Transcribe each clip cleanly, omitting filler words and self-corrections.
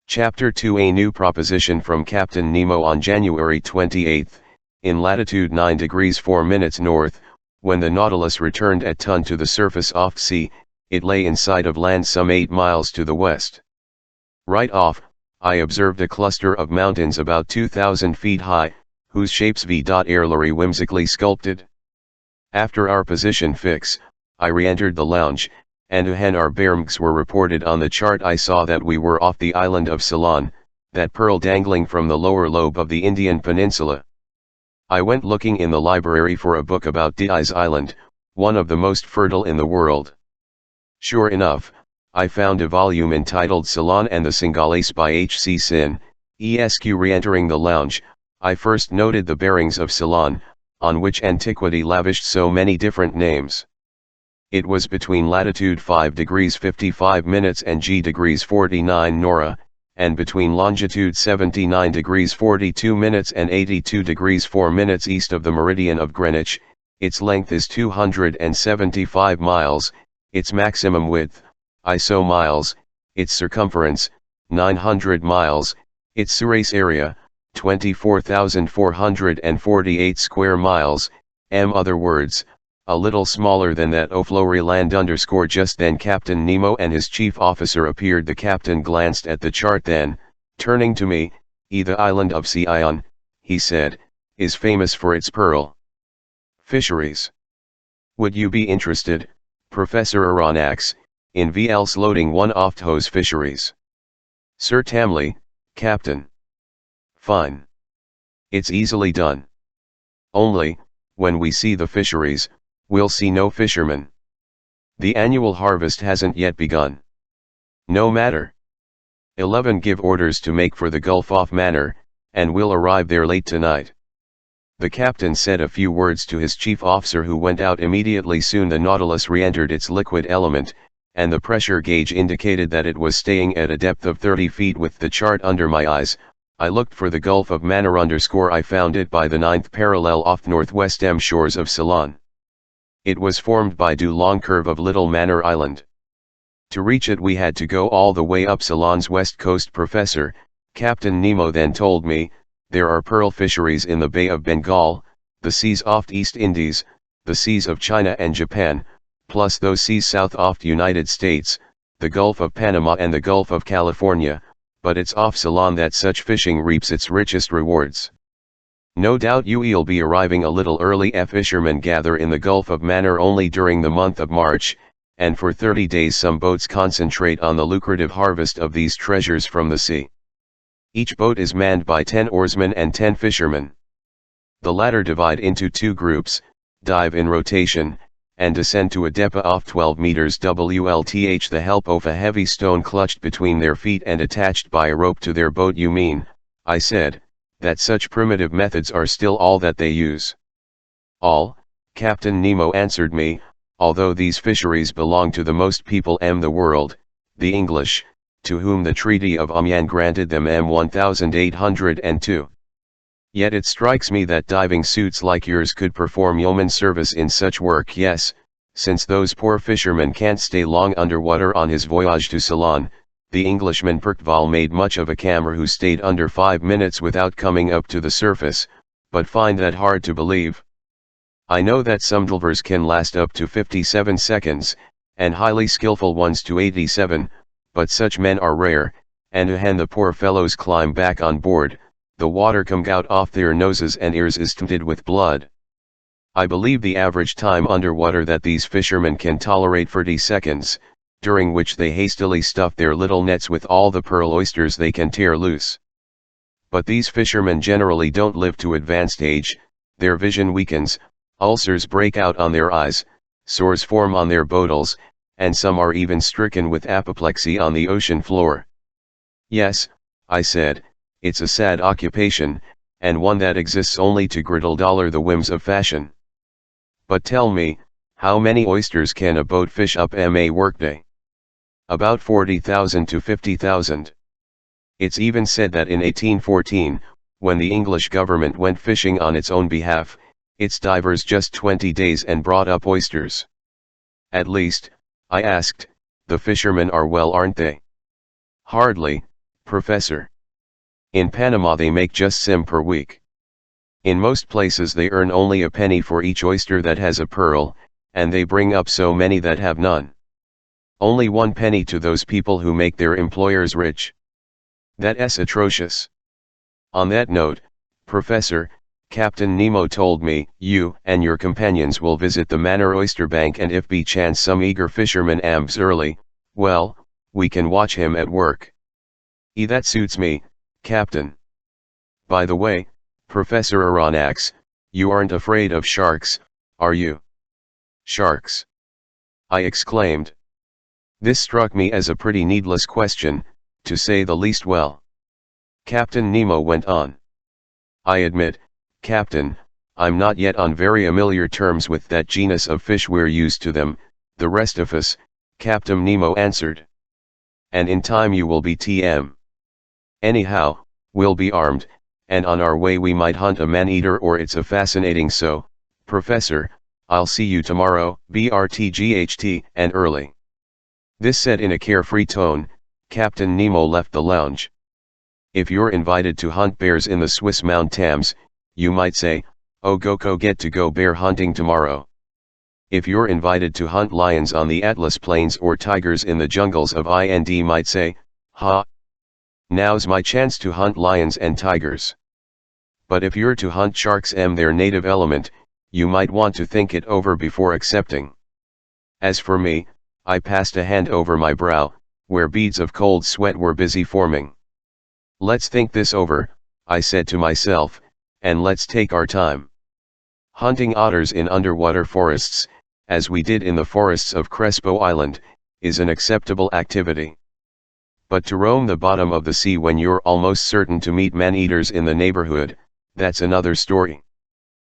Chapter 2 A new proposition from Captain Nemo on January 28, in latitude 9 degrees 4 minutes north, when the Nautilus returned at Tun to the surface off sea, it lay in sight of land some 8 miles to the west. Right off, I observed a cluster of mountains about 2,000 feet high, whose shapes v.airily whimsically sculpted. After our position fix, I re-entered the lounge, and when our bearings were reported on the chart I saw that we were off the island of Ceylon, that pearl dangling from the lower lobe of the Indian peninsula. I went looking in the library for a book about Diaz Island, one of the most fertile in the world. Sure enough, I found a volume entitled Ceylon and the Singhalese by H.C. Sin. Re-entering the lounge, I first noted the bearings of Ceylon, on which antiquity lavished so many different names. It was between latitude 5 degrees 55 minutes and G degrees 49 Nora, and between longitude 79 degrees 42 minutes and 82 degrees 4 minutes east of the meridian of Greenwich. Its length is 275 miles, its maximum width, ISO miles, its circumference, 900 miles, its surface area, 24,448 square miles, other words, a little smaller than that of Floryland. Just then Captain Nemo and his chief officer appeared. The captain glanced at the chart, then, turning to me, the island of Ceylon, he said, is famous for its pearl fisheries. Would you be interested, Professor Aronnax, in VL's loading one off those fisheries? Certainly, Captain. Fine. It's easily done. Only, when we see the fisheries, we'll see no fishermen. The annual harvest hasn't yet begun. No matter. 11 give orders to make for the Gulf off Manor, and we'll arrive there late tonight. The captain said a few words to his chief officer, who went out immediately. Soon the Nautilus re-entered its liquid element, and the pressure gauge indicated that it was staying at a depth of 30 feet. With the chart under my eyes, I looked for the Gulf of Manor. I found it by the 9th parallel off northwest shores of Ceylon. It was formed by due long curve of Little Manor Island. To reach it we had to go all the way up Ceylon's west coast. Professor, Captain Nemo then told me, there are pearl fisheries in the Bay of Bengal, the seas off East Indies, the seas of China and Japan, plus those seas south off United States, the Gulf of Panama and the Gulf of California, but it's off Ceylon that such fishing reaps its richest rewards. No doubt you'll be arriving a little early. Fishermen gather in the Gulf of Manor only during the month of March, and for 30 days some boats concentrate on the lucrative harvest of these treasures from the sea. Each boat is manned by 10 oarsmen and 10 fishermen. The latter divide into 2 groups, dive in rotation, and descend to a depth of 12 meters with the help of a heavy stone clutched between their feet and attached by a rope to their boat. You mean, I said, that such primitive methods are still all that they use? All, Captain Nemo answered me, although these fisheries belong to the most people the world, the English, to whom the Treaty of Amiens granted them 1802. Yet it strikes me that diving suits like yours could perform yeoman service in such work. Yes, since those poor fishermen can't stay long underwater. On his voyage to Ceylon, the Englishman Perceval made much of a camera who stayed under 5 minutes without coming up to the surface, but find that hard to believe. I know that some divers can last up to 57 seconds, and highly skillful ones to 87, but such men are rare, and when the poor fellows climb back on board, the water comes out off their noses and ears is tinted with blood. I believe the average time underwater that these fishermen can tolerate 30 seconds, during which they hastily stuff their little nets with all the pearl oysters they can tear loose. But these fishermen generally don't live to advanced age, their vision weakens, ulcers break out on their eyes, sores form on their bodles, and some are even stricken with apoplexy on the ocean floor. Yes, I said, it's a sad occupation, and one that exists only to girdle the whims of fashion. But tell me, how many oysters can a boat fish up a workday? About 40,000 to 50,000. It's even said that in 1814, when the English government went fishing on its own behalf, its divers just 20 days and brought up oysters. At least, I asked, the fishermen are well, aren't they? Hardly, Professor. In Panama they make just sim per week. In most places they earn only a penny for each oyster that has a pearl, and they bring up so many that have none. Only 1 penny to those people who make their employers rich. That's atrocious. On that note, Professor, Captain Nemo told me, you and your companions will visit the Manor Oyster Bank, and if by chance some eager fisherman ambs early, well, we can watch him at work. That suits me, Captain. By the way, Professor Aronnax, you aren't afraid of sharks, are you? Sharks? I exclaimed. This struck me as a pretty needless question, to say the least. Well, Captain Nemo went on. I admit, Captain, I'm not yet on very familiar terms with that genus of fish. We're used to them, the rest of us, Captain Nemo answered. And in time you will be TM. Anyhow, we'll be armed, and on our way we might hunt a man-eater, or it's a fascinating. So, Professor, I'll see you tomorrow, BRTGHT, and early. This said in a carefree tone, Captain Nemo left the lounge. If you're invited to hunt bears in the Swiss Mount Thames, you might say, oh Goko, get to go bear hunting tomorrow. If you're invited to hunt lions on the Atlas Plains or tigers in the jungles of Ind, might say, ha! Now's my chance to hunt lions and tigers. But if you're to hunt sharks their native element, you might want to think it over before accepting. As for me, I passed a hand over my brow, where beads of cold sweat were busy forming. Let's think this over, I said to myself, and let's take our time. Hunting otters in underwater forests, as we did in the forests of Crespo Island, is an acceptable activity. But to roam the bottom of the sea when you're almost certain to meet man-eaters in the neighborhood, that's another story.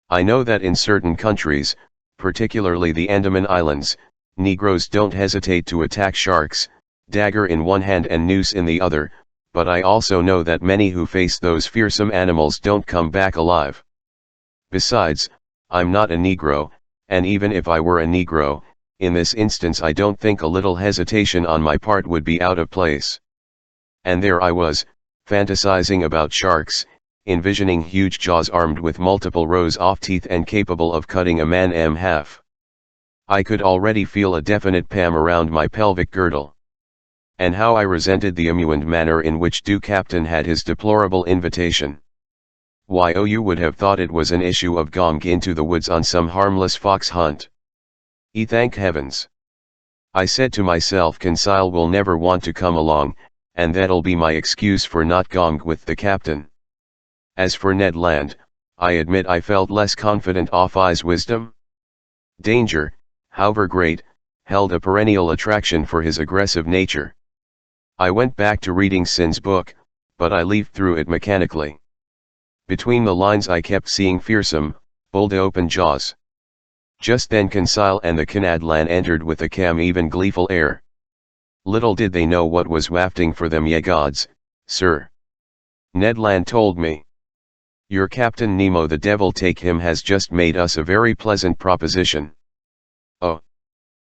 I know that in certain countries, particularly the Andaman Islands, Negroes don't hesitate to attack sharks, dagger in one hand and noose in the other, but I also know that many who face those fearsome animals don't come back alive. Besides, I'm not a Negro, and even if I were a Negro, in this instance I don't think a little hesitation on my part would be out of place. And there I was, fantasizing about sharks, envisioning huge jaws armed with multiple rows of teeth and capable of cutting a man in half. I could already feel a definite pam around my pelvic girdle. And how I resented the amused manner in which Du Captain had his deplorable invitation. Why, oh, you would have thought it was an issue of Gong into the woods on some harmless fox hunt. Thank heavens. I said to myself, Conseil will never want to come along, and that'll be my excuse for not going with the captain. As for Ned Land, I admit I felt less confident of his wisdom. Danger, however great, held a perennial attraction for his aggressive nature. I went back to reading Sin's book, but I leafed through it mechanically. Between the lines I kept seeing fearsome, bold open jaws. Just then Conseil and the Canadlan entered with a even gleeful air. Little did they know what was wafting for them. Ye gods, sir. Ned Land told me. Your Captain Nemo, the devil take him, has just made us a very pleasant proposition. Oh.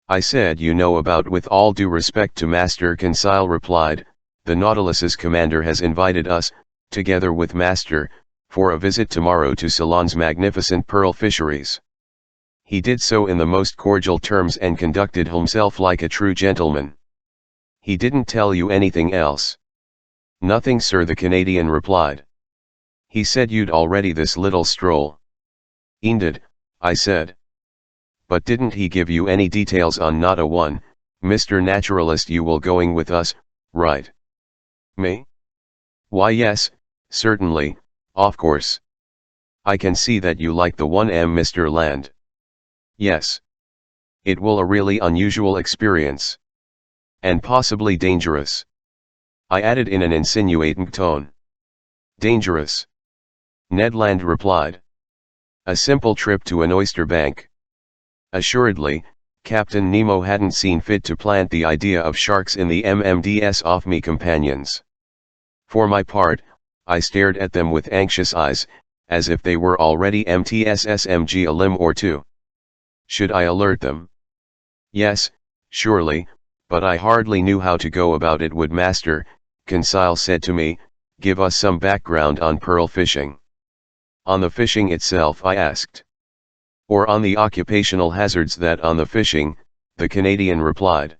I said, you know about. With all due respect to Master, Conseil replied, the Nautilus's commander has invited us, together with Master, for a visit tomorrow to Ceylon's magnificent pearl fisheries. He did so in the most cordial terms and conducted himself like a true gentleman. He didn't tell you anything else? Nothing, sir, the Canadian replied. He said you'd already this little stroll. Indeed, I said. But didn't he give you any details on not a one, Mr. Naturalist? You will going with us, right? Me? Why yes, certainly, of course. I can see that you like the 1M, Mr. Land. Yes. It will a really unusual experience. And possibly dangerous. I added in an insinuating tone. Dangerous. Ned Land replied. A simple trip to an oyster bank. Assuredly, Captain Nemo hadn't seen fit to plant the idea of sharks in the MMDS of me companions. For my part, I stared at them with anxious eyes, as if they were already MTSSMG a limb or two. Should I alert them? Yes, surely, but I hardly knew how to go about it. Would Master, Conseil said to me, "Give us some background on pearl fishing." "On the fishing itself?" I asked. "Or on the occupational hazards that on the fishing," the Canadian replied.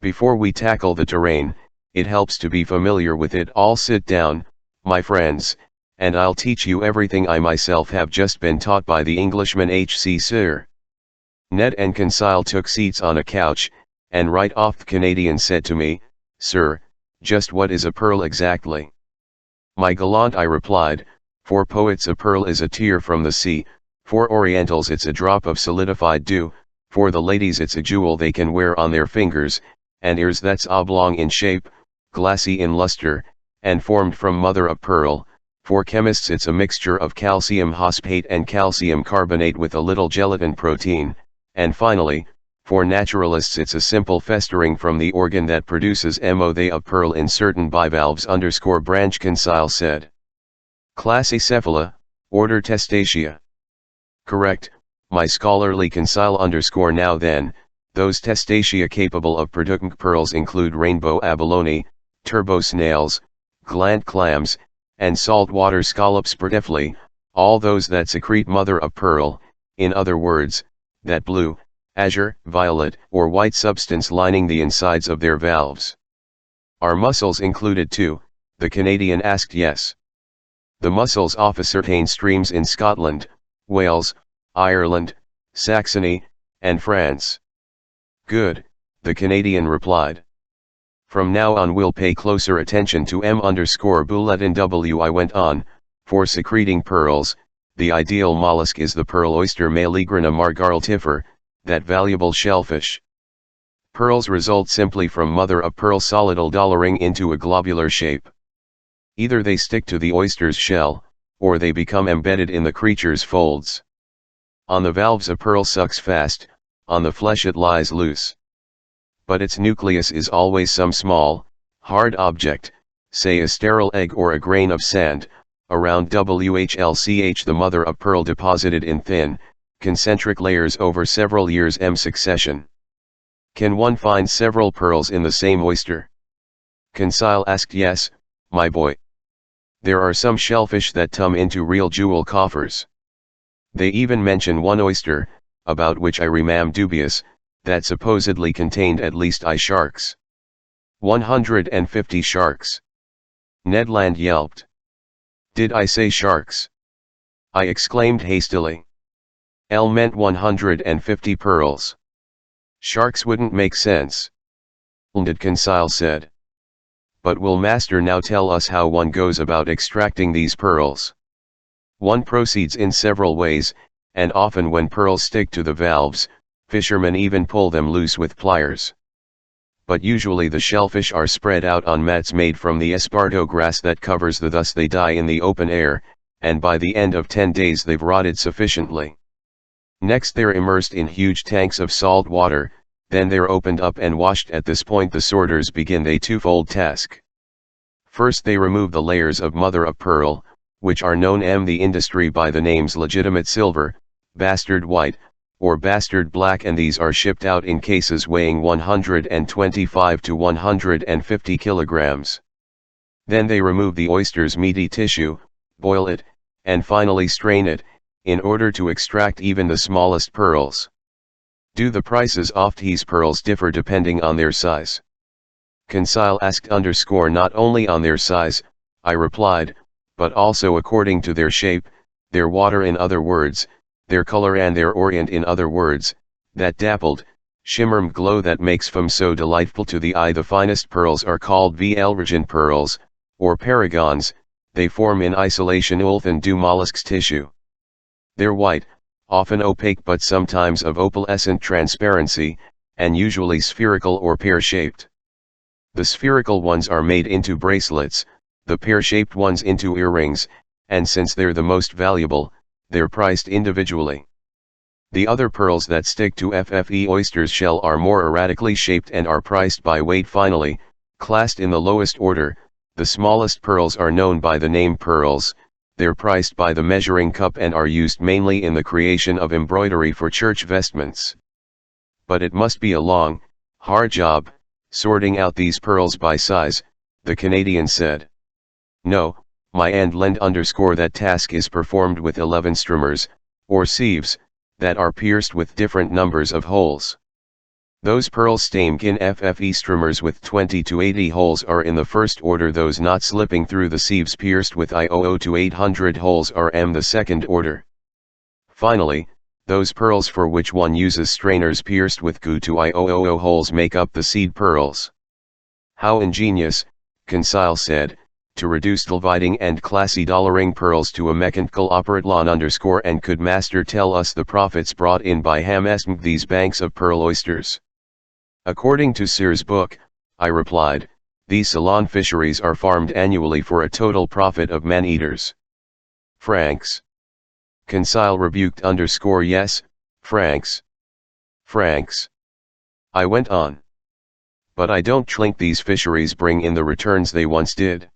"Before we tackle the terrain, it helps to be familiar with it all. Sit down, my friends, and I'll teach you everything I myself have just been taught by the Englishman H.C. Sir." Ned and Conseil took seats on a couch, and right off the Canadian said to me, "Sir, just what is a pearl exactly?" "My gallant," I replied, "for poets a pearl is a tear from the sea, for Orientals it's a drop of solidified dew, for the ladies it's a jewel they can wear on their fingers and ears that's oblong in shape, glassy in luster, and formed from mother of pearl. For chemists it's a mixture of calcium hospate and calcium carbonate with a little gelatin protein, and finally, for naturalists it's a simple festering from the organ that produces mothe of pearl in certain bivalves _ branch." Conseil said. "Class Acephala, order Testacea." "Correct, my scholarly Conseil _ Now then, those Testacea capable of producing pearls include rainbow abalone, turbo snails, gland clams, and saltwater scallops. Particularly, all those that secrete mother of pearl, in other words, that blue, azure, violet, or white substance lining the insides of their valves." "Are mussels included too?" the Canadian asked. "Yes. The mussels ascertain streams in Scotland, Wales, Ireland, Saxony, and France." "Good," the Canadian replied. "From now on we'll pay closer attention to M_Bulletin W." I went on, "for secreting pearls, the ideal mollusk is the pearl oyster Meleagrina margaritifer, that valuable shellfish. Pearls result simply from mother of pearl solidal dollering into a globular shape. Either they stick to the oyster's shell, or they become embedded in the creature's folds. On the valves a pearl sucks fast, on the flesh it lies loose. But its nucleus is always some small, hard object, say a sterile egg or a grain of sand, around WHLCH the mother of pearl deposited in thin, concentric layers over several years succession. Can one find several pearls in the same oyster?" Conseil asked. "Yes, my boy. There are some shellfish that tum into real jewel coffers. They even mention one oyster, about which I remain dubious, that supposedly contained at least sharks. 150 sharks." Ned Land yelped. "Did I say sharks?" I exclaimed hastily. "L meant 150 pearls. Sharks wouldn't make sense." "Did," Conseil said. "But will master now tell us how one goes about extracting these pearls?" "One proceeds in several ways, and often when pearls stick to the valves, fishermen even pull them loose with pliers. But usually the shellfish are spread out on mats made from the esparto grass that covers the thus they die in the open air, and by the end of 10 days they've rotted sufficiently. Next they're immersed in huge tanks of salt water, then they're opened up and washed. At this point the sorters begin a twofold task. First they remove the layers of mother of pearl, which are known in the industry by the names legitimate silver, bastard white, or bastard black, and these are shipped out in cases weighing 125 to 150 kilograms. Then they remove the oyster's meaty tissue, boil it, and finally strain it, in order to extract even the smallest pearls. Do the prices of these pearls differ depending on their size?" Conseil asked. "Not only on their size," I replied, "but also according to their shape, their water, in other words, their color, and their orient, in other words, that dappled, shimmered glow that makes them so delightful to the eye. The finest pearls are called virgin pearls, or paragons. They form in isolation ulthan du mollusk's tissue. They're white, often opaque but sometimes of opalescent transparency, and usually spherical or pear-shaped. The spherical ones are made into bracelets, the pear-shaped ones into earrings, and since they're the most valuable, they're priced individually. The other pearls that stick to FFE oyster's shell are more erratically shaped and are priced by weight. Finally, classed in the lowest order, the smallest pearls are known by the name pearls. They're priced by the measuring cup and are used mainly in the creation of embroidery for church vestments. But it must be a long, hard job, sorting out these pearls by size, the Canadian said. No, my and lend underscore that task is performed with 11 streamers, or sieves, that are pierced with different numbers of holes. Those pearl Stamkin FFE streamers with 20 to 80 holes are in the first order, those not slipping through the sieves pierced with IOO to 800 holes are the second order. Finally, those pearls for which one uses strainers pierced with GU to IOO holes make up the seed pearls. How ingenious, Consile said, to reduce dividing and classy dollaring pearls to a mechanical operatlon underscore and could master tell us the profits brought in by ham these banks of pearl oysters. According to Sears' book, I replied, these salon fisheries are farmed annually for a total profit of man-eaters. Francs. Consile rebuked underscore yes, francs. Francs. I went on. But I don't think these fisheries bring in the returns they once did.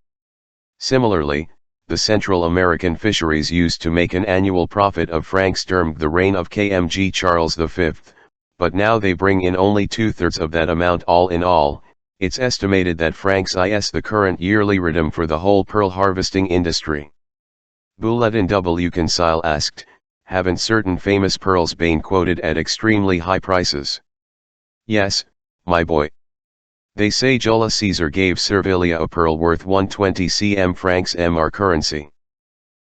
Similarly, the Central American fisheries used to make an annual profit of francs during the reign of KMG Charles V, but now they bring in only 2/3 of that amount. All in all, it's estimated that francs is the current yearly return for the whole pearl harvesting industry. Bulletin W. Consile asked, haven't certain famous pearls been quoted at extremely high prices? Yes, my boy. They say Julius Caesar gave Servilia a pearl worth 120 cm francs our currency.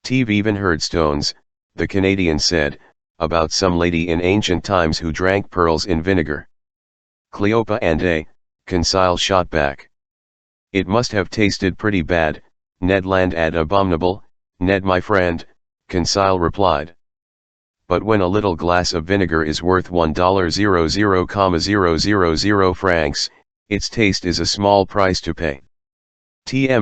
T've even heard stones, the Canadian said, about some lady in ancient times who drank pearls in vinegar. Cleopa and Consile shot back. It must have tasted pretty bad, Ned Land and abominable, Ned my friend, Consile replied. But when a little glass of vinegar is worth $1.00,000 francs, its taste is a small price to pay.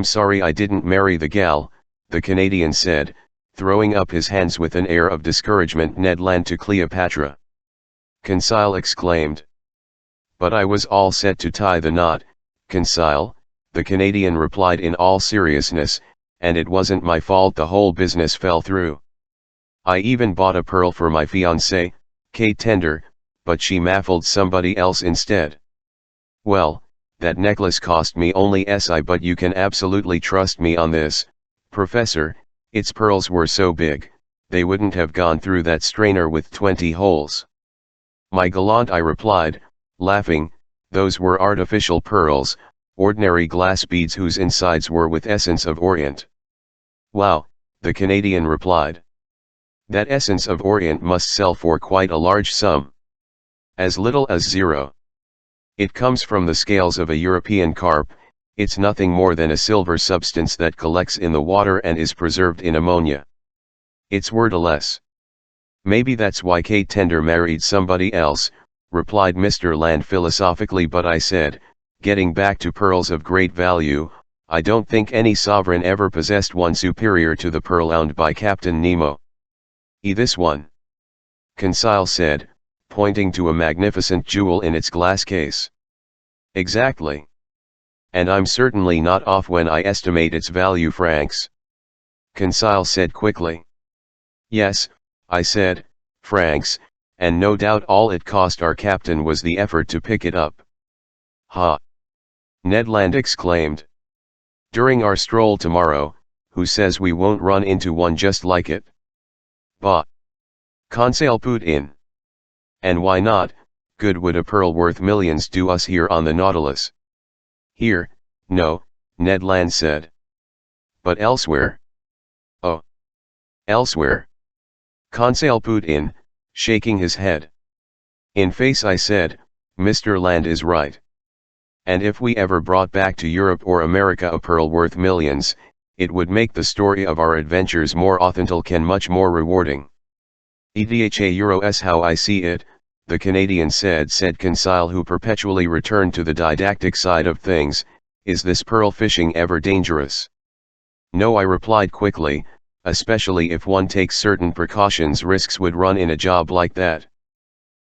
Sorry I didn't marry the gal, the Canadian said, throwing up his hands with an air of discouragement. Ned Land to Cleopatra. Consile exclaimed. But I was all set to tie the knot, Consile, the Canadian replied in all seriousness, and it wasn't my fault the whole business fell through. I even bought a pearl for my fiancée, Kate Tender, but she muffled somebody else instead. Well, that necklace cost me only SI, but you can absolutely trust me on this, Professor, its pearls were so big, they wouldn't have gone through that strainer with 20 holes. My gallant, I replied, laughing, those were artificial pearls, ordinary glass beads whose insides were with essence of Orient. Wow, the Canadian replied. That essence of Orient must sell for quite a large sum. As little as zero. It comes from the scales of a European carp, it's nothing more than a silver substance that collects in the water and is preserved in ammonia. It's worthless. Maybe that's why Kate Tender married somebody else, replied Mr. Land philosophically, but I said, getting back to pearls of great value, I don't think any sovereign ever possessed one superior to the pearl owned by Captain Nemo. This one. Consile said, pointing to a magnificent jewel in its glass case. Exactly. And I'm certainly not off when I estimate its value francs. Consile said quickly. Yes, I said, francs, and no doubt all it cost our captain was the effort to pick it up. Ha! Ned Land exclaimed. During our stroll tomorrow, who says we won't run into one just like it? Bah! Conseil put in. And why not? Good would a pearl worth millions do us here on the Nautilus? Here, no, Ned Land said. But elsewhere? Oh. Elsewhere. Conseil put in, shaking his head. In face I said, Mr. Land is right. And if we ever brought back to Europe or America a pearl worth millions, it would make the story of our adventures more authentic and much more rewarding. EDHA how I see it, the Canadian said Consile, who perpetually returned to the didactic side of things, is this pearl fishing ever dangerous? No, I replied quickly, especially if one takes certain precautions. Risks would run in a job like that.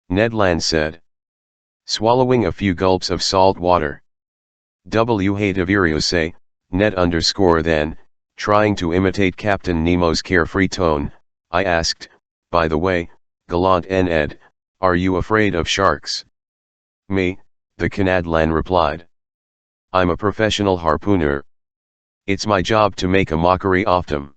Ned Land said. Swallowing a few gulps of salt water. Say, Ned underscore then, trying to imitate Captain Nemo's carefree tone, I asked, by the way, gallant Ned, are you afraid of sharks? Me, the Canadlan replied. I'm a professional harpooner. It's my job to make a mockery of them.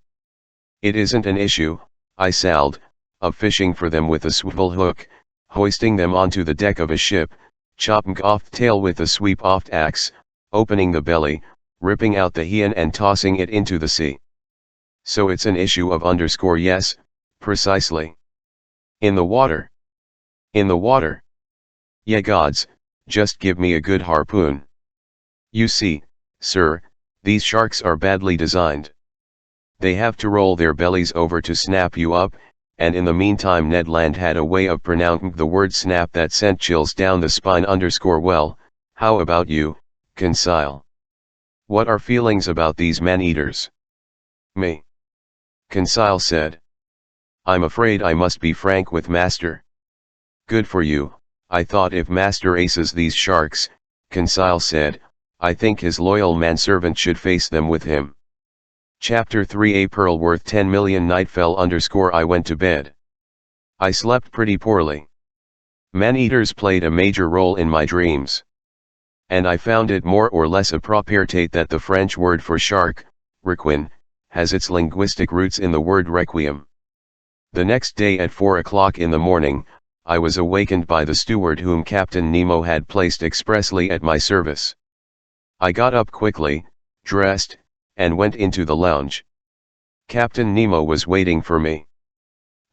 It isn't an issue, I salled, of fishing for them with a swivel hook, hoisting them onto the deck of a ship, chopping off the tail with a sweep-off axe, opening the belly, ripping out the hean and tossing it into the sea. So it's an issue of underscore yes, precisely. In the water. In the water. Ye gods, just give me a good harpoon. You see, sir, these sharks are badly designed. They have to roll their bellies over to snap you up, and in the meantime Ned Land had a way of pronouncing the word snap that sent chills down the spine underscore well, how about you, Conseil? What are feelings about these man-eaters? Me. Conseil said. I'm afraid I must be frank with Master. Good for you, I thought if Master aces these sharks, Conseil said, I think his loyal manservant should face them with him. Chapter 3 A Pearl Worth 10 Million Night fell underscore I went to bed. I slept pretty poorly. Man-eaters played a major role in my dreams. And I found it more or less appropriate that the French word for shark, requin, has its linguistic roots in the word requiem. The next day at 4 o'clock in the morning, I was awakened by the steward whom Captain Nemo had placed expressly at my service. I got up quickly, dressed, and went into the lounge. Captain Nemo was waiting for me.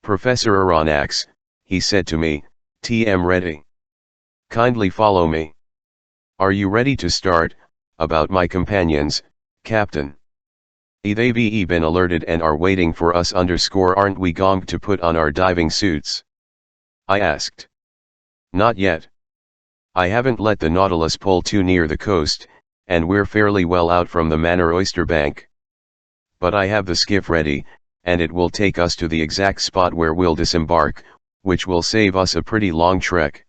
Professor Aronnax, he said to me, TM ready. Kindly follow me. Are you ready to start? About my companions, Captain. They've been alerted and are waiting for us underscore aren't we going to put on our diving suits? I asked. Not yet. I haven't let the Nautilus pull too near the coast, and we're fairly well out from the Manor Oyster Bank. But I have the skiff ready, and it will take us to the exact spot where we'll disembark, which will save us a pretty long trek.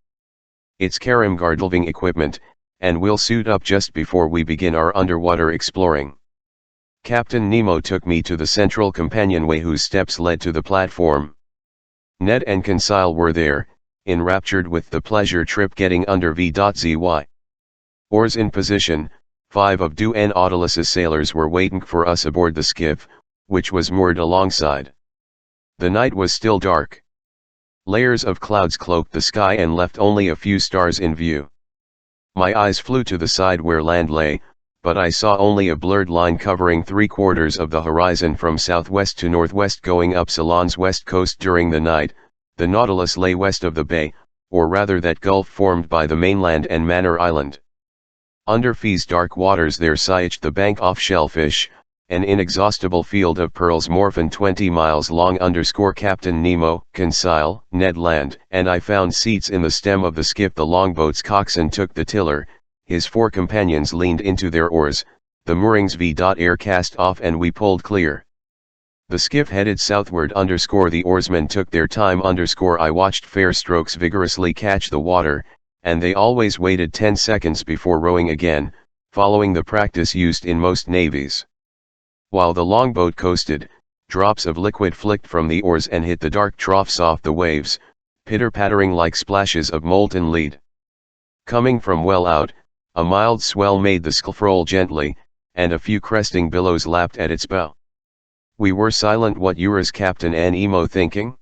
It's Karamgardlving equipment, and we'll suit up just before we begin our underwater exploring. Captain Nemo took me to the central companionway whose steps led to the platform. Ned and Conseil were there, enraptured with the pleasure trip getting under V.zy. Oars in position, 5 of Du Nautilus's sailors were waiting for us aboard the skiff, which was moored alongside. The night was still dark. Layers of clouds cloaked the sky and left only a few stars in view. My eyes flew to the side where land lay, but I saw only a blurred line covering 3/4 of the horizon from southwest to northwest going up Ceylon's west coast during the night. The Nautilus lay west of the bay, or rather that gulf formed by the mainland and Manor Island. Under Fee's dark waters there sieged the bank off Shellfish, an inexhaustible field of pearls more than 20 miles long underscore Captain Nemo, Conseil, Ned Land, and I found seats in the stem of the skiff. The longboat's coxswain took the tiller, his 4 companions leaned into their oars, the moorings v.air cast off and we pulled clear. The skiff headed southward underscore the oarsmen took their time underscore I watched fair strokes vigorously catch the water, and they always waited 10 seconds before rowing again, following the practice used in most navies. While the longboat coasted, drops of liquid flicked from the oars and hit the dark troughs off the waves, pitter-pattering like splashes of molten lead. Coming from well out, a mild swell made the skiff roll gently, and a few cresting billows lapped at its bow. We were silent. What was Captain Nemo thinking?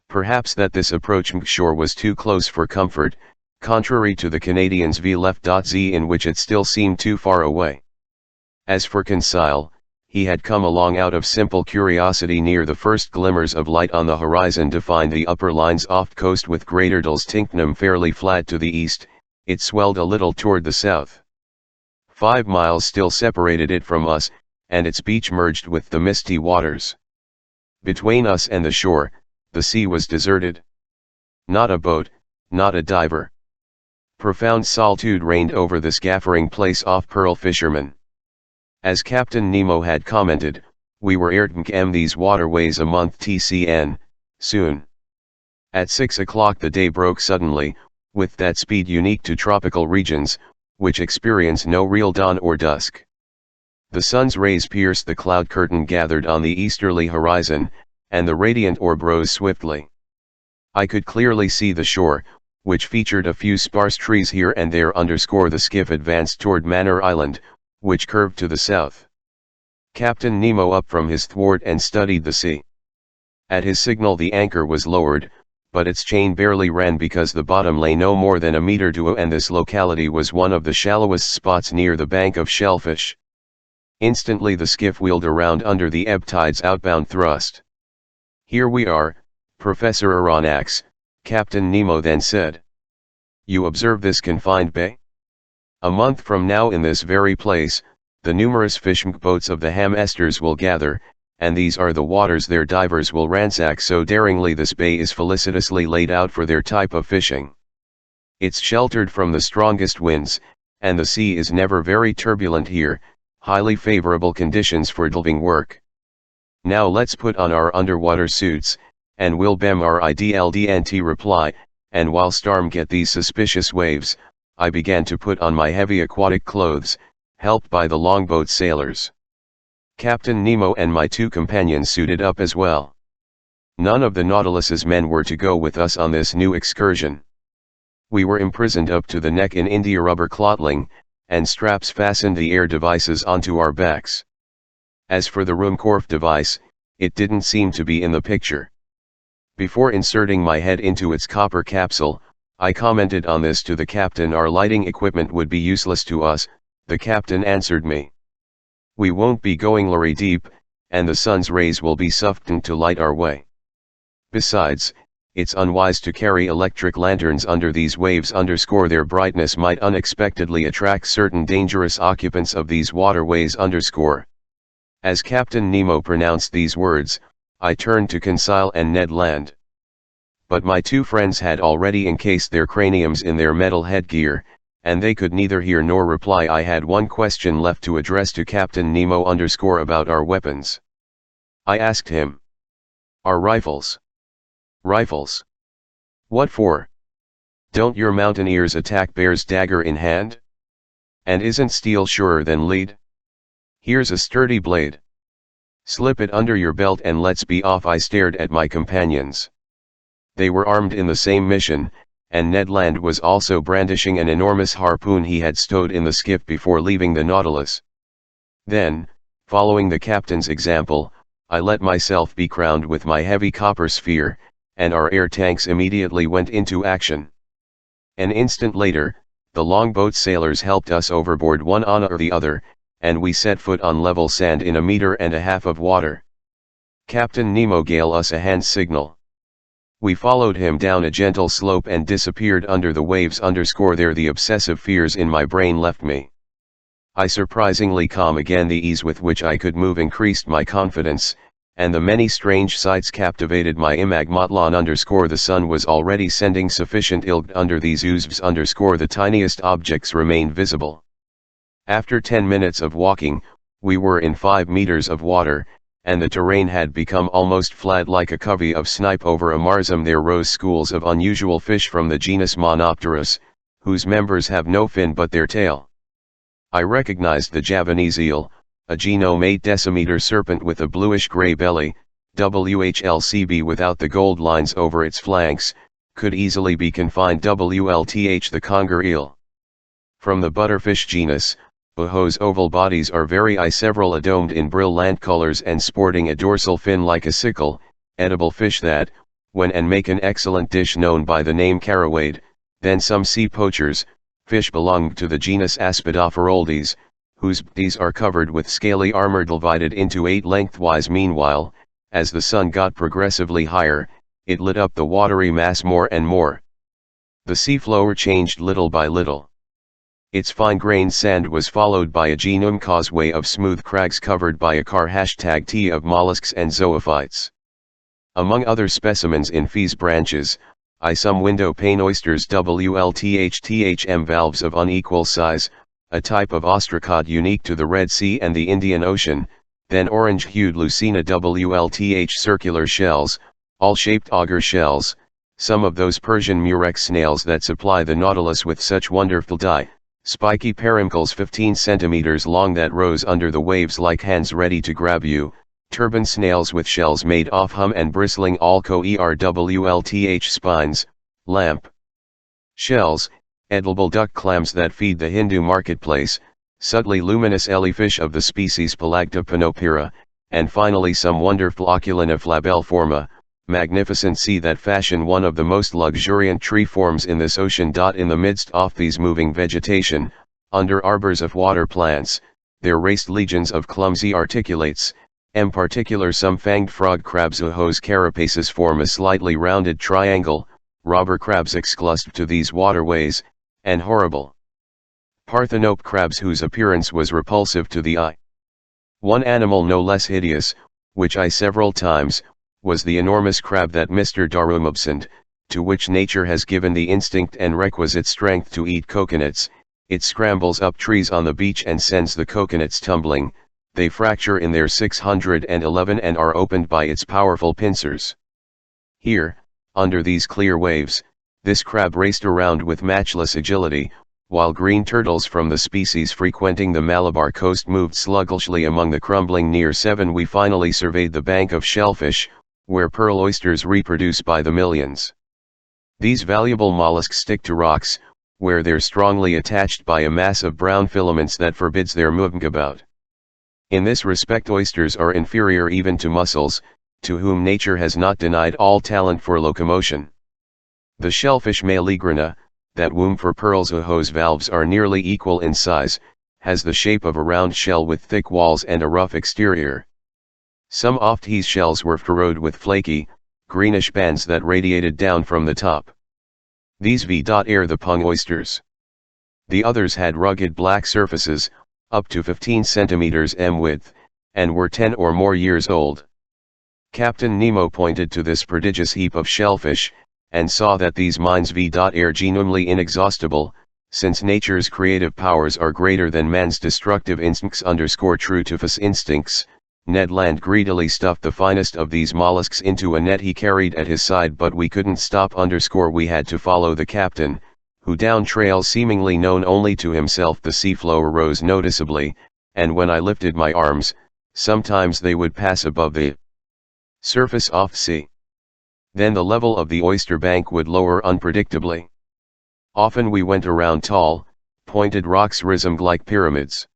Perhaps that this approach shore was too close for comfort, contrary to the Canadians' v.left.z in which it still seemed too far away. As for Conseil, he had come along out of simple curiosity near the first glimmers of light on the horizon to find the upper lines off coast with Greater Dulles Tincnam fairly flat to the east. It swelled a little toward the south. 5 miles still separated it from us, and its beach merged with the misty waters. Between us and the shore, the sea was deserted. Not a boat, not a diver. Profound solitude reigned over this gaffering place off Pearl Fisherman. As Captain Nemo had commented, we were airtnk these waterways a month TCN, soon. At 6 o'clock the day broke suddenly, with that speed unique to tropical regions, which experience no real dawn or dusk. The sun's rays pierced the cloud curtain gathered on the easterly horizon, and the radiant orb rose swiftly. I could clearly see the shore, which featured a few sparse trees here and there. The skiff advanced toward Manor Island, which curved to the south. Captain Nemo up from his thwart and studied the sea. At his signal the anchor was lowered, but its chain barely ran because the bottom lay no more than a meter to and this locality was one of the shallowest spots near the bank of shellfish. Instantly the skiff wheeled around under the ebb tide's outbound thrust. "Here we are, Professor Aronnax," Captain Nemo then said. "You observe this confined bay? A month from now in this very place, the numerous fishing boats of the Ham Esters will gather, and these are the waters their divers will ransack so daringly. This bay is felicitously laid out for their type of fishing. It's sheltered from the strongest winds, and the sea is never very turbulent here, highly favorable conditions for diving work. Now let's put on our underwater suits, and we'll bem our idldnt reply, and while Starm get these suspicious waves, I began to put on my heavy aquatic clothes, helped by the longboat sailors. Captain Nemo and my two companions suited up as well. None of the Nautilus's men were to go with us on this new excursion. We were imprisoned up to the neck in India rubber clotling, and straps fastened the air devices onto our backs. As for the Ruhmkorff device, it didn't seem to be in the picture. Before inserting my head into its copper capsule, I commented on this to the captain. "Our lighting equipment would be useless to us," the captain answered me. "We won't be going very deep, and the sun's rays will be sufficient to light our way. Besides, it's unwise to carry electric lanterns under these waves. Their brightness might unexpectedly attract certain dangerous occupants of these waterways. As Captain Nemo pronounced these words, I turned to Conseil and Ned Land. But my two friends had already encased their craniums in their metal headgear, and they could neither hear nor reply. I had one question left to address to Captain Nemo about our weapons. I asked him. "Our rifles." "Rifles? What for? Don't your mountaineers attack bears dagger in hand? And isn't steel surer than lead? Here's a sturdy blade. Slip it under your belt and let's be off." I stared at my companions. They were armed in the same mission, and Ned Land was also brandishing an enormous harpoon he had stowed in the skiff before leaving the Nautilus. Then, following the captain's example, I let myself be crowned with my heavy copper sphere, and our air tanks immediately went into action. An instant later, the longboat sailors helped us overboard one on or the other, and we set foot on level sand in 1.5 meters of water. Captain Nemo gave us a hand signal. We followed him down a gentle slope and disappeared under the waves. There the obsessive fears in my brain left me. I surprisingly calm again. The ease with which I could move increased my confidence, and the many strange sights captivated my imagmatlon. The sun was already sending sufficient ilg under these oozes. The tiniest objects remained visible. After 10 minutes of walking, we were in 5 meters of water, and the terrain had become almost flat like a covey of snipe over a marsum. There rose schools of unusual fish from the genus Monopterus, whose members have no fin but their tail. I recognized the Javanese eel, a genome 8 decimeter serpent with a bluish-gray belly, WHLCB without the gold lines over its flanks, could easily be confined WLTH the conger eel. From the butterfish genus, Boho's oval bodies are very several domed in brilliant colors and sporting a dorsal fin like a sickle, edible fish that, when and make an excellent dish known by the name carawade. Then some sea poachers, fish belonging to the genus Aspidopteroldes, whose bodies are covered with scaly armor divided into 8 lengthwise. Meanwhile, as the sun got progressively higher, it lit up the watery mass more and more. The seafloor changed little by little. Its fine-grained sand was followed by a genome causeway of smooth crags covered by a *T of mollusks and zoophytes. Among other specimens in Fee's branches, some window pane oysters WLTH-THM valves of unequal size, a type of ostracod unique to the Red Sea and the Indian Ocean, then orange-hued Lucina WLTH circular shells, all shaped auger shells, some of those Persian murex snails that supply the Nautilus with such wonderful dye. Spiky periwinkles 15 centimeters long that rose under the waves like hands ready to grab you, turban snails with shells made of hum and bristling alco ERWLTH spines, lamp Shells, edible duck clams that feed the Hindu marketplace, subtly luminous jellyfish of the species Pelagda panopyra, and finally some wonderful Oculina flabelliforma, magnificent sea that fashion one of the most luxuriant tree forms in this ocean. In the midst of these moving vegetation, under arbors of water plants, there raced legions of clumsy articulates, in particular some fanged frog crabs whose carapaces form a slightly rounded triangle, robber crabs exclused to these waterways, and horrible parthenope crabs whose appearance was repulsive to the eye. One animal no less hideous, which I several times, was the enormous crab that Mr. Daru mentioned, to which nature has given the instinct and requisite strength to eat coconuts. It scrambles up trees on the beach and sends the coconuts tumbling. They fracture in their 611 and are opened by its powerful pincers. Here, under these clear waves, this crab raced around with matchless agility, while green turtles from the species frequenting the Malabar coast moved sluggishly among the crumbling near 7. We finally surveyed the bank of shellfish, where pearl oysters reproduce by the millions. These valuable mollusks stick to rocks, where they're strongly attached by a mass of brown filaments that forbids their moving about. In this respect oysters are inferior even to mussels, to whom nature has not denied all talent for locomotion. The shellfish Meleagrina, that womb for pearls whose valves are nearly equal in size, has the shape of a round shell with thick walls and a rough exterior. Some of these shells were furrowed with flaky, greenish bands that radiated down from the top. These are the pung oysters. The others had rugged black surfaces, up to 15 centimeters in width, and were 10 or more years old. Captain Nemo pointed to this prodigious heap of shellfish, and saw that these mines are genuinely inexhaustible, since nature's creative powers are greater than man's destructive instincts. True to his instincts, Ned Land greedily stuffed the finest of these mollusks into a net he carried at his side, but we couldn't stop. We had to follow the captain, who down trail seemingly known only to himself. The seafloor rose noticeably, and when I lifted my arms, sometimes they would pass above the surface of the sea. Then the level of the oyster bank would lower unpredictably. Often we went around tall, pointed rocks risen like pyramids.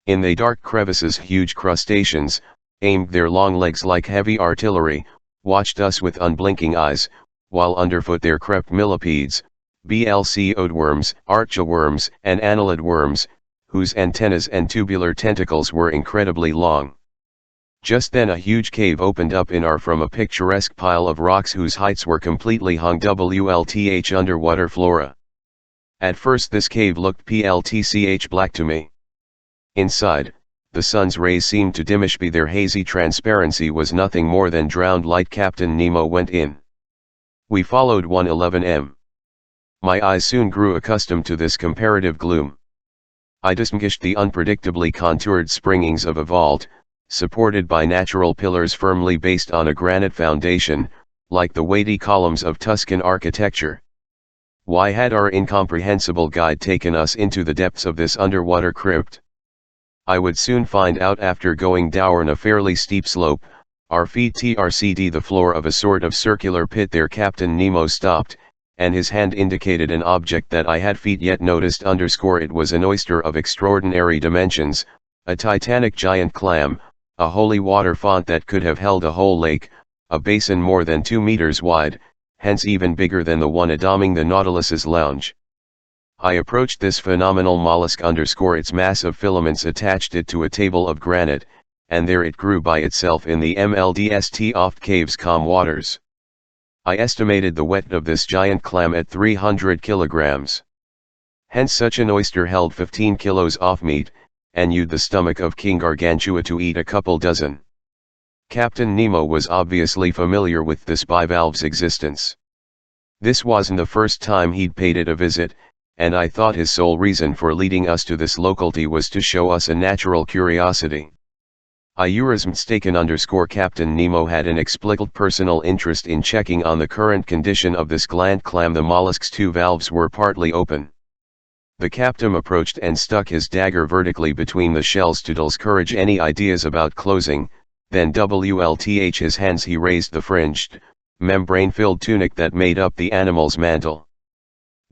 In the dark crevices huge crustaceans, aimed their long legs like heavy artillery, watched us with unblinking eyes, while underfoot there crept millipedes, blcod worms, archaworms, and annelid worms, whose antennas and tubular tentacles were incredibly long. Just then a huge cave opened up in our from a picturesque pile of rocks whose heights were completely hung WLTH underwater flora. At first this cave looked PLTCH black to me. Inside, the sun's rays seemed to diminish, but their hazy transparency was nothing more than drowned light. Captain Nemo went in. We followed 111M. My eyes soon grew accustomed to this comparative gloom. I distinguished the unpredictably contoured springings of a vault, supported by natural pillars firmly based on a granite foundation, like the weighty columns of Tuscan architecture. Why had our incomprehensible guide taken us into the depths of this underwater crypt? I would soon find out. After going down a fairly steep slope, our feet TRCD the floor of a sort of circular pit. There Captain Nemo stopped, and his hand indicated an object that I had yet noticed. It was an oyster of extraordinary dimensions, a titanic giant clam, a holy water font that could have held a whole lake, a basin more than 2 meters wide, hence even bigger than the one adorning the Nautilus's lounge. I approached this phenomenal mollusk. Its mass of filaments attached it to a table of granite, and there it grew by itself in the MLDST off cave's calm waters. I estimated the weight of this giant clam at 300 kilograms. Hence such an oyster held 15 kilos of meat, and you'd the stomach of King Gargantua to eat a couple dozen. Captain Nemo was obviously familiar with this bivalve's existence. This wasn't the first time he'd paid it a visit, and I thought his sole reason for leading us to this locality was to show us a natural curiosity. I was mistaken. Captain Nemo had an explicit personal interest in checking on the current condition of this gland clam. The mollusk's 2 valves were partly open. The captain approached and stuck his dagger vertically between the shells to discourage any ideas about closing. Then WLTH his hands he raised the fringed, membrane-filled tunic that made up the animal's mantle.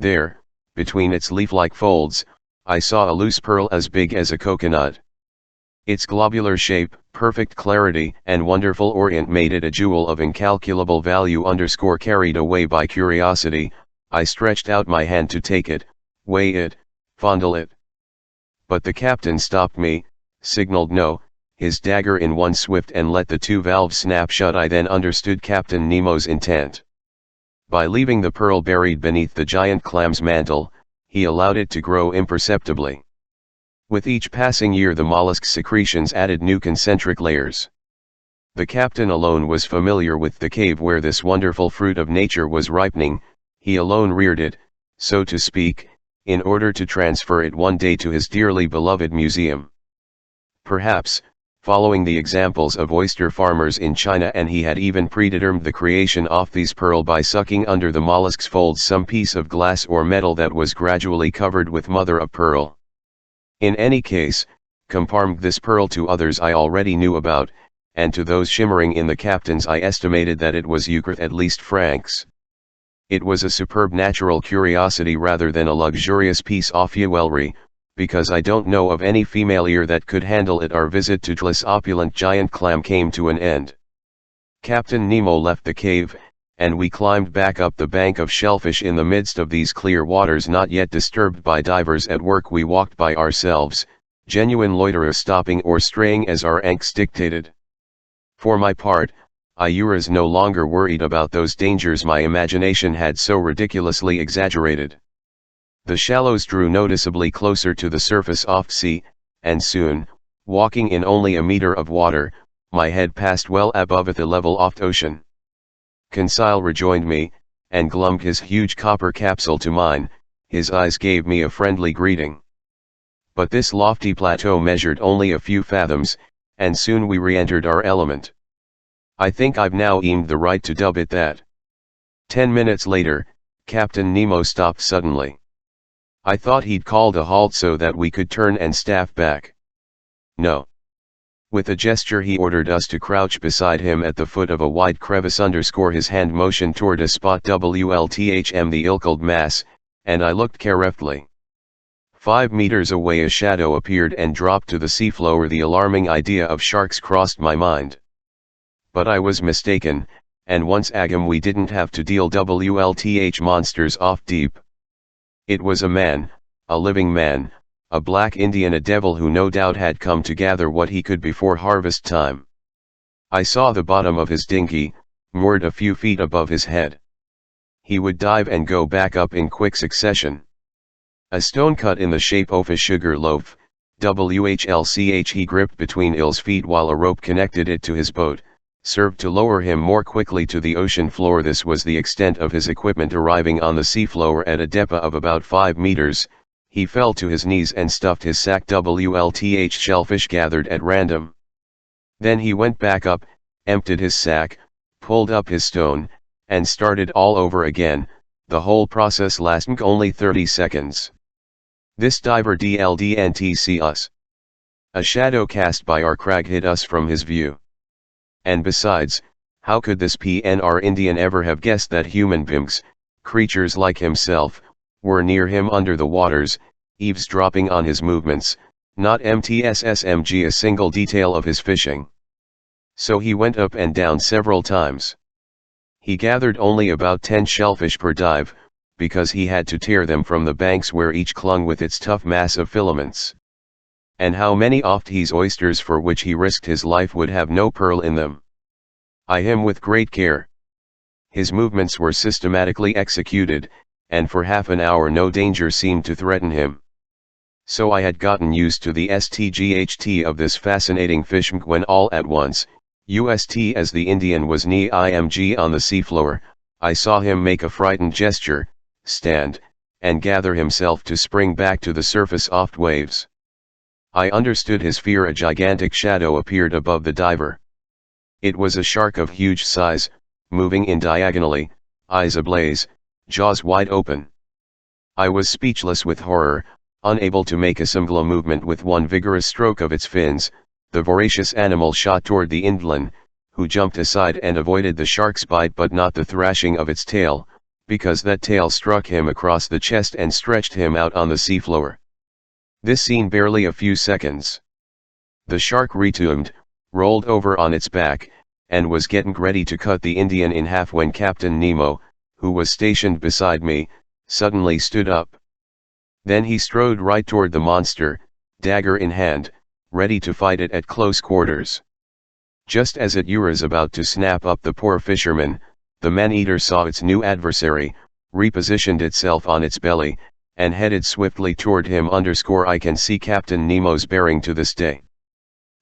There, between its leaf-like folds, I saw a loose pearl as big as a coconut. Its globular shape, perfect clarity, and wonderful orient made it a jewel of incalculable value. Carried away by curiosity, I stretched out my hand to take it, weigh it, fondle it. But the captain stopped me, signaled no, his dagger in one swift, and let the two valves snap shut. I then understood Captain Nemo's intent. By leaving the pearl buried beneath the giant clam's mantle, he allowed it to grow imperceptibly. With each passing year the mollusk's secretions added new concentric layers. The captain alone was familiar with the cave where this wonderful fruit of nature was ripening. He alone reared it, so to speak, in order to transfer it one day to his dearly beloved museum. Perhaps, following the examples of oyster farmers in China, and he had even predetermined the creation of these pearl by sucking under the mollusk's folds some piece of glass or metal that was gradually covered with mother of pearl. In any case, compared this pearl to others I already knew about, and to those shimmering in the captain's I estimated that it was worth at least francs. It was a superb natural curiosity rather than a luxurious piece of jewelry, because I don't know of any female ear that could handle it. Our visit to this opulent giant clam came to an end. Captain Nemo left the cave, and we climbed back up the bank of shellfish. In the midst of these clear waters not yet disturbed by divers at work, we walked by ourselves, genuine loiterers, stopping or straying as our angst dictated. For my part, I was no longer worried about those dangers my imagination had so ridiculously exaggerated. The shallows drew noticeably closer to the surface of the sea, and soon, walking in only a meter of water, my head passed well above the level of the ocean. Conseil rejoined me, and glummed his huge copper capsule to mine. His eyes gave me a friendly greeting. But this lofty plateau measured only a few fathoms, and soon we re-entered our element. I think I've now earned the right to dub it that. 10 minutes later, Captain Nemo stopped suddenly. I thought he'd called a halt so that we could turn and staff back. No. With a gesture he ordered us to crouch beside him at the foot of a wide crevice. His hand motioned toward a spot WLTHM the ilkled mass, and I looked carefully. 5 meters away a shadow appeared and dropped to the seafloor. The alarming idea of sharks crossed my mind. But I was mistaken, and once again we didn't have to deal WLTH monsters off deep. It was a man, a living man, a black Indian, a devil who no doubt had come to gather what he could before harvest time. I saw the bottom of his dinghy, moored a few feet above his head. He would dive and go back up in quick succession. A stone cut in the shape of a sugar loaf, WHLCH, he gripped between Il's feet while a rope connected it to his boat, served to lower him more quickly to the ocean floor. This was the extent of his equipment. Arriving on the seafloor at a depth of about 5 meters, he fell to his knees and stuffed his sack WLTH shellfish gathered at random. Then he went back up, emptied his sack, pulled up his stone, and started all over again. The whole process lasted only 30 seconds. This diver didn't see us. A shadow cast by our crag hid us from his view. And besides, how could this PNR Indian ever have guessed that human beings, creatures like himself, were near him under the waters, eavesdropping on his movements, not MTSSMG a single detail of his fishing? So he went up and down several times. He gathered only about 10 shellfish per dive, because he had to tear them from the banks where each clung with its tough mass of filaments. And how many of these oysters for which he risked his life would have no pearl in them? Eye him with great care. His movements were systematically executed, and for half an hour no danger seemed to threaten him. So I had gotten used to the STGHT of this fascinating fish when all at once, as the Indian was img on the seafloor, I saw him make a frightened gesture, stand, and gather himself to spring back to the surface of waves. I understood his fear. A gigantic shadow appeared above the diver. It was a shark of huge size, moving in diagonally, eyes ablaze, jaws wide open. I was speechless with horror, unable to make a single movement. With one vigorous stroke of its fins, the voracious animal shot toward the Indian, who jumped aside and avoided the shark's bite but not the thrashing of its tail, because that tail struck him across the chest and stretched him out on the seafloor. This scene barely a few seconds. The shark retumed, rolled over on its back, and was getting ready to cut the Indian in half when Captain Nemo, who was stationed beside me, suddenly stood up. Then he strode right toward the monster, dagger in hand, ready to fight it at close quarters. Just as it was about to snap up the poor fisherman, the man-eater saw its new adversary, repositioned itself on its belly, and headed swiftly toward him. I can see Captain Nemo's bearing to this day.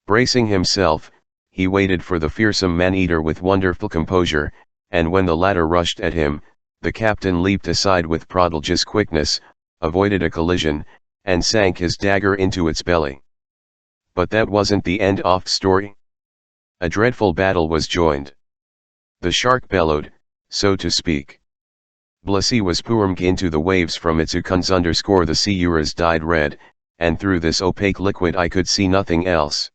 Bracing himself, he waited for the fearsome man-eater with wonderful composure, and when the latter rushed at him, the captain leaped aside with prodigious quickness, avoided a collision, and sank his dagger into its belly. But that wasn't the end of the story. A dreadful battle was joined. The shark bellowed, so to speak. Blasi was pouring into the waves from its ucuns. The sea was dyed red, and through this opaque liquid I could see nothing else.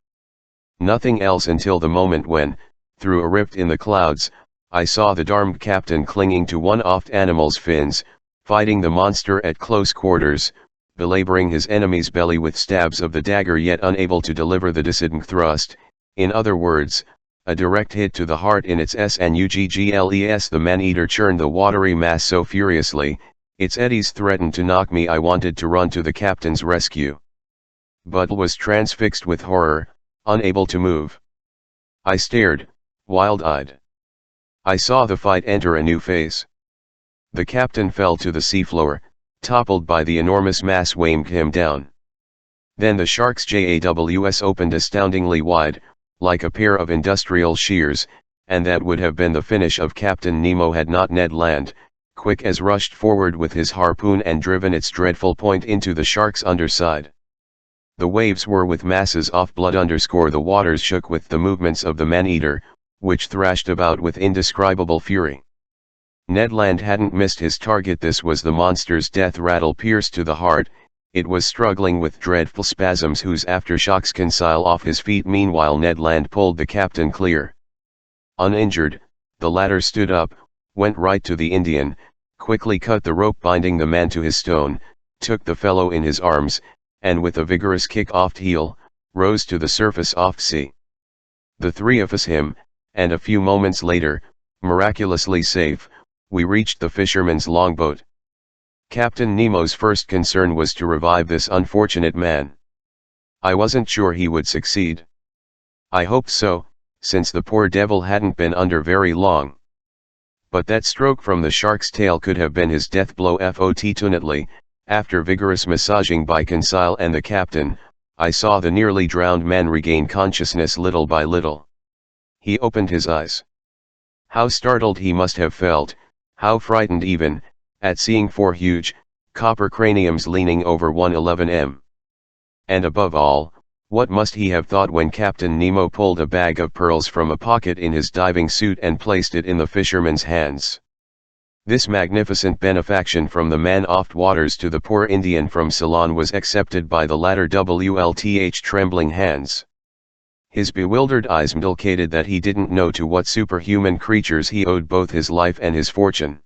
Nothing else until the moment when, through a rift in the clouds, I saw the darned captain clinging to one of the animal's fins, fighting the monster at close quarters, belaboring his enemy's belly with stabs of the dagger yet unable to deliver the decided thrust, in other words, a direct hit to the heart in its snuggles. The man-eater churned the watery mass so furiously, its eddies threatened to knock me. I wanted to run to the captain's rescue, but was transfixed with horror, unable to move. I stared, wild-eyed. I saw the fight enter a new phase. The captain fell to the seafloor, toppled by the enormous mass weighing him down. Then the shark's jaws opened astoundingly wide, like a pair of industrial shears, and that would have been the finish of Captain Nemo had not Ned Land, quick as rushed forward with his harpoon and driven its dreadful point into the shark's underside. The waves were with masses of blood. The waters shook with the movements of the man-eater, which thrashed about with indescribable fury. Ned Land hadn't missed his target. This was the monster's death rattle pierced to the heart. It was struggling with dreadful spasms whose aftershocks conceal off his feet. Meanwhile Ned Land pulled the captain clear. Uninjured, the latter stood up, went right to the Indian, quickly cut the rope binding the man to his stone, took the fellow in his arms, and with a vigorous kick off heel, rose to the surface of the sea. The three of us, him, and a few moments later, miraculously safe, we reached the fisherman's longboat. Captain Nemo's first concern was to revive this unfortunate man. I wasn't sure he would succeed. I hoped so, since the poor devil hadn't been under very long. But that stroke from the shark's tail could have been his death blow. Fortunately, after vigorous massaging by Conseil and the captain, I saw the nearly drowned man regain consciousness little by little. He opened his eyes. How startled he must have felt, how frightened even, at seeing four huge, copper craniums leaning over 111 And above all, what must he have thought when Captain Nemo pulled a bag of pearls from a pocket in his diving suit and placed it in the fisherman's hands. This magnificent benefaction from the man of waters to the poor Indian from Ceylon was accepted by the latter with trembling hands. His bewildered eyes indicated that he didn't know to what superhuman creatures he owed both his life and his fortune.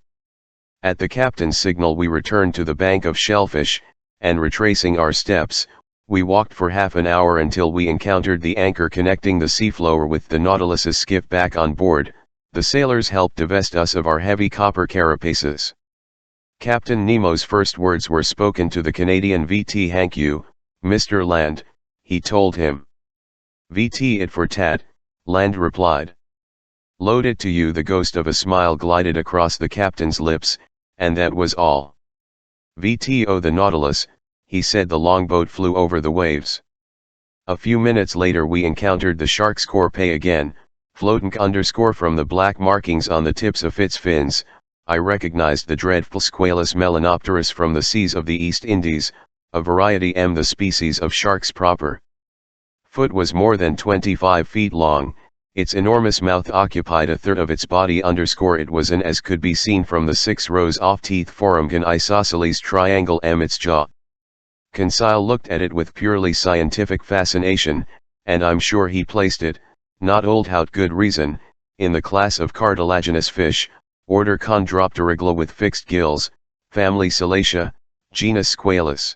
At the captain's signal we returned to the bank of shellfish, and retracing our steps, we walked for half an hour until we encountered the anchor connecting the seafloor with the Nautilus's skiff. Back on board, the sailors helped divest us of our heavy copper carapaces. Captain Nemo's first words were spoken to the Canadian VT. "Thank you, Mr. Land," he told him. "VT it for tat," Land replied. "Loaded to you." The ghost of a smile glided across the captain's lips, and that was all. "VTO the Nautilus," he said. The longboat flew over the waves. A few minutes later we encountered the shark's corpse again, floating from the black markings on the tips of its fins. I recognized the dreadful Squalus melanopterus from the seas of the East Indies, a variety the species of sharks proper. Foot was more than 25 feet long, its enormous mouth occupied a third of its body. It was an as could be seen from the 6 rows of teeth formed an isosceles triangle its jaw. Conseil looked at it with purely scientific fascination, and I'm sure he placed it, not old out good reason, in the class of cartilaginous fish, Order Chondropterygla with fixed gills, family Salacia, genus Squalus.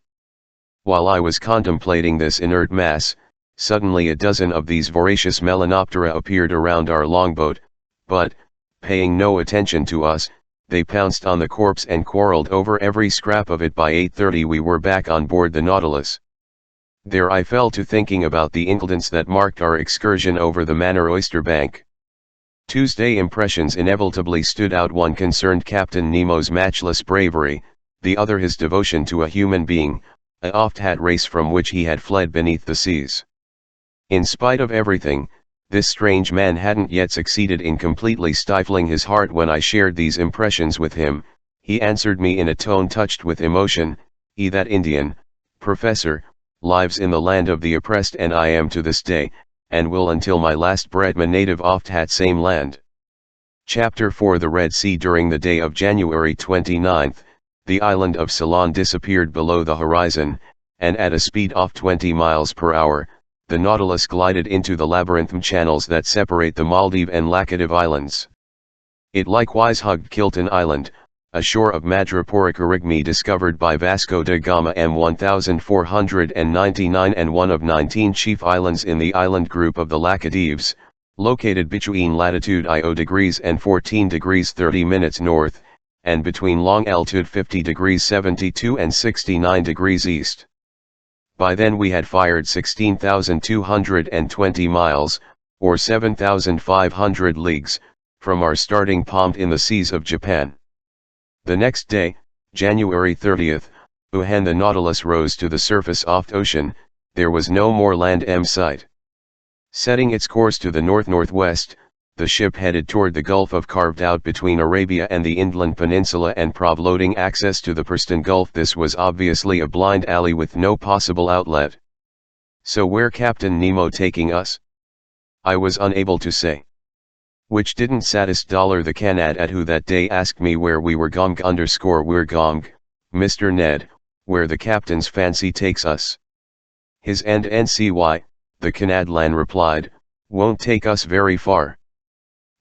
While I was contemplating this inert mass, suddenly a dozen of these voracious Melanoptera appeared around our longboat, but, paying no attention to us, they pounced on the corpse and quarreled over every scrap of it. By 8:30 we were back on board the Nautilus. There I fell to thinking about the incidents that marked our excursion over the Manor Oyster Bank. Tuesday impressions inevitably stood out. One concerned Captain Nemo's matchless bravery, the other his devotion to a human being, a oft-had race from which he had fled beneath the seas. In spite of everything, this strange man hadn't yet succeeded in completely stifling his heart. When I shared these impressions with him, he answered me in a tone touched with emotion, that Indian, Professor, lives in the land of the oppressed, and I am to this day, and will until my last breath, a native of that same land. Chapter 4. The Red Sea. During the day of January 29, the island of Ceylon disappeared below the horizon, and at a speed of 20 miles per hour, the Nautilus glided into the labyrinthine channels that separate the Maldive and Laccadive Islands. It likewise hugged Kiltan Island, a shore of Madreporic origami discovered by Vasco da Gama M1499 and one of 19 chief islands in the island group of the Laccadives, located between latitude I0 degrees and 14 degrees 30 minutes north, and between long altitude 50 degrees 72 and 69 degrees east. By then we had fired 16,220 miles, or 7,500 leagues, from our starting point in the seas of Japan. The next day, January 30th, when the Nautilus rose to the surface of the ocean, there was no more land in sight. Setting its course to the north-northwest, the ship headed toward the Gulf of carved out between Arabia and the inland peninsula and providing access to the Persian Gulf. This was obviously a blind alley with no possible outlet. So where Captain Nemo taking us? I was unable to say. Which didn't satisfy the Canad who that day asked me where we were going. We're going, Mr. Ned, where the captain's fancy takes us. His NCY, the Canadlan replied, won't take us very far.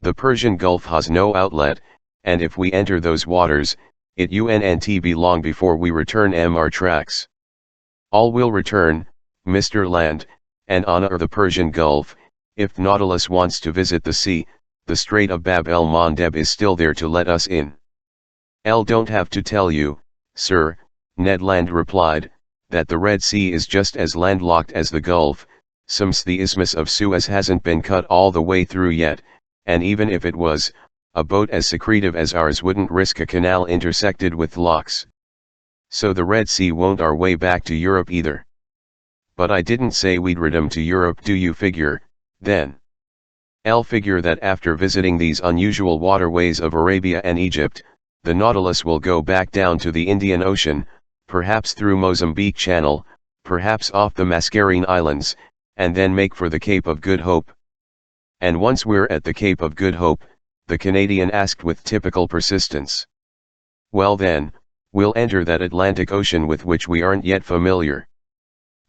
The Persian Gulf has no outlet, and if we enter those waters, it won't be long before we return our tracks. All will return, Mr. Land, and honor the Persian Gulf. If Nautilus wants to visit the sea, the Strait of Bab el-Mandeb is still there to let us in. Don't have to tell you, sir, Ned Land replied, that the Red Sea is just as landlocked as the Gulf, since the Isthmus of Suez hasn't been cut all the way through yet, and even if it was, a boat as secretive as ours wouldn't risk a canal intersected with locks. So the Red Sea won't our way back to Europe either. But I didn't say we'd return to Europe. Do you figure, then? Figure that after visiting these unusual waterways of Arabia and Egypt, the Nautilus will go back down to the Indian Ocean, perhaps through Mozambique Channel, perhaps off the Mascarene Islands, and then make for the Cape of Good Hope. And once we're at the Cape of Good Hope, the Canadian asked with typical persistence. Well then, we'll enter that Atlantic Ocean with which we aren't yet familiar.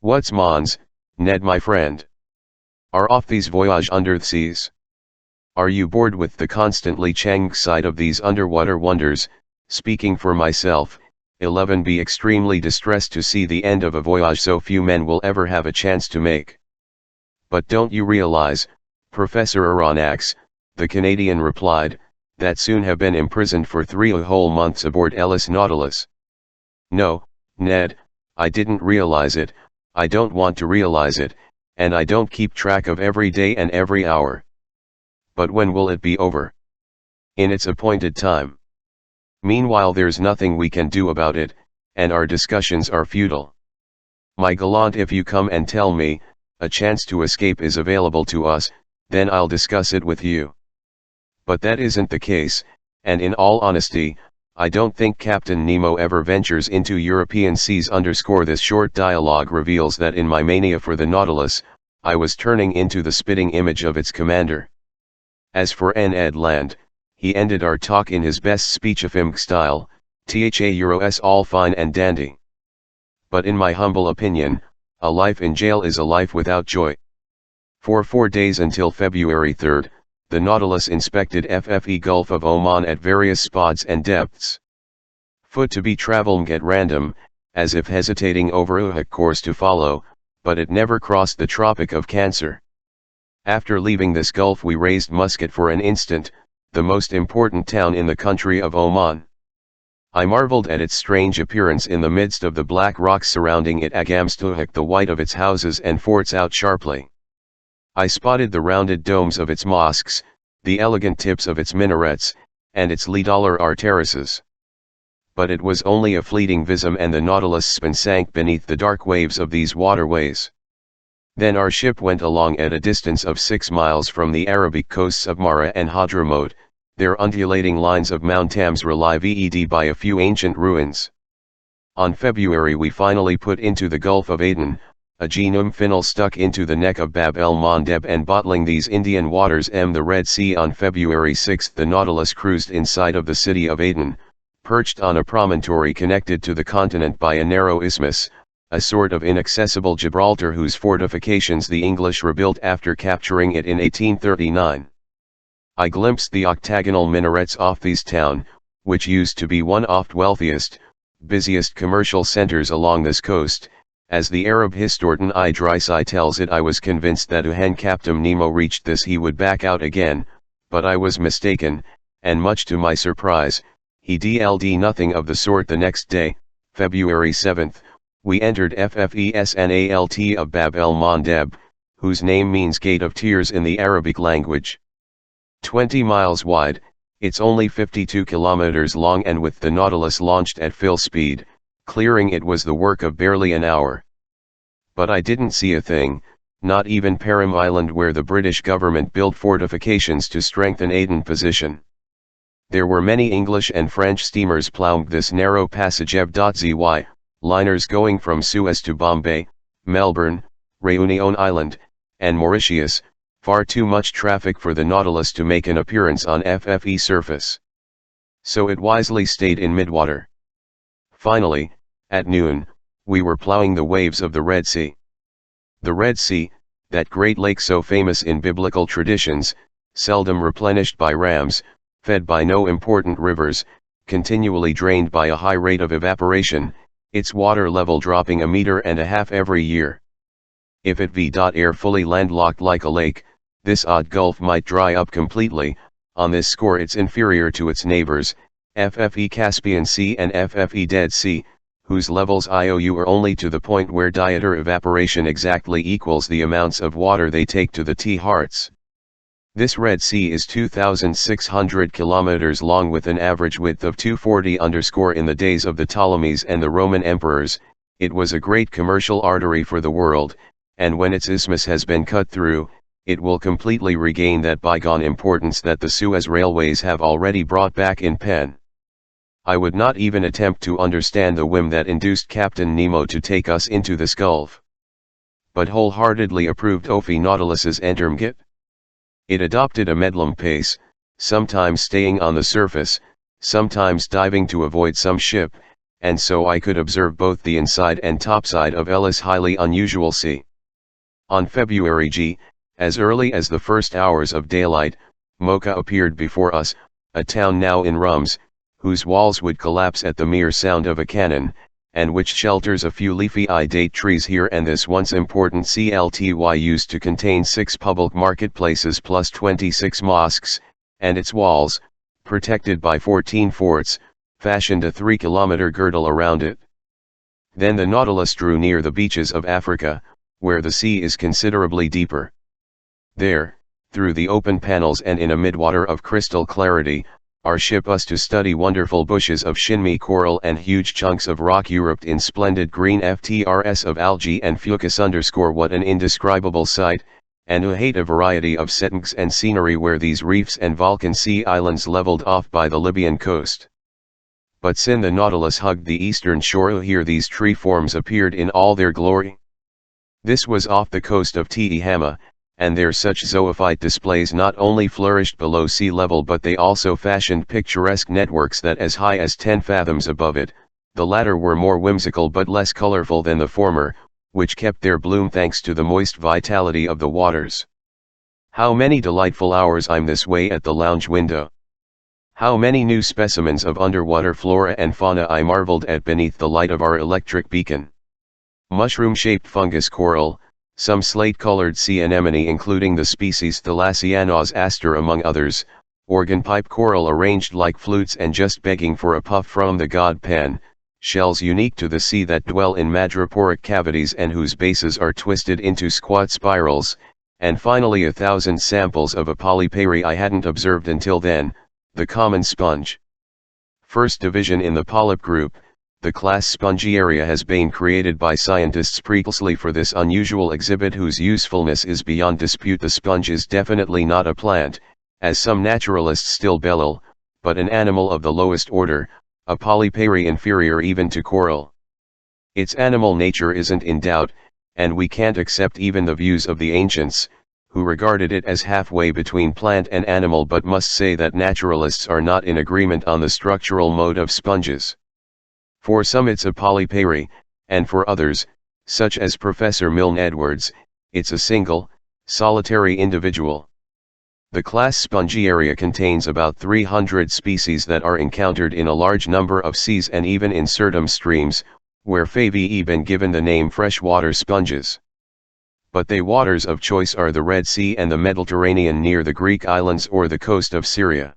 What's mons, Ned my friend? Are off these voyage under the seas? Are you bored with the constantly changing sight of these underwater wonders? Speaking for myself, 11 be extremely distressed to see the end of a voyage so few men will ever have a chance to make. But don't you realize, Professor Aronnax, the Canadian replied, that soon have been imprisoned for 3 whole months aboard Ellis Nautilus? No, Ned, I didn't realize it, I don't want to realize it, and I don't keep track of every day and every hour. But when will it be over? In its appointed time. Meanwhile there's nothing we can do about it, and our discussions are futile. My gallant, if you come and tell me, a chance to escape is available to us, then I'll discuss it with you. But that isn't the case, and in all honesty, I don't think Captain Nemo ever ventures into European seas. This short dialogue reveals that in my mania for the Nautilus, I was turning into the spitting image of its commander. As for Ned Land, he ended our talk in his best speechifying style, "Thas all fine and dandy. But in my humble opinion, a life in jail is a life without joy." For 4 days until February 3rd, the Nautilus inspected FFE Gulf of Oman at various spots and depths. Foot to be traveled at random, as if hesitating over a course to follow, but it never crossed the Tropic of Cancer. After leaving this gulf we raised Muscat for an instant, the most important town in the country of Oman. I marveled at its strange appearance in the midst of the black rocks surrounding it. Agamstuhak, the white of its houses and forts out sharply. I spotted the rounded domes of its mosques, the elegant tips of its minarets, and its Lidollar terraces. But it was only a fleeting vism, and the Nautilus spin sank beneath the dark waves of these waterways. Then our ship went along at a distance of 6 miles from the Arabic coasts of Mara and Hadramaut, their undulating lines of Mount Tams relieved by a few ancient ruins. On February we finally put into the Gulf of Aden, a genome funnel stuck into the neck of Bab el-Mandeb and bottling these Indian waters the Red Sea. On February 6 the Nautilus cruised inside of the city of Aden, perched on a promontory connected to the continent by a narrow isthmus, a sort of inaccessible Gibraltar whose fortifications the English rebuilt after capturing it in 1839. I glimpsed the octagonal minarets of this town, which used to be one of the wealthiest, busiest commercial centers along this coast. As the Arab historian Idrisi tells it, I was convinced that when Captain Nemo reached this he would back out again, but I was mistaken, and much to my surprise, he did nothing of the sort. The next day, February 7, we entered FFESNALT of Bab el-Mandeb, whose name means Gate of Tears in the Arabic language. 20 miles wide, it's only 52 kilometers long, and with the Nautilus launched at full speed, clearing it was the work of barely an hour. But I didn't see a thing, not even Perim Island, where the British government built fortifications to strengthen Aden position. There were many English and French steamers ploughing this narrow passage FZY, liners going from Suez to Bombay, Melbourne, Réunion Island, and Mauritius, far too much traffic for the Nautilus to make an appearance on FFE surface. So it wisely stayed in midwater. Finally, at noon, we were ploughing the waves of the Red Sea. The Red Sea, that great lake so famous in biblical traditions, seldom replenished by rams, fed by no important rivers, continually drained by a high rate of evaporation, its water level dropping 1.5 meters every year. If it were fully landlocked like a lake, this odd gulf might dry up completely. On this score it's inferior to its neighbors, FFE Caspian Sea and FFE Dead Sea, whose levels IOU are only to the point where diameter evaporation exactly equals the amounts of water they take to the T-hearts. This Red Sea is 2,600 kilometers long with an average width of 240. In the days of the Ptolemies and the Roman emperors, it was a great commercial artery for the world, and when its isthmus has been cut through, it will completely regain that bygone importance that the Suez railways have already brought back in pen. I would not even attempt to understand the whim that induced Captain Nemo to take us into this gulf, but wholeheartedly approved of the Nautilus's entermgit. It adopted a medlem pace, sometimes staying on the surface, sometimes diving to avoid some ship, and so I could observe both the inside and topside of Elis' highly unusual sea. On February G, as early as the first hours of daylight, Mocha appeared before us, a town now in ruins, whose walls would collapse at the mere sound of a cannon, and which shelters a few leafy date trees here and this. Once important CLTY used to contain 6 public marketplaces plus 26 mosques, and its walls, protected by 14 forts, fashioned a 3-kilometer girdle around it. Then the Nautilus drew near the beaches of Africa, where the sea is considerably deeper. There, through the open panels and in a midwater of crystal clarity, our ship us to study wonderful bushes of shinmi coral and huge chunks of rock Europe in splendid green FTRS of algae and fucus. What an indescribable sight, and who hate a variety of settings and scenery where these reefs and Balkan Sea islands leveled off by the Libyan coast. But sin the Nautilus hugged the eastern shore, here these tree forms appeared in all their glory. This was off the coast of Tehama, and their such zoophyte displays not only flourished below sea level but they also fashioned picturesque networks that as high as 10 fathoms above it. The latter were more whimsical but less colorful than the former, which kept their bloom thanks to the moist vitality of the waters. How many delightful hours I'm this way at the lounge window. How many new specimens of underwater flora and fauna I marveled at beneath the light of our electric beacon. Mushroom-shaped fungus coral, some slate-colored sea anemone including the species Thalassianos aster among others, organ pipe coral arranged like flutes and just begging for a puff from the god Pan, shells unique to the sea that dwell in madreporic cavities and whose bases are twisted into squat spirals, and finally 1,000 samples of a polypary I hadn't observed until then, the common sponge. First division in the polyp group, the class Spongiaria has been created by scientists previously for this unusual exhibit whose usefulness is beyond dispute. The sponge is definitely not a plant, as some naturalists still bellow, but an animal of the lowest order, a polypary inferior even to coral. Its animal nature isn't in doubt, and we can't accept even the views of the ancients, who regarded it as halfway between plant and animal, but must say that naturalists are not in agreement on the structural mode of sponges. For some it's a polypary, and for others, such as Professor Milne Edwards, it's a single, solitary individual. The class Spongiaria contains about 300 species that are encountered in a large number of seas and even in certain streams, where they've been given the name freshwater sponges. But the waters of choice are the Red Sea and the Mediterranean near the Greek islands or the coast of Syria.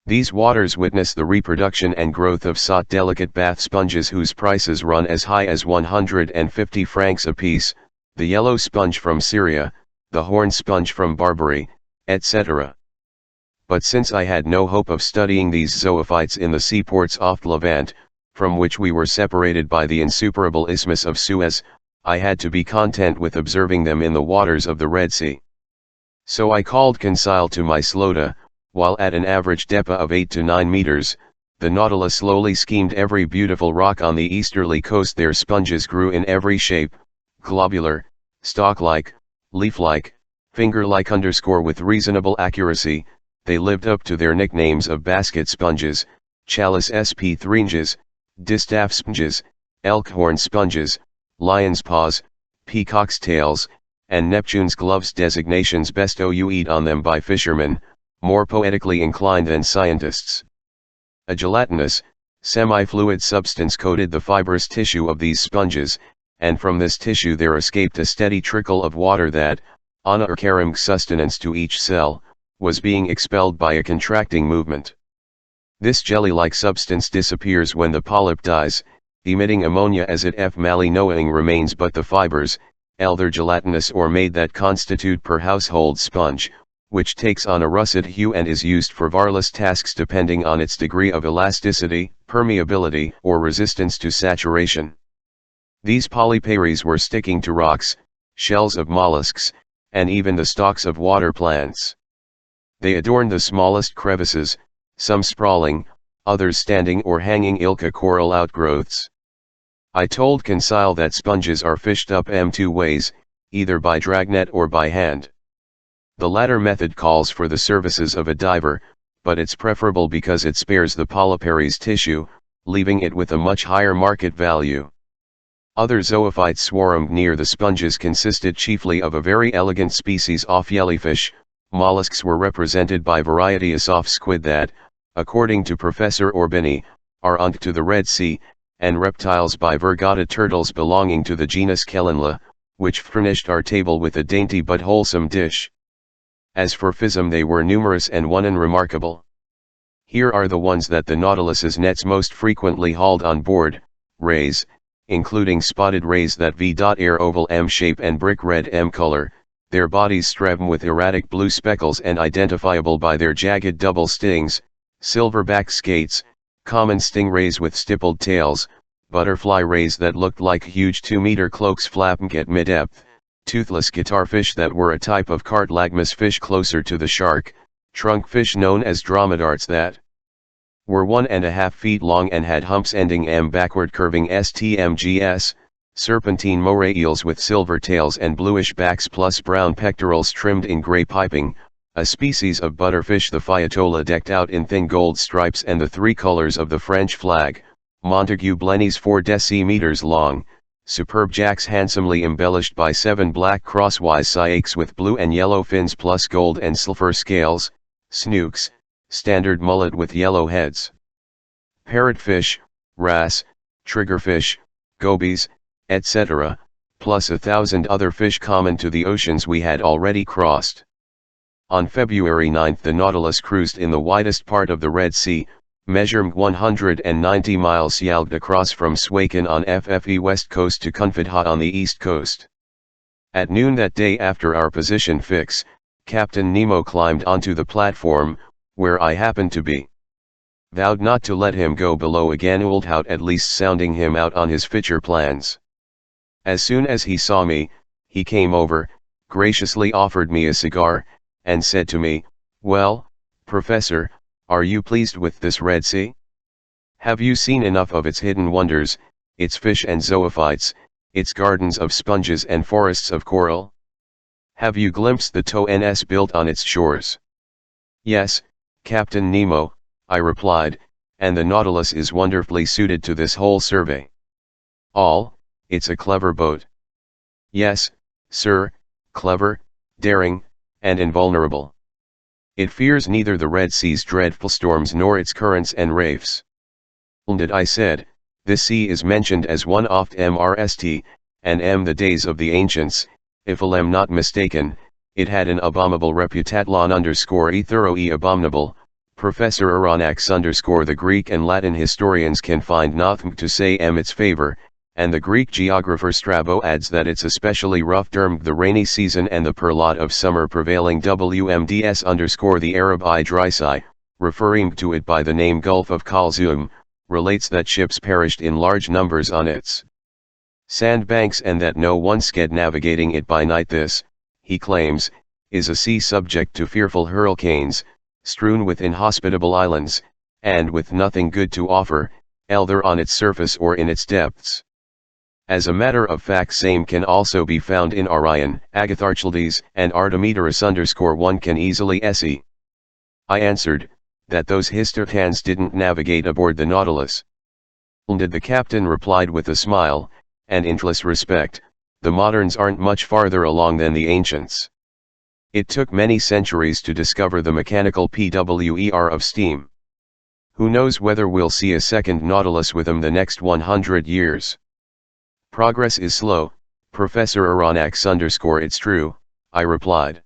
These waters witness the reproduction and growth of sought delicate bath sponges whose prices run as high as 150 francs apiece, the yellow sponge from Syria, the horn sponge from Barbary, etc. But since I had no hope of studying these zoophytes in the seaports off Levant, from which we were separated by the insuperable Isthmus of Suez, I had to be content with observing them in the waters of the Red Sea. So I called Conseil to my Slota, while at an average depth of 8 to 9 meters, the Nautilus slowly skimmed every beautiful rock on the easterly coast. Their sponges grew in every shape, globular, stalk-like, leaf-like, finger-like with reasonable accuracy. They lived up to their nicknames of basket sponges, Chalice sp thuringes, distaff sponges, elkhorn sponges, lion's paws, peacock's tails, and Neptune's gloves, designations best used on them by fishermen, more poetically inclined than scientists. A gelatinous, semi-fluid substance coated the fibrous tissue of these sponges, and from this tissue there escaped a steady trickle of water that, on a caring sustenance to each cell, was being expelled by a contracting movement. This jelly-like substance disappears when the polyp dies, emitting ammonia as it knowing remains but the fibers, either gelatinous or made, that constitute per household sponge, which takes on a russet hue and is used for various tasks depending on its degree of elasticity, permeability, or resistance to saturation. These polyparies were sticking to rocks, shells of mollusks, and even the stalks of water plants. They adorned the smallest crevices, some sprawling, others standing or hanging ilka coral outgrowths. I told Conseil that sponges are fished up two ways, either by dragnet or by hand. The latter method calls for the services of a diver, but it's preferable because it spares the polypary's tissue, leaving it with a much higher market value. Other zoophytes swarmed near the sponges consisted chiefly of a very elegant species of jellyfish. Mollusks were represented by varieties of squid that, according to Professor Orbini, are unique to the Red Sea, and reptiles by vergata turtles belonging to the genus Chelinla, which furnished our table with a dainty but wholesome dish. As for phism, they were numerous and one and remarkable. Here are the ones that the Nautilus's nets most frequently hauled on board: rays, including spotted rays that v.air oval M shape and brick red M color, their bodies strewn with erratic blue speckles and identifiable by their jagged double stings, silverback skates, common stingrays with stippled tails, butterfly rays that looked like huge 2-meter cloaks flapping at mid-depth, toothless guitarfish that were a type of cartilaginous fish closer to the shark, trunk fish known as dromedards that were 1.5 feet long and had humps ending M backward curving STMGS, serpentine moray eels with silver tails and bluish backs plus brown pectorals trimmed in gray piping, a species of butterfish the Phytola decked out in thin gold stripes and the 3 colors of the French flag, Montague blennies 4 decimeters long, superb jacks handsomely embellished by 7 black crosswise syakes with blue and yellow fins plus gold and silver scales, snooks, standard mullet with yellow heads. Parrotfish, wrasse, triggerfish, gobies, etc., plus 1,000 other fish common to the oceans we had already crossed. On February 9 the Nautilus cruised in the widest part of the Red Sea, measuring 190 miles sailed across from Suakin on FFE west coast to Kunfadha on the east coast. At noon that day after our position fix, Captain Nemo climbed onto the platform, where I happened to be. Vowed not to let him go below again without at least sounding him out on his future plans. As soon as he saw me, he came over, graciously offered me a cigar, and said to me, "Well, Professor, are you pleased with this Red Sea? Have you seen enough of its hidden wonders, its fish and zoophytes, its gardens of sponges and forests of coral? Have you glimpsed the TONS built on its shores?" "Yes, Captain Nemo," I replied, "and the Nautilus is wonderfully suited to this whole survey." "All, it's a clever boat." "Yes, sir, clever, daring, and invulnerable. It fears neither the Red Sea's dreadful storms nor its currents and reefs." "Indeed," I said, "this sea is mentioned as one oft MRST, and the days of the ancients, if I am not mistaken, it had an abominable reputation _ thorough abominable." Professor Aronnax _ the Greek and Latin historians can find nothing to say its favor, and the Greek geographer Strabo adds that it's especially rough during the rainy season and the perlot of summer prevailing. WMDS _ the Arab Idrisi, referring to it by the name Gulf of Kulzum, relates that ships perished in large numbers on its sandbanks and that no one sked navigating it by night. This, he claims, is a sea subject to fearful hurricanes, strewn with inhospitable islands, and with nothing good to offer, either on its surface or in its depths. As a matter of fact, same can also be found in Orion, Agatharchides, and Artemidorus _ one can easily see. I answered, that those Histotans didn't navigate aboard the Nautilus. "Indeed," the captain replied with a smile, "and in close respect, the moderns aren't much farther along than the ancients. It took many centuries to discover the mechanical PWER of steam. Who knows whether we'll see a second Nautilus with them the next 100 years. Progress is slow, Professor Aronnax _ it's true," I replied.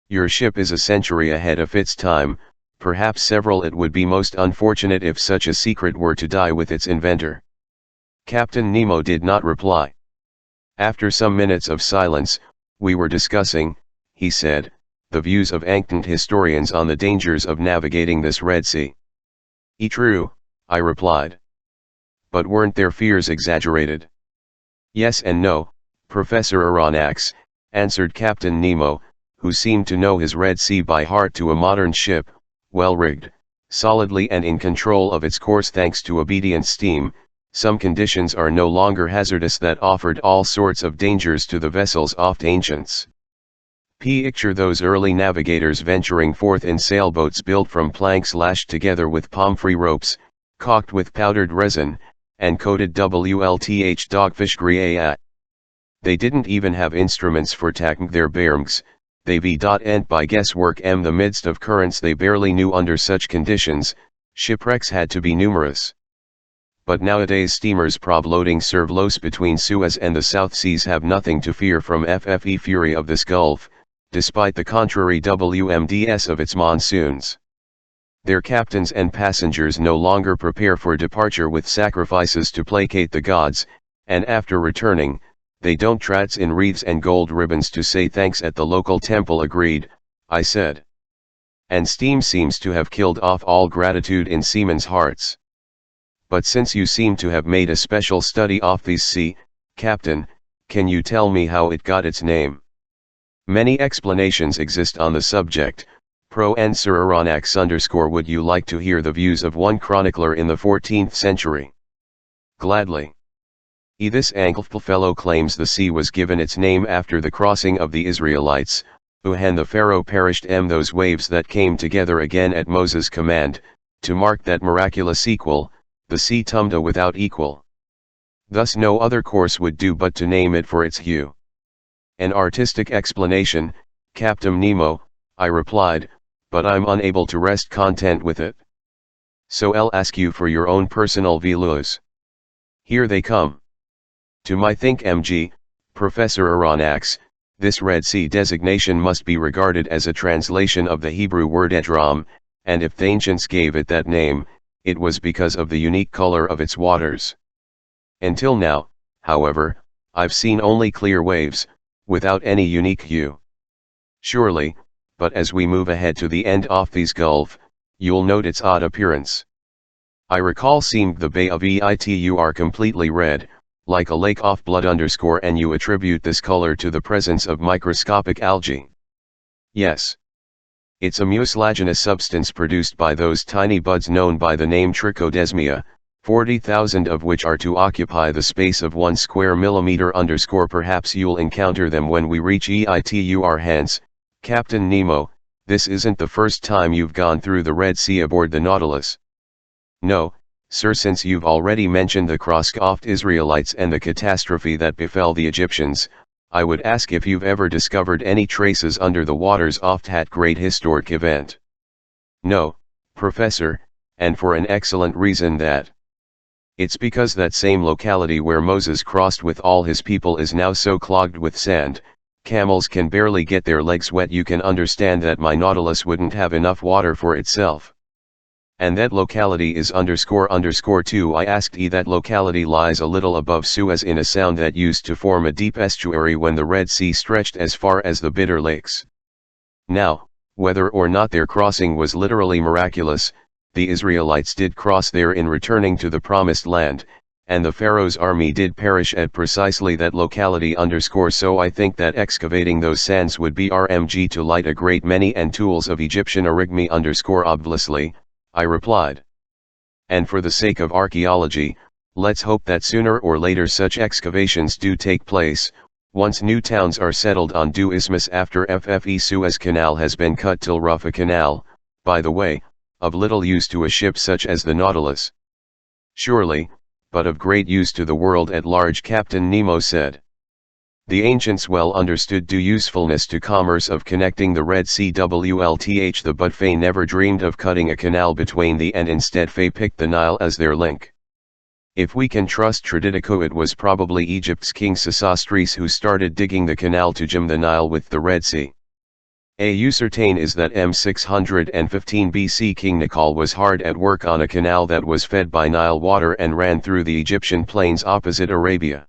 "Your ship is a century ahead of its time, perhaps several. It would be most unfortunate if such a secret were to die with its inventor." Captain Nemo did not reply. After some minutes of silence, "We were discussing," he said, "the views of ancient historians on the dangers of navigating this Red Sea." "True," I replied. "But weren't their fears exaggerated?" "Yes and no, Professor Aronnax," answered Captain Nemo, who seemed to know his Red Sea by heart. "To a modern ship, well rigged, solidly and in control of its course thanks to obedient steam, some conditions are no longer hazardous that offered all sorts of dangers to the vessels of ancients. Picture those early navigators venturing forth in sailboats built from planks lashed together with palm-free ropes, caulked with powdered resin, and coated WLTH dogfish grille. They didn't even have instruments for tacking their bearings, they went by guesswork. In the midst of currents they barely knew. Under such conditions, shipwrecks had to be numerous. But nowadays steamers loading serve between Suez and the South Seas have nothing to fear from FFE fury of this Gulf, despite the contrary WMDS of its monsoons. Their captains and passengers no longer prepare for departure with sacrifices to placate the gods, and after returning, they don't trats in wreaths and gold ribbons to say thanks at the local temple." "Agreed," I said. "And steam seems to have killed off all gratitude in seamen's hearts. But since you seem to have made a special study of this sea, Captain, can you tell me how it got its name?" "Many explanations exist on the subject, Professor Aronnax _ would you like to hear the views of one chronicler in the 14th century? "Gladly." This ancient fellow claims the sea was given its name after the crossing of the Israelites, when the Pharaoh perished. Those waves that came together again at Moses' command, to mark that miraculous sequel, the sea tumda without equal. Thus no other course would do but to name it for its hue. An artistic explanation, Captain Nemo, I replied, but I'm unable to rest content with it. So I'll ask you for your own personal views. Here they come. To my think MG, Professor Aronnax, this Red Sea designation must be regarded as a translation of the Hebrew word Edrom, and if the ancients gave it that name, it was because of the unique color of its waters. Until now, however, I've seen only clear waves, without any unique hue. Surely, but as we move ahead to the end of these gulf, you'll note its odd appearance. I recall seeing the bay of Eitur completely red, like a lake of blood _ and you attribute this color to the presence of microscopic algae. Yes. It's a mucilaginous substance produced by those tiny buds known by the name Trichodesmia, 40,000 of which are to occupy the space of 1 square millimeter _ perhaps you'll encounter them when we reach Eitur. Hence, Captain Nemo, this isn't the first time you've gone through the Red Sea aboard the Nautilus. No, sir, since you've already mentioned the cross of Israelites and the catastrophe that befell the Egyptians, I would ask if you've ever discovered any traces under the waters of that great historic event. No, Professor, and for an excellent reason that. It's because that same locality where Moses crossed with all his people is now so clogged with sand, camels can barely get their legs wet. You can understand that my Nautilus wouldn't have enough water for itself. And that locality is __2. I asked that locality lies a little above Suez in a sound that used to form a deep estuary when the Red Sea stretched as far as the Bitter Lakes. Now, whether or not their crossing was literally miraculous, the Israelites did cross there in returning to the Promised Land, and the Pharaoh's army did perish at precisely that locality _ so I think that excavating those sands would be RMG to light a great many and tools of Egyptian origami _ obviously, I replied. And for the sake of archaeology, let's hope that sooner or later such excavations do take place, once new towns are settled on Du Isthmus after FFE Suez Canal has been cut till Rafah Canal, by the way, of little use to a ship such as the Nautilus. Surely, but of great use to the world at large, Captain Nemo said. The ancients well understood the usefulness to commerce of connecting the Red Sea WLTH but they never dreamed of cutting a canal between the and instead they picked the Nile as their link. If we can trust Tradidico, it was probably Egypt's King Sesostris who started digging the canal to jam the Nile with the Red Sea. Certain is that M615 BC King Nikal was hard at work on a canal that was fed by Nile water and ran through the Egyptian plains opposite Arabia.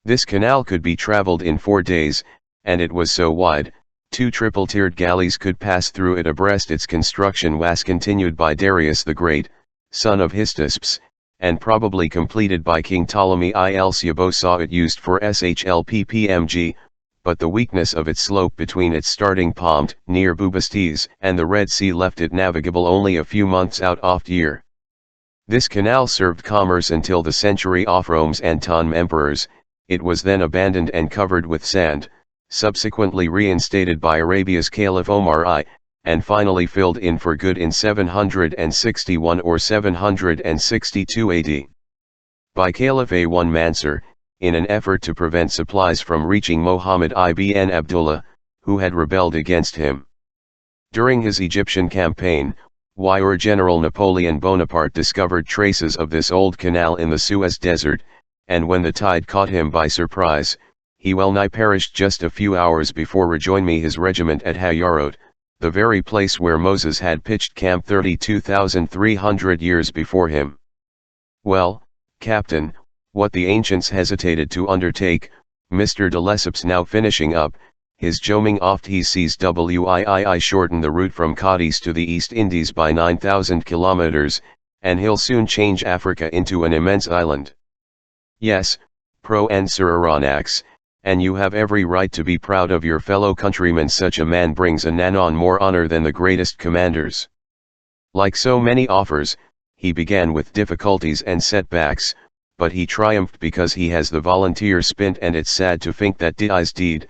This canal could be traveled in 4 days, and it was so wide, 2 triple-tiered galleys could pass through it abreast. Its construction was continued by Darius the Great, son of Hystaspes, and probably completed by King Ptolemy I. Strabo saw it used for SHLPPMG, but the weakness of its slope between its starting point, near Bubastes, and the Red Sea left it navigable only a few months out of the year. This canal served commerce until the century of Rome's and Ptolemy emperors. It was then abandoned and covered with sand, subsequently reinstated by Arabia's Caliph Omar I, and finally filled in for good in 761 or 762 AD. By Caliph A1 Mansur, in an effort to prevent supplies from reaching Muhammad ibn Abdullah, who had rebelled against him. During his Egyptian campaign, General Napoleon Bonaparte discovered traces of this old canal in the Suez Desert, and when the tide caught him by surprise, he well nigh perished just a few hours before rejoining his regiment at Hayarot, the very place where Moses had pitched camp 32,300 years before him. Well, Captain, what the ancients hesitated to undertake, Mr. de Lesseps now finishing up, his Joming oft he sees Wii shorten the route from Cadiz to the East Indies by 9,000 kilometers, and he'll soon change Africa into an immense island. Yes, Sir Aronnax, and you have every right to be proud of your fellow countrymen. Such a man brings a nanon more honor than the greatest commanders. Like so many offers, he began with difficulties and setbacks, but he triumphed because he has the volunteer spirit, and it's sad to think that this deed,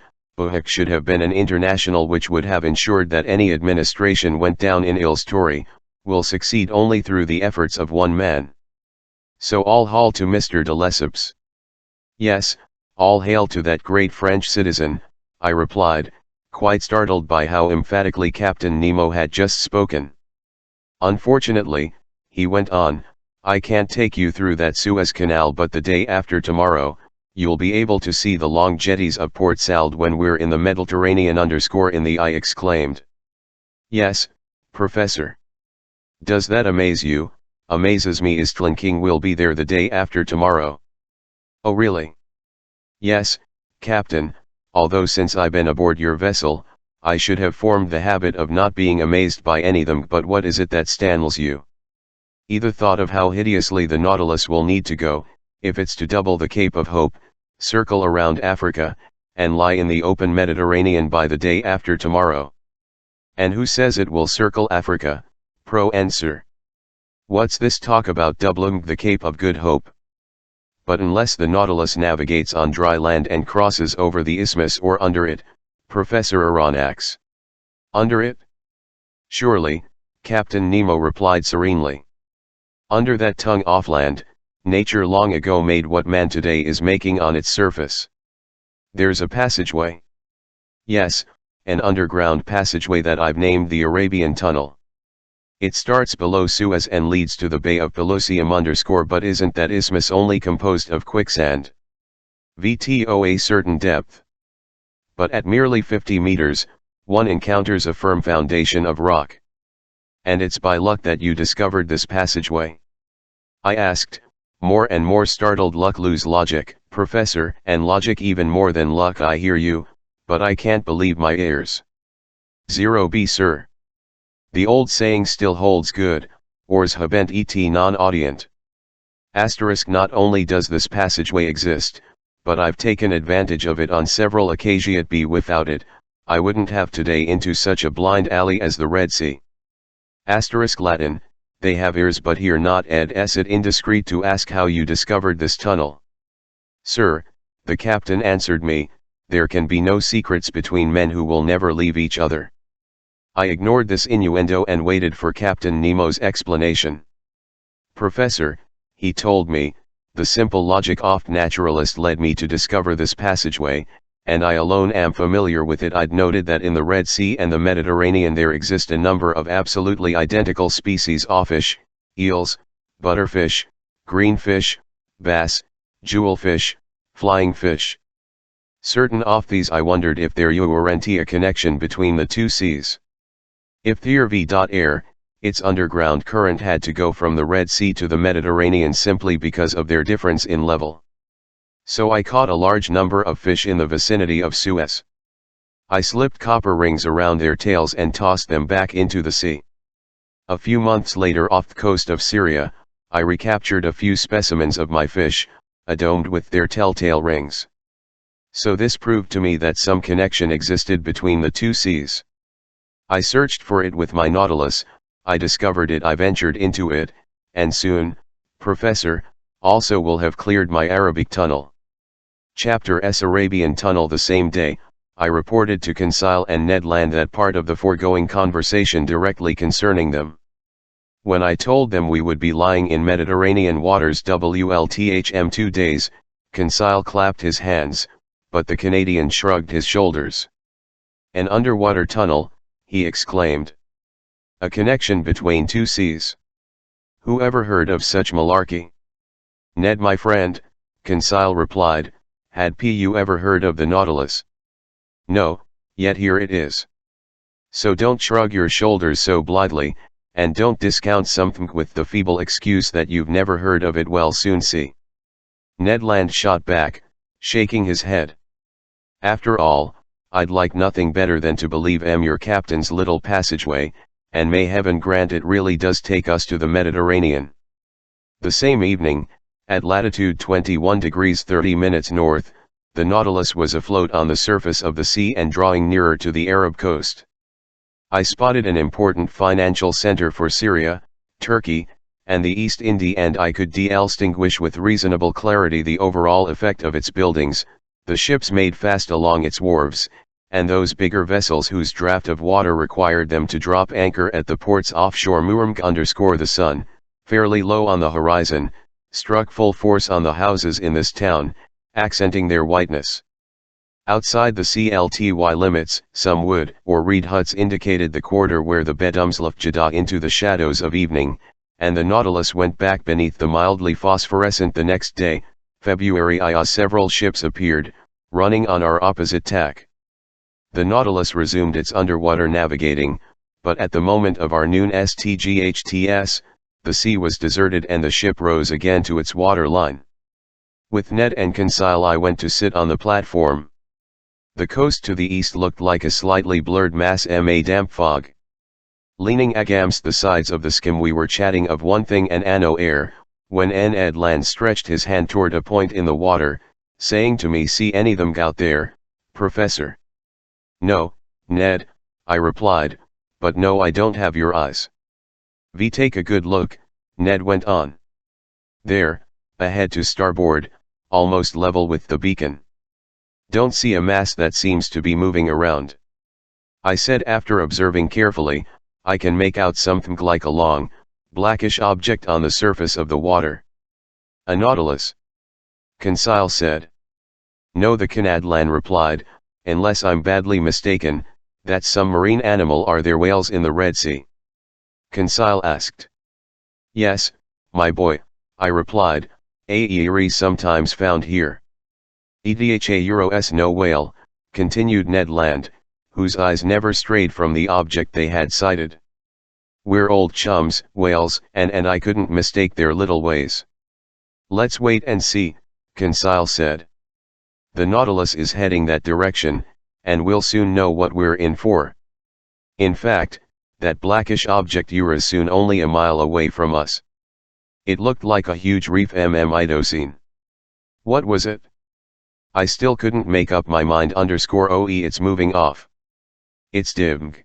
should have been an international which would have ensured that any administration went down in ill story, will succeed only through the efforts of one man. So all hail to Mr. de Lesseps. Yes, all hail to that great French citizen, I replied, quite startled by how emphatically Captain Nemo had just spoken. Unfortunately, he went on, I can't take you through that Suez Canal, but the day after tomorrow, you'll be able to see the long jetties of Port Said when we're in the Mediterranean in the I exclaimed. Yes, Professor. Does that amaze you? Amazes me Istvan King will be there the day after tomorrow. Oh really? Yes, Captain, although since I've been aboard your vessel, I should have formed the habit of not being amazed by any of them. But what is it that startles you? Either thought of how hideously the Nautilus will need to go, if it's to double the Cape of Hope, circle around Africa, and lie in the open Mediterranean by the day after tomorrow. And who says it will circle Africa, Pro and Sir? What's this talk about doubling the Cape of Good Hope? But unless the Nautilus navigates on dry land and crosses over the isthmus or under it, Professor Aronnax. Under it? Surely, Captain Nemo replied serenely. Under that tongue off land, nature long ago made what man today is making on its surface. There's a passageway. Yes, an underground passageway that I've named the Arabian Tunnel. It starts below Suez and leads to the Bay of Pelusium _ but isn't that isthmus only composed of quicksand? VTO a certain depth. But at merely 50 meters, one encounters a firm foundation of rock. And it's by luck that you discovered this passageway? I asked, more and more startled. Luck lose logic, Professor, and logic even more than luck. I hear you, but I can't believe my ears. 0b Sir. The old saying still holds good, ors habent et non audient. Asterisk not only does this passageway exist, but I've taken advantage of it on several occasions. Be without it, I wouldn't have today into such a blind alley as the Red Sea. Asterisk Latin, they have ears but hear not. Ed es it indiscreet to ask how you discovered this tunnel? Sir, the captain answered me, there can be no secrets between men who will never leave each other. I ignored this innuendo and waited for Captain Nemo's explanation. Professor, he told me, the simple logic of naturalist led me to discover this passageway, and I alone am familiar with it. I'd noted that in the Red Sea and the Mediterranean there exist a number of absolutely identical species of fish, eels, butterfish, greenfish, bass, jewelfish, flying fish. Certain of these I wondered if there weren't a connection between the two seas. If there v.air, its underground current had to go from the Red Sea to the Mediterranean simply because of their difference in level. So I caught a large number of fish in the vicinity of Suez. I slipped copper rings around their tails and tossed them back into the sea. A few months later, off the coast of Syria, I recaptured a few specimens of my fish, adorned with their telltale rings. So this proved to me that some connection existed between the two seas. I searched for it with my Nautilus, I discovered it, I ventured into it, and soon, Professor, also will have cleared my Arabic tunnel. Chapter S Arabian Tunnel. The same day, I reported to Conseil and Ned Land that part of the foregoing conversation directly concerning them. When I told them we would be lying in Mediterranean waters WLTHM 2 days, Conseil clapped his hands, but the Canadian shrugged his shoulders. An underwater tunnel, he exclaimed. A connection between two seas. Who ever heard of such malarkey? Ned my friend, Conseil replied, had you ever heard of the Nautilus? No, yet here it is. So don't shrug your shoulders so blithely, and don't discount something with the feeble excuse that you've never heard of it. Well, soon see. Ned Land shot back, shaking his head. After all, I'd like nothing better than to believe your captain's little passageway, and may heaven grant it really does take us to the Mediterranean. The same evening, at latitude 21 degrees 30 minutes north, the Nautilus was afloat on the surface of the sea and drawing nearer to the Arab coast. I spotted an important financial center for Syria, Turkey, and the East Indies, and I could distinguish with reasonable clarity the overall effect of its buildings, the ships made fast along its wharves, and those bigger vessels whose draft of water required them to drop anchor at the ports offshore. Murmg _ the sun, fairly low on the horizon, struck full force on the houses in this town, accenting their whiteness. Outside the CLTY limits, some wood or reed huts indicated the quarter where the Bedumsluftjada into the shadows of evening, and the Nautilus went back beneath the mildly phosphorescent. The next day, February IA, several ships appeared, running on our opposite tack. The Nautilus resumed its underwater navigating, but at the moment of our noon STGHTS, the sea was deserted and the ship rose again to its water line. With Ned and Conseil I went to sit on the platform. The coast to the east looked like a slightly blurred mass ma damp fog. Leaning against the sides of the skim we were chatting of one thing and no air, when Ned Land stretched his hand toward a point in the water, saying to me, "See any them out there, Professor?" "No, Ned," I replied, "but no, I don't have your eyes." "We take a good look," Ned went on. "There, ahead to starboard, almost level with the beacon. Don't see a mass that seems to be moving around?" I said after observing carefully. "I can make out something like a long, blackish object on the surface of the water." "A nautilus?" Conseil said. "No," the Canadlan replied, "unless I'm badly mistaken, that's some marine animal. Are there whales in the Red Sea?" Conseil asked. "Yes, my boy," I replied, "aerie sometimes found here." "EDHA no whale," continued Ned Land, whose eyes never strayed from the object they had sighted. "We're old chums, whales, and I couldn't mistake their little ways." "Let's wait and see," Conseil said. "The Nautilus is heading that direction, and we'll soon know what we're in for. In fact, that blackish object was soon only a mile away from us. It looked like a huge reef Idocene. What was it? I still couldn't make up my mind. _OE It's moving off. It's DIMG.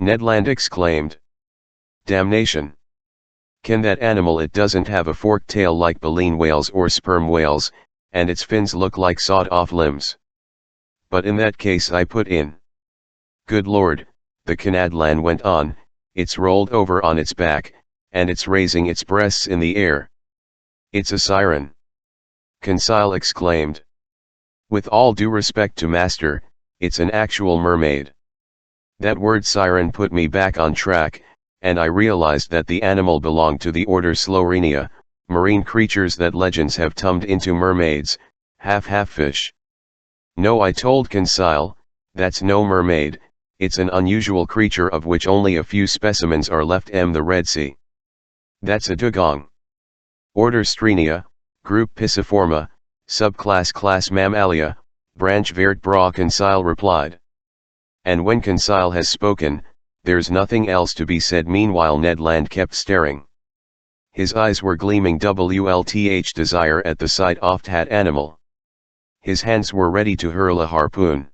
Ned Land exclaimed. Damnation. Can that animal? It doesn't have a forked tail like baleen whales or sperm whales, and its fins look like sawed-off limbs. But in that case I put in. Good Lord, the Canadlan went on, it's rolled over on its back, and it's raising its breasts in the air. It's a siren. Conseil exclaimed. With all due respect to Master, it's an actual mermaid. That word siren put me back on track, and I realized that the animal belonged to the order Slorenia, marine creatures that legends have turned into mermaids, half fish. No, I told Conseil, that's no mermaid, it's an unusual creature of which only a few specimens are left in the Red Sea. That's a dugong. Order Strenia, group Pisciforma, subclass class Mammalia, branch Vertebrata, Conseil replied. And when Conseil has spoken, there's nothing else to be said. Meanwhile Ned Land kept staring. His eyes were gleaming WLTH desire at the sight of that animal. His hands were ready to hurl a harpoon.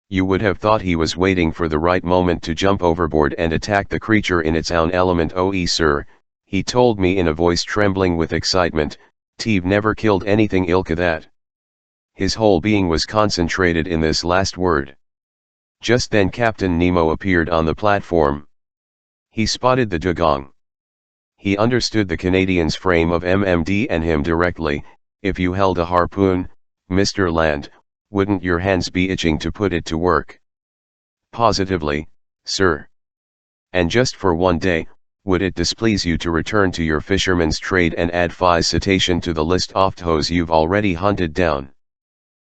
You would have thought he was waiting for the right moment to jump overboard and attack the creature in its own element. "OE sir," he told me in a voice trembling with excitement, "T've never killed anything ilka that." His whole being was concentrated in this last word. Just then Captain Nemo appeared on the platform. He spotted the dugong. He understood the Canadian's frame of MMD and him directly. "If you held a harpoon, Mr. Land, wouldn't your hands be itching to put it to work?" "Positively, sir." "And just for one day, would it displease you to return to your fisherman's trade and add 5 cetacean to the list of toes you've already hunted down?"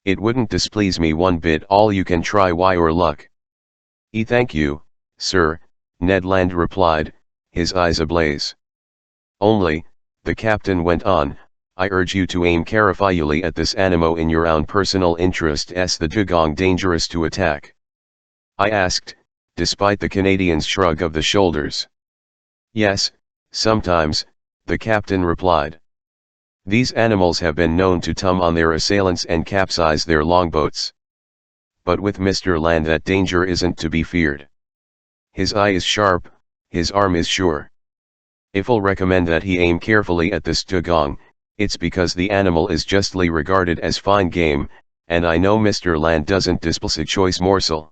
"It wouldn't displease me one bit. All you can try your luck." Thank you, sir," Ned Land replied, his eyes ablaze. "Only," the captain went on, "I urge you to aim carefully at this animal in your own personal interest. Is the dugong dangerous to attack?" I asked, despite the Canadian's shrug of the shoulders. "Yes, sometimes," the captain replied. "These animals have been known to tum on their assailants and capsize their longboats. But with Mr. Land that danger isn't to be feared. His eye is sharp, his arm is sure. If I'll recommend that he aim carefully at this dugong, it's because the animal is justly regarded as fine game, and I know Mr. Land doesn't despise a choice morsel."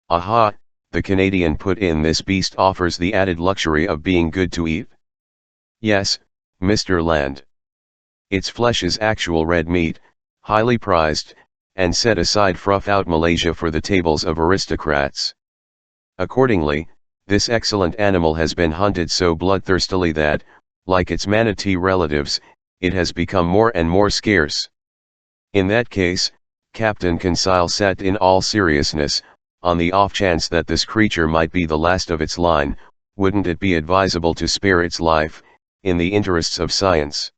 "Aha," the Canadian put in, "this beast offers the added luxury of being good to eat." "Yes, Mr. Land. Its flesh is actual red meat, highly prized, and set aside throughout Malaysia for the tables of aristocrats. Accordingly, this excellent animal has been hunted so bloodthirstily that, like its manatee relatives, it has become more and more scarce. In that case, Captain Conseil said in all seriousness, on the off chance that this creature might be the last of its line, wouldn't it be advisable to spare its life, in the interests of science?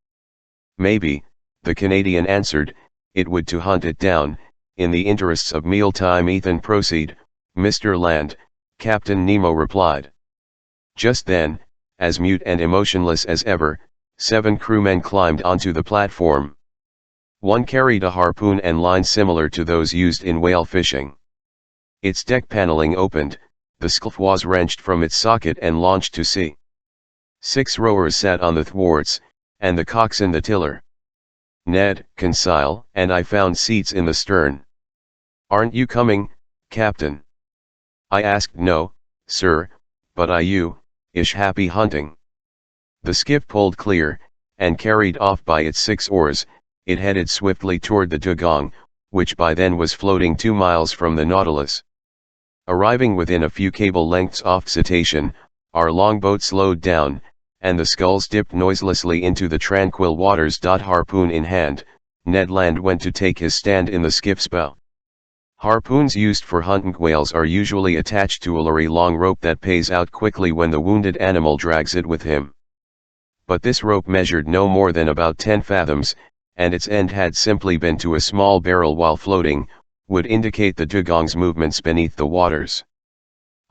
Maybe, the Canadian answered, it would to hunt it down, in the interests of mealtime. Ethan, proceed, Mr. Land, Captain Nemo replied. Just then, as mute and emotionless as ever, 7 crewmen climbed onto the platform. One carried a harpoon and line similar to those used in whale fishing. Its deck paneling opened, the sculf was wrenched from its socket and launched to sea. 6 rowers sat on the thwarts, and the coxswain the tiller. Ned, Conseil, and I found seats in the stern. "Aren't you coming, Captain?" I asked. "No, sir, but ish happy hunting." The skiff pulled clear, and carried off by its 6 oars, it headed swiftly toward the dugong, which by then was floating 2 miles from the Nautilus. Arriving within a few cable lengths off cetacean, our longboat slowed down, and the sculls dipped noiselessly into the tranquil waters. Harpoon in hand, Ned Land went to take his stand in the skiff's bow. Harpoons used for hunting whales are usually attached to a very long rope that pays out quickly when the wounded animal drags it with him. But this rope measured no more than about 10 fathoms, and its end had simply been to a small barrel while floating, would indicate the dugong's movements beneath the waters.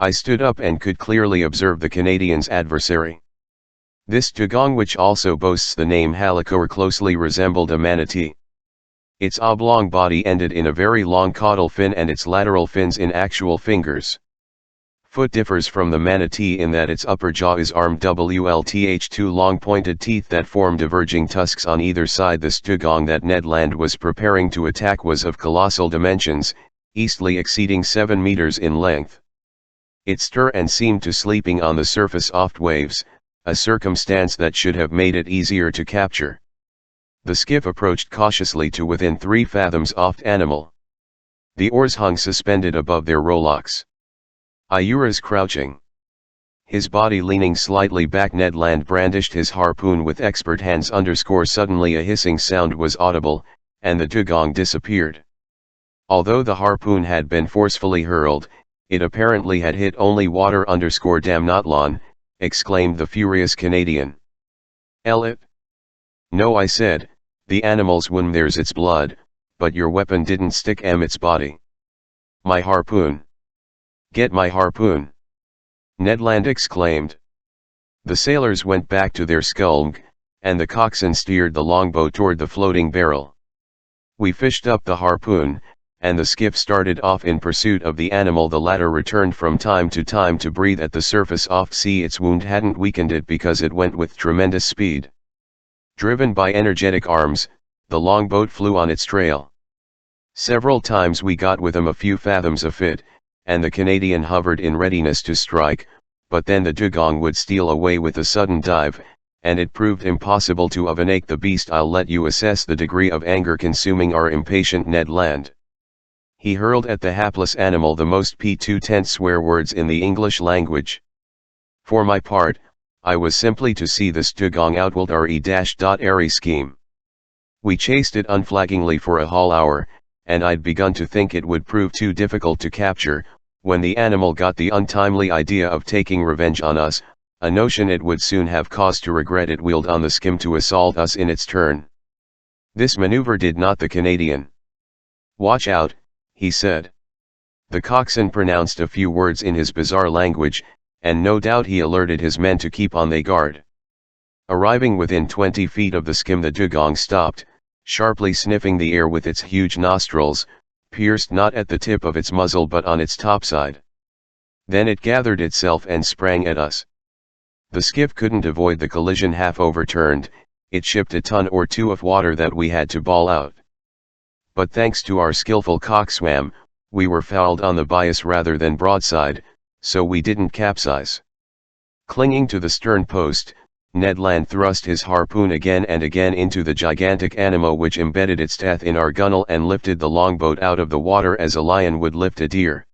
I stood up and could clearly observe the Canadian's adversary. This dugong, which also boasts the name halicoer, closely resembled a manatee. Its oblong body ended in a very long caudal fin and its lateral fins in actual fingers. Foot differs from the manatee in that its upper jaw is armed with 2 long pointed teeth that form diverging tusks on either side. This dugong that Ned Land was preparing to attack was of colossal dimensions, easily exceeding 7 meters in length. It stirred and seemed to sleeping on the surface oft waves, a circumstance that should have made it easier to capture. The skiff approached cautiously to within 3 fathoms off animal. The oars hung suspended above their rowlocks. Iura's crouching. His body leaning slightly back. Ned Land brandished his harpoon with expert hands. Suddenly a hissing sound was audible, and the dugong disappeared. Although the harpoon had been forcefully hurled, it apparently had hit only water. Damn Notlon, exclaimed the furious Canadian. "Elip." "No," I said, "the animal's wound there's its blood, but your weapon didn't stick its body." "My harpoon." "Get my harpoon," Ned Land exclaimed. The sailors went back to their sculg, and the coxswain steered the longboat toward the floating barrel. We fished up the harpoon, and the skiff started off in pursuit of the animal. The latter returned from time to time to breathe at the surface off sea. Its wound hadn't weakened it because it went with tremendous speed. Driven by energetic arms, the longboat flew on its trail. Several times we got within a few fathoms of it, and the Canadian hovered in readiness to strike, but then the dugong would steal away with a sudden dive, and it proved impossible to overtake the beast. I'll let you assess the degree of anger consuming our impatient Ned Land. He hurled at the hapless animal the most P2 swear words in the English language. For my part, I was simply to see this dugong outwilt our E-airy scheme. We chased it unflaggingly for a whole hour, and I'd begun to think it would prove too difficult to capture, when the animal got the untimely idea of taking revenge on us, a notion it would soon have cause to regret. It wheeled on the skim to assault us in its turn. This maneuver did not the Canadian. "Watch out," he said. The coxswain pronounced a few words in his bizarre language, and no doubt he alerted his men to keep on their guard. Arriving within 20 feet of the skim, the dugong stopped, sharply sniffing the air with its huge nostrils, pierced not at the tip of its muzzle but on its topside. Then it gathered itself and sprang at us. The skiff couldn't avoid the collision. Half overturned, it shipped a ton or 2 of water that we had to bawl out. But thanks to our skillful coxswain, we were fouled on the bias rather than broadside, so we didn't capsize. Clinging to the stern post, Ned Land thrust his harpoon again and again into the gigantic animal, which embedded its teeth in our gunwale and lifted the longboat out of the water as a lion would lift a deer.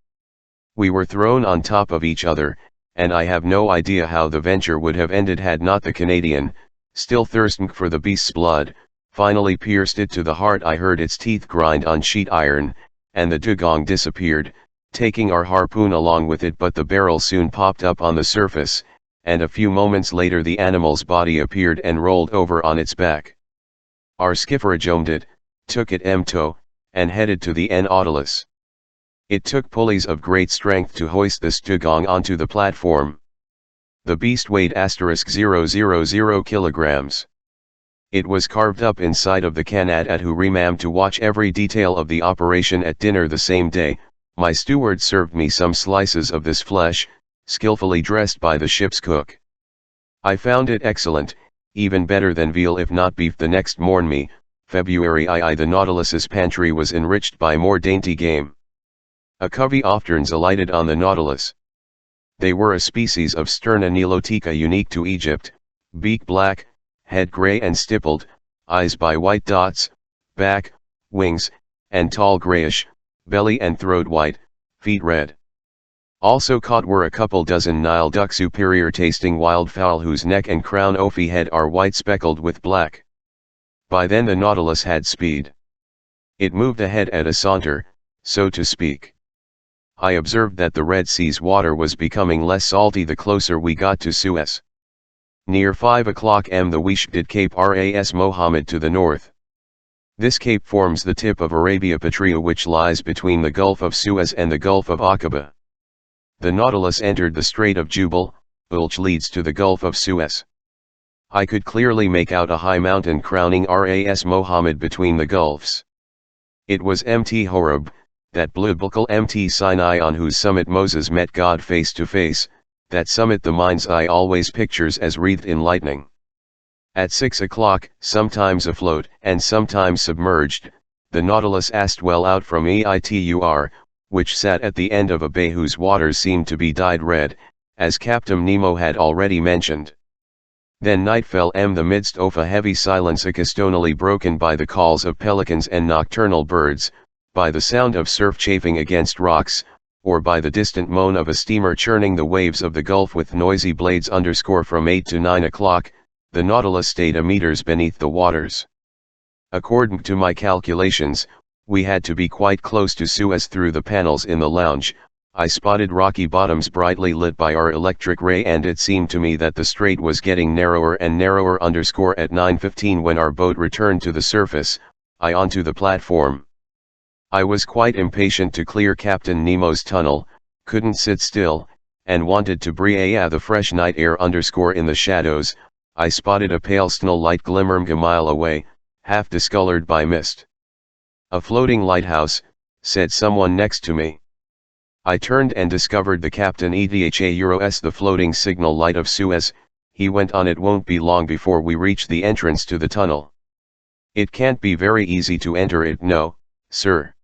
We were thrown on top of each other, and I have no idea how the venture would have ended had not the Canadian, still thirsting for the beast's blood, finally pierced it to the heart. I heard its teeth grind on sheet iron, and the dugong disappeared, taking our harpoon along with it, but the barrel soon popped up on the surface, and a few moments later the animal's body appeared and rolled over on its back. Our skipper ajomed it, took it tow, and headed to the Nautilus. It took pulleys of great strength to hoist this dugong onto the platform. The beast weighed *000 kilograms. It was carved up inside of the Canad at Hurimam to watch every detail of the operation. At dinner the same day, my steward served me some slices of this flesh, skillfully dressed by the ship's cook. I found it excellent, even better than veal if not beef. The next morn, February the Nautilus's pantry was enriched by more dainty game. A covey of terns alighted on the Nautilus. They were a species of Sterna nilotica unique to Egypt, beak black, head gray and stippled, eyes by white dots, back, wings, and tall grayish, belly and throat white, feet red. Also caught were a couple dozen Nile duck, superior tasting wildfowl whose neck and crown ophi head are white speckled with black. By then the Nautilus had speed. It moved ahead at a saunter, so to speak. I observed that the Red Sea's water was becoming less salty the closer we got to Suez. Near 5 o'clock we spotted Cape Ras Mohammed to the north. This cape forms the tip of Arabia Petrea, which lies between the Gulf of Suez and the Gulf of Aqaba. The Nautilus entered the Strait of Jubal, which leads to the Gulf of Suez. I could clearly make out a high mountain crowning Ras Mohammed between the gulfs. It was Mt Horeb, that biblical Mt Sinai on whose summit Moses met God face to face, that summit the mind's eye always pictures as wreathed in lightning. At 6 o'clock, sometimes afloat and sometimes submerged, the Nautilus assed well out from EITUR, which sat at the end of a bay whose waters seemed to be dyed red, as Captain Nemo had already mentioned. Then night fell the midst of a heavy silence occasionally broken by the calls of pelicans and nocturnal birds, by the sound of surf chafing against rocks, or by the distant moan of a steamer churning the waves of the Gulf with noisy blades. From 8 to 9 o'clock, the Nautilus stayed a meters beneath the waters. According to my calculations, we had to be quite close to Suez. Through the panels in the lounge, I spotted rocky bottoms brightly lit by our electric ray, and it seemed to me that the strait was getting narrower and narrower. At 9:15 when our boat returned to the surface, I onto the platform. I was quite impatient to clear Captain Nemo's tunnel, couldn't sit still, and wanted to breathe the fresh night air. In the shadows, I spotted a pale snow light glimmering a mile away, half discolored by mist. "A floating lighthouse," said someone next to me. I turned and discovered the captain. EDHA the floating signal light of Suez, he went on. "It won't be long before we reach the entrance to the tunnel. It can't be very easy to enter it, no, sir."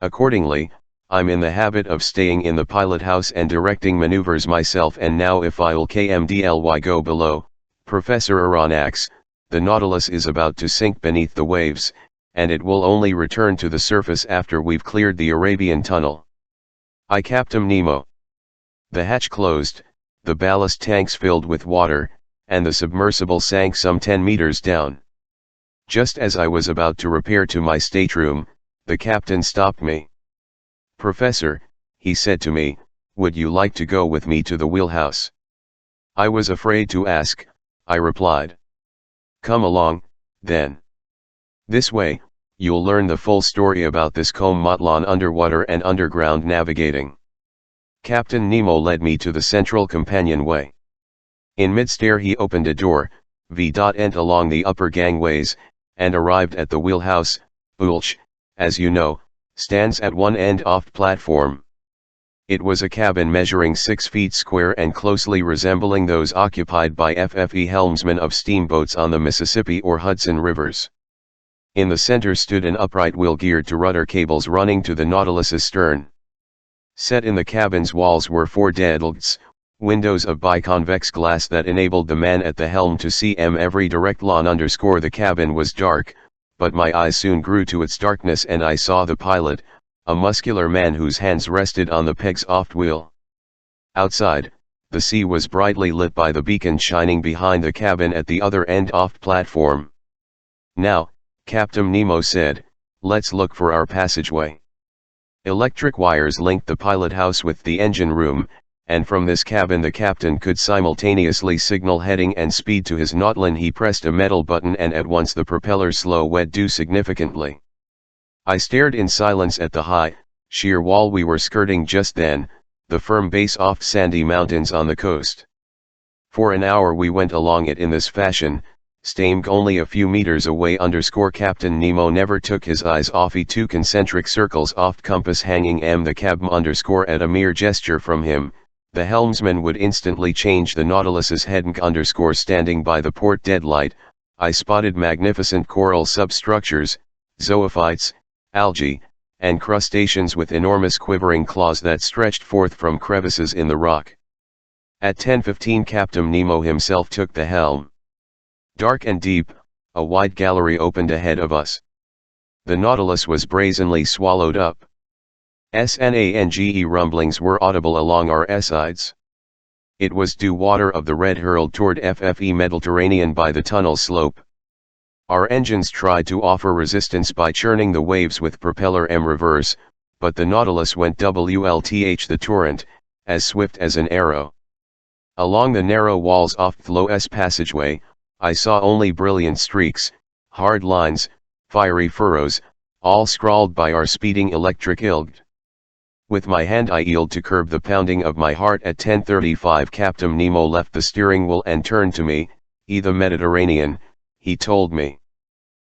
Accordingly, I'm in the habit of staying in the pilot house and directing maneuvers myself, and now if I'll KMDLY go below, Professor Aronnax, the Nautilus is about to sink beneath the waves, and it will only return to the surface after we've cleared the Arabian Tunnel. I Captain Nemo. The hatch closed, the ballast tanks filled with water, and the submersible sank some 10 meters down. Just as I was about to repair to my stateroom, the captain stopped me. "Professor," he said to me, "would you like to go with me to the wheelhouse?" I was afraid to ask, I replied. "Come along, then. This way, you'll learn the full story about this Commotlon underwater and underground navigating." Captain Nemo led me to the central companionway. In midair he opened a door, went along the upper gangways, and arrived at the wheelhouse, which, as you know, stands at one end of the platform. It was a cabin measuring 6 feet square and closely resembling those occupied by FFE helmsmen of steamboats on the Mississippi or Hudson rivers. In the center stood an upright wheel geared to rudder cables running to the Nautilus's stern. Set in the cabin's walls were 4 deadlocks, Windows of biconvex glass that enabled the man at the helm to see every direct line. The cabin was dark, but my eyes soon grew to its darkness and I saw the pilot, a muscular man whose hands rested on the peg's aft wheel. Outside, the sea was brightly lit by the beacon shining behind the cabin at the other end aft platform. "Now," Captain Nemo said, "let's look for our passageway." Electric wires linked the pilot house with the engine room, and from this cabin the captain could simultaneously signal heading and speed to his Nautilus. He pressed a metal button and at once the propeller slow went due significantly. I stared in silence at the high, sheer wall we were skirting just then, the firm base off sandy mountains on the coast. For an hour we went along it in this fashion, staying only a few meters away. Captain Nemo never took his eyes off the two concentric circles off compass hanging the cab. At a mere gesture from him, the helmsman would instantly change the Nautilus's head. Standing by the port deadlight, I spotted magnificent coral substructures, zoophytes, algae, and crustaceans with enormous quivering claws that stretched forth from crevices in the rock. At 10:15 Captain Nemo himself took the helm. Dark and deep, a wide gallery opened ahead of us. The Nautilus was brazenly swallowed up. SNANGE rumblings were audible along our sides. It was due water of the red hurled toward FFE Mediterranean by the tunnel slope. Our engines tried to offer resistance by churning the waves with propeller reverse, but the Nautilus went WLTH the torrent, as swift as an arrow. Along the narrow walls off Thlo's passageway, I saw only brilliant streaks, hard lines, fiery furrows, all scrawled by our speeding electric ilgd. With my hand I yielded to curb the pounding of my heart. At 10:35 Captain Nemo left the steering wheel and turned to me. "The Mediterranean," he told me.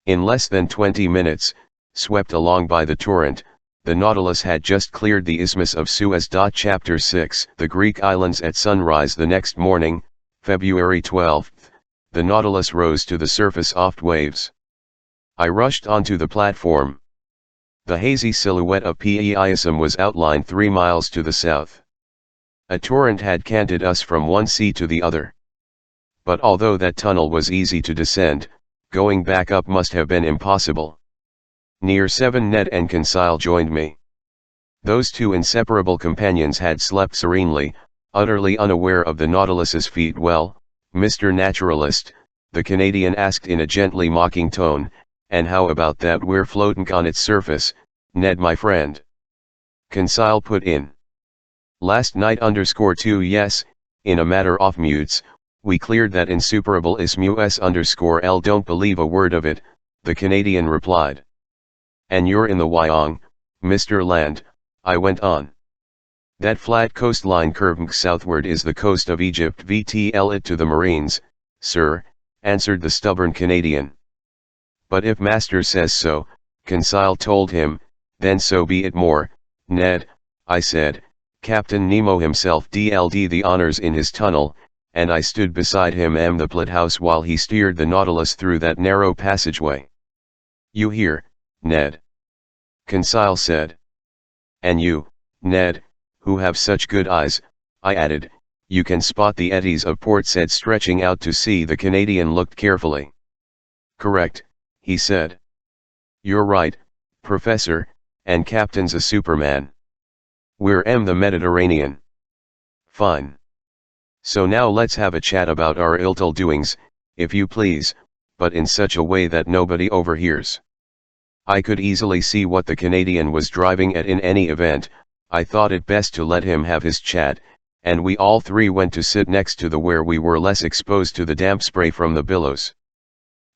In less than 20 minutes, swept along by the torrent, the Nautilus had just cleared the Isthmus of Suez. Chapter 6 The Greek Islands. At sunrise the next morning, February 12, the Nautilus rose to the surface off waves. I rushed onto the platform. The hazy silhouette of Peisum was outlined 3 miles to the south. A torrent had canted us from one sea to the other. But although that tunnel was easy to descend, going back up must have been impossible. Near 7 Ned and Conseil joined me. Those two inseparable companions had slept serenely, utterly unaware of the Nautilus's feat. "Well, Mr. Naturalist," the Canadian asked in a gently mocking tone, "and how about that we're floating on its surface, Ned my friend?" Conseil put in. "Last night _2 yes, in a matter of mutes, we cleared that insuperable Isthmus _L. Don't believe a word of it," the Canadian replied. "And you're in the Wyong, Mr. Land," I went on. "That flat coastline curving southward is the coast of Egypt. VTL it to the Marines, sir," answered the stubborn Canadian. "But if master says so," Conseil told him, "then so be it. More, Ned," I said. "Captain Nemo himself did the honors in his tunnel, and I stood beside him the pilot house while he steered the Nautilus through that narrow passageway." "You hear, Ned?" Conseil said. "And you, Ned, who have such good eyes," I added, "you can spot the eddies of Port Said stretching out to sea." The Canadian looked carefully. "Correct," he said. "You're right, Professor, and Captain's a superman. We're the Mediterranean." "Fine. So now let's have a chat about our little doings, if you please, but in such a way that nobody overhears." I could easily see what the Canadian was driving at. In any event, I thought it best to let him have his chat, and we all three went to sit next to the where we were less exposed to the damp spray from the billows.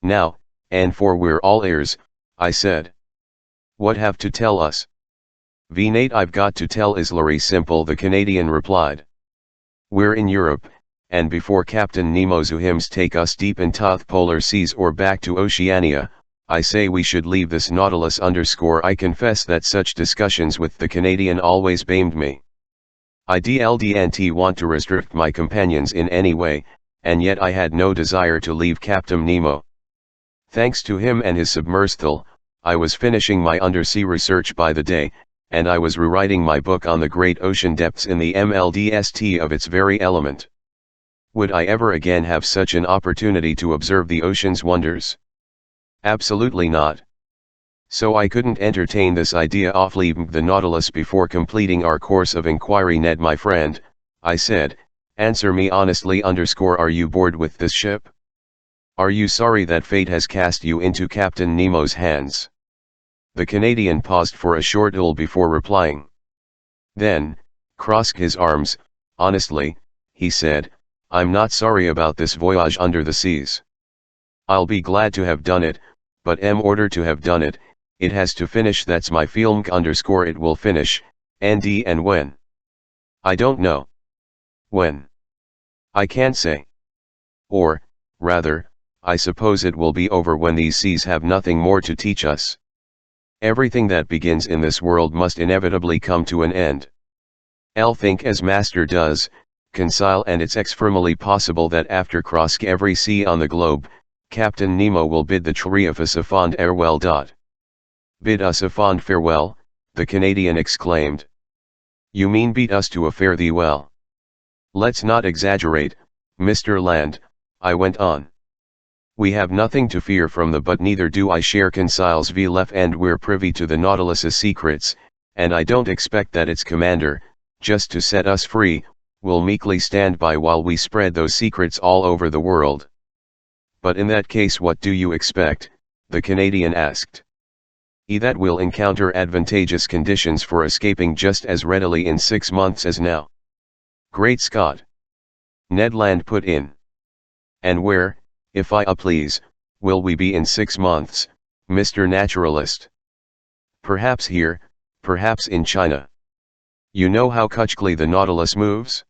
"Now, and for we're all ears," I said. "What have to tell us?" "Nate, I've got to tell is very simple," the Canadian replied. "We're in Europe, and before Captain Nemo's whims take us deep into the polar seas or back to Oceania, I say we should leave this Nautilus _. I confess that such discussions with the Canadian always bamed me. I didn't want to restrict my companions in any way, and yet I had no desire to leave Captain Nemo. Thanks to him and his submersible, I was finishing my undersea research by the day, and I was rewriting my book on the great ocean depths in the MLDST of its very element. Would I ever again have such an opportunity to observe the ocean's wonders? Absolutely not. So I couldn't entertain this idea of leaving the Nautilus before completing our course of inquiry. Ned, my friend, I said, answer me honestly. Are you bored with this ship? Are you sorry that fate has cast you into Captain Nemo's hands? The Canadian paused for a short while before replying. Then, crossed his arms. Honestly, he said, I'm not sorry about this voyage under the seas. I'll be glad to have done it, but in order to have done it, it has to finish. That's my feeling. It will finish, and when? I don't know. When? I can't say. Or, rather, I suppose it will be over when these seas have nothing more to teach us. Everything that begins in this world must inevitably come to an end. I'll think as Master does, Conseil, and it's extremely possible that after crossing every sea on the globe, Captain Nemo will bid the three of us a fond farewell. Bid us a fond farewell, the Canadian exclaimed. You mean bid us to a fare thee well? Let's not exaggerate, Mr. Land, I went on. We have nothing to fear from the but neither do I share Conseil's belief, and we're privy to the Nautilus's secrets, and I don't expect that its commander, just to set us free, will meekly stand by while we spread those secrets all over the world. But in that case, what do you expect? The Canadian asked. That we'll encounter advantageous conditions for escaping just as readily in 6 months as now. Great Scott! Ned Land put in. And where, if I please, will we be in 6 months, Mr. Naturalist? Perhaps here, perhaps in China. You know how quickly the Nautilus moves?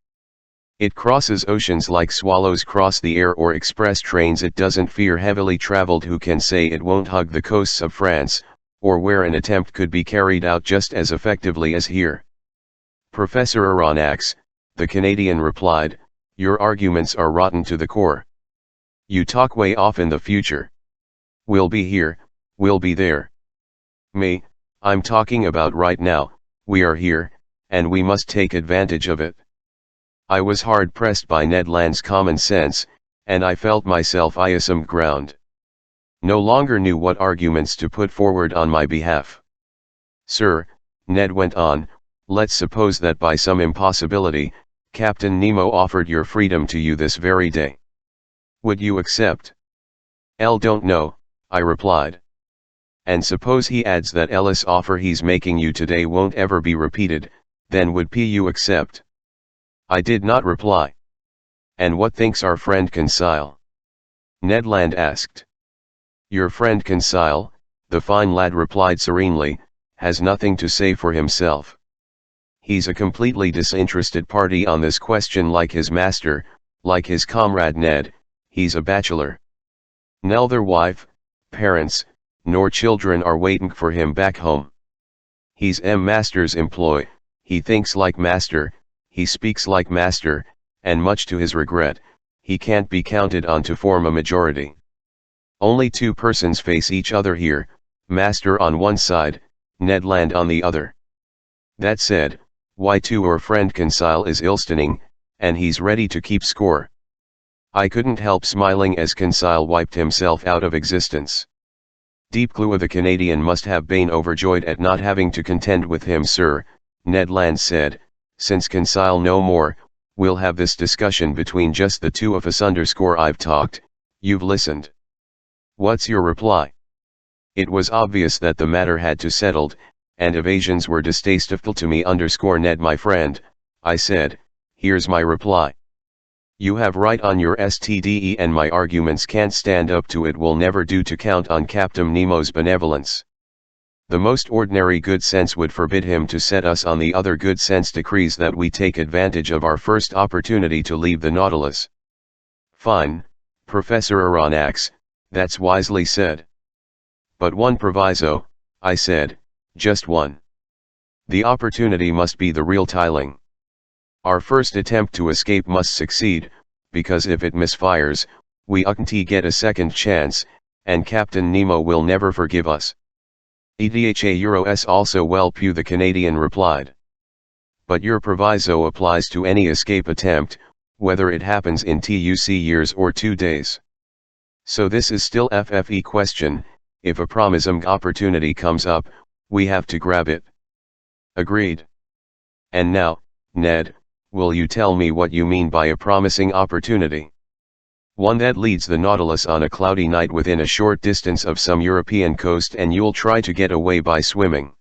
It crosses oceans like swallows cross the air or express trains. It doesn't fear heavily traveled. Who can say it won't hug the coasts of France, or where an attempt could be carried out just as effectively as here? Professor Aronnax, the Canadian replied, your arguments are rotten to the core. You talk way off in the future. We'll be here, we'll be there. Me, I'm talking about right now. We are here, and we must take advantage of it. I was hard pressed by Ned Land's common sense, and I felt myself on some ground. No longer knew what arguments to put forward on my behalf. Sir, Ned went on, let's suppose that by some impossibility, Captain Nemo offered your freedom to you this very day. Would you accept? Don't know, I replied. And suppose he adds that Ellis offer he's making you today won't ever be repeated, then would you accept? I did not reply. And what thinks our friend Conseil? Ned Land asked. Your friend Conseil, the fine lad replied serenely, has nothing to say for himself. He's a completely disinterested party on this question, like his master, like his comrade Ned. He's a bachelor. Neither wife, parents, nor children are waiting for him back home. He's master's employee, he thinks like master, he speaks like master, and much to his regret, he can't be counted on to form a majority. Only 2 persons face each other here, master on one side, Ned Land on the other. That said, why to our friend Conseil is ill-stunning, and he's ready to keep score. I couldn't help smiling as Conseil wiped himself out of existence. Deep Clue, the Canadian must have been overjoyed at not having to contend with him. Sir, Ned Land said, since Conseil no more, we'll have this discussion between just the 2 of us. I've talked, you've listened. What's your reply? It was obvious that the matter had to settled, and evasions were distasteful to me. Ned, my friend, I said, here's my reply. You have right on your stde, and my arguments can't stand up to it. Will never do to count on Captain Nemo's benevolence. The most ordinary good sense would forbid him to set us on. The other good sense decrees that we take advantage of our first opportunity to leave the Nautilus. Fine, Professor Aronnax, that's wisely said. But one proviso, I said, just one. The opportunity must be the real tiling. Our first attempt to escape must succeed, because if it misfires, we can't get a second chance, and Captain Nemo will never forgive us. EDHA Euros also well Pew, the Canadian replied. But your proviso applies to any escape attempt, whether it happens in TUC years or 2 days. So this is still FFE question, if a promising opportunity comes up, we have to grab it. Agreed. And now, Ned, will you tell me what you mean by a promising opportunity? One that leads the Nautilus on a cloudy night within a short distance of some European coast and you'll try to get away by swimming.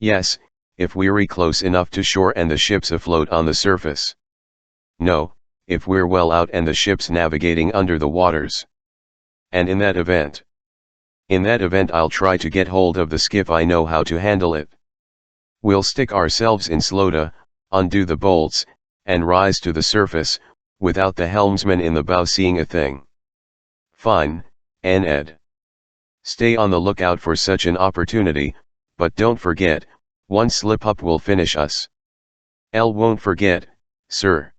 Yes, if we're close enough to shore and the ship's afloat on the surface. No, if we're well out and the ship's navigating under the waters. And in that event? In that event I'll try to get hold of the skiff. I know how to handle it. We'll stick ourselves in slota, undo the bolts, and rise to the surface, without the helmsman in the bow seeing a thing. Fine, Ned. Stay on the lookout for such an opportunity, but don't forget, one slip-up will finish us. L won't forget, sir.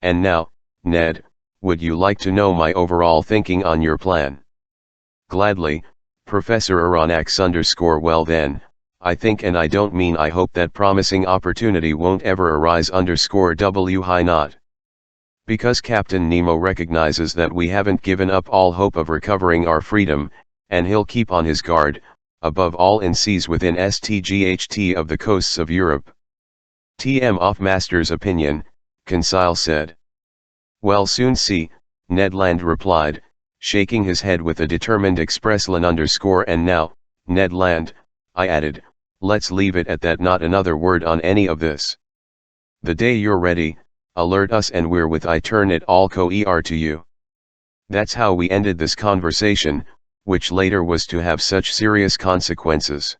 And now, Ned, would you like to know my overall thinking on your plan? Gladly, Professor Aronnax_. Well then, I think, and I don't mean I hope, that promising opportunity won't ever arise _W high not. Because Captain Nemo recognizes that we haven't given up all hope of recovering our freedom, and he'll keep on his guard, above all in seas within STGHT of the coasts of Europe. TM off master's opinion, Conseil said. We'll soon see, Ned Land replied, shaking his head with a determined expression _. And now, Ned Land, I added, let's leave it at that, not another word on any of this. The day you're ready, alert us and we're with I turn it all to you. That's how we ended this conversation, which later was to have such serious consequences.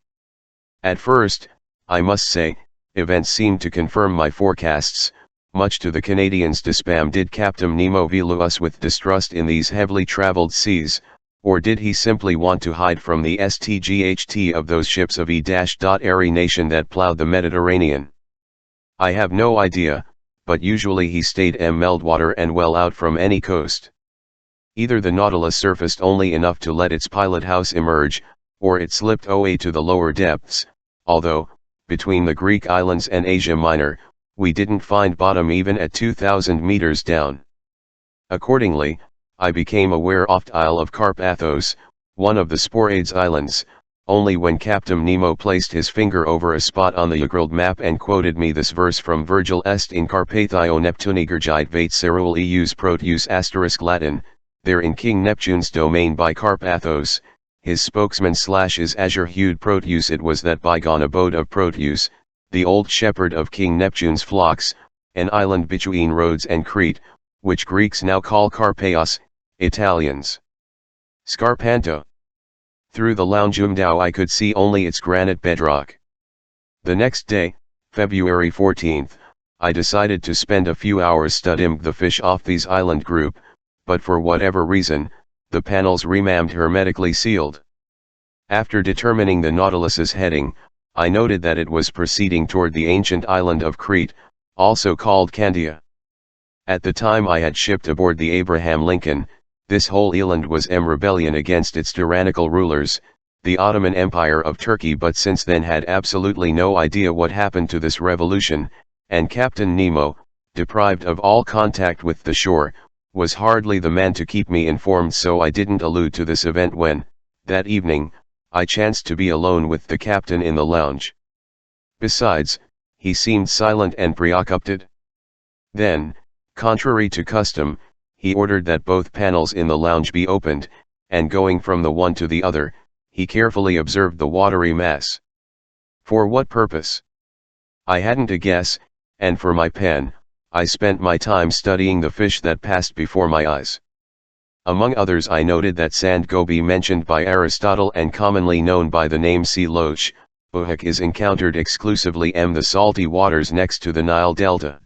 At first, I must say, events seemed to confirm my forecasts. Much to the Canadians' dismay, did Captain Nemo view us with distrust in these heavily traveled seas, or did he simply want to hide from the STGHT of those ships of E-Airy nation that plowed the Mediterranean? I have no idea, but usually he stayed Meltwater and well out from any coast. Either the Nautilus surfaced only enough to let its pilot house emerge, or it slipped away to the lower depths, although, between the Greek islands and Asia Minor, we didn't find bottom even at 2,000 meters down. Accordingly, I became aware off Isle of Carpathos, one of the Sporades Islands, only when Captain Nemo placed his finger over a spot on the Ugrald map and quoted me this verse from Virgil: Est in Carpathio Neptuni Gergite Vate Cerule Eus Proteus * Latin, there in King Neptune's domain by Carpathos, his spokesman / his azure-hued Proteus. It was that bygone abode of Proteus, the old shepherd of King Neptune's flocks, an island between Rhodes and Crete, which Greeks now call Carpaeos, Italians Scarpanto. Through the lounge-window I could see only its granite bedrock. The next day, February 14th, I decided to spend a few hours studying the fish off these island group, but for whatever reason, the panels remained hermetically sealed. After determining the Nautilus's heading, I noted that it was proceeding toward the ancient island of Crete, also called Candia. At the time I had shipped aboard the Abraham Lincoln, this whole island was in rebellion against its tyrannical rulers, the Ottoman Empire of Turkey, but since then had absolutely no idea what happened to this revolution, and Captain Nemo, deprived of all contact with the shore, was hardly the man to keep me informed, so I didn't allude to this event when, that evening, I chanced to be alone with the captain in the lounge. Besides, he seemed silent and preoccupied. Then, contrary to custom, he ordered that both panels in the lounge be opened, and going from the one to the other, he carefully observed the watery mass. For what purpose? I hadn't a guess, and for my pen, I spent my time studying the fish that passed before my eyes. Among others I noted that sand goby mentioned by Aristotle and commonly known by the name sea loach, bohak, is encountered exclusively in the salty waters next to the Nile Delta.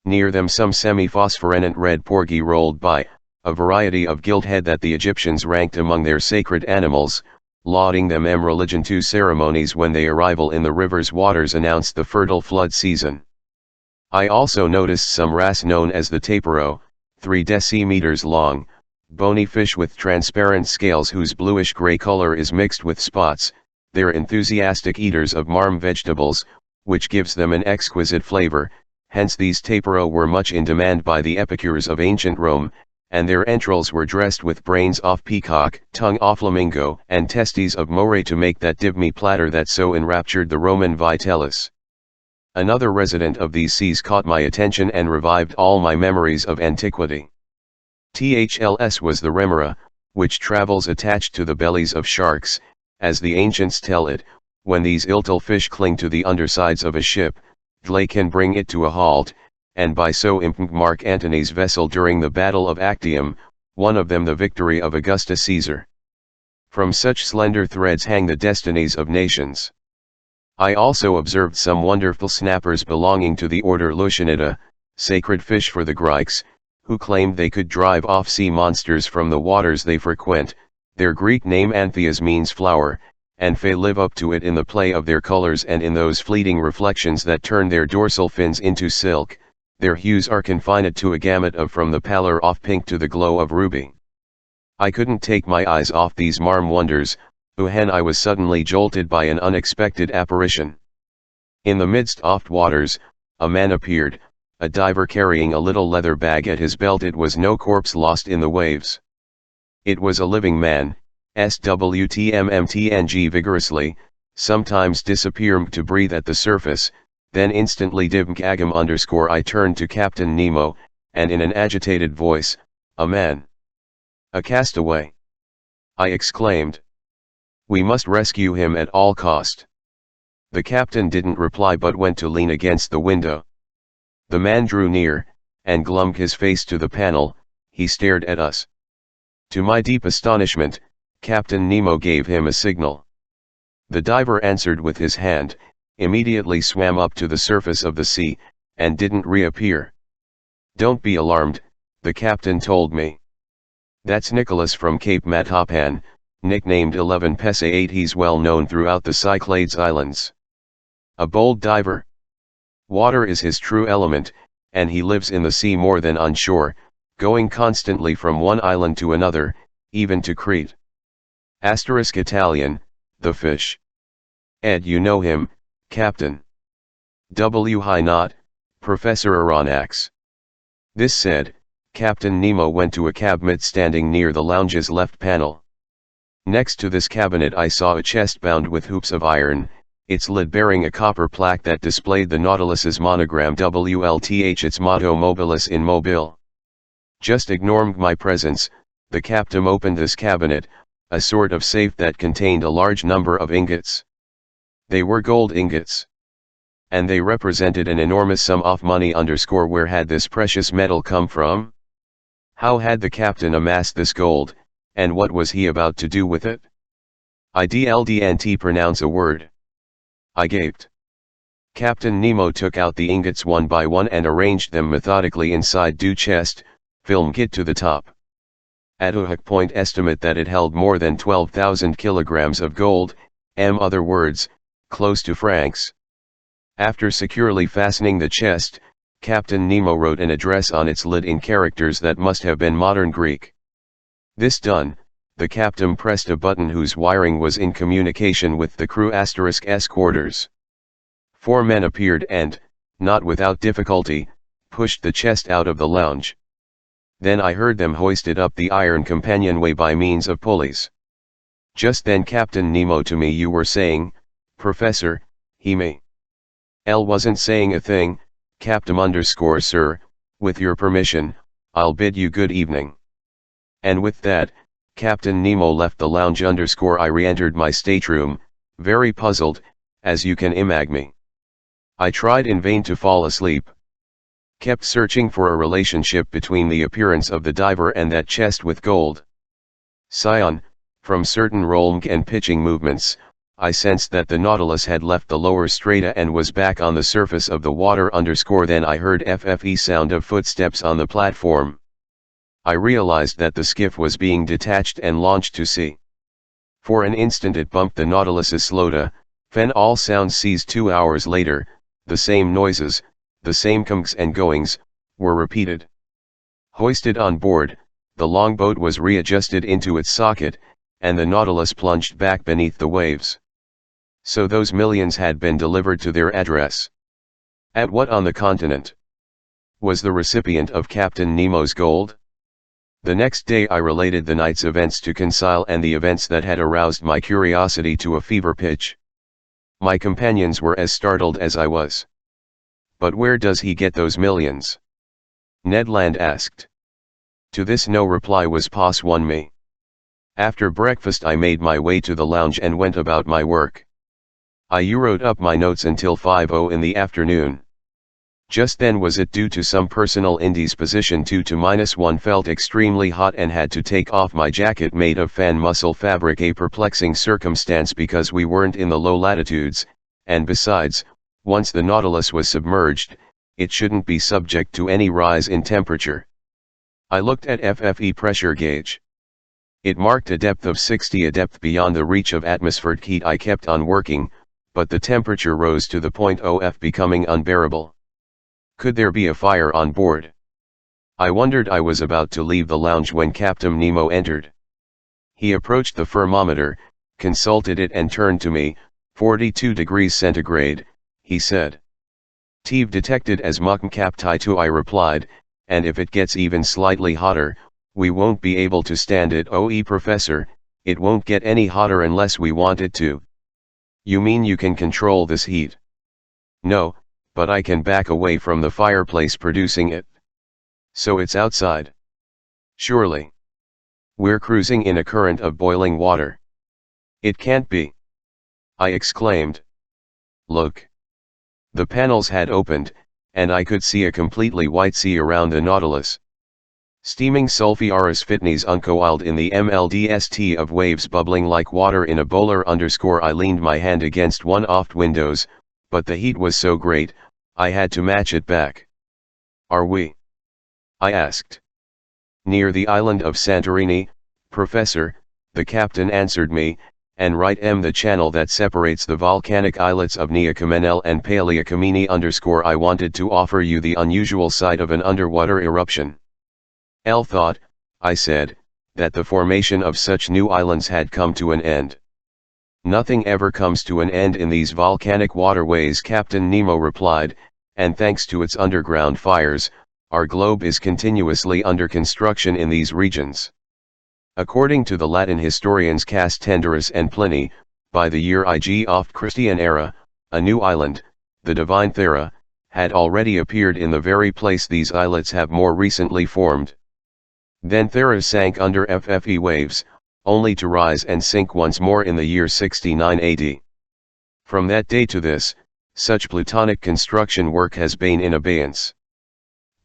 Near them some semi-phosphorescent red porgy rolled by, a variety of gillhead that the Egyptians ranked among their sacred animals, lauding them in religion. Two ceremonies when they arrival in the river's waters announced the fertile flood season. I also noticed some wrasse known as the tapiro, 3 decimeters long, bony fish with transparent scales whose bluish-gray color is mixed with spots, they're enthusiastic eaters of marm vegetables, which gives them an exquisite flavor, hence these tapiro were much in demand by the epicures of ancient Rome, and their entrails were dressed with brains of peacock, tongue of flamingo, and testes of moray to make that dibme platter that so enraptured the Roman Vitellius. Another resident of these seas caught my attention and revived all my memories of antiquity. Thls was the remora, which travels attached to the bellies of sharks, as the ancients tell it. When these iltal fish cling to the undersides of a ship, they can bring it to a halt, and by so impede Mark Antony's vessel during the Battle of Actium, one of them the victory of Augustus Caesar. From such slender threads hang the destinies of nations. I also observed some wonderful snappers belonging to the order Luscianida, sacred fish for the Greeks, who claimed they could drive off sea monsters from the waters they frequent. Their Greek name Antheas means flower, and they live up to it in the play of their colors and in those fleeting reflections that turn their dorsal fins into silk. Their hues are confined to a gamut of from the pallor of pink to the glow of ruby. I couldn't take my eyes off these marm wonders, when I was suddenly jolted by an unexpected apparition. In the midst of waters, a man appeared, a diver carrying a little leather bag at his belt. It was no corpse lost in the waves. It was a living man, swtmmtng vigorously, sometimes disappeared to breathe at the surface, then instantly divgagam_. I turned to Captain Nemo, and in an agitated voice, "A man! A castaway!" I exclaimed. "We must rescue him at all cost." The captain didn't reply but went to lean against the window. The man drew near, and glummed his face to the panel. He stared at us. To my deep astonishment, Captain Nemo gave him a signal. The diver answered with his hand, immediately swam up to the surface of the sea, and didn't reappear. "Don't be alarmed," the captain told me. "That's Nicholas from Cape Matapan, nicknamed 11 Pesa 8. He's well known throughout the Cyclades Islands. A bold diver. Water is his true element, and he lives in the sea more than on shore, going constantly from one island to another, even to Crete. Italian, the fish. Ed, you know him, Captain. Why not, Professor Aronnax?" This said, Captain Nemo went to a cabinet standing near the lounge's left panel. Next to this cabinet I saw a chest bound with hoops of iron, its lid bearing a copper plaque that displayed the Nautilus's monogram WLTH, its motto Mobilis in Mobile. Just ignoring my presence, the captain opened this cabinet, a sort of safe that contained a large number of ingots. They were gold ingots. And they represented an enormous sum of money. Where had this precious metal come from? How had the captain amassed this gold, and what was he about to do with it? I didn't pronounce a word. I gaped. Captain Nemo took out the ingots one by one and arranged them methodically inside due chest, filling it to the top. At a point estimate that it held more than 12,000 kilograms of gold, other words, close to francs. After securely fastening the chest, Captain Nemo wrote an address on its lid in characters that must have been modern Greek. This done, the captain pressed a button whose wiring was in communication with the crew *S quarters. 4 men appeared and, not without difficulty, pushed the chest out of the lounge. Then I heard them hoisted up the iron companionway by means of pulleys. Just then Captain Nemo to me, "You were saying, Professor," he me. "L wasn't saying a thing, Captain_sir, with your permission, I'll bid you good evening." And with that, Captain Nemo left the lounge. I re-entered my stateroom, very puzzled, as you can imagine me. I tried in vain to fall asleep. Kept searching for a relationship between the appearance of the diver and that chest with gold. Scion, from certain rolling and pitching movements, I sensed that the Nautilus had left the lower strata and was back on the surface of the water. Then I heard FFE sound of footsteps on the platform. I realized that the skiff was being detached and launched to sea. For an instant it bumped the Nautilus's slota, then all sounds ceased. 2 hours later, the same noises, the same comings and goings, were repeated. Hoisted on board, the longboat was readjusted into its socket, and the Nautilus plunged back beneath the waves. So those millions had been delivered to their address. At what on the continent was the recipient of Captain Nemo's gold? The next day I related the night's events to Conseil and the events that had aroused my curiosity to a fever pitch. My companions were as startled as I was. But where does he get those millions? Ned Land asked. To this no reply was possible me. After breakfast I made my way to the lounge and went about my work. I wrote up my notes until 5:00 in the afternoon. Just then was it due to some personal indisposition 2 to -1 felt extremely hot and had to take off my jacket made of fan muscle fabric, a perplexing circumstance because we weren't in the low latitudes, and besides, once the Nautilus was submerged, it shouldn't be subject to any rise in temperature. I looked at FFE pressure gauge. It marked a depth of 60, a depth beyond the reach of atmospheric heat. I kept on working, but the temperature rose to the point of becoming unbearable. Could there be a fire on board? I wondered. I was about to leave the lounge when Captain Nemo entered. He approached the thermometer, consulted it and turned to me. 42 degrees centigrade, he said. "T've detected as much, Captain," I replied, "and if it gets even slightly hotter, we won't be able to stand it." Professor, it won't get any hotter unless we want it to." "You mean you can control this heat?" "No, but I can back away from the fireplace producing it." "So it's outside?" "Surely. We're cruising in a current of boiling water." "It can't be," I exclaimed. "Look." The panels had opened, and I could see a completely white sea around the Nautilus. Steaming sulphurous fitneys uncoiled in the MLDST of waves bubbling like water in a bowler. I leaned my hand against one aft windows, but the heat was so great, I had to match it back. "Are we?" I asked. "Near the island of Santorini, Professor," the captain answered me, "and right the channel that separates the volcanic islets of Nea Kamenel and Paleokameni _ I wanted to offer you the unusual sight of an underwater eruption." "L thought," I said, "that the formation of such new islands had come to an end." "Nothing ever comes to an end in these volcanic waterways," Captain Nemo replied, "and thanks to its underground fires, our globe is continuously under construction in these regions." According to the Latin historians Castendorus and Pliny, by the year IG of Christian era, a new island, the divine Thera, had already appeared in the very place these islets have more recently formed. Then Thera sank under FFE waves, only to rise and sink once more in the year 69 AD. From that day to this, such plutonic construction work has been in abeyance.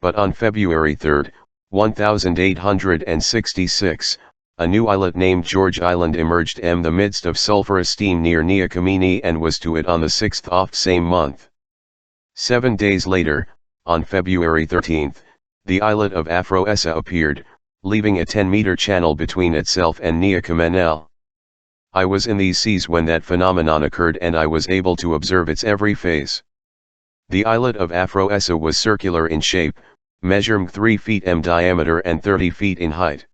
But on February 3, 1866, a new islet named George Island emerged in the midst of sulphurous steam near Nea Kamenei and was to it on the 6th of same month. 7 days later, on February 13, the islet of Aphroessa appeared, leaving a 10-meter channel between itself and Nea Kamenel. I was in these seas when that phenomenon occurred and I was able to observe its every phase. The islet of Aphroessa was circular in shape, measuring 3 feet in diameter and 30 feet in height.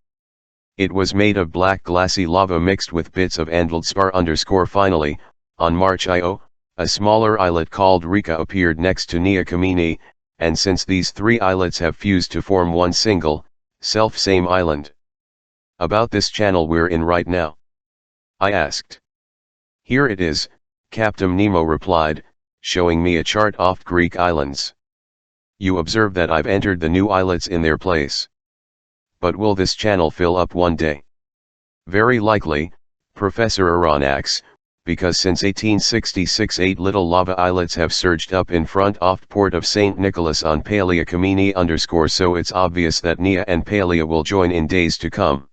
It was made of black glassy lava mixed with bits of Andeldspar _ Finally, on March I.O., a smaller islet called Rika appeared next to Nea Kamenei, and since these 3 islets have fused to form one single, self-same island. About this channel we're in right now? I asked. Here it is, Captain Nemo replied, showing me a chart of Greek islands. You observe that I've entered the new islets in their place. But will this channel fill up one day? Very likely, Professor Aronnax, because since 1866 8 little lava islets have surged up in front of port of St. Nicholas on Paleokameni _ so it's obvious that Nea and Palea will join in days to come.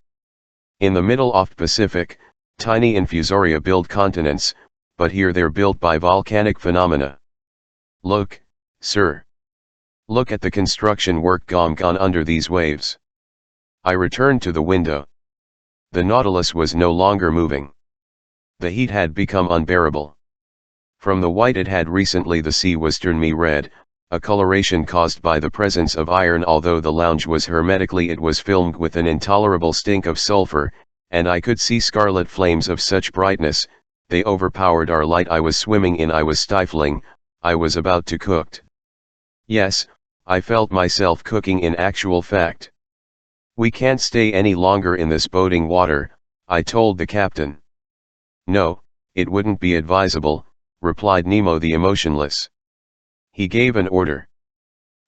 In the middle of Pacific, tiny infusoria build continents, but here they're built by volcanic phenomena. Look, sir. Look at the construction work gone under these waves. I returned to the window. The Nautilus was no longer moving. The heat had become unbearable. From the white it had recently the sea was turned me red, a coloration caused by the presence of iron. Although the lounge was hermetically, it was filmed with an intolerable stink of sulfur, and I could see scarlet flames of such brightness, they overpowered our light I was swimming in. I was stifling, I was about to cooked. Yes, I felt myself cooking in actual fact. We can't stay any longer in this boating water, I told the captain. No, it wouldn't be advisable, replied Nemo the emotionless. He gave an order.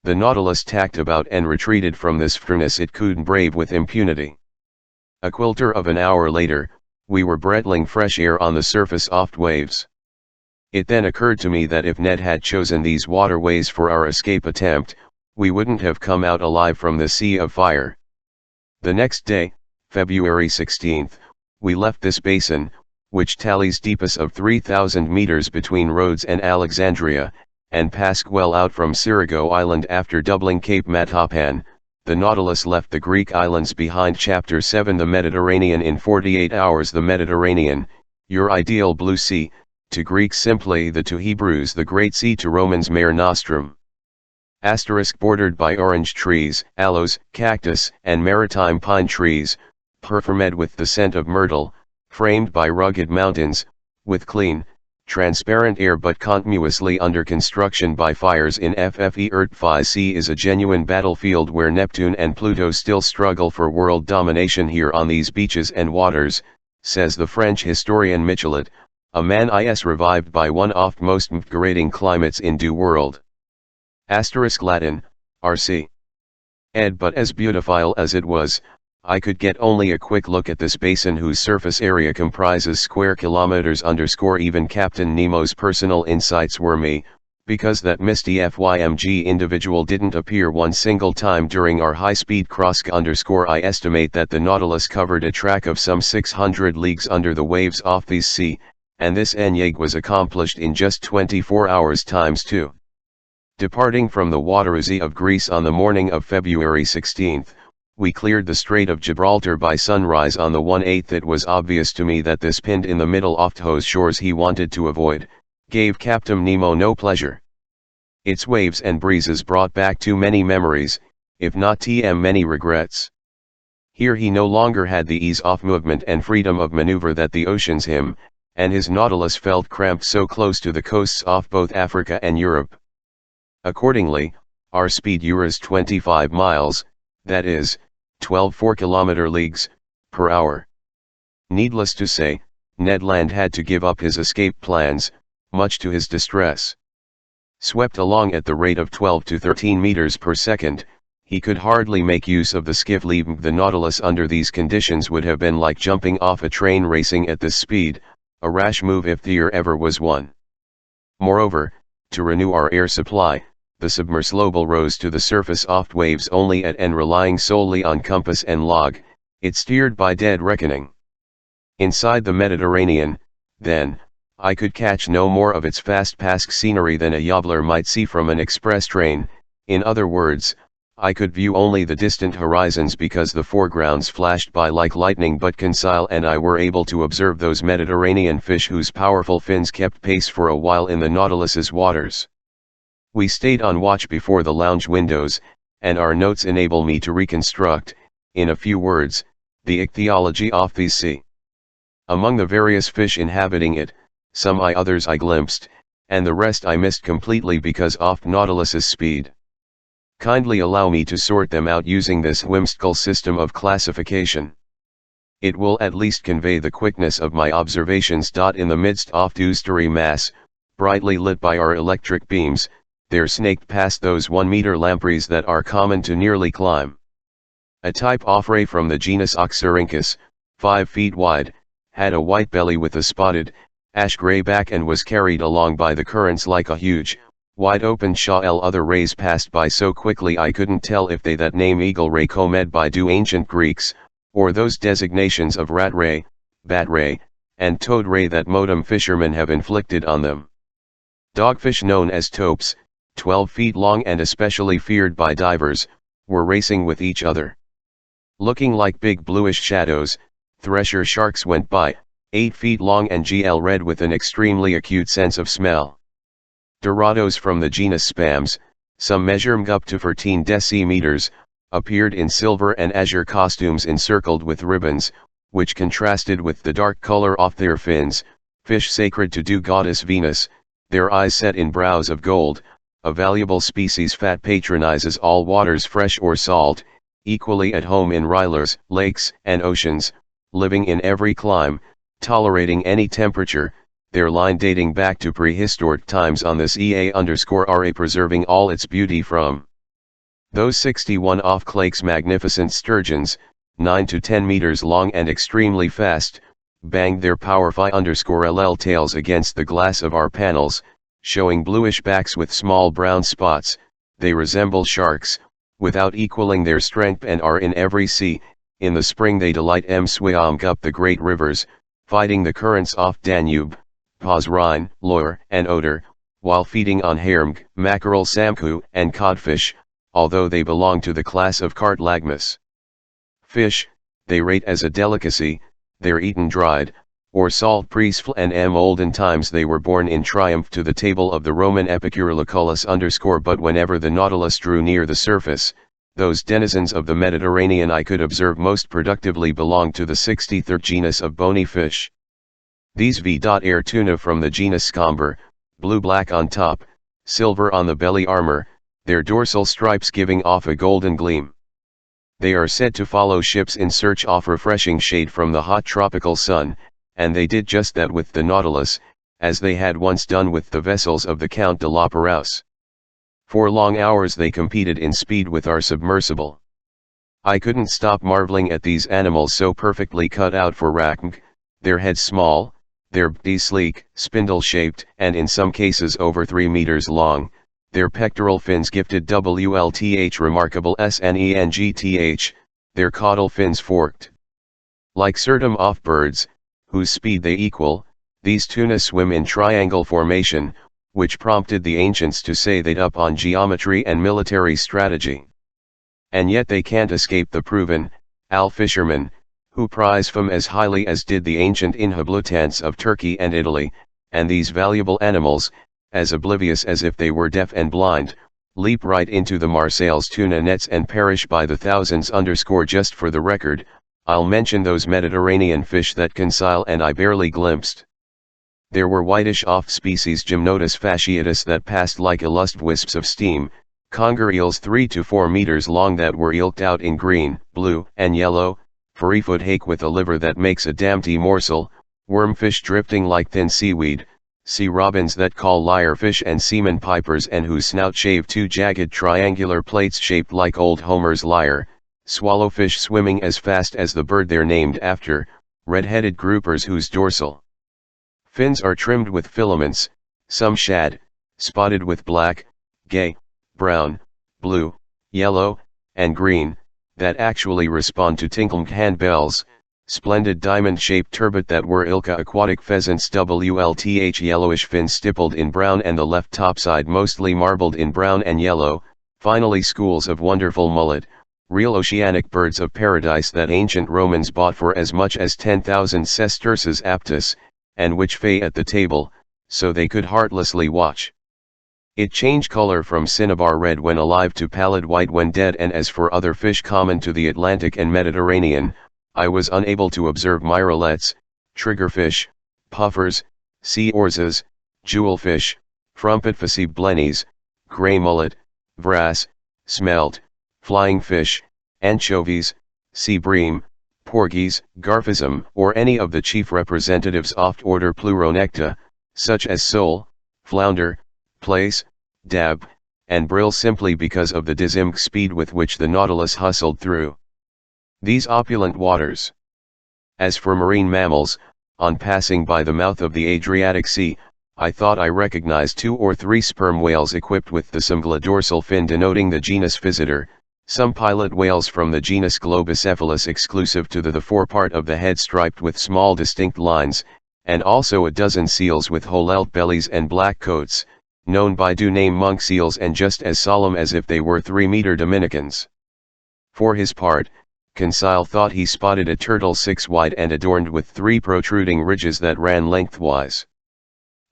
The Nautilus tacked about and retreated from this furnace it couldn't brave with impunity. A quarter of an hour later, we were breathing fresh air on the surface off waves. It then occurred to me that if Ned had chosen these waterways for our escape attempt, we wouldn't have come out alive from the sea of fire. The next day, February 16th, we left this basin, which tallies deepest of 3,000 meters between Rhodes and Alexandria, and passed well out from Cirigo Island after doubling Cape Matapan. The Nautilus left the Greek islands behind. Chapter 7 The Mediterranean in 48 hours. The Mediterranean, your ideal blue sea, to Greeks simply the, to Hebrews the Great Sea, to Romans Mare Nostrum. Asterisk bordered by orange trees, aloes, cactus, and maritime pine trees, perfumed with the scent of myrtle, framed by rugged mountains, with clean, transparent air but continuously under construction by fires in FFE. Earth Sea is a genuine battlefield where Neptune and Pluto still struggle for world domination. Here on these beaches and waters, says the French historian Michelet, a man is revived by one of most degrading climates in the world. Asterisk Latin, RC. Ed. But as beautiful as it was, I could get only a quick look at this basin whose surface area comprises square kilometers _ even Captain Nemo's personal insights were me, because that misty FYMG individual didn't appear one single time during our high-speed cross _ I estimate that the Nautilus covered a track of some 600 leagues under the waves off this sea, and this enyag was accomplished in just 24 hours times 2. Departing from the Wateroozy of Greece on the morning of February 16th, we cleared the Strait of Gibraltar by sunrise on the 1/8. It was obvious to me that this pinned in the middle of those shores he wanted to avoid, gave Captain Nemo no pleasure. Its waves and breezes brought back too many memories, if not many regrets. Here he no longer had the ease of movement and freedom of maneuver that the oceans him, and his Nautilus felt cramped so close to the coasts of both Africa and Europe. Accordingly, our speed was 25 miles, that is, 12 4-kilometer leagues, per hour. Needless to say, Ned Land had to give up his escape plans, much to his distress. Swept along at the rate of 12 to 13 meters per second, he could hardly make use of the skiff. Leaving the Nautilus under these conditions would have been like jumping off a train. Racing at this speed, a rash move if there ever was one. Moreover, to renew our air supply, the submersible rose to the surface off waves only at and relying solely on compass and log, it steered by dead reckoning. Inside the Mediterranean, then, I could catch no more of its fast-paced scenery than a yobbler might see from an express train. In other words, I could view only the distant horizons because the foregrounds flashed by like lightning. But Conseil and I were able to observe those Mediterranean fish whose powerful fins kept pace for a while in the Nautilus's waters. We stayed on watch before the lounge windows, and our notes enable me to reconstruct, in a few words, the ichthyology of the sea. Among the various fish inhabiting it, some others I glimpsed, and the rest I missed completely because of Nautilus's speed. Kindly allow me to sort them out using this whimsical system of classification. It will at least convey the quickness of my observations. In the midst of the starry mass, brightly lit by our electric beams, there snaked past those 1-meter lampreys that are common to nearly climb. A type of ray from the genus Oxyrhynchus, 5 feet wide, had a white belly with a spotted, ash-gray back and was carried along by the currents like a huge, wide-open shell. Other rays passed by so quickly I couldn't tell if they that name eagle ray comed by do ancient Greeks, or those designations of rat ray, bat ray, and toad ray that modern fishermen have inflicted on them. Dogfish known as topes, 12 feet long and especially feared by divers, were racing with each other. Looking like big bluish shadows, thresher sharks went by, 8 feet long and red with an extremely acute sense of smell. Dorados from the genus Spams, some measuring up to 14 decimeters, appeared in silver and azure costumes encircled with ribbons, which contrasted with the dark color of their fins, Fish sacred to goddess Venus, their eyes set in brows of gold, a valuable species fat patronizes all waters fresh or salt, equally at home in rivers, lakes, and oceans, living in every clime, tolerating any temperature, their line dating back to prehistoric times on this EA_RA preserving all its beauty from those 61 off-Clake's magnificent sturgeons, 9 to 10 meters long and extremely fast, banged their powerful_LL tails against the glass of our panels, showing bluish backs with small brown spots. They resemble sharks, without equaling their strength, and are in every sea. In the spring they delight swim up the great rivers, fighting the currents off Danube, Pas Rhine, Loire, and Oder, while feeding on hermg, mackerel, samku, and codfish, although they belong to the class of cartilaginous fish. They rate as a delicacy. They're eaten dried, or salt priestful, and olden times they were borne in triumph to the table of the Roman epicure Lucullus_. But whenever the Nautilus drew near the surface, those denizens of the Mediterranean I could observe most productively belonged to the 63rd genus of bony fish. These V.Air tuna from the genus Scomber, blue-black on top, silver on the belly armor, their dorsal stripes giving off a golden gleam. They are said to follow ships in search of refreshing shade from the hot tropical sun, and they did just that with the Nautilus, as they had once done with the vessels of the Count de la Perouse. For long hours they competed in speed with our submersible. I couldn't stop marveling at these animals so perfectly cut out for wracking, their heads small, their bodies sleek, spindle-shaped, and in some cases over 3 meters long, their pectoral fins gifted WLTH remarkable SNENGTH, their caudal fins forked. Like certain off-birds, whose speed they equal, these tuna swim in triangle formation, which prompted the ancients to say they'd up on geometry and military strategy. And yet they can't escape the proven, fishermen, who prize them as highly as did the ancient inhabitants of Turkey and Italy, and these valuable animals, as oblivious as if they were deaf and blind, leap right into the Marseilles tuna nets and perish by the thousands. Just for the record, I'll mention those Mediterranean fish that Conseil and I barely glimpsed. There were whitish off-species Gymnotus fasciatus that passed like illust wisps of steam, conger eels 3 to 4 meters long that were ilked out in green, blue, and yellow, furryfoot hake with a liver that makes a dainty morsel, wormfish drifting like thin seaweed, sea robins that call lyrefish, and seaman pipers and whose snout shave 2 jagged triangular plates shaped like old Homer's lyre, swallowfish swimming as fast as the bird they're named after, red-headed groupers whose dorsal fins are trimmed with filaments, some shad, spotted with black, gay, brown, blue, yellow, and green, that actually respond to tinkling handbells, splendid diamond-shaped turbot that were Ilka aquatic pheasants WLTH yellowish fins stippled in brown and the left topside mostly marbled in brown and yellow, finally schools of wonderful mullet, real oceanic birds of paradise that ancient Romans bought for as much as 10,000 sesterces aptus, and which fay at the table, so they could heartlessly watch it change color from cinnabar red when alive to pallid white when dead. And as for other fish common to the Atlantic and Mediterranean, I was unable to observe miralets, triggerfish, puffers, sea orzes, jewelfish, frumpetfish blennies, grey mullet, wrasse, smelt, flying fish, anchovies, sea bream, porgies, garfism, or any of the chief representatives of order Pleuronecta, such as sole, flounder, plaice, dab, and brill, simply because of the dizzying speed with which the Nautilus hustled through these opulent waters. As for marine mammals, on passing by the mouth of the Adriatic Sea, I thought I recognized 2 or 3 sperm whales equipped with the cymbala dorsal fin denoting the genus Physeter, some pilot whales from the genus Globicephalus exclusive to the forepart of the head striped with small distinct lines, and also a dozen seals with holelt bellies and black coats, known by due name monk seals, and just as solemn as if they were 3-meter Dominicans. For his part, Conseil thought he spotted a turtle 6 wide and adorned with 3 protruding ridges that ran lengthwise.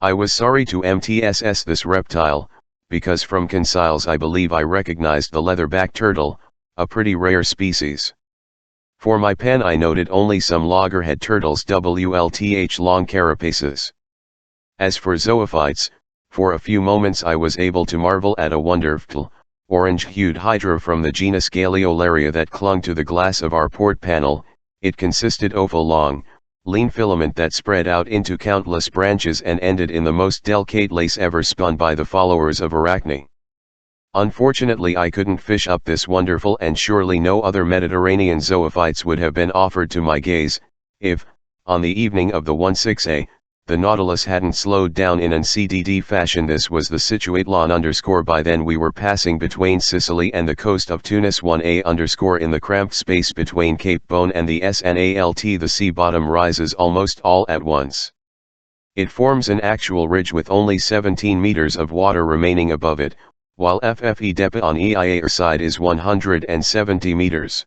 I was sorry to MTSS this reptile, because from Conseil's I believe I recognized the leatherback turtle, a pretty rare species. For my pen I noted only some loggerhead turtles WLTH long carapaces. As for zoophytes, for a few moments I was able to marvel at a wonderful, orange-hued hydra from the genus Galeolaria that clung to the glass of our port panel. It consisted of a long, lean filament that spread out into countless branches and ended in the most delicate lace ever spun by the followers of Arachne. Unfortunately I couldn't fish up this wonderful, and surely no other Mediterranean zoophytes would have been offered to my gaze, if, on the evening of the 16A, the Nautilus hadn't slowed down in an CDD fashion. This was the Situatelon_. By then we were passing between Sicily and the coast of Tunis 1A_ in the cramped space between Cape Bone and the SNALT. The sea bottom rises almost all at once. It forms an actual ridge with only 17 meters of water remaining above it, while FFE depth on EIA side is 170 meters.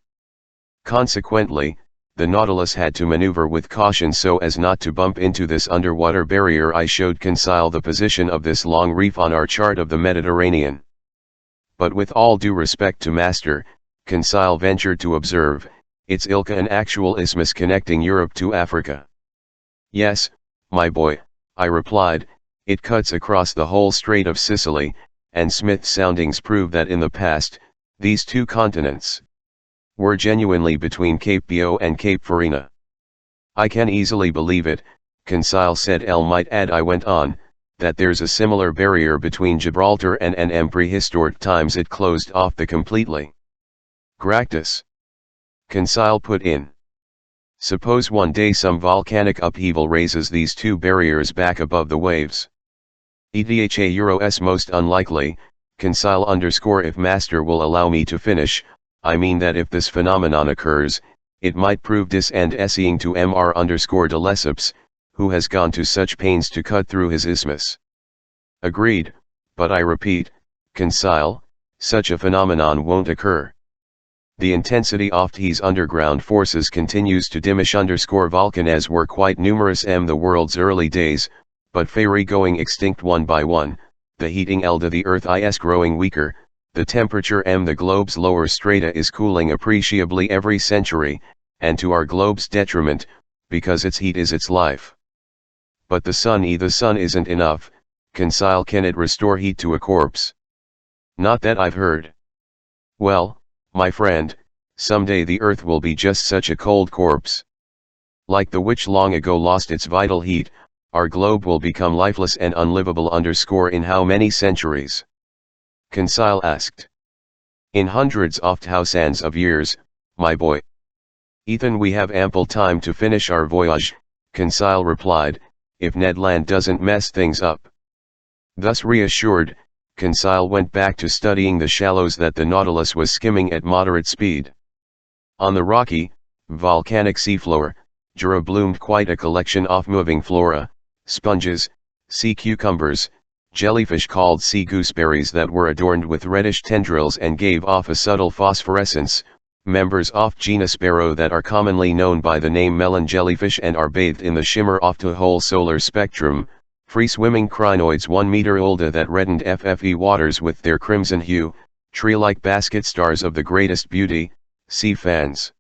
Consequently, the Nautilus had to maneuver with caution so as not to bump into this underwater barrier. I showed Conseil the position of this long reef on our chart of the Mediterranean. But with all due respect to Master, Conseil ventured to observe, it's Ilka, an actual isthmus connecting Europe to Africa. Yes, my boy, I replied, it cuts across the whole Strait of Sicily, and Smith's soundings prove that in the past, these two continents were genuinely between Cape Bio and Cape Farina. I can easily believe it, Conseil said. L might add, I went on, that there's a similar barrier between Gibraltar and in prehistoric times it closed off the completely. Gracchus, Conseil put in. Suppose one day some volcanic upheaval raises these two barriers back above the waves. EDHA Euros most unlikely, Conseil_. If Master will allow me to finish, I mean that if this phenomenon occurs, it might prove dis and esseing to Mr_de Lesseps, who has gone to such pains to cut through his isthmus. Agreed, but I repeat, Conseil, such a phenomenon won't occur. The intensity of his underground forces continues to diminish. Volcanoes were quite numerous the world's early days, but fairy going extinct one by one, the heating of the earth is growing weaker. The temperature the globe's lower strata is cooling appreciably every century, and to our globe's detriment, because its heat is its life. But the sun isn't enough, Conseil. Can it restore heat to a corpse? Not that I've heard. Well, my friend, someday the earth will be just such a cold corpse. Like the which long ago lost its vital heat, our globe will become lifeless and unlivable. In how many centuries? Conseil asked. In hundreds of thousands of years, my boy. Ethan, we have ample time to finish our voyage, Conseil replied, if Ned Land doesn't mess things up. Thus reassured, Conseil went back to studying the shallows that the Nautilus was skimming at moderate speed. On the rocky, volcanic seafloor, Jura bloomed quite a collection of moving flora, sponges, sea cucumbers, jellyfish called sea gooseberries that were adorned with reddish tendrils and gave off a subtle phosphorescence, members of genus Sparrow that are commonly known by the name melon jellyfish and are bathed in the shimmer of the whole solar spectrum, free-swimming crinoids 1 meter old that reddened FFE waters with their crimson hue, tree-like basket stars of the greatest beauty, sea fans.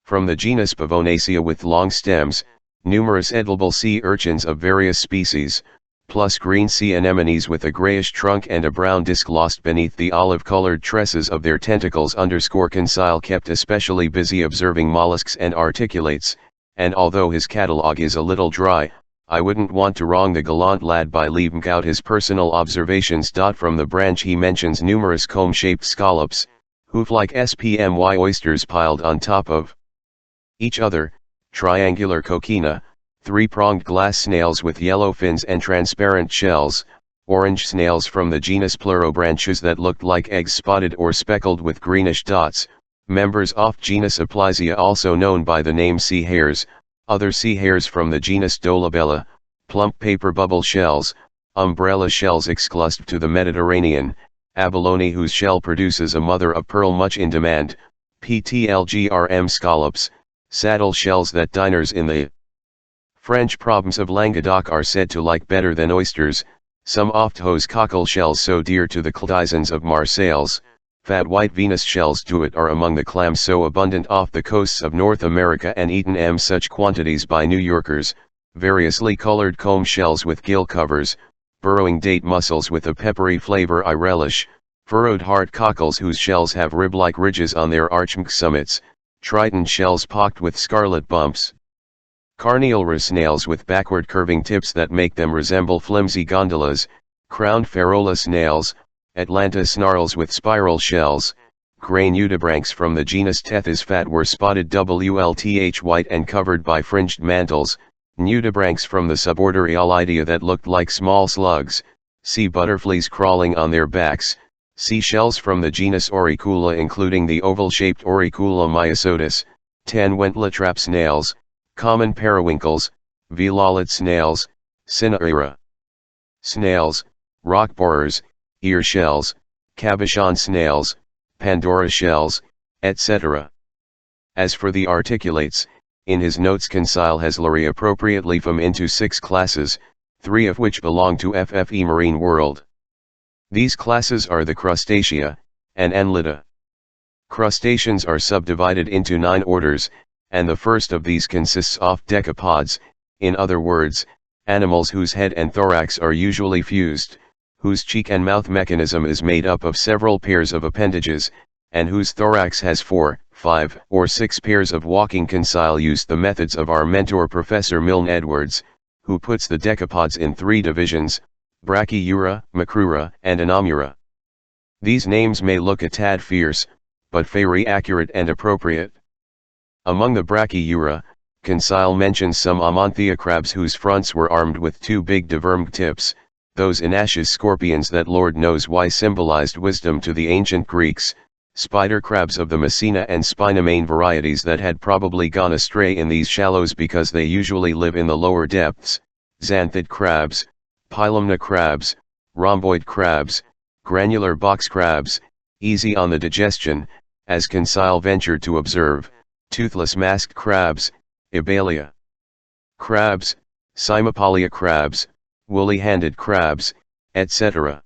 From the genus Pavonaceae with long stems, numerous edible sea urchins of various species, plus green sea anemones with a grayish trunk and a brown disc lost beneath the olive-colored tresses of their tentacles. Conseil kept especially busy observing mollusks and articulates, and although his catalogue is a little dry, I wouldn't want to wrong the gallant lad by leaving out his personal observations. From the branch he mentions numerous comb-shaped scallops, hoof-like SPMY oysters piled on top of each other, triangular coquina, three-pronged glass snails with yellow fins and transparent shells, orange snails from the genus Pleurobranchus that looked like eggs spotted or speckled with greenish dots, members of genus Aplysia also known by the name sea hares, other sea hares from the genus Dolabella, plump paper bubble shells, umbrella shells exclused to the Mediterranean, abalone whose shell produces a mother of pearl much in demand, PTLGRM scallops, saddle shells that diners in the French province of Languedoc are said to like better than oysters, some of those cockle shells so dear to the cloisons of Marseilles, fat white Venus shells to it are among the clams so abundant off the coasts of North America and eaten such quantities by New Yorkers, variously colored comb shells with gill covers, burrowing date mussels with a peppery flavor I relish, furrowed heart cockles whose shells have rib-like ridges on their arched summits, triton shells pocked with scarlet bumps. Carniolara snails with backward curving tips that make them resemble flimsy gondolas, crowned Pherola snails, Atlanta snarls with spiral shells, gray nudibranchs from the genus Tethys fat were spotted WLTH white and covered by fringed mantles, nudibranchs from the suborder Aeolidea that looked like small slugs, sea butterflies crawling on their backs, seashells from the genus Auricula including the oval-shaped Auricula myosotis, 10 Wentla trap snails, common periwinkles, velolid snails, Cinnaira snails, rock borers, ear shells, cabochon snails, Pandora shells, etc. As for the articulates, in his notes Conseil has lury appropriately them into 6 classes, 3 of which belong to FFE Marine World. These classes are the Crustacea, and Annelida. Crustaceans are subdivided into 9 orders, and the first of these consists of decapods, in other words, animals whose head and thorax are usually fused, whose cheek and mouth mechanism is made up of several pairs of appendages, and whose thorax has 4, 5, or 6 pairs of walking. Conseil used the methods of our mentor Professor Milne Edwards, who puts the decapods in 3 divisions, Brachyura, Macrura, and Anomura. These names may look a tad fierce, but very accurate and appropriate. Among the Brachyura, Conseil mentions some Amanthea crabs whose fronts were armed with 2 big devermed tips, those Inacious scorpions that Lord knows why symbolized wisdom to the ancient Greeks, spider crabs of the Messina and Spinamane varieties that had probably gone astray in these shallows because they usually live in the lower depths, xanthid crabs, Pilumna crabs, rhomboid crabs, granular box crabs, easy on the digestion, as Conseil ventured to observe, toothless masked crabs, Ibalia crabs, Cymopolia crabs, woolly-handed crabs, etc.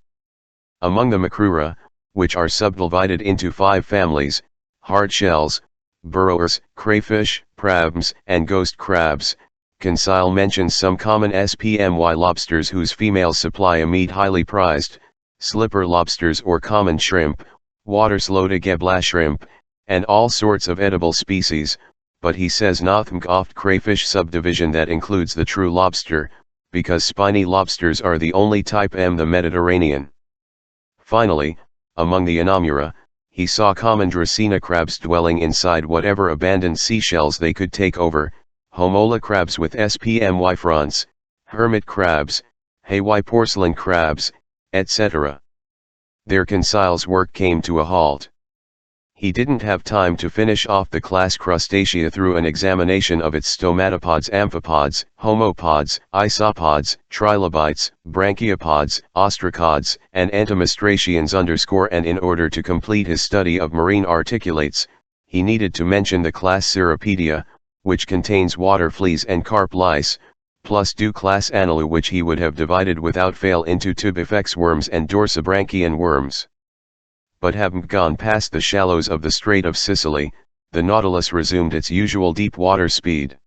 Among the Macrura, which are subdivided into 5 families, hard shells, burrowers, crayfish, crabs, and ghost crabs, Conseil mentions some common SPMY lobsters whose females supply a meat highly prized, slipper lobsters or common shrimp, water-slota gebla shrimp, and all sorts of edible species, but he says nothing of crayfish subdivision that includes the true lobster, because spiny lobsters are the only type M the Mediterranean. Finally, among the Anomura, he saw common Dracaena crabs dwelling inside whatever abandoned seashells they could take over, Homola crabs with SPMY fronts, hermit crabs, Hawaii porcelain crabs, etc. There Conseil's work came to a halt. He didn't have time to finish off the class Crustacea through an examination of its stomatopods, amphipods, homopods, isopods, trilobites, brachiopods, ostracods, and entomostraceans _ and in order to complete his study of marine articulates, he needed to mention the class Cirripedia, which contains water fleas and carp lice, plus 2 class Annelida which he would have divided without fail into tubifex worms and dorsibranchian worms. But having gone past the shallows of the Strait of Sicily, the Nautilus resumed its usual deep water speed.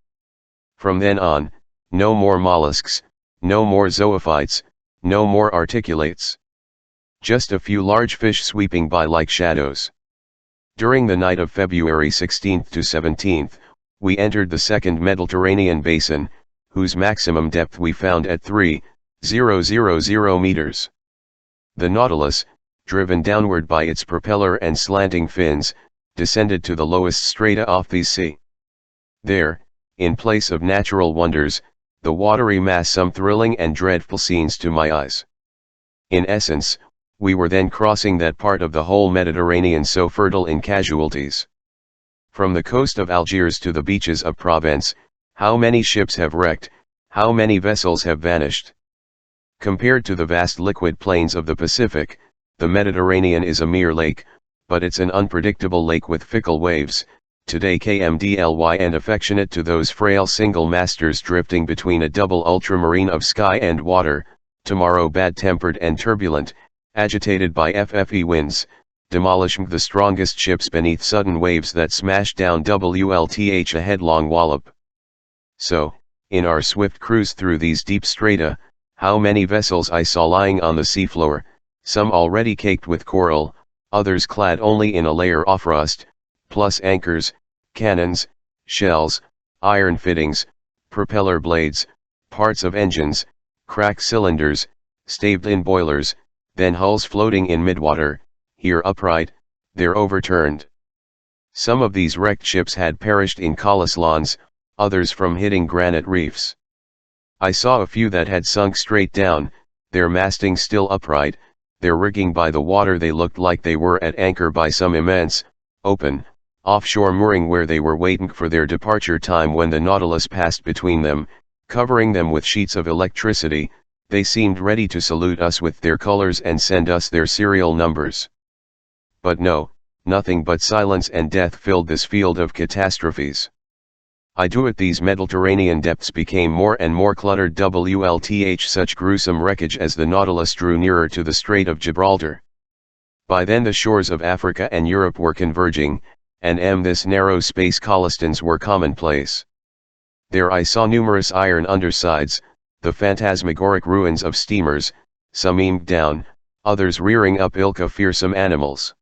From then on, no more mollusks, no more zoophytes, no more articulates. Just a few large fish sweeping by like shadows. During the night of February 16 to 17, we entered the second Mediterranean basin, whose maximum depth we found at 3,000 meters. The Nautilus, driven downward by its propeller and slanting fins, descended to the lowest strata of the sea. There, in place of natural wonders, the watery mass some thrilling and dreadful scenes to my eyes. In essence, we were then crossing that part of the whole Mediterranean so fertile in casualties. From the coast of Algiers to the beaches of Provence, how many ships have wrecked, how many vessels have vanished. Compared to the vast liquid plains of the Pacific, the Mediterranean is a mere lake, but it's an unpredictable lake with fickle waves, today KMDLY and affectionate to those frail single masters drifting between a double ultramarine of sky and water, tomorrow bad-tempered and turbulent, agitated by FFE winds, demolishing the strongest ships beneath sudden waves that smash down WLTH a headlong wallop. So, In our swift cruise through these deep strata, how many vessels I saw lying on the seafloor, some already caked with coral, others clad only in a layer of rust, plus anchors, cannons, shells, iron fittings, propeller blades, parts of engines, cracked cylinders, staved-in boilers, then hulls floating in midwater, here upright, there overturned. Some of these wrecked ships had perished in collislons, others from hitting granite reefs. I saw a few that had sunk straight down, their masting still upright, their rigging by the water. They looked like they were at anchor by some immense, open, offshore mooring where they were waiting for their departure time. When the Nautilus passed between them, covering them with sheets of electricity, they seemed ready to salute us with their colors and send us their serial numbers. But no, nothing but silence and death filled this field of catastrophes. At these Mediterranean depths became more and more cluttered. Such gruesome wreckage as the Nautilus drew nearer to the Strait of Gibraltar. By then the shores of Africa and Europe were converging, and this narrow space Collistons were commonplace. There I saw numerous iron undersides, the phantasmagoric ruins of steamers, some aimed down, others rearing up ilka fearsome animals.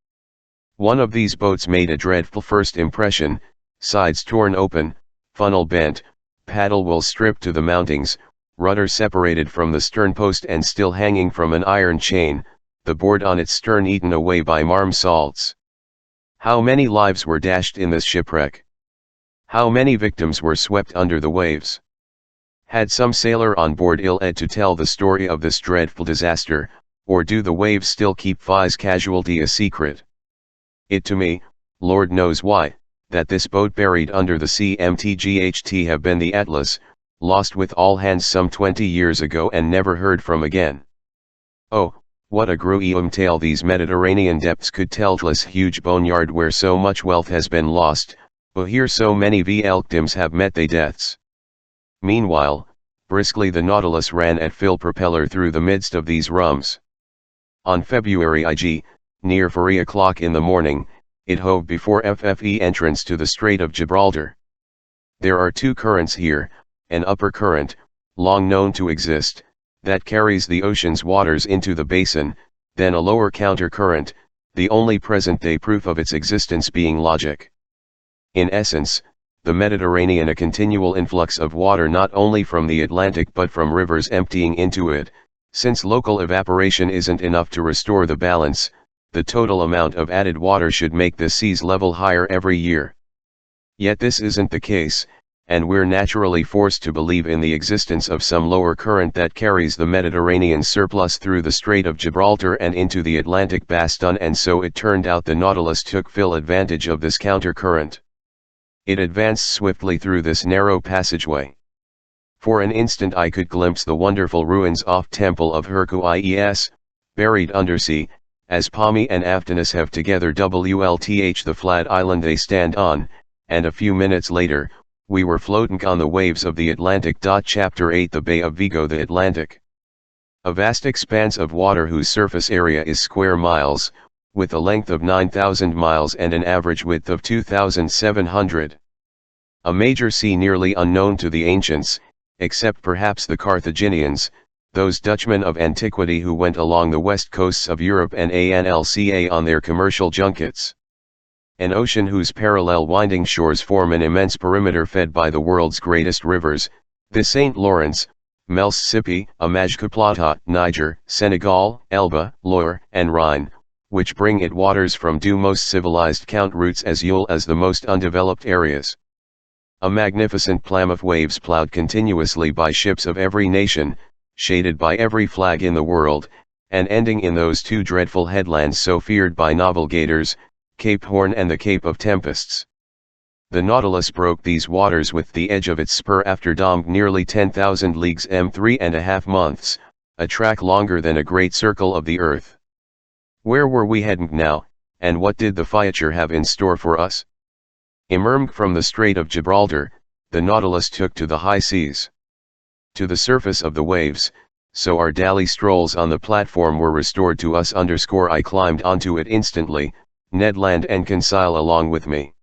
One of these boats made a dreadful first impression, sides torn open, funnel bent, paddle wheel stripped to the mountings, rudder separated from the sternpost and still hanging from an iron chain, the board on its stern eaten away by marmsalts. How many lives were dashed in this shipwreck? How many victims were swept under the waves? Had some sailor on board ill-ed to tell the story of this dreadful disaster, or do the waves still keep Phi's casualty a secret? It to me, Lord knows why, that this boat buried under the CMTGHT have been the Atlas, lost with all hands some 20 years ago and never heard from again. Oh, what a gruesome tale these Mediterranean depths could tell. This huge boneyard where so much wealth has been lost, here so many victims have met their deaths. Meanwhile, briskly the Nautilus ran at full propeller through the midst of these rums. On February IG, near 4 o'clock in the morning, it hove before FFE entrance to the Strait of Gibraltar. There are two currents here, an upper current, long known to exist, that carries the ocean's waters into the basin, then a lower counter-current, the only present-day proof of its existence being logic. In essence, the Mediterranean a continual influx of water not only from the Atlantic but from rivers emptying into it, since local evaporation isn't enough to restore the balance. The total amount of added water should make the sea's level higher every year. Yet this isn't the case, and we're naturally forced to believe in the existence of some lower current that carries the Mediterranean surplus through the Strait of Gibraltar and into the Atlantic bastion, and so it turned out the Nautilus took full advantage of this counter-current. It advanced swiftly through this narrow passageway. For an instant I could glimpse the wonderful ruins of Temple of Hercules, buried undersea, as Palmi and Aftinus have together WLTH the flat island they stand on, and a few minutes later, we were floating on the waves of the Atlantic. Chapter 8 The Bay of Vigo. The Atlantic. A vast expanse of water whose surface area is square miles, with a length of 9,000 miles and an average width of 2,700. A major sea nearly unknown to the ancients, except perhaps the Carthaginians, those Dutchmen of antiquity who went along the west coasts of Europe and Anlca on their commercial junkets. An ocean whose parallel winding shores form an immense perimeter fed by the world's greatest rivers, the St. Lawrence, Mississippi, Amajca Plata, Niger, Senegal, Elbe, Loire, and Rhine, which bring it waters from due most civilized count routes as well as the most undeveloped areas. A magnificent plum of waves plowed continuously by ships of every nation, shaded by every flag in the world, and ending in those two dreadful headlands so feared by navigators, Cape Horn and the Cape of Tempests. The Nautilus broke these waters with the edge of its spur after domed nearly 10,000 leagues (3.5 months), a track longer than a great circle of the earth. Where were we heading now, and what did the future have in store for us? Emerged from the Strait of Gibraltar, the Nautilus took to the high seas. To the surface of the waves, so our daily strolls on the platform were restored to us. I climbed onto it instantly, Ned Land and Conseil along with me.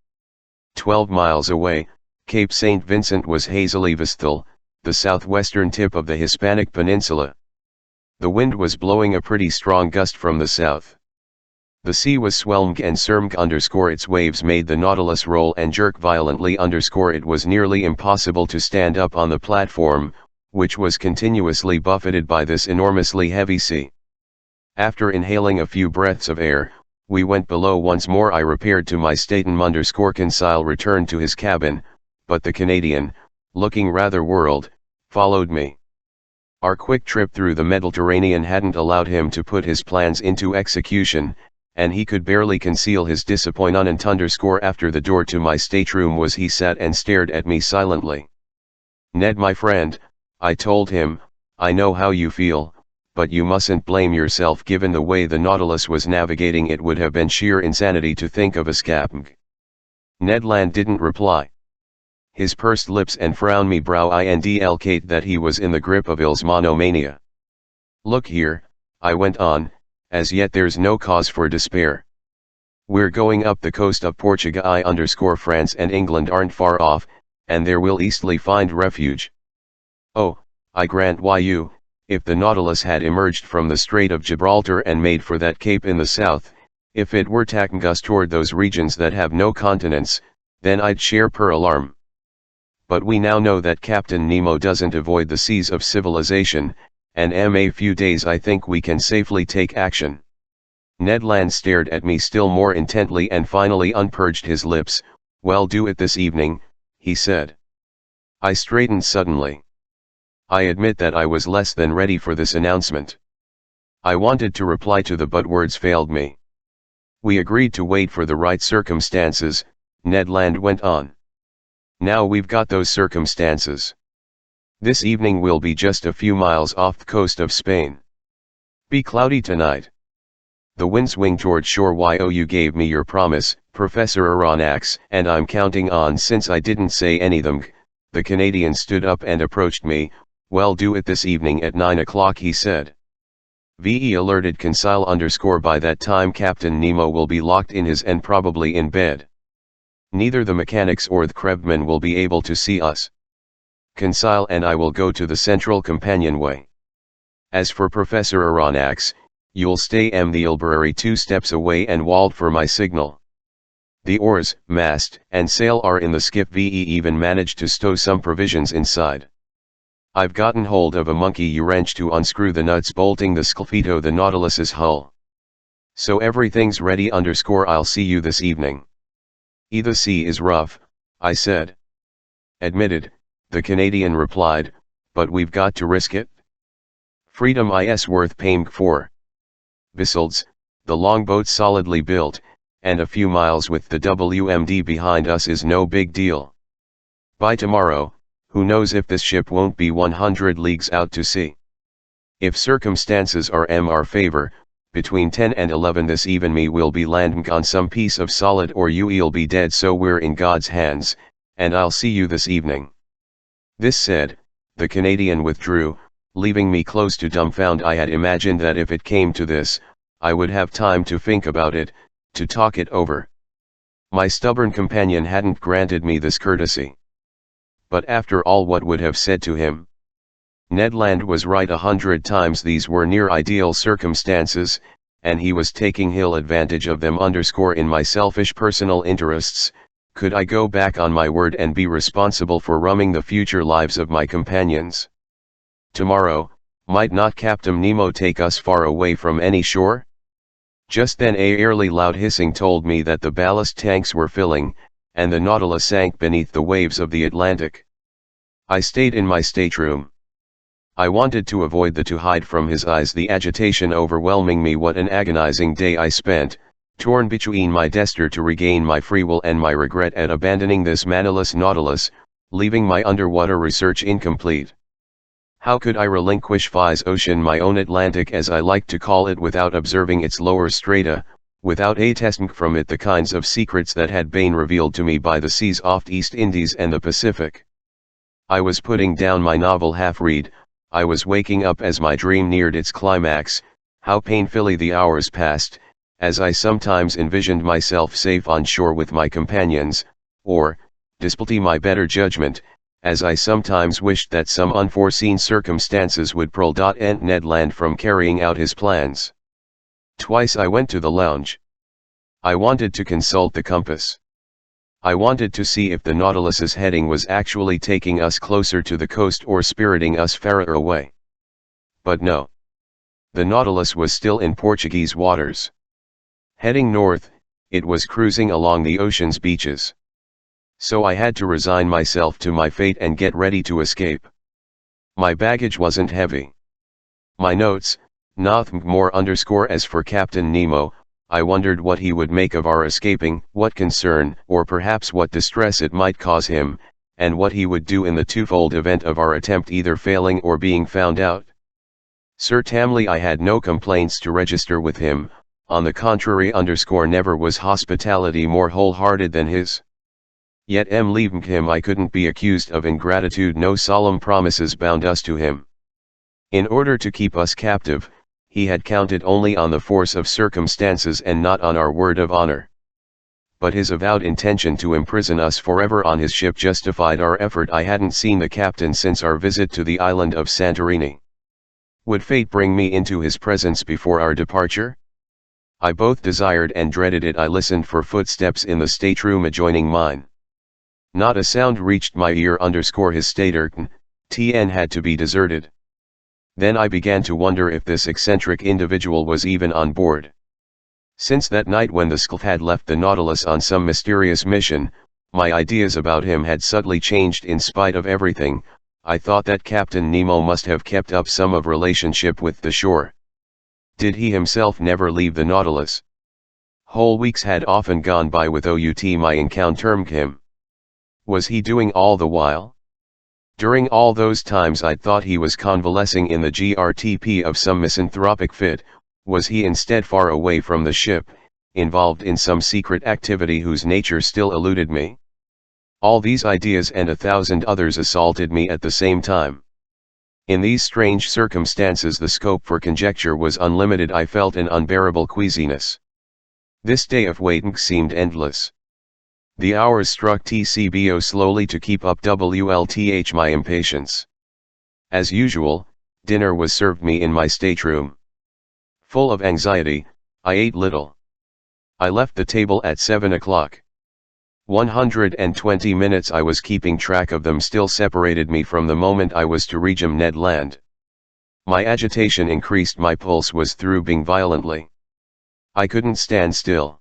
12 miles away, Cape St. Vincent was hazily visible, the southwestern tip of the Hispanic Peninsula. The wind was blowing a pretty strong gust from the south. The sea was swelling and surging its waves made the Nautilus roll and jerk violently. It was nearly impossible to stand up on the platform, which was continuously buffeted by this enormously heavy sea. After inhaling a few breaths of air, we went below once more. I repaired to my stateroom. Conseil returned to his cabin, but the Canadian, looking rather worried, followed me. Our quick trip through the Mediterranean hadn't allowed him to put his plans into execution, and he could barely conceal his disappointment. After the door to my stateroom was he sat and stared at me silently. "Ned, my friend," I told him, "I know how you feel, but you mustn't blame yourself. Given the way the Nautilus was navigating, it would have been sheer insanity to think of escaping." Ned Land didn't reply. His pursed lips and frowny brow indicate that he was in the grip of Il's monomania. "Look here," I went on, "as yet there's no cause for despair. We're going up the coast of Portugal. France and England aren't far off, and there we'll easily find refuge. Oh, I grant you, if the Nautilus had emerged from the Strait of Gibraltar and made for that cape in the south, if it were tacking us toward those regions that have no continents, then I'd share per alarm. But we now know that Captain Nemo doesn't avoid the seas of civilization, and in a few days I think we can safely take action." Ned Land stared at me still more intently and finally unpurged his lips. "Well, do it this evening," he said. I straightened suddenly. I admit that I was less than ready for this announcement. I wanted to reply to but words failed me. "We agreed to wait for the right circumstances," Ned Land went on. "Now we've got those circumstances. This evening we'll be just a few miles off the coast of Spain. Be cloudy tonight. The wind swing toward shore. You gave me your promise, Professor Aronnax, and I'm counting on since I didn't say anything." The Canadian stood up and approached me. "Well, do it this evening at 9 o'clock, he said. VE alerted Conseil _ by that time Captain Nemo will be locked in his and probably in bed. Neither the mechanics or the crewmen will be able to see us. Conseil and I will go to the central companionway. As for Professor Aronnax, you'll stay the Ilberry 2 steps away and wait for my signal. The oars, mast, and sail are in the skiff. VE even managed to stow some provisions inside. I've gotten hold of a monkey wrench to unscrew the nuts bolting the scolfito the Nautilus's hull. So everything's ready. I'll see you this evening." "The sea is rough," I said. "Admitted," the Canadian replied, "but we've got to risk it. Freedom is worth paying for. Besides, the longboat's solidly built, and a few miles with the WMD behind us is no big deal. By tomorrow, who knows if this ship won't be 100 leagues out to sea. If circumstances are our favor, between 10 and 11 this even me will be landing on some piece of solid or you'll be dead, so we're in God's hands, and I'll see you this evening." This said, the Canadian withdrew, leaving me close to dumbfound. I had imagined that if it came to this, I would have time to think about it, to talk it over. My stubborn companion hadn't granted me this courtesy. But after all, what would have said to him? Ned Land was right 100 times. These were near ideal circumstances, and he was taking ill advantage of them. In my selfish personal interests, could I go back on my word and be responsible for ruining the future lives of my companions? Tomorrow, might not Captain Nemo take us far away from any shore? Just then a eerily loud hissing told me that the ballast tanks were filling, and the Nautilus sank beneath the waves of the Atlantic. I stayed in my stateroom. I wanted to avoid to hide from his eyes the agitation overwhelming me. What an agonizing day I spent, torn between my desire to regain my free will and my regret at abandoning this mannerless Nautilus, leaving my underwater research incomplete. How could I relinquish Phi's Ocean, my own Atlantic as I like to call it, without observing its lower strata, without attesting from it the kinds of secrets that had been revealed to me by the seas off East Indies and the Pacific? I was putting down my novel half-read, I was waking up as my dream neared its climax. How painfully the hours passed, as I sometimes envisioned myself safe on shore with my companions, or, despite my better judgment, as I sometimes wished that some unforeseen circumstances would prevent Ned Land from carrying out his plans. Twice I went to the lounge. I wanted to consult the compass. I wanted to see if the Nautilus's heading was actually taking us closer to the coast or spiriting us farther away. But no. The Nautilus was still in Portuguese waters. Heading north, it was cruising along the ocean's beaches. So I had to resign myself to my fate and get ready to escape. My baggage wasn't heavy. My notes, nothing more _ as for Captain Nemo, I wondered what he would make of our escaping, what concern, or perhaps what distress it might cause him, and what he would do in the twofold event of our attempt either failing or being found out. Certainly I had no complaints to register with him, on the contrary never was hospitality more wholehearted than his. Yet leaving him I couldn't be accused of ingratitude, no solemn promises bound us to him. In order to keep us captive, he had counted only on the force of circumstances and not on our word of honor. But his avowed intention to imprison us forever on his ship justified our effort. I hadn't seen the captain since our visit to the island of Santorini. Would fate bring me into his presence before our departure? I both desired and dreaded it. I listened for footsteps in the stateroom adjoining mine. Not a sound reached my ear. His stateroom, TN had to be deserted. Then I began to wonder if this eccentric individual was even on board. Since that night when the Skald had left the Nautilus on some mysterious mission, my ideas about him had subtly changed. In spite of everything, I thought that Captain Nemo must have kept up some of relationship with the shore. Did he himself never leave the Nautilus? Whole weeks had often gone by without my encountering him. Was he doing all the while? During all those times I'd thought he was convalescing in the GRTP of some misanthropic fit. Was he instead far away from the ship, involved in some secret activity whose nature still eluded me? All these ideas and 1,000 others assaulted me at the same time. In these strange circumstances the scope for conjecture was unlimited. I felt an unbearable queasiness. This day of waiting seemed endless. The hours struck TCBO slowly to keep up WLTH my impatience. As usual, dinner was served me in my stateroom. Full of anxiety, I ate little. I left the table at 7 o'clock. 120 minutes I was keeping track of them still separated me from the moment I was to reach Ned Land. My agitation increased. My pulse was throbbing violently. I couldn't stand still.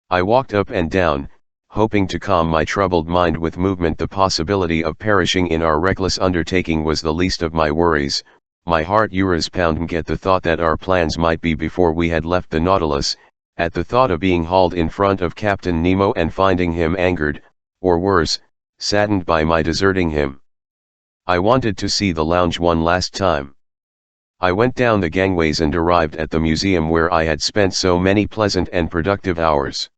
I walked up and down, hoping to calm my troubled mind with movement. The possibility of perishing in our reckless undertaking was the least of my worries. My heart was pounding at the thought that our plans might be before we had left the Nautilus, at the thought of being hauled in front of Captain Nemo and finding him angered, or worse, saddened by my deserting him. I wanted to see the lounge one last time. I went down the gangways and arrived at the museum where I had spent so many pleasant and productive hours.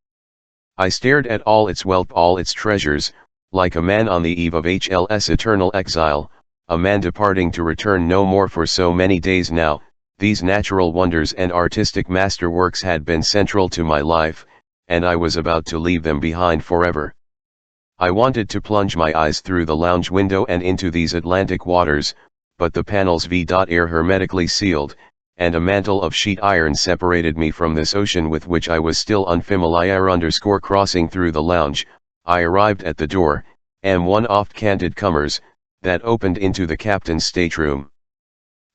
I stared at all its wealth, all its treasures, like a man on the eve of HLS eternal exile, a man departing to return no more for so many days now. These natural wonders and artistic masterworks had been central to my life, and I was about to leave them behind forever. I wanted to plunge my eyes through the lounge window and into these Atlantic waters, but the panels were hermetically sealed, and a mantle of sheet iron separated me from this ocean with which I was still unfamiliar. Crossing through the lounge, I arrived at the door, one oft-canted comers, that opened into the captain's stateroom.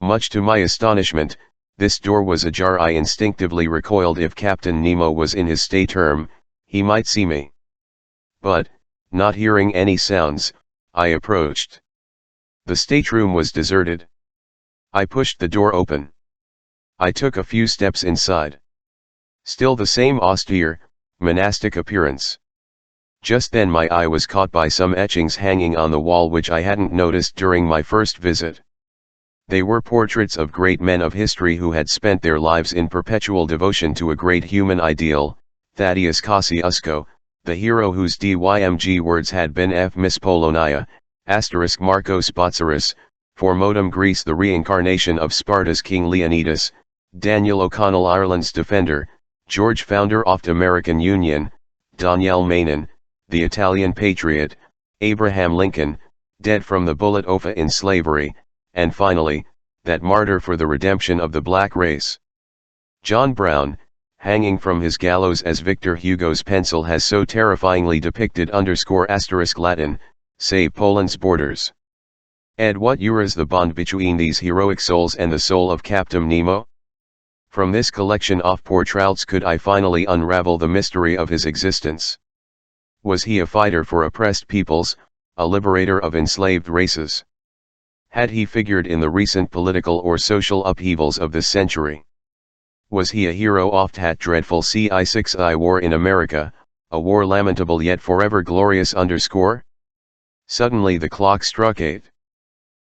Much to my astonishment, this door was ajar. I instinctively recoiled. If Captain Nemo was in his stateroom, he might see me. But, not hearing any sounds, I approached. The stateroom was deserted. I pushed the door open. I took a few steps inside. Still the same austere, monastic appearance. Just then my eye was caught by some etchings hanging on the wall which I hadn't noticed during my first visit. They were portraits of great men of history who had spent their lives in perpetual devotion to a great human ideal. Thaddeus Kosciuszko, the hero whose DYMG words had been F. Miss Polonia, * Marcos Botsaris, for modem Greece the reincarnation of Sparta's King Leonidas, Daniel O'Connell Ireland's defender, George founder of the American Union, Danielle Manon, the Italian patriot, Abraham Lincoln, dead from the bullet Offa in slavery, and finally, that martyr for the redemption of the black race. John Brown, hanging from his gallows as Victor Hugo's pencil has so terrifyingly depicted *** Latin, save Poland's borders. Ed, what is the bond between these heroic souls and the soul of Captain Nemo? From this collection of portraits could I finally unravel the mystery of his existence. Was he a fighter for oppressed peoples, a liberator of enslaved races? Had he figured in the recent political or social upheavals of this century? Was he a hero of that dreadful CI6I war in America, a war lamentable yet forever glorious _? Suddenly the clock struck 8.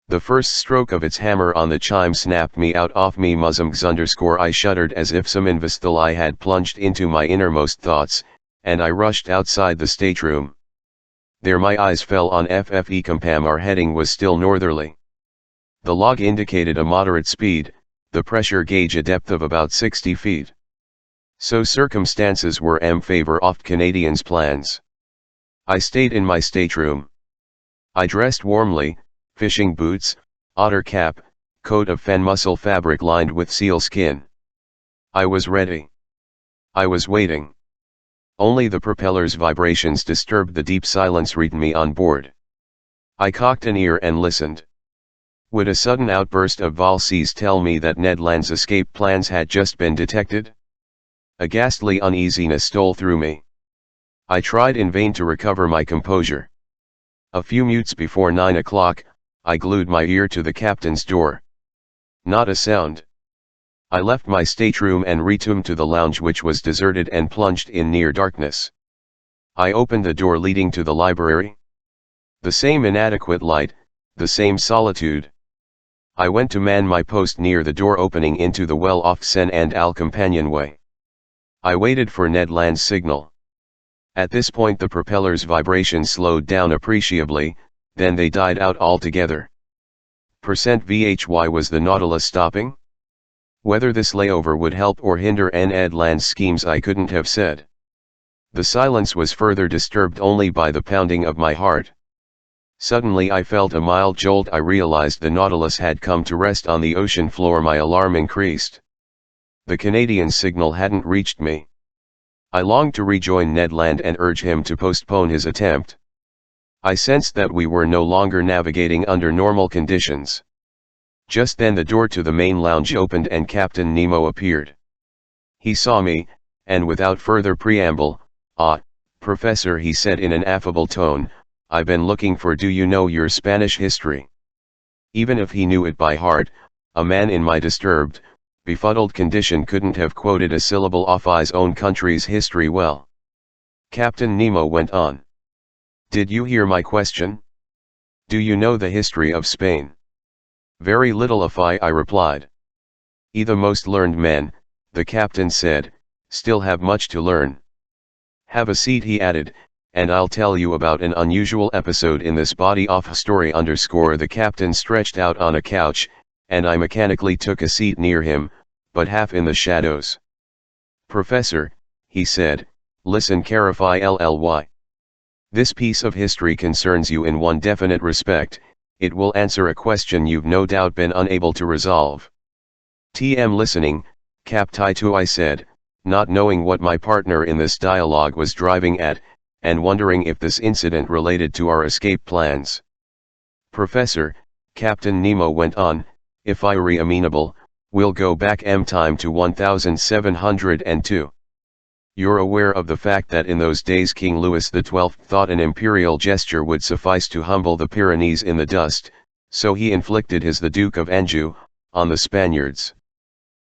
The first stroke of its hammer on the chime snapped me out of me musums _ I shuddered as if some invisible had plunged into my innermost thoughts, and I rushed outside the stateroom. There my eyes fell on FFE Compam. Our heading was still northerly. The log indicated a moderate speed, the pressure gauge a depth of about 60 feet. So circumstances were in favor of Canadians' plans. I stayed in my stateroom. I dressed warmly, fishing boots, otter cap, coat of fen muscle fabric lined with seal skin. I was ready. I was waiting. Only the propeller's vibrations disturbed the deep silence reading me on board. I cocked an ear and listened. Would a sudden outburst of Valsees tell me that Ned Land's escape plans had just been detected? A ghastly uneasiness stole through me. I tried in vain to recover my composure. A few minutes before 9 o'clock, I glued my ear to the captain's door. Not a sound. I left my stateroom and returned to the lounge, which was deserted and plunged in near darkness. I opened the door leading to the library. The same inadequate light, the same solitude. I went to man my post near the door opening into the well-off Sen and Al companionway. I waited for Ned Land's signal. At this point the propeller's vibrations slowed down appreciably, then they died out altogether. %VHY was the Nautilus stopping? Whether this layover would help or hinder Ned Land's schemes I couldn't have said. The silence was further disturbed only by the pounding of my heart. Suddenly I felt a mild jolt. I realized the Nautilus had come to rest on the ocean floor. My alarm increased. The Canadian's signal hadn't reached me. I longed to rejoin Ned Land and urge him to postpone his attempt. I sensed that we were no longer navigating under normal conditions. Just then the door to the main lounge opened and Captain Nemo appeared. He saw me, and without further preamble, Professor, he said in an affable tone, I've been looking for. Do you know your Spanish history? Even if he knew it by heart, a man in my disturbed, befuddled condition couldn't have quoted a syllable of his own country's history well. Captain Nemo went on. Did you hear my question? Do you know the history of Spain? Very little of I replied. The most learned men, the captain said, still have much to learn. Have a seat, he added, and I'll tell you about an unusual episode in this body of story _ The captain stretched out on a couch, and I mechanically took a seat near him, but half in the shadows. Professor, he said, listen carefully. This piece of history concerns you in one definite respect. It will answer a question you've no doubt been unable to resolve. TM listening, Cap Titu, I said, not knowing what my partner in this dialogue was driving at, and wondering if this incident related to our escape plans. Professor, Captain Nemo went on, if I re amenable, we'll go back time to 1702. You're aware of the fact that in those days King Louis XII thought an imperial gesture would suffice to humble the Pyrenees in the dust, so he inflicted the Duke of Anjou, on the Spaniards.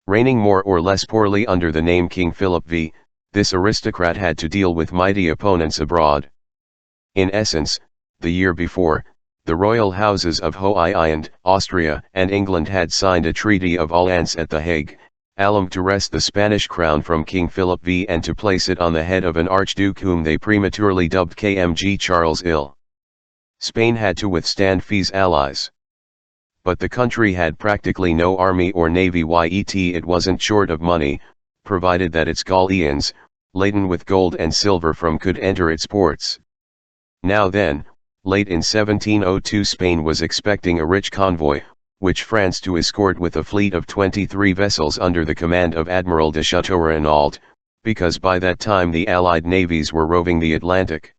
Reigning more or less poorly under the name King Philip V, this aristocrat had to deal with mighty opponents abroad. In essence, the year before, the royal houses of Holland, Austria, and England had signed a treaty of alliance at The Hague, to wrest the Spanish crown from King Philip V and to place it on the head of an archduke whom they prematurely dubbed KMG Charles Ill. Spain had to withstand V's allies. But the country had practically no army or navy, yet it wasn't short of money, provided that its galleons, laden with gold and silver could enter its ports. Now then, Late in 1702 Spain was expecting a rich convoy, which France to escort with a fleet of 23 vessels under the command of Admiral de Chateau-Renaud, because by that time the Allied navies were roving the Atlantic.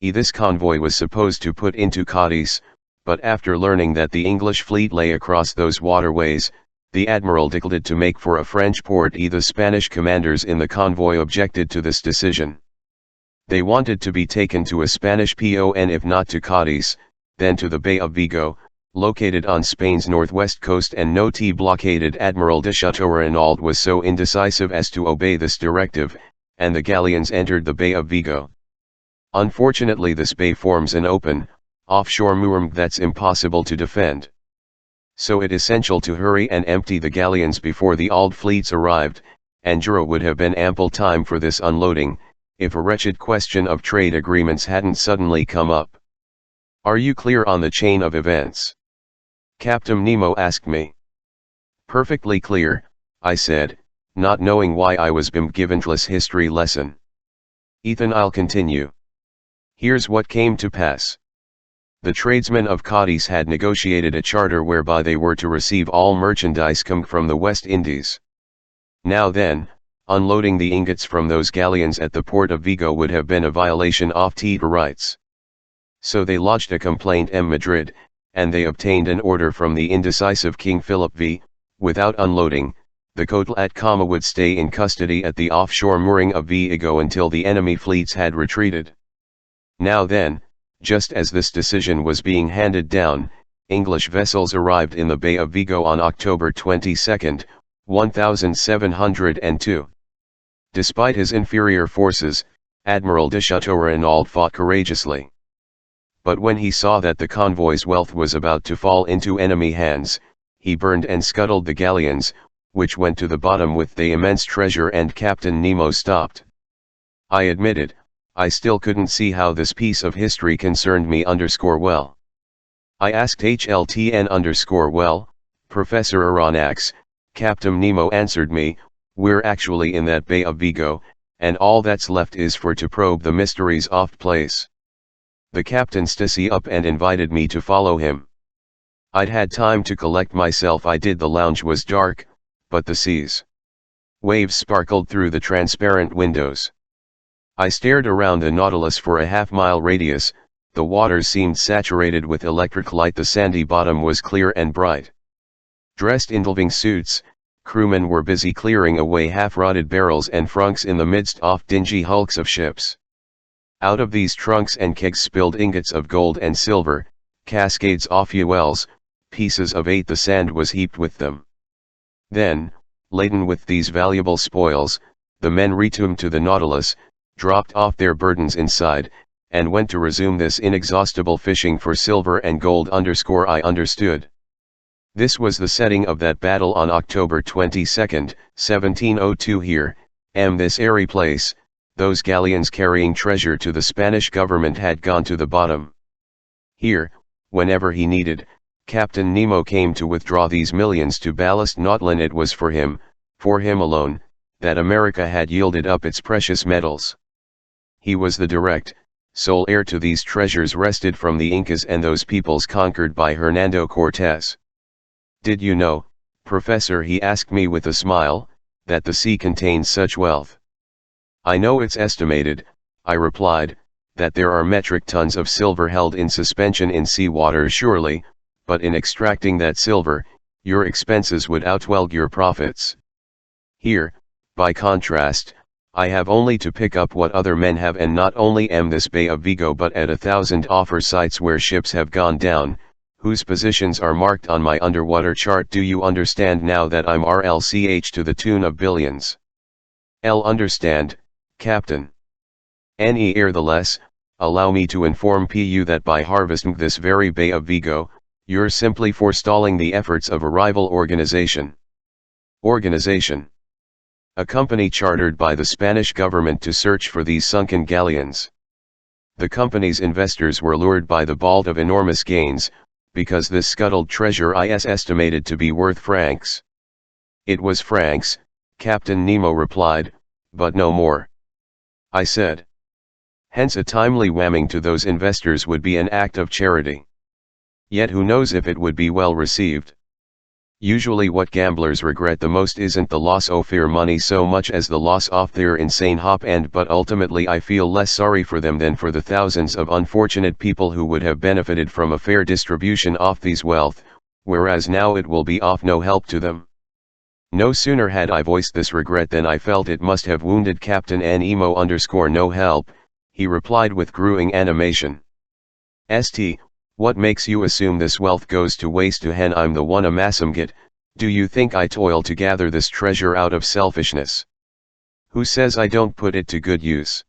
This convoy was supposed to put into Cadiz, but after learning that the English fleet lay across those waterways, the admiral declared to make for a French port. The Spanish commanders in the convoy objected to this decision. They wanted to be taken to a Spanish port, if not to Cadiz, then to the Bay of Vigo, located on Spain's northwest coast, and blockaded. Admiral de Chateau-Renaud was so indecisive as to obey this directive, and the galleons entered the Bay of Vigo. Unfortunately, this bay forms an open, offshore mooring that's impossible to defend. So it's essential to hurry and empty the galleons before the old fleets arrived, and Jura would have been ample time for this unloading, if a wretched question of trade agreements hadn't suddenly come up. "Are you clear on the chain of events?" Captain Nemo asked me. "Perfectly clear," I said, not knowing why I was being given this history lesson. "Ethan, I'll continue. Here's what came to pass. The tradesmen of Cadiz had negotiated a charter whereby they were to receive all merchandise come from the West Indies. Now then, unloading the ingots from those galleons at the port of Vigo would have been a violation of treaty rights. So they lodged a complaint in Madrid, and they obtained an order from the indecisive King Philip V. Without unloading, the Coatl at Cama would stay in custody at the offshore mooring of Vigo until the enemy fleets had retreated. Now then, just as this decision was being handed down, English vessels arrived in the Bay of Vigo on October 22, 1702. Despite his inferior forces, Admiral de Chateau-Renaud fought courageously. But when he saw that the convoy's wealth was about to fall into enemy hands, he burned and scuttled the galleons, which went to the bottom with the immense treasure, and Captain Nemo stopped. I admitted, I still couldn't see how this piece of history concerned me well. I asked HLTN well, Professor Aronnax. Captain Nemo answered me, "We're actually in that Bay of Vigo, and all that's left is for to probe the mysteries of place." The captain stood up and invited me to follow him. I'd had time to collect myself. The lounge was dark, but the sea's waves sparkled through the transparent windows. I stared around the Nautilus for a half-mile radius. The waters seemed saturated with electric light. The sandy bottom was clear and bright. Dressed in diving suits, crewmen were busy clearing away half-rotted barrels and trunks in the midst of dingy hulks of ships. Out of these trunks and kegs spilled ingots of gold and silver, cascades of fuels, pieces of 8. The sand was heaped with them. Then, laden with these valuable spoils, the men returned to the Nautilus, dropped off their burdens inside, and went to resume this inexhaustible fishing for silver and gold. I understood. This was the setting of that battle on October 22, 1702 here, this airy place. Those galleons carrying treasure to the Spanish government had gone to the bottom. Here, whenever he needed, Captain Nemo came to withdraw these millions to ballast Nautilus. It was for him alone, that America had yielded up its precious metals. He was the direct, sole heir to these treasures wrested from the Incas and those peoples conquered by Hernando Cortés. "Did you know, Professor," he asked me with a smile, "that the sea contains such wealth?" "I know it's estimated," I replied, "that there are metric tons of silver held in suspension in sea water surely, but in extracting that silver, your expenses would outweigh your profits. Here, by contrast, I have only to pick up what other men have, and not only this Bay of Vigo but at 1,000 offer sites where ships have gone down, whose positions are marked on my underwater chart. Do you understand now that I'm RLCH to the tune of billions?" "I'll understand, Captain. Nevertheless, allow me to inform you that by harvesting this very Bay of Vigo, you're simply forestalling the efforts of a rival organization." "Organization?" "A company chartered by the Spanish government to search for these sunken galleons. The company's investors were lured by the bald of enormous gains, because this scuttled treasure is estimated to be worth francs." "It was francs," Captain Nemo replied, "but no more." I said. Hence a timely whamming to those investors would be an act of charity. Yet who knows if it would be well received. Usually what gamblers regret the most isn't the loss of their money so much as the loss of their insane hop, and but ultimately I feel less sorry for them than for the thousands of unfortunate people who would have benefited from a fair distribution of these wealth, whereas now it will be of no help to them. No sooner had I voiced this regret than I felt it must have wounded Captain Nemo_no help. He replied with growing animation. "St. What makes you assume this wealth goes to waste to hen I'm the one amassing it? Do you think I toil to gather this treasure out of selfishness? Who says I don't put it to good use?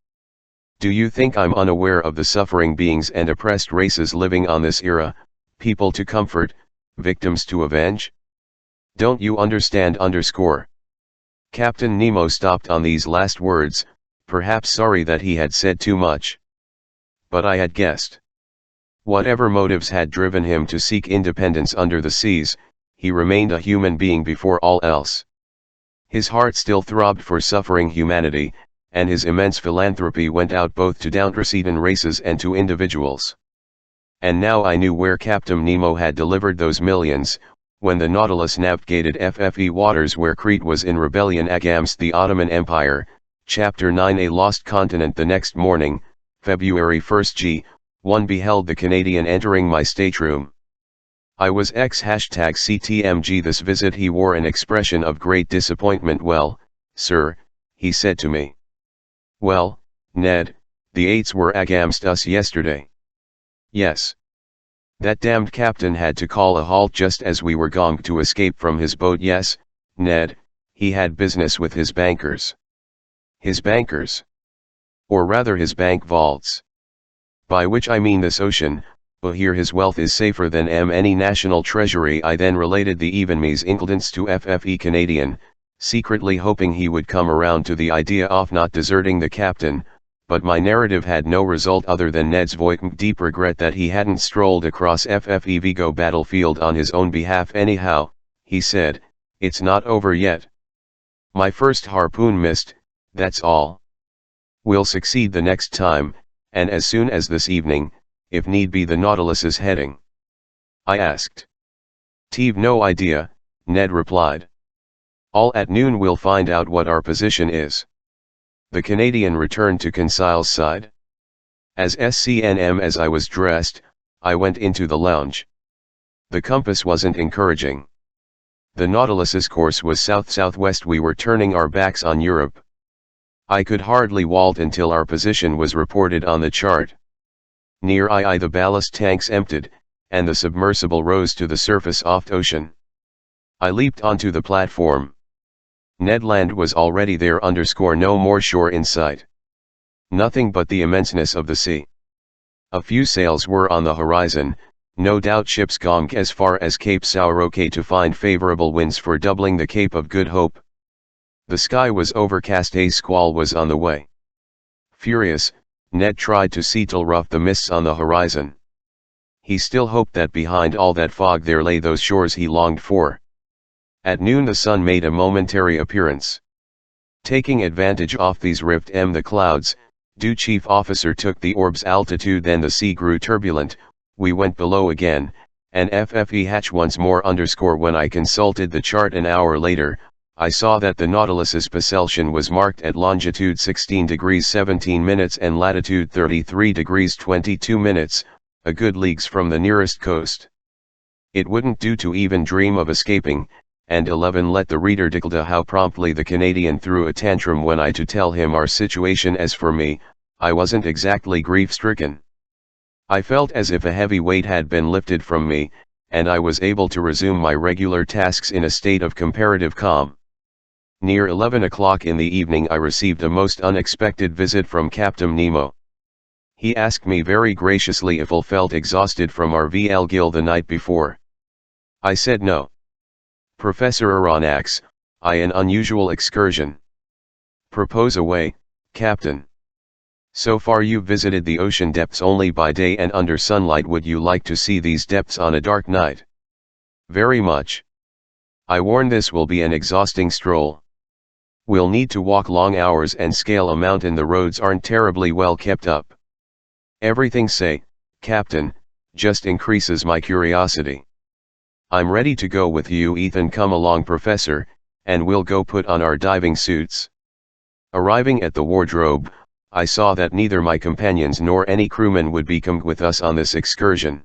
Do you think I'm unaware of the suffering beings and oppressed races living on this era, people to comfort, victims to avenge? Don't you understand?" Captain Nemo stopped on these last words, perhaps sorry that he had said too much. But I had guessed. Whatever motives had driven him to seek independence under the seas, he remained a human being before all else. His heart still throbbed for suffering humanity, and his immense philanthropy went out both to downtrodden races and to individuals. And now I knew where Captain Nemo had delivered those millions, when the Nautilus navigated FFE waters where Crete was in rebellion against the Ottoman Empire. Chapter 9. A Lost Continent. The next morning, February 1st G1 beheld the Canadian entering my stateroom. I was #CTMG. This visit he wore an expression of great disappointment. "Well, sir," he said to me. "Well, Ned, the eights were against us yesterday." "Yes. That damned captain had to call a halt just as we were going to escape from his boat." "Yes, Ned, he had business with his bankers." "His bankers? Or rather his bank vaults. By which I mean this ocean, but here his wealth is safer than any national treasury." I then related the evening's incidents to FFE Canadian, secretly hoping he would come around to the idea of not deserting the captain, but my narrative had no result other than Ned's deep regret that he hadn't strolled across FFE Vigo battlefield on his own behalf. "Anyhow," he said, "it's not over yet. My first harpoon missed, that's all. We'll succeed the next time, and as soon as this evening, if need be." "The Nautilus's heading?" I asked. "T've no idea," Ned replied. "All at noon we'll find out what our position is." The Canadian returned to Conseil's side. As SCNM as I was dressed, I went into the lounge. The compass wasn't encouraging. The Nautilus's course was south-southwest. We were turning our backs on Europe. I could hardly vault until our position was reported on the chart. Near I the ballast tanks emptied, and the submersible rose to the surface of the ocean. I leaped onto the platform. Ned Land was already there. No more shore in sight. Nothing but the immenseness of the sea. A few sails were on the horizon, no doubt ships going as far as Cape Sauroque to find favorable winds for doubling the Cape of Good Hope. The sky was overcast. A squall was on the way. Furious, Ned tried to settle rough the mists on the horizon. He still hoped that behind all that fog there lay those shores he longed for. At noon the sun made a momentary appearance. Taking advantage of these rift the clouds, due chief officer took the orb's altitude. Then the sea grew turbulent, we went below again, and FFE hatch once more. When I consulted the chart an hour later, I saw that the Nautilus's position was marked at longitude 16 degrees 17 minutes and latitude 33 degrees 22 minutes, a good leagues from the nearest coast. It wouldn't do to even dream of escaping, and 11 let the reader declare how promptly the Canadian threw a tantrum when I to tell him our situation. As for me, I wasn't exactly grief-stricken. I felt as if a heavy weight had been lifted from me, and I was able to resume my regular tasks in a state of comparative calm. Near 11 o'clock in the evening I received a most unexpected visit from Captain Nemo. He asked me very graciously if I felt exhausted from our VL the night before. I said no. "Professor Aronnax, an unusual excursion." "Propose away, Captain. So far you've visited the ocean depths only by day and under sunlight. Would you like to see these depths on a dark night?" "Very much. I warn this will be an exhausting stroll." We'll need to walk long hours and scale a mountain. The roads aren't terribly well kept up. Everything say, Captain, just increases my curiosity. I'm ready to go with you, Ethan. Come along, Professor, and we'll go put on our diving suits. Arriving at the wardrobe, I saw that neither my companions nor any crewmen would be come with us on this excursion.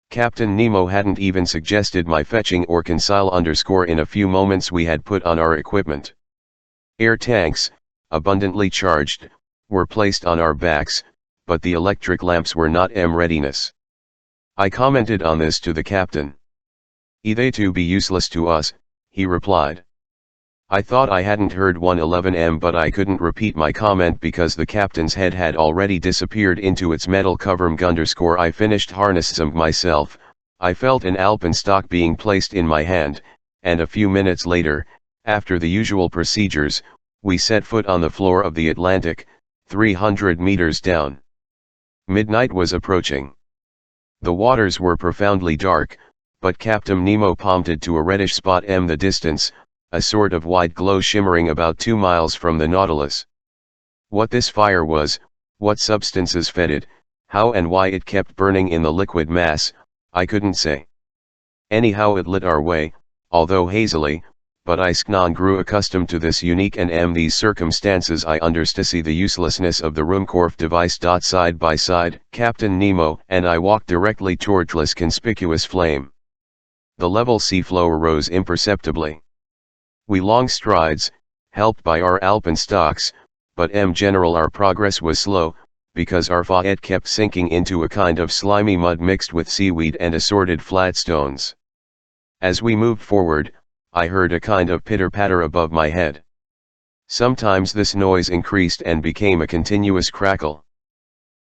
Captain Nemo hadn't even suggested my fetching or conceal. In a few moments we had put on our equipment. Air tanks, abundantly charged, were placed on our backs, but the electric lamps were not in readiness. I commented on this to the captain. "They to be useless to us," he replied. I thought I hadn't heard 111M, but I couldn't repeat my comment because the captain's head had already disappeared into its metal cover. I finished harnessing myself. I felt an alpenstock being placed in my hand, and a few minutes later, after the usual procedures, we set foot on the floor of the Atlantic, 300 meters down. Midnight was approaching. The waters were profoundly dark, but Captain Nemo pointed to a reddish spot in the distance, a sort of white glow shimmering about 2 miles from the Nautilus. What this fire was, what substances fed it, how and why it kept burning in the liquid mass, I couldn't say. Anyhow it lit our way, although hazily, but I grew accustomed to this unique and in these circumstances I understood the uselessness of the Ruhmkorff device. Side by side, Captain Nemo and I walked directly toward this conspicuous flame. The level seafloor rose imperceptibly. We long strides, helped by our alpenstocks, but in general our progress was slow, because our foot kept sinking into a kind of slimy mud mixed with seaweed and assorted flat stones. As we moved forward, I heard a kind of pitter-patter above my head. Sometimes this noise increased and became a continuous crackle.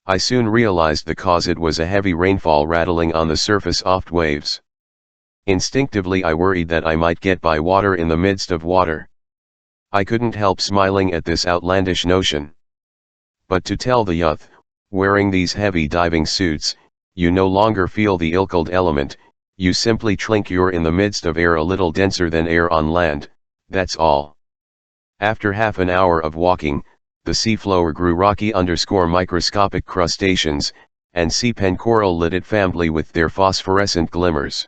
I soon realized the cause. It was a heavy rainfall rattling on the surface of waves. Instinctively I worried that I might get by water in the midst of water. I couldn't help smiling at this outlandish notion. But to tell the truth, wearing these heavy diving suits, you no longer feel the ill-cold element, you simply think you're in the midst of air a little denser than air on land, that's all. After half an hour of walking, the seafloor grew rocky. Microscopic crustaceans, and sea pen coral lit it family with their phosphorescent glimmers.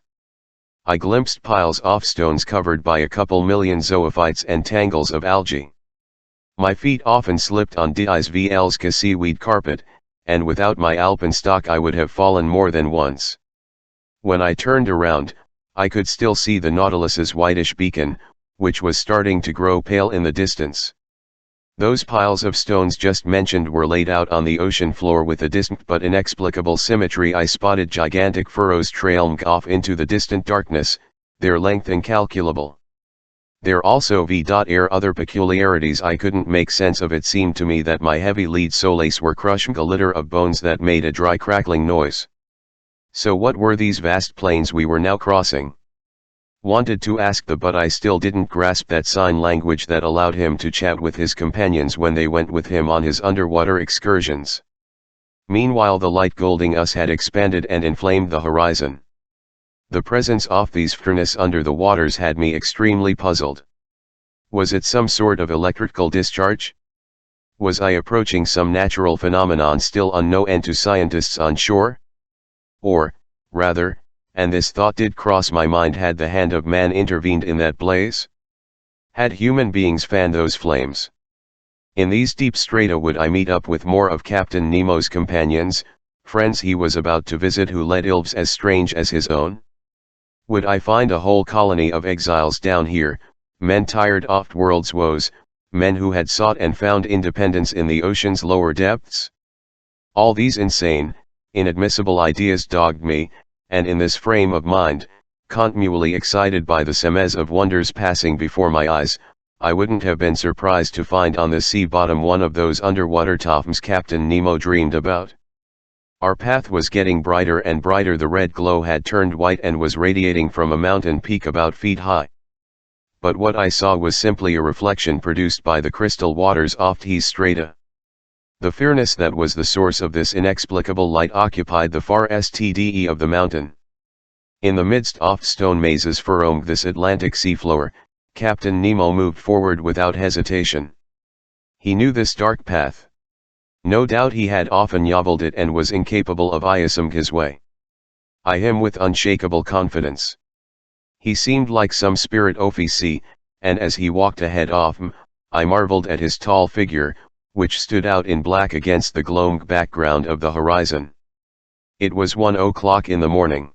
I glimpsed piles of stones covered by a couple million zoophytes and tangles of algae. My feet often slipped on Dizvelska seaweed carpet, and without my alpenstock I would have fallen more than once. When I turned around, I could still see the Nautilus's whitish beacon, which was starting to grow pale in the distance. Those piles of stones just mentioned were laid out on the ocean floor with a distinct but inexplicable symmetry. I spotted gigantic furrows trailing off into the distant darkness, their length incalculable. There also were other peculiarities I couldn't make sense of. It seemed to me that my heavy lead soles were crushing a litter of bones that made a dry crackling noise. So what were these vast plains we were now crossing? Wanted to ask but I still didn't grasp that sign language that allowed him to chat with his companions when they went with him on his underwater excursions. Meanwhile the light gilding us had expanded and inflamed the horizon. The presence of these furnaces under the waters had me extremely puzzled. Was it some sort of electrical discharge? Was I approaching some natural phenomenon still unknown to scientists on shore? Or, rather, and this thought did cross my mind, had the hand of man intervened in that blaze? Had human beings fanned those flames? In these deep strata would I meet up with more of Captain Nemo's companions, friends he was about to visit who led lives as strange as his own? Would I find a whole colony of exiles down here, men tired of world's woes, men who had sought and found independence in the ocean's lower depths? All these insane, inadmissible ideas dogged me, and in this frame of mind, continually excited by the series of wonders passing before my eyes, I wouldn't have been surprised to find on the sea bottom one of those underwater tombs Captain Nemo dreamed about. Our path was getting brighter and brighter. The red glow had turned white and was radiating from a mountain peak about feet high. But what I saw was simply a reflection produced by the crystal waters of these strata. The furnace that was the source of this inexplicable light occupied the far stde of the mountain. In the midst of stone mazes furrowed this Atlantic seafloor, Captain Nemo moved forward without hesitation. He knew this dark path. No doubt he had often yoveled it and was incapable of eying his way. I him with unshakable confidence. He seemed like some spirit office, and as he walked ahead of me, I marveled at his tall figure, which stood out in black against the glowing background of the horizon. It was 1 o'clock in the morning.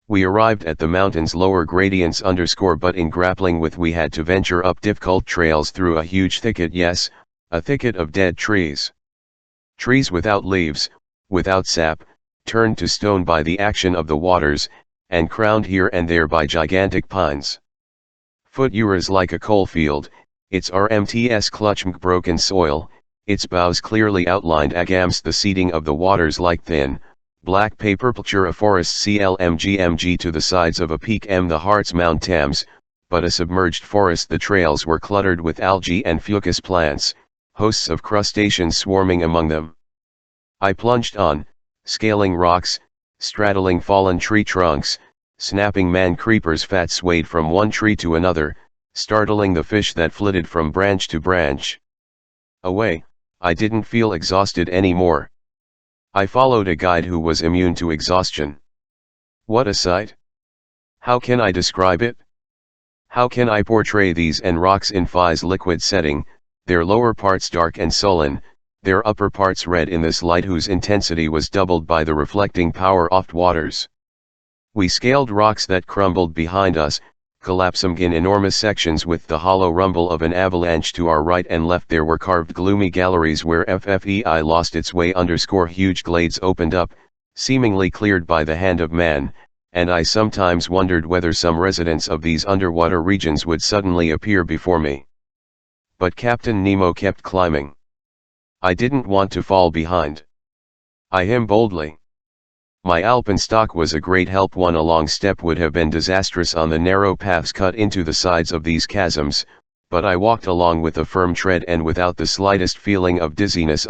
We arrived at the mountain's lower gradients but in grappling with we had to venture up difficult trails through a huge thicket, yes, a thicket of dead trees. Trees without leaves, without sap, turned to stone by the action of the waters, and crowned here and there by gigantic pines. Foot yours like a coalfield, its rmts clutching broken soil, its boughs clearly outlined against the seeding of the waters like thin, black paper picture a forest clmgmg to the sides of a peak the heart's Mount Thames, but a submerged forest. The trails were cluttered with algae and fucus plants, hosts of crustaceans swarming among them. I plunged on, scaling rocks, straddling fallen tree trunks, snapping man creepers. Fat swayed from one tree to another, startling the fish that flitted from branch to branch. Away, I didn't feel exhausted anymore. I followed a guide who was immune to exhaustion. What a sight! How can I describe it? How can I portray these rocks in Phi's liquid setting, their lower parts dark and sullen, their upper parts red in this light whose intensity was doubled by the reflecting power of waters? We scaled rocks that crumbled behind us, collapsing in enormous sections with the hollow rumble of an avalanche to our right and left. There were carved gloomy galleries where FFEI lost its way. Huge glades opened up, seemingly cleared by the hand of man, and I sometimes wondered whether some residents of these underwater regions would suddenly appear before me. But Captain Nemo kept climbing. I didn't want to fall behind. I him boldly. My alpenstock was a great help. One long step would have been disastrous on the narrow paths cut into the sides of these chasms, but I walked along with a firm tread and without the slightest feeling of dizziness.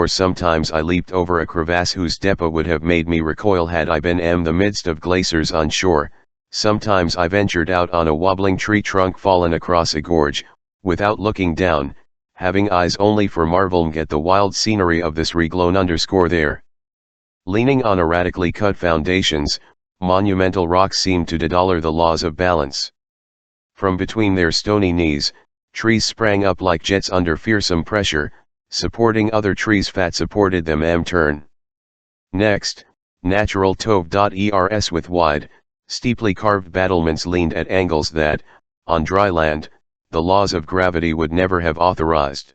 Sometimes I leaped over a crevasse whose depth would have made me recoil had I been in the midst of glaciers on shore. Sometimes I ventured out on a wobbling tree trunk fallen across a gorge, without looking down, having eyes only for marveling at the wild scenery of this reglown there. Leaning on erratically cut foundations, monumental rocks seemed to dollar the laws of balance. From between their stony knees, trees sprang up like jets under fearsome pressure, supporting other trees. Fat supported them. Turn. Next, natural tove.ers with wide, steeply carved battlements leaned at angles that, on dry land, the laws of gravity would never have authorized.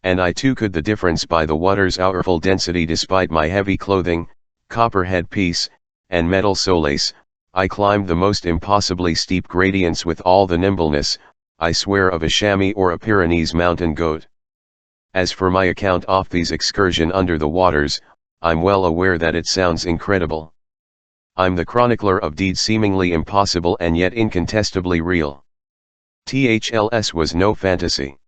And I too could the difference by the water's powerful density. Despite my heavy clothing, copper headpiece, and metal solace, I climbed the most impossibly steep gradients with all the nimbleness, I swear, of a chamois or a Pyrenees mountain goat. As for my account of these excursion under the waters, I'm well aware that it sounds incredible. I'm the chronicler of deeds seemingly impossible and yet incontestably real. THLS was no fantasy.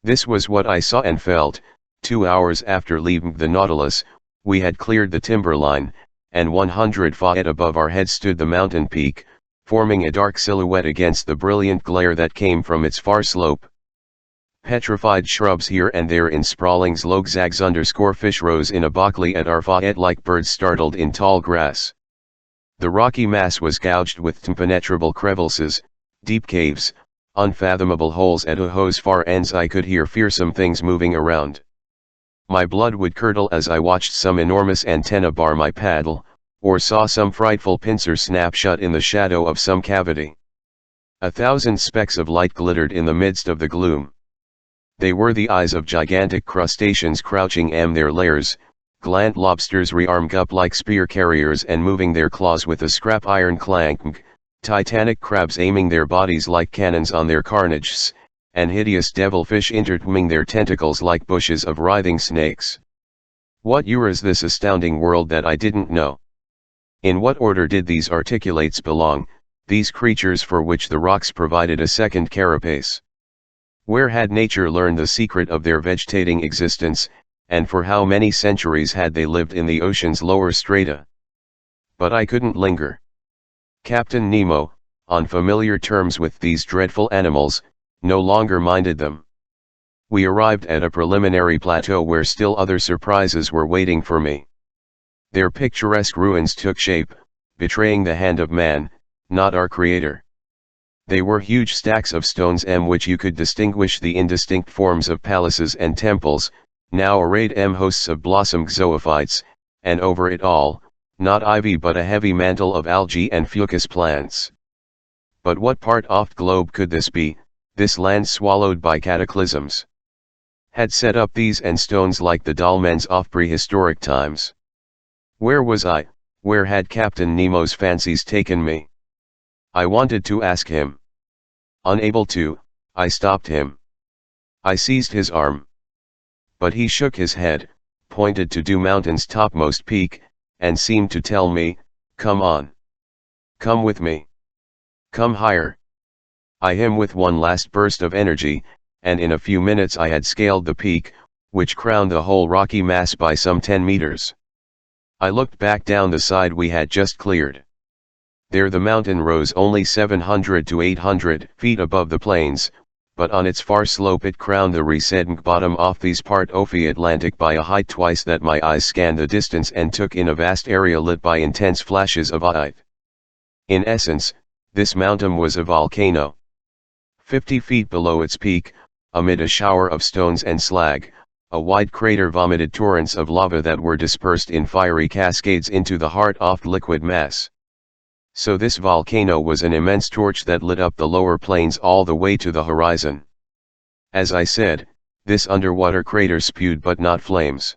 This was what I saw and felt. 2 hours after leaving the Nautilus, we had cleared the timberline, and 100 feet above our heads stood the mountain peak, forming a dark silhouette against the brilliant glare that came from its far slope. Petrified shrubs here and there in sprawling zigzags fish rose in a bockley at our feet like birds startled in tall grass. The rocky mass was gouged with impenetrable crevices, deep caves, unfathomable holes at whose far ends I could hear fearsome things moving around. My blood would curdle as I watched some enormous antenna bar my paddle, or saw some frightful pincer snap shut in the shadow of some cavity. 1,000 specks of light glittered in the midst of the gloom. They were the eyes of gigantic crustaceans crouching in their lairs, gland lobsters rearmed up like spear carriers and moving their claws with a scrap iron clank, titanic crabs aiming their bodies like cannons on their carnages, and hideous devilfish intertwining their tentacles like bushes of writhing snakes. What is this astounding world that I didn't know? In what order did these articulates belong, these creatures for which the rocks provided a second carapace? Where had nature learned the secret of their vegetating existence, and for how many centuries had they lived in the ocean's lower strata? But I couldn't linger. Captain Nemo, on familiar terms with these dreadful animals, no longer minded them. We arrived at a preliminary plateau where still other surprises were waiting for me. Their picturesque ruins took shape, betraying the hand of man, not our creator. They were huge stacks of stones which you could distinguish the indistinct forms of palaces and temples, now arrayed hosts of blossomed zoophytes, and over it all, not ivy but a heavy mantle of algae and fucus plants. But what part of the globe could this be, this land swallowed by cataclysms? Had set up these and stones like the dolmens of prehistoric times. Where was I? Where had Captain Nemo's fancies taken me? I wanted to ask him. Unable to, I stopped him. I seized his arm. But he shook his head, pointed to the mountain's topmost peak, and seemed to tell me, "Come on. Come with me. Come higher." I him with one last burst of energy, and in a few minutes I had scaled the peak, which crowned the whole rocky mass by some 10 meters. I looked back down the side we had just cleared. There the mountain rose only 700 to 800 feet above the plains, but on its far slope it crowned the receding bottom of this part of the Atlantic by a height twice that. My eyes scanned the distance and took in a vast area lit by intense flashes of light. In essence, this mountain was a volcano. 50 feet below its peak, amid a shower of stones and slag, a wide crater vomited torrents of lava that were dispersed in fiery cascades into the heart of the liquid mass. So this volcano was an immense torch that lit up the lower plains all the way to the horizon. As I said, this underwater crater spewed but not flames.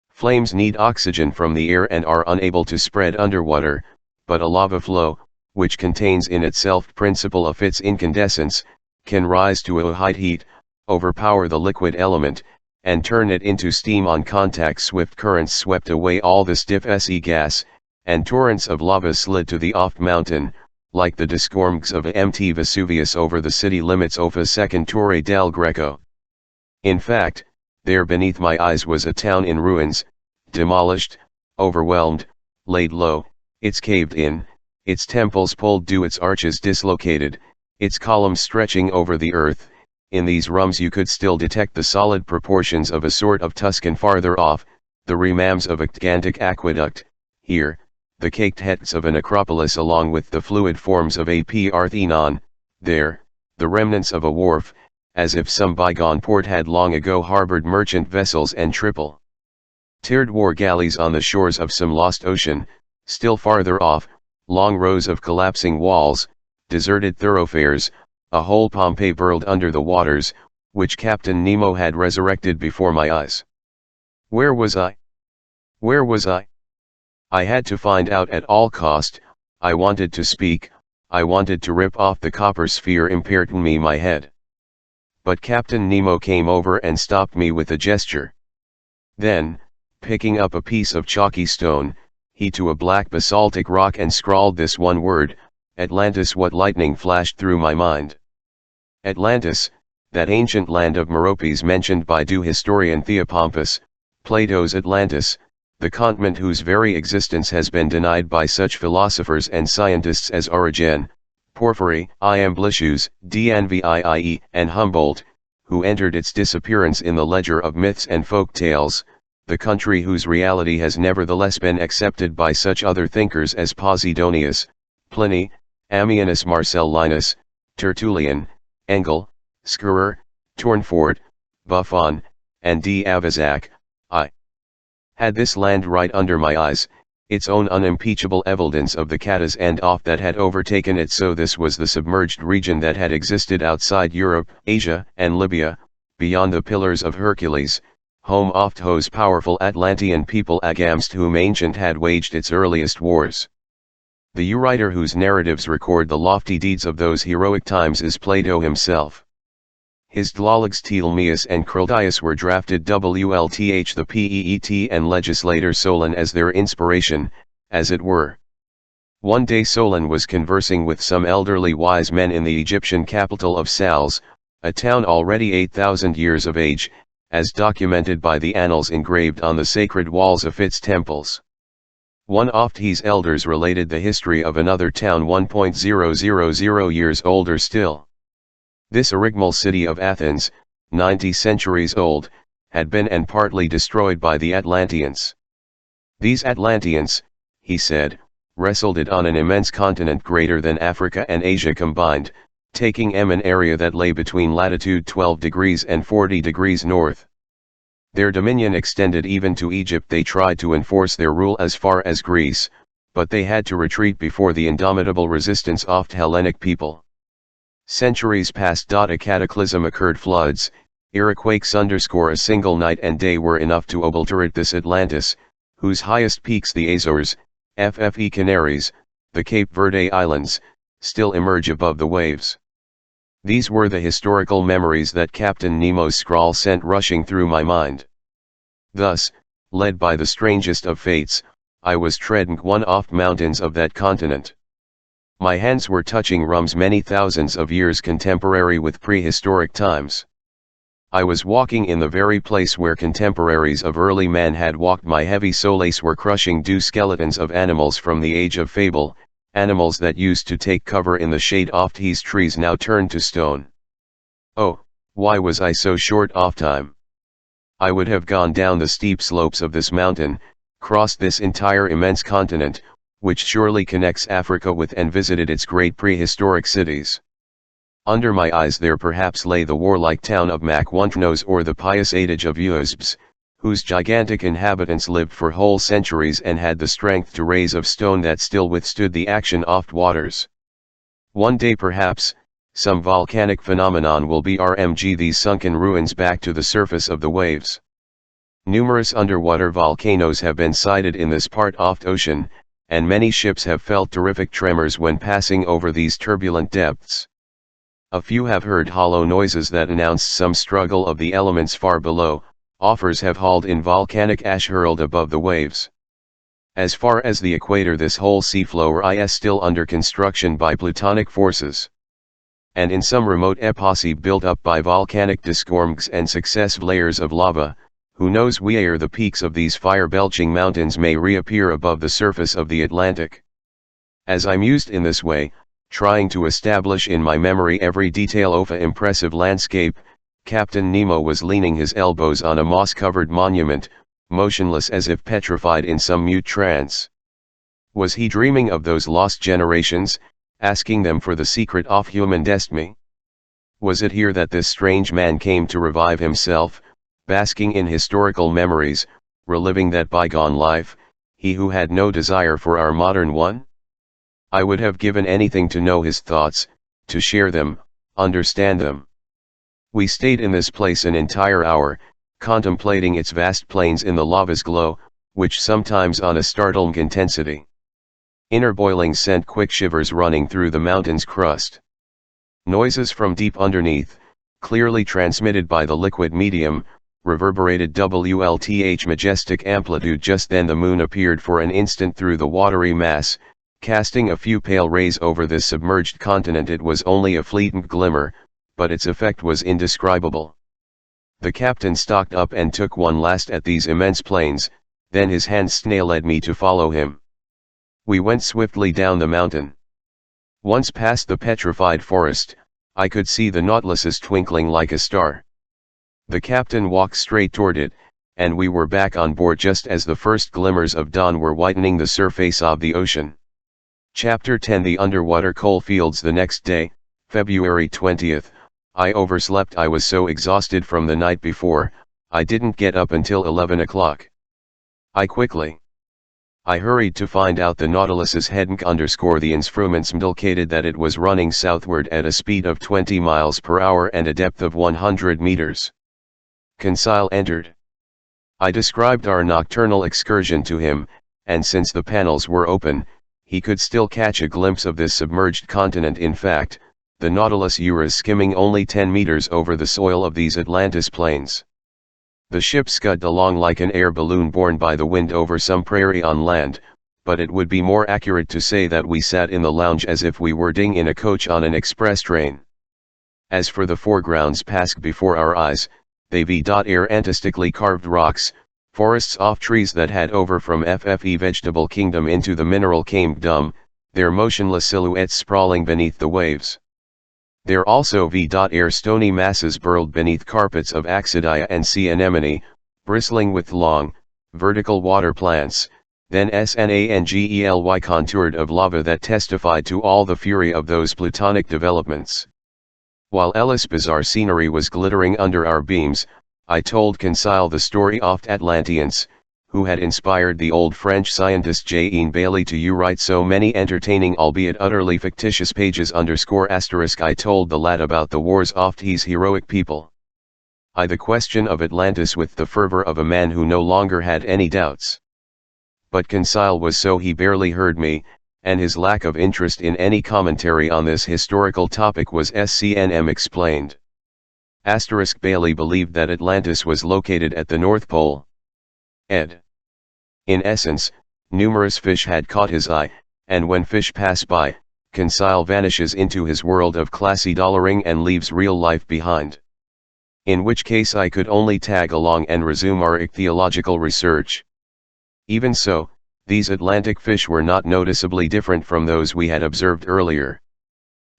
Flames need oxygen from the air and are unable to spread underwater, but a lava flow, which contains in itself the principle of its incandescence, can rise to a high heat, overpower the liquid element, and turn it into steam on contact. Swift currents swept away all the stiff SE gas, and torrents of lava slid to the off mountain, like the disgorges of Mt. Vesuvius over the city limits of a second Torre del Greco. In fact, there beneath my eyes was a town in ruins, demolished, overwhelmed, laid low, its caved in, its temples pulled due, its arches dislocated, its columns stretching over the earth. In these rooms you could still detect the solid proportions of a sort of Tuscan. Farther off, the remams of a gigantic aqueduct. Here, the caked heads of an acropolis along with the fluid forms of a Parthenon. There, the remnants of a wharf, as if some bygone port had long ago harbored merchant vessels and triple-tiered war galleys on the shores of some lost ocean. Still farther off, long rows of collapsing walls, deserted thoroughfares, a whole Pompeii burrowed under the waters, which Captain Nemo had resurrected before my eyes. Where was I? Where was I? I had to find out at all cost. I wanted to speak, I wanted to rip off the copper sphere impairing me my head. But Captain Nemo came over and stopped me with a gesture. Then, picking up a piece of chalky stone, he to a black basaltic rock and scrawled this one word, Atlantis. What lightning flashed through my mind. Atlantis, that ancient land of Meropes mentioned by the historian Theopompus, Plato's Atlantis, the continent whose very existence has been denied by such philosophers and scientists as Origen, Porphyry, Iamblichus, D'Anvie, and Humboldt, who entered its disappearance in the ledger of myths and folk tales, the country whose reality has nevertheless been accepted by such other thinkers as Posidonius, Pliny, Ammianus Marcellinus, Tertullian, Engel, Schurer, Tournefort, Buffon, and D'Avezac. I had this land right under my eyes, its own unimpeachable evidence of the catas and off that had overtaken it. So this was the submerged region that had existed outside Europe, Asia, and Libya, beyond the Pillars of Hercules, home of those powerful Atlantean people against whom ancient had waged its earliest wars. The writer whose narratives record the lofty deeds of those heroic times is Plato himself. His dialogues Ptolemaeus and Critias were drafted WLTH the Peet and legislator Solon as their inspiration, as it were. One day Solon was conversing with some elderly wise men in the Egyptian capital of Sales, a town already 8,000 years of age, as documented by the annals engraved on the sacred walls of its temples. One of his elders related the history of another town 1,000 years older still. This Erigmal city of Athens, 90 centuries old, had been and partly destroyed by the Atlanteans. These Atlanteans, he said, wrestled it on an immense continent greater than Africa and Asia combined, taking an area that lay between latitude 12 degrees and 40 degrees north. Their dominion extended even to Egypt. They tried to enforce their rule as far as Greece, but they had to retreat before the indomitable resistance of Hellenic people. Centuries passed. A cataclysm occurred. Floods, earthquakes _ a single night and day were enough to obliterate this Atlantis, whose highest peaks, the Azores, FFE Canaries, the Cape Verde Islands, still emerge above the waves. These were the historical memories that Captain Nemo's scrawl sent rushing through my mind. Thus, led by the strangest of fates, I was treading one of mountains of that continent. My hands were touching rums many thousands of years contemporary with prehistoric times. I was walking in the very place where contemporaries of early man had walked. My heavy soles were crushing skeletons of animals from the age of fable, animals that used to take cover in the shade of these trees now turned to stone. Oh, why was I so short of time? I would have gone down the steep slopes of this mountain, crossed this entire immense continent, which surely connects Africa with, and visited its great prehistoric cities. Under my eyes there perhaps lay the warlike town of Makwuntnos or the pious adage of Eusebes, whose gigantic inhabitants lived for whole centuries and had the strength to raise of stone that still withstood the action of waters. One day perhaps, some volcanic phenomenon will bring these sunken ruins back to the surface of the waves. Numerous underwater volcanoes have been sighted in this part of the ocean, and many ships have felt terrific tremors when passing over these turbulent depths. A few have heard hollow noises that announced some struggle of the elements far below. Offers have hauled in volcanic ash hurled above the waves. As far as the equator this whole seafloor is still under construction by plutonic forces. And in some remote epoxy built up by volcanic disgorges and successive layers of lava, who knows where the peaks of these fire-belching mountains may reappear above the surface of the Atlantic. As I mused in this way, trying to establish in my memory every detail of an impressive landscape, Captain Nemo was leaning his elbows on a moss-covered monument, motionless as if petrified in some mute trance. Was he dreaming of those lost generations, asking them for the secret of human destiny? Was it here that this strange man came to revive himself, basking in historical memories, reliving that bygone life, he who had no desire for our modern one? I would have given anything to know his thoughts, to share them, understand them. We stayed in this place an entire hour, contemplating its vast plains in the lava's glow, which sometimes on a startling intensity. Inner boiling sent quick shivers running through the mountain's crust. Noises from deep underneath, clearly transmitted by the liquid medium, reverberated WLTH majestic amplitude. Just then the moon appeared for an instant through the watery mass, casting a few pale rays over this submerged continent. It was only a fleeting glimmer, but its effect was indescribable. The captain stalked up and took one last at these immense plains, then his hand snailed me to follow him. We went swiftly down the mountain. Once past the petrified forest, I could see the Nautilus's twinkling like a star. The captain walked straight toward it, and we were back on board just as the first glimmers of dawn were whitening the surface of the ocean. Chapter 10 The Underwater Coal Fields. The next day, February 20th, I overslept. I was so exhausted from the night before, I didn't get up until 11 o'clock. I hurried to find out the Nautilus's heading _ the instruments indicated that it was running southward at a speed of 20 miles per hour and a depth of 100 meters. Conseil entered. I described our nocturnal excursion to him, and since the panels were open, he could still catch a glimpse of this submerged continent. In fact, the Nautilus was skimming only 10 meters over the soil of these Atlantis plains. The ship scudded along like an air balloon borne by the wind over some prairie on land, but it would be more accurate to say that we sat in the lounge as if we were in a coach on an express train. As for the foregrounds passed before our eyes, they were artistically carved rocks, Forests off trees that had over from FFE vegetable kingdom into the mineral kingdom, their motionless silhouettes sprawling beneath the waves. There also v.air stony masses burrowed beneath carpets of Axidia and sea anemone, bristling with long, vertical water plants, then snangely contoured of lava that testified to all the fury of those plutonic developments. While Ellis' bizarre scenery was glittering under our beams, I told Conseil the story of Atlanteans, who had inspired the old French scientist Jean Bailly to write so many entertaining albeit utterly fictitious pages ***. I told the lad about the wars of his heroic people. The question of Atlantis with the fervor of a man who no longer had any doubts. But Conseil was so he barely heard me, and his lack of interest in any commentary on this historical topic was SCNM explained. Bailey believed that Atlantis was located at the North Pole. Ed. In essence, numerous fish had caught his eye, and when fish pass by, Conseil vanishes into his world of classy dollaring and leaves real life behind. In which case I could only tag along and resume our ichthyological research. Even so, these Atlantic fish were not noticeably different from those we had observed earlier.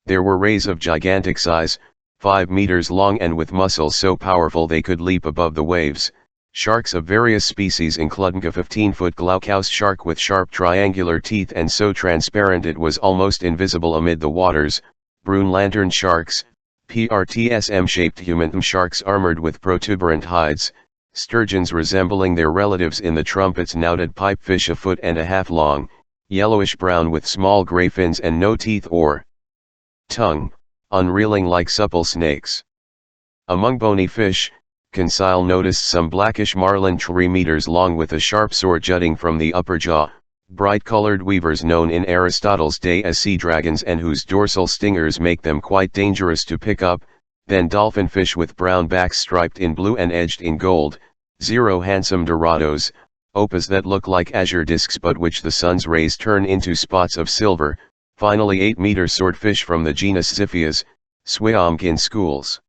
There were rays of gigantic size, 5 meters long and with muscles so powerful they could leap above the waves, sharks of various species including a 15-foot glaucous shark with sharp triangular teeth and so transparent it was almost invisible amid the waters, Brune lantern sharks, PRTSM-shaped human sharks armored with protuberant hides, sturgeons resembling their relatives in the trumpet-snouted pipefish a foot and a half long, yellowish-brown with small gray fins and no teeth or tongue, unreeling like supple snakes. Among bony fish, Conseil noticed some blackish marlin 3 meters long with a sharp sword jutting from the upper jaw, bright-colored weavers known in Aristotle's day as sea dragons and whose dorsal stingers make them quite dangerous to pick up, then dolphin fish with brown backs striped in blue and edged in gold, 0 handsome dorados, opals that look like azure discs but which the sun's rays turn into spots of silver, finally 8-meter swordfish from the genus Xiphias, swam in schools.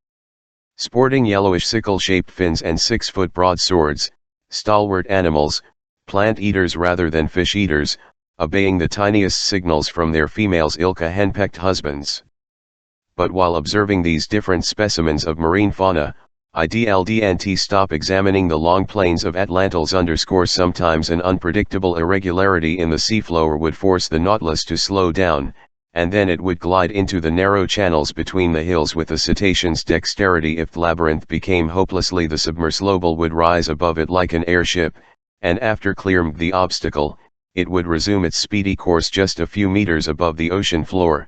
Sporting yellowish sickle-shaped fins and 6-foot broad swords, stalwart animals, plant-eaters rather than fish-eaters, obeying the tiniest signals from their females ilka henpecked husbands. But while observing these different specimens of marine fauna, I didn't stop examining the long plains of Atlantis _ sometimes an unpredictable irregularity in the seafloor would force the Nautilus to slow down, and then it would glide into the narrow channels between the hills with a cetacean's dexterity. If the labyrinth became hopelessly, the submersible would rise above it like an airship, and after clearing the obstacle, it would resume its speedy course just a few meters above the ocean floor.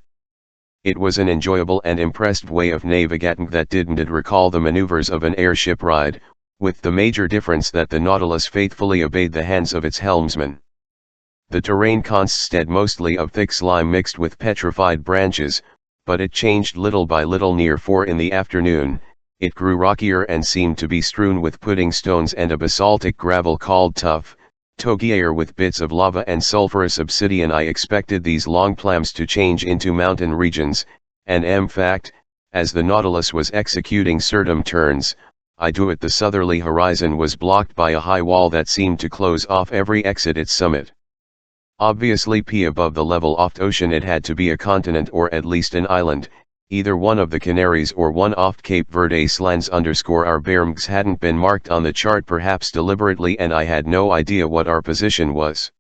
It was an enjoyable and impressive way of navigating that didn't recall the maneuvers of an airship ride, with the major difference that the Nautilus faithfully obeyed the hands of its helmsman. The terrain consisted mostly of thick slime mixed with petrified branches, but it changed little by little. Near 4 in the afternoon, it grew rockier and seemed to be strewn with pudding stones and a basaltic gravel called tuff, togier with bits of lava and sulfurous obsidian. I expected these long plams to change into mountain regions, and in fact, as the Nautilus was executing certain turns, the southerly horizon was blocked by a high wall that seemed to close off every exit its summit. Obviously above the level of ocean it had to be a continent or at least an island, either one of the Canaries or one off Cape Verde Islands _ our bearings hadn't been marked on the chart, perhaps deliberately, and I had no idea what our position was.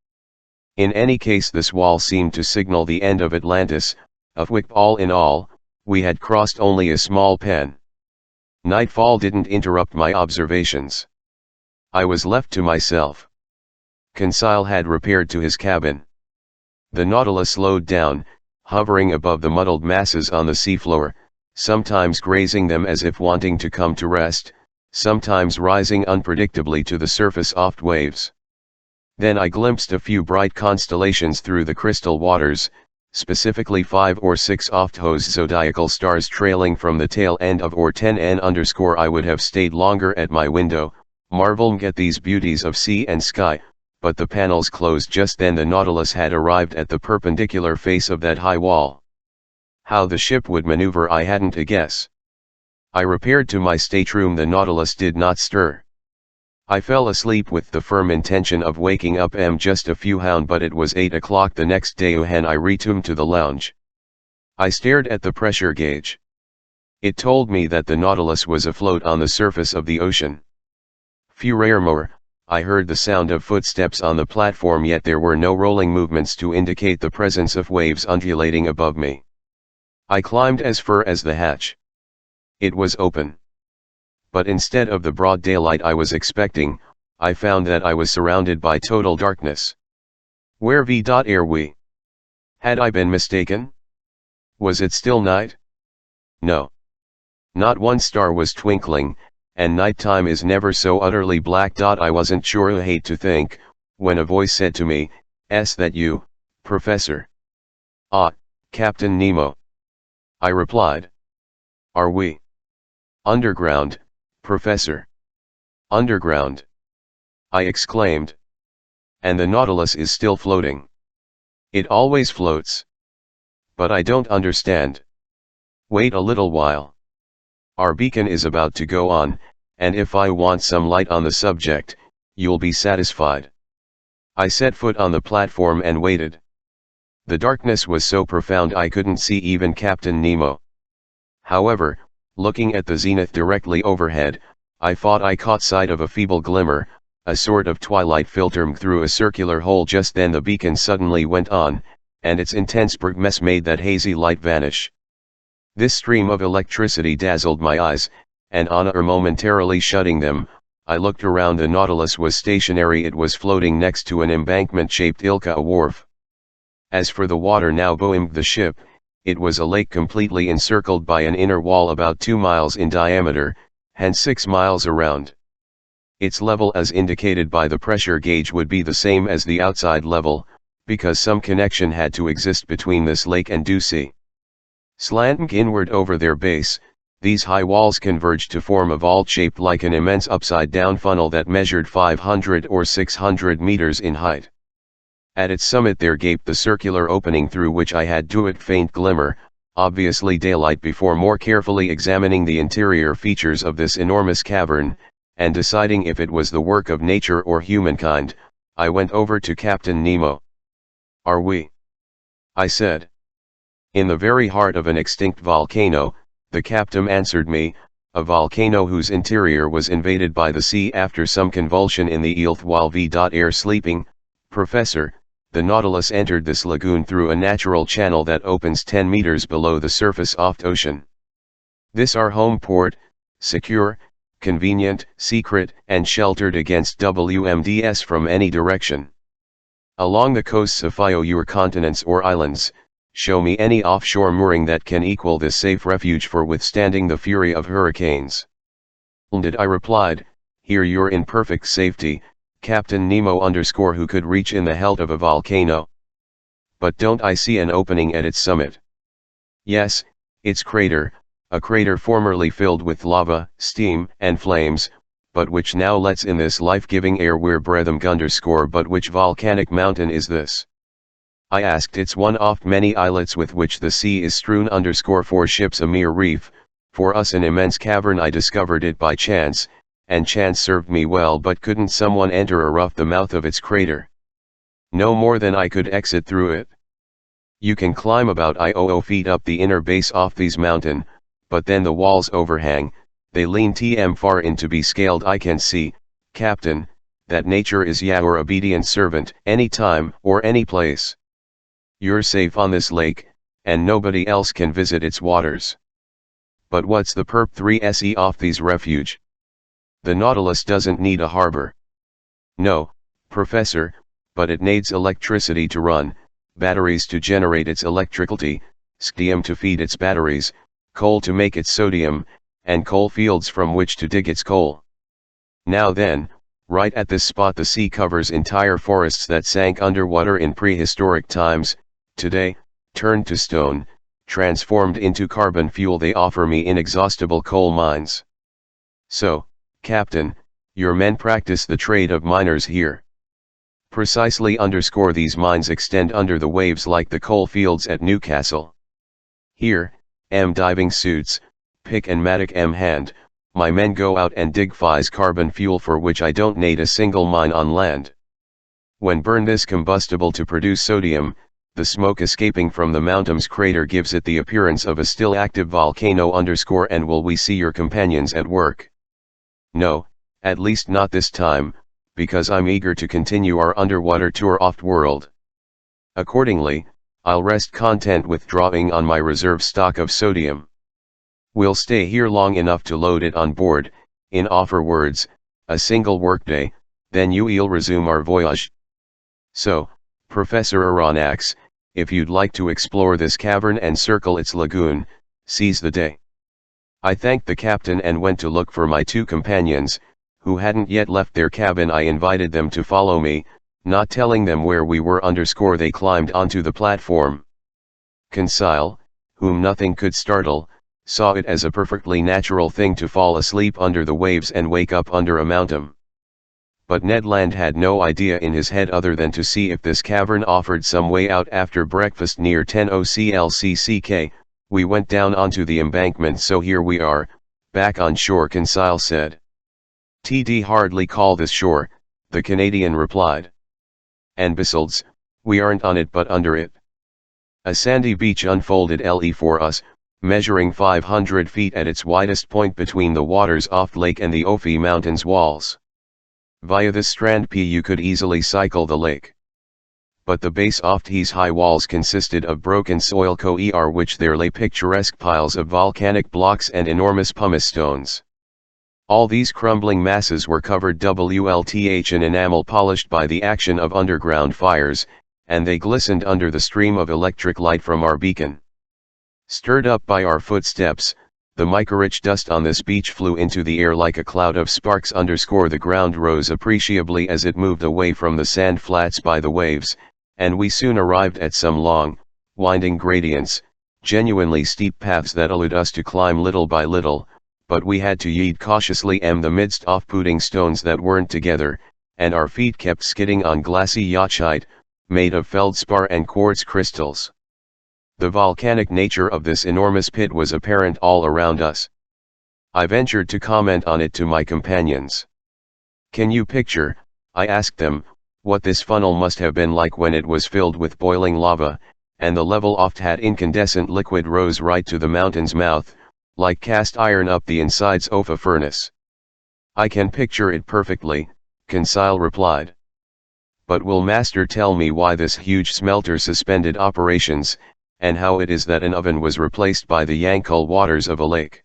In any case, this wall seemed to signal the end of Atlantis, of which all in all, we had crossed only a small pen. Nightfall didn't interrupt my observations. I was left to myself. Conseil had repaired to his cabin. The Nautilus slowed down, hovering above the muddled masses on the seafloor, sometimes grazing them as if wanting to come to rest, sometimes rising unpredictably to the surface of waves. Then I glimpsed a few bright constellations through the crystal waters, specifically 5 or 6 oft-hosed zodiacal stars trailing from the tail end of or 10n_. I would have stayed longer at my window, marveling at these beauties of sea and sky, but the panels closed just then. The Nautilus had arrived at the perpendicular face of that high wall. How the ship would maneuver I hadn't a guess. I repaired to my stateroom. The Nautilus did not stir. I fell asleep with the firm intention of waking up just a few hound, but it was 8 o'clock the next day when I returned to the lounge. I stared at the pressure gauge. It told me that the Nautilus was afloat on the surface of the ocean. Furthermore, I heard the sound of footsteps on the platform, yet there were no rolling movements to indicate the presence of waves undulating above me. I climbed as far as the hatch. It was open. But instead of the broad daylight I was expecting, I found that I was surrounded by total darkness. Where are we? Had I been mistaken? Was it still night? No. Not one star was twinkling, and nighttime is never so utterly black. I wasn't sure. I hate to think, when a voice said to me, "Is that you, Professor?" "Ah, Captain Nemo." I replied. "Are we underground, Professor?" "Underground?" I exclaimed. "And the Nautilus is still floating?" "It always floats." "But I don't understand." "Wait a little while. Our beacon is about to go on, and if I want some light on the subject, you'll be satisfied." I set foot on the platform and waited. The darkness was so profound I couldn't see even Captain Nemo. However, looking at the zenith directly overhead, I thought I caught sight of a feeble glimmer, a sort of twilight filtering through a circular hole. Just then the beacon suddenly went on, and its intense brightness made that hazy light vanish. This stream of electricity dazzled my eyes, and on momentarily shutting them, I looked around. The Nautilus was stationary. It was floating next to an embankment-shaped Ilka wharf. As for the water now buoying the ship, it was a lake completely encircled by an inner wall about 2 miles in diameter, and 6 miles around. Its level as indicated by the pressure gauge would be the same as the outside level, because some connection had to exist between this lake and Ducie. Slanting inward over their base, these high walls converged to form a vault shaped like an immense upside-down funnel that measured 500 or 600 meters in height. At its summit there gaped the circular opening through which I had to it faint glimmer, obviously daylight. Before more carefully examining the interior features of this enormous cavern, and deciding if it was the work of nature or humankind, I went over to Captain Nemo. "Are we?" I said. "In the very heart of an extinct volcano," the captain answered me, "a volcano whose interior was invaded by the sea after some convulsion in the Eelth while we are sleeping, Professor. The Nautilus entered this lagoon through a natural channel that opens 10 meters below the surface oft ocean. This our home port, secure, convenient, secret, and sheltered against WMDs from any direction. Along the coasts of your continents or islands, show me any offshore mooring that can equal this safe refuge for withstanding the fury of hurricanes." "Did," I replied. "Here you're in perfect safety, Captain Nemo who could reach in the heart of a volcano. But don't I see an opening at its summit?" "Yes, its crater, a crater formerly filled with lava, steam, and flames, but which now lets in this life-giving air we're breathing. But which volcanic mountain is this?" I asked. "It's one of many islets with which the sea is strewn. For ships a mere reef, for us an immense cavern. I discovered it by chance, and chance served me well. But couldn't someone enter or rough the mouth of its crater?" "No more than I could exit through it. You can climb about feet up the inner base of these mountain, but then the walls overhang, they lean far in to be scaled. I can see, Captain, that nature is your obedient servant, any time or any place. You're safe on this lake, and nobody else can visit its waters. But what's the purpose of these refuge? The Nautilus doesn't need a harbor." "No, Professor, but it needs electricity to run, batteries to generate its electricity, sodium to feed its batteries, coal to make its sodium, and coal fields from which to dig its coal. Now then, right at this spot the sea covers entire forests that sank underwater in prehistoric times. Today, turned to stone, transformed into carbon fuel. They offer me inexhaustible coal mines. So, Captain, your men practice the trade of miners here?" "Precisely. These mines extend under the waves like the coal fields at Newcastle. Here, diving suits, pick and mattock hand, my men go out and dig fizz carbon fuel for which I don't need a single mine on land. When burn this combustible to produce sodium, the smoke escaping from the mountain's crater gives it the appearance of a still active volcano _ and will we see your companions at work? No, at least not this time, because I'm eager to continue our underwater tour off-world. Accordingly, I'll rest content with drawing on my reserve stock of sodium. We'll stay here long enough to load it on board, in offer words, a single workday, then you'll resume our voyage. So, Professor Aronnax, if you'd like to explore this cavern and circle its lagoon, seize the day. I thanked the captain and went to look for my two companions, who hadn't yet left their cabin. I invited them to follow me, not telling them where we were _ they climbed onto the platform. Conseil, whom nothing could startle, saw it as a perfectly natural thing to fall asleep under the waves and wake up under a mountain. But Ned Land had no idea in his head other than to see if this cavern offered some way out. After breakfast near 10 OCLCCK, we went down onto the embankment. So here we are, back on shore, Conseil said. "TD hardly call this shore," the Canadian replied. "And besides, we aren't on it but under it." A sandy beach unfolded for us, measuring 500 feet at its widest point between the waters off Lake and the Ophi Mountains walls. Via this strand you could easily cycle the lake. But the base of these high walls consisted of broken soil which there lay picturesque piles of volcanic blocks and enormous pumice stones. All these crumbling masses were covered WLTH in enamel polished by the action of underground fires, and they glistened under the stream of electric light from our beacon. Stirred up by our footsteps, the mica-rich dust on this beach flew into the air like a cloud of sparks _ the ground rose appreciably as it moved away from the sand flats by the waves, and we soon arrived at some long, winding gradients, genuinely steep paths that allowed us to climb little by little, but we had to yeed cautiously in the midst of pudding stones that weren't together, and our feet kept skidding on glassy yachite, made of feldspar and quartz crystals. The volcanic nature of this enormous pit was apparent all around us. I ventured to comment on it to my companions. "Can you picture," I asked them, "what this funnel must have been like when it was filled with boiling lava, and the level oft had incandescent liquid rose right to the mountain's mouth, like cast iron up the insides of a furnace?" "I can picture it perfectly," Conseil replied. "But will master tell me why this huge smelter suspended operations, and how it is that an oven was replaced by the Yangkul waters of a lake?"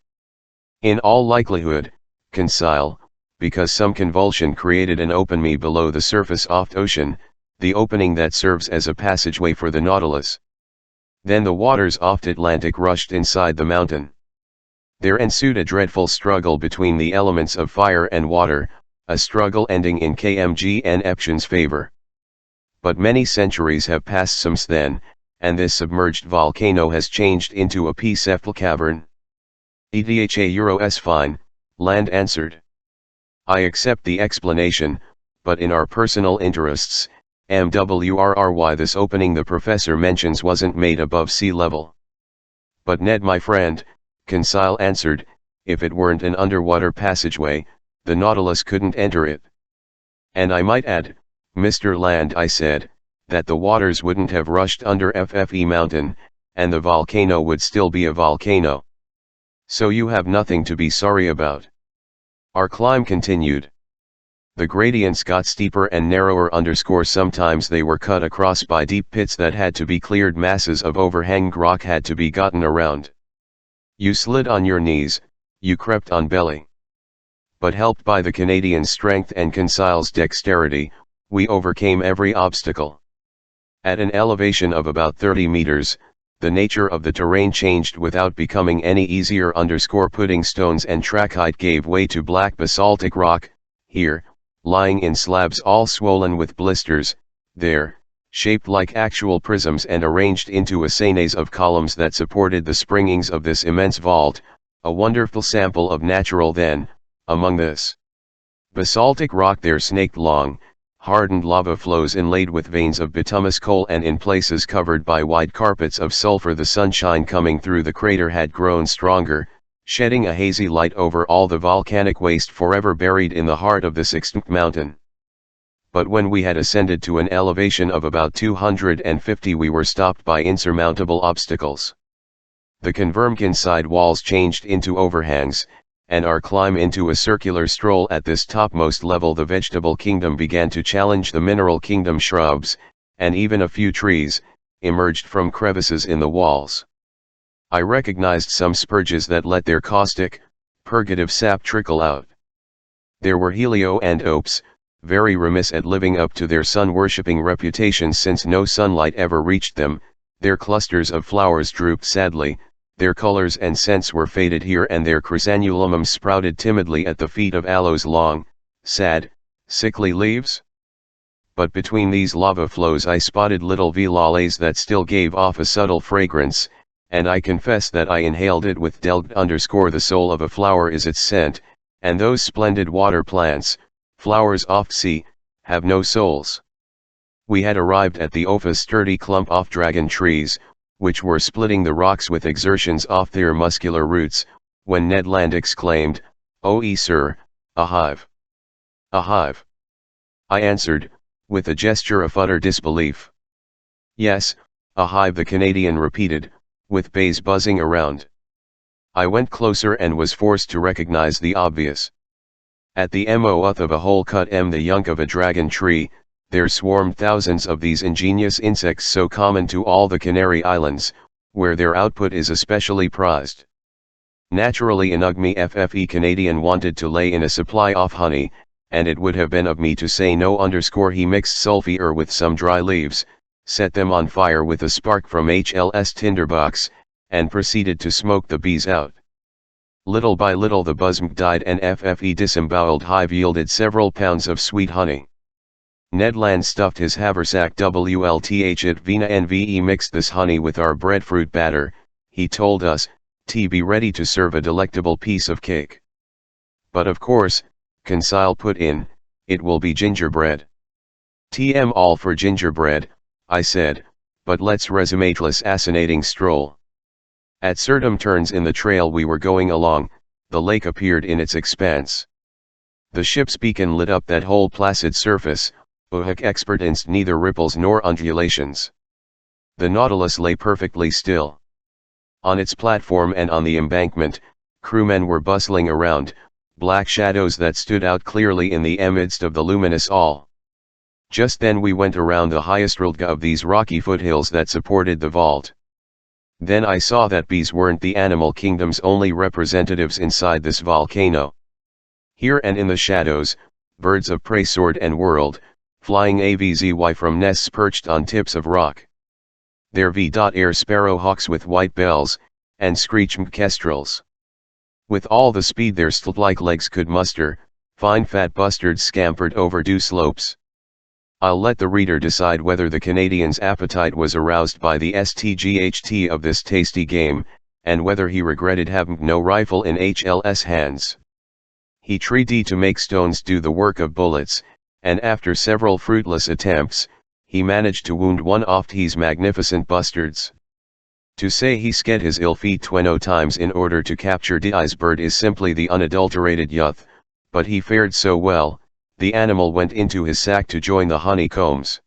"In all likelihood, Conseil, because some convulsion created an opening below the surface of the ocean, the opening that serves as a passageway for the Nautilus. Then the waters of the Atlantic rushed inside the mountain. There ensued a dreadful struggle between the elements of fire and water, a struggle ending in Kmg and Eption's favor. But many centuries have passed since then, and this submerged volcano has changed into a peaceful cavern." "EDHA fine," Land answered. "I accept the explanation, but in our personal interests, why this opening the professor mentions wasn't made above sea level." "But Ned my friend," Conseil answered, "if it weren't an underwater passageway, the Nautilus couldn't enter it." "And I might add, Mr. Land," I said, "that the waters wouldn't have rushed under FFE Mountain, and the volcano would still be a volcano. So you have nothing to be sorry about." Our climb continued. The gradients got steeper and narrower sometimes they were cut across by deep pits that had to be cleared, masses of overhanging rock had to be gotten around. You slid on your knees, you crept on belly. But helped by the Canadian's strength and Conseil's dexterity, we overcame every obstacle. At an elevation of about 30 meters, the nature of the terrain changed without becoming any easier pudding stones and trachyte gave way to black basaltic rock, here, lying in slabs all swollen with blisters, there, shaped like actual prisms and arranged into a seines of columns that supported the springings of this immense vault, a wonderful sample of natural then, among this basaltic rock there snaked long, hardened lava flows inlaid with veins of bituminous coal and in places covered by wide carpets of sulfur. The sunshine coming through the crater had grown stronger, shedding a hazy light over all the volcanic waste forever buried in the heart of this extinct mountain. But when we had ascended to an elevation of about 250, we were stopped by insurmountable obstacles. The Convermkin side walls changed into overhangs, and our climb into a circular stroll at this topmost level. The vegetable kingdom began to challenge the mineral kingdom. Shrubs, and even a few trees, emerged from crevices in the walls. I recognized some spurges that let their caustic, purgative sap trickle out. There were helio and opes, very remiss at living up to their sun-worshipping reputation since no sunlight ever reached them. Their clusters of flowers drooped sadly, their colors and scents were faded here and there. Chrysanthemums sprouted timidly at the feet of aloes, long, sad, sickly leaves. But between these lava flows I spotted little villales that still gave off a subtle fragrance, and I confess that I inhaled it with delgt. The soul of a flower is its scent, and those splendid water plants, flowers oft see, have no souls. We had arrived at the Ofa's sturdy clump of dragon trees, which were splitting the rocks with exertions off their muscular roots, when Ned Land exclaimed, "Oh, sir, a hive! A hive!" I answered, with a gesture of utter disbelief. "Yes, a hive," the Canadian repeated, with bees buzzing around. I went closer and was forced to recognize the obvious. At the mouth of a hole cut the yunk of a dragon tree, there swarmed thousands of these ingenious insects so common to all the Canary Islands, where their output is especially prized. Naturally enough, me FFE Canadian wanted to lay in a supply of honey, and it would have been of me to say no. He mixed sulphur with some dry leaves, set them on fire with a spark from HLS tinderbox, and proceeded to smoke the bees out. Little by little the buzzm died and FFE disemboweled hive yielded several pounds of sweet honey. Ned Land stuffed his haversack WLTH at Vina NVE mixed this honey with our breadfruit batter, he told us, to be ready to serve a delectable piece of cake. But of course, Conseil put in, it will be gingerbread. TM all for gingerbread, I said, but let's resume this fascinating stroll. At certain turns in the trail we were going along, the lake appeared in its expanse. The ship's beacon lit up that whole placid surface, experienced neither ripples nor undulations. The Nautilus lay perfectly still. On its platform and on the embankment, crewmen were bustling around, black shadows that stood out clearly in the midst of the luminous all. Just then we went around the highest rilga of these rocky foothills that supported the vault. Then I saw that bees weren't the animal kingdom's only representatives inside this volcano. Here and in the shadows, birds of prey soared and whirled, flying avzy from nests perched on tips of rock. There were sparrowhawks with white bells, and screeching kestrels. With all the speed their stilt-like legs could muster, fine fat bustards scampered over dew slopes. I'll let the reader decide whether the Canadian's appetite was aroused by the stght of this tasty game, and whether he regretted having no rifle in HLS hands. He tried to make stones do the work of bullets, and after several fruitless attempts, he managed to wound one of his magnificent bustards. To say he sked his ill feet 20 times in order to capture the bird is simply the unadulterated youth, but he fared so well, the animal went into his sack to join the honeycombs.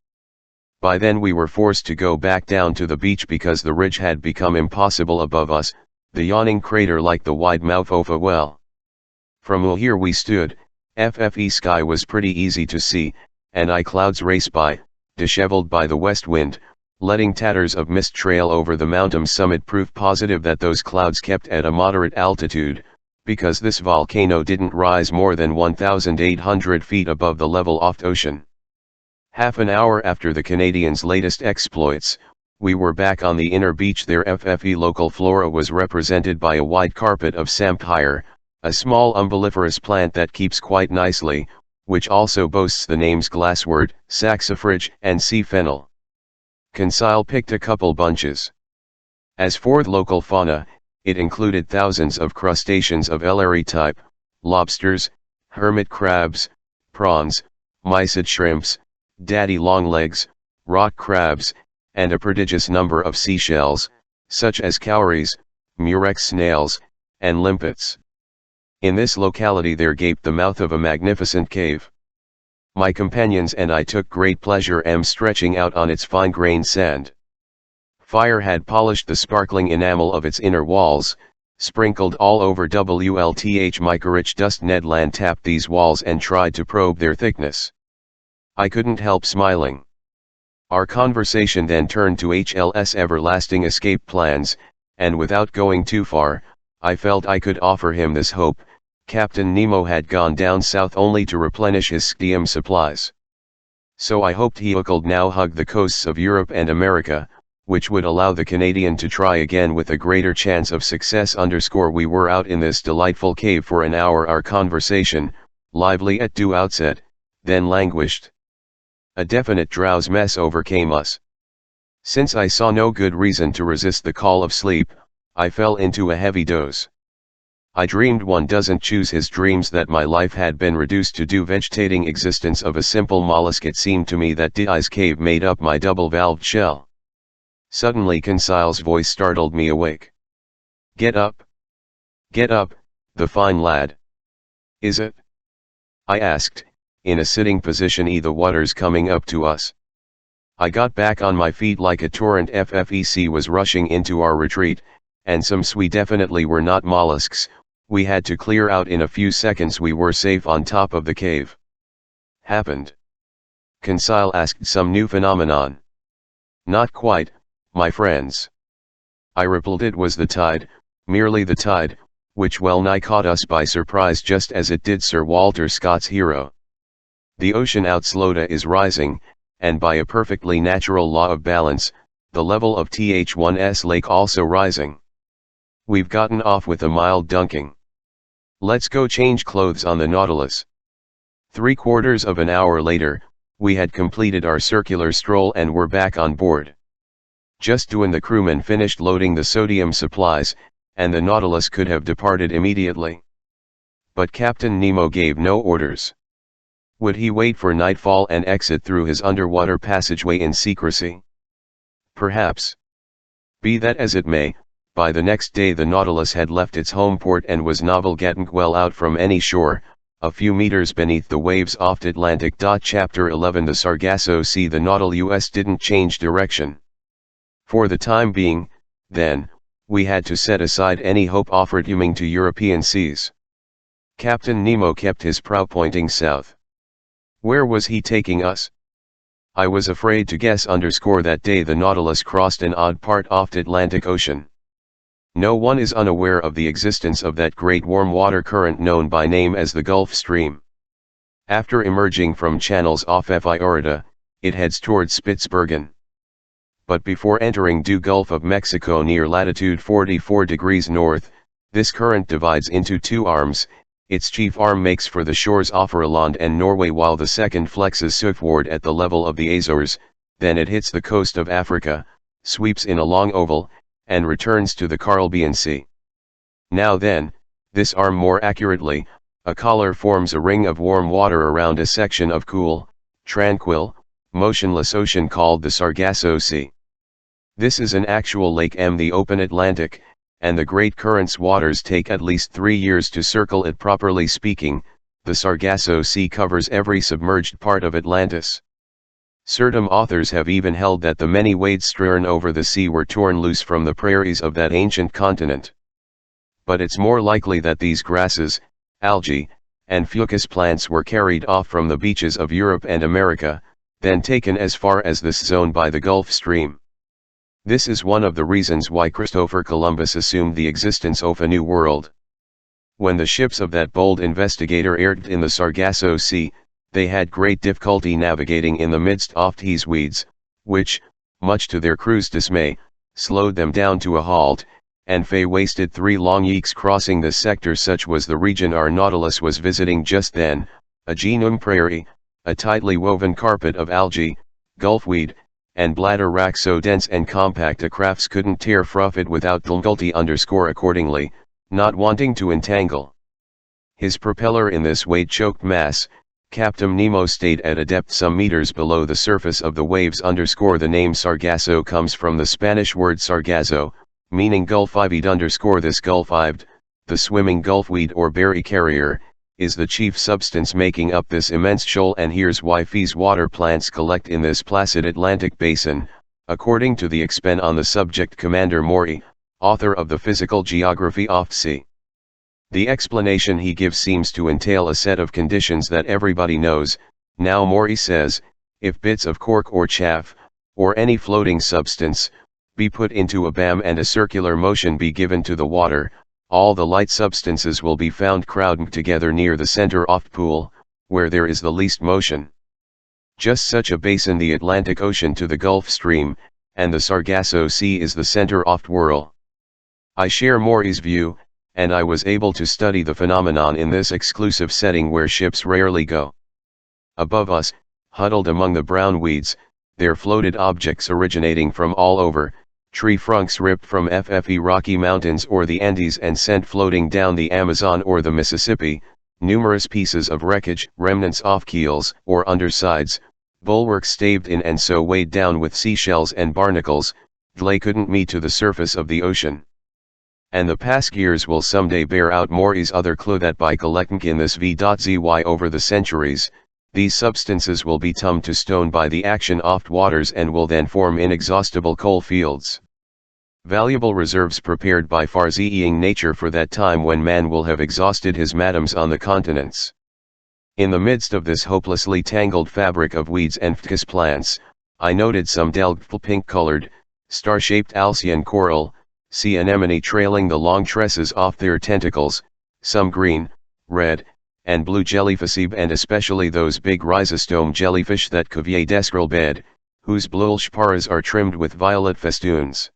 By then we were forced to go back down to the beach because the ridge had become impossible above us, the yawning crater like the wide mouth of a well. From here we stood, FFE sky was pretty easy to see, and clouds race by, disheveled by the west wind, letting tatters of mist trail over the mountain summit. Proof positive that those clouds kept at a moderate altitude, because this volcano didn't rise more than 1,800 feet above the level of the ocean. Half an hour after the Canadians' latest exploits, we were back on the inner beach. Their FFE local flora was represented by a wide carpet of samphire, a small umbelliferous plant that keeps quite nicely, which also boasts the names glasswort, saxifrage, and sea fennel. Conseil picked a couple bunches. As for the local fauna, it included thousands of crustaceans of ellery type, lobsters, hermit crabs, prawns, mysid shrimps, daddy longlegs, rock crabs, and a prodigious number of seashells, such as cowries, murex snails, and limpets. In this locality there gaped the mouth of a magnificent cave. My companions and I took great pleasure in stretching out on its fine-grained sand. Fire had polished the sparkling enamel of its inner walls, sprinkled all over WLTH mica-rich dust. Ned Land tapped these walls and tried to probe their thickness. I couldn't help smiling. Our conversation then turned to HLS everlasting escape plans, and without going too far, I felt I could offer him this hope. Captain Nemo had gone down south only to replenish his sodium supplies. So I hoped he could now hug the coasts of Europe and America, which would allow the Canadian to try again with a greater chance of success. We were out in this delightful cave for an hour. Our conversation, lively at due outset, then languished. A definite drowsiness overcame us. Since I saw no good reason to resist the call of sleep, I fell into a heavy doze. I dreamed one doesn't choose his dreams that my life had been reduced to the vegetating existence of a simple mollusk. It seemed to me that Di's cave made up my double-valved shell. Suddenly Conseil's voice startled me awake. "Get up! Get up, the fine lad! Is it?" I asked, in a sitting position. The water's coming up to us." I got back on my feet like a torrent. FFEC was rushing into our retreat, and some we definitely were not mollusks. We had to clear out in a few seconds. We were safe on top of the cave. "Happened?" Conseil asked. "Some new phenomenon?" "Not quite, my friends," I replied. "It was the tide, merely the tide, which well nigh caught us by surprise, just as it did Sir Walter Scott's hero. The ocean out Slota is rising, and by a perfectly natural law of balance, the level of Th1's lake also rising. We've gotten off with a mild dunking. Let's go change clothes on the Nautilus." 3/4 of an hour later, we had completed our circular stroll and were back on board. Just when the crewmen finished loading the sodium supplies, and the Nautilus could have departed immediately. But Captain Nemo gave no orders. Would he wait for nightfall and exit through his underwater passageway in secrecy? Perhaps. Be that as it may, by the next day the Nautilus had left its home port and was getting well out from any shore, a few meters beneath the waves off Atlantic. Chapter 11 The Sargasso Sea. The Nautilus didn't change direction. For the time being, then, we had to set aside any hope offered humming to European seas. Captain Nemo kept his prow pointing south. Where was he taking us? I was afraid to guess. That day the Nautilus crossed an odd part off Atlantic Ocean. No one is unaware of the existence of that great warm water current known by name as the Gulf Stream. After emerging from channels off Florida, it heads towards Spitsbergen. But before entering the Gulf of Mexico near latitude 44 degrees north, this current divides into two arms. Its chief arm makes for the shores off Ireland and Norway, while the second flexes southward at the level of the Azores. Then it hits the coast of Africa, sweeps in a long oval, and returns to the Caribbean Sea. Now then, this arm, more accurately, a collar, forms a ring of warm water around a section of cool, tranquil, motionless ocean called the Sargasso Sea. This is an actual lake in the open Atlantic, and the great current's waters take at least 3 years to circle it. Properly speaking, the Sargasso Sea covers every submerged part of Atlantis. Certain authors have even held that the many wades strewn over the sea were torn loose from the prairies of that ancient continent. But it's more likely that these grasses, algae, and fucus plants were carried off from the beaches of Europe and America, then taken as far as this zone by the Gulf Stream. This is one of the reasons why Christopher Columbus assumed the existence of a new world. When the ships of that bold investigator aired in the Sargasso Sea, they had great difficulty navigating in the midst of these weeds, which, much to their crew's dismay, slowed them down to a halt, and they wasted 3 long weeks crossing this sector. Such was the region our Nautilus was visiting just then, a genome prairie, a tightly woven carpet of algae, gulfweed, and bladder wrack so dense and compact a crafts couldn't tear through it without difficulty. Accordingly, not wanting to entangle his propeller in this wade-choked mass, Captain Nemo stayed at a depth some meters below the surface of the waves. The name Sargasso comes from the Spanish word sargazo, meaning gulf-ived. This gulf-ived, the swimming gulfweed or berry carrier, is the chief substance making up this immense shoal, and here's why FE's water plants collect in this placid Atlantic basin, according to the expen on the subject Commander Maury, author of the Physical Geography of Sea. The explanation he gives seems to entail a set of conditions that everybody knows. Now Maury says, if bits of cork or chaff, or any floating substance, be put into a BAM and a circular motion be given to the water, all the light substances will be found crowding together near the center of pool, where there is the least motion. Just such a basin the Atlantic Ocean to the Gulf Stream, and the Sargasso Sea is the center of whirl. I share Maury's view, and I was able to study the phenomenon in this exclusive setting where ships rarely go. Above us, huddled among the brown weeds, there floated objects originating from all over, tree trunks ripped from FFE Rocky Mountains or the Andes and sent floating down the Amazon or the Mississippi, numerous pieces of wreckage, remnants of keels or undersides, bulwarks staved in and so weighed down with seashells and barnacles, they couldn't meet to the surface of the ocean. And the past years will someday bear out Maury's other clue that by collecting in this V.Zy over the centuries, these substances will be tummed to stone by the action of waters and will then form inexhaustible coal fields. Valuable reserves prepared by far-seeing nature for that time when man will have exhausted his madams on the continents. In the midst of this hopelessly tangled fabric of weeds and fungus plants, I noted some delightful pink-colored, star-shaped Alcyon coral, sea anemone trailing the long tresses off their tentacles, some green, red, and blue jellyfish, and especially those big rhizostome jellyfish that Cuvier Descrel bed, whose bluish paras are trimmed with violet festoons.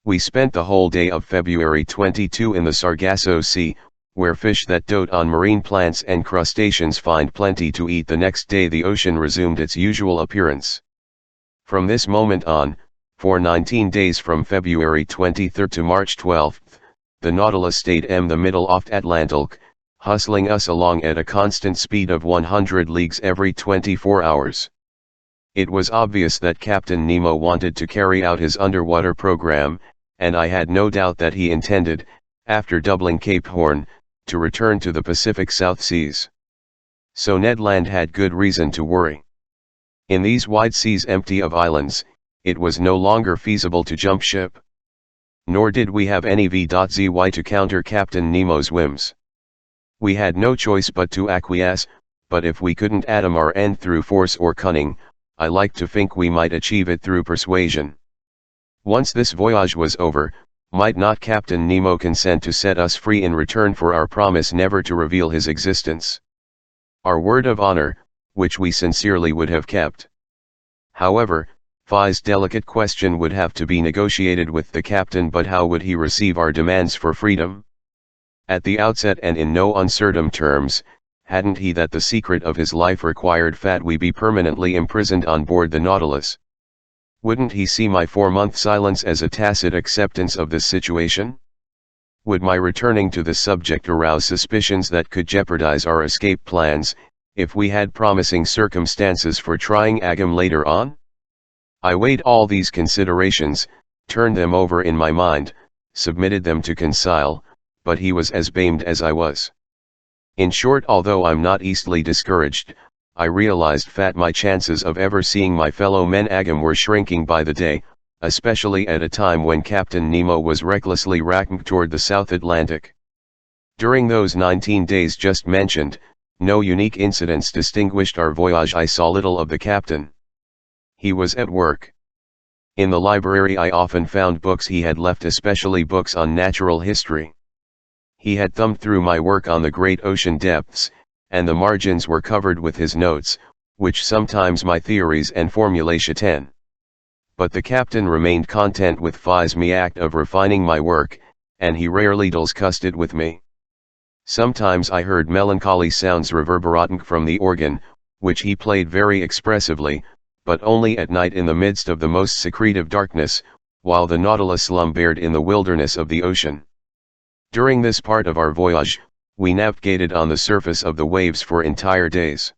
We spent the whole day of February 22 in the Sargasso Sea, where fish that dote on marine plants and crustaceans find plenty to eat. The next day the ocean resumed its usual appearance. From this moment on, for 19 days from February 23 to March 12, the Nautilus stayed in the middle of Atlantic, hustling us along at a constant speed of 100 leagues every 24 hours. It was obvious that Captain Nemo wanted to carry out his underwater program, and I had no doubt that he intended, after doubling Cape Horn, to return to the Pacific South Seas. So Ned Land had good reason to worry. In these wide seas empty of islands, it was no longer feasible to jump ship. Nor did we have any V.Zy to counter Captain Nemo's whims. We had no choice but to acquiesce, but if we couldn't atom our end through force or cunning, I like to think we might achieve it through persuasion. Once this voyage was over, might not Captain Nemo consent to set us free in return for our promise never to reveal his existence? Our word of honor, which we sincerely would have kept. However, Phi's delicate question would have to be negotiated with the captain, but how would he receive our demands for freedom? At the outset and in no uncertain terms, hadn't he that the secret of his life required that we be permanently imprisoned on board the Nautilus? Wouldn't he see my 4-month silence as a tacit acceptance of this situation? Would my returning to the subject arouse suspicions that could jeopardize our escape plans, if we had promising circumstances for trying again later on? I weighed all these considerations, turned them over in my mind, submitted them to Conseil, but he was as baimed as I was. In short, although I'm not easily discouraged, I realized that my chances of ever seeing my fellow men again were shrinking by the day, especially at a time when Captain Nemo was recklessly racking toward the South Atlantic. During those 19 days just mentioned, no unique incidents distinguished our voyage. I saw little of the captain. He was at work. In the library I often found books he had left, especially books on natural history. He had thumbed through my work on the great ocean depths, and the margins were covered with his notes, which sometimes my theories and formulations. But the captain remained content with Phi's me act of refining my work, and he rarely discussed it with me. Sometimes I heard melancholy sounds reverberating from the organ, which he played very expressively, but only at night in the midst of the most secretive darkness, while the Nautilus slumbered in the wilderness of the ocean. During this part of our voyage, we navigated on the surface of the waves for entire days.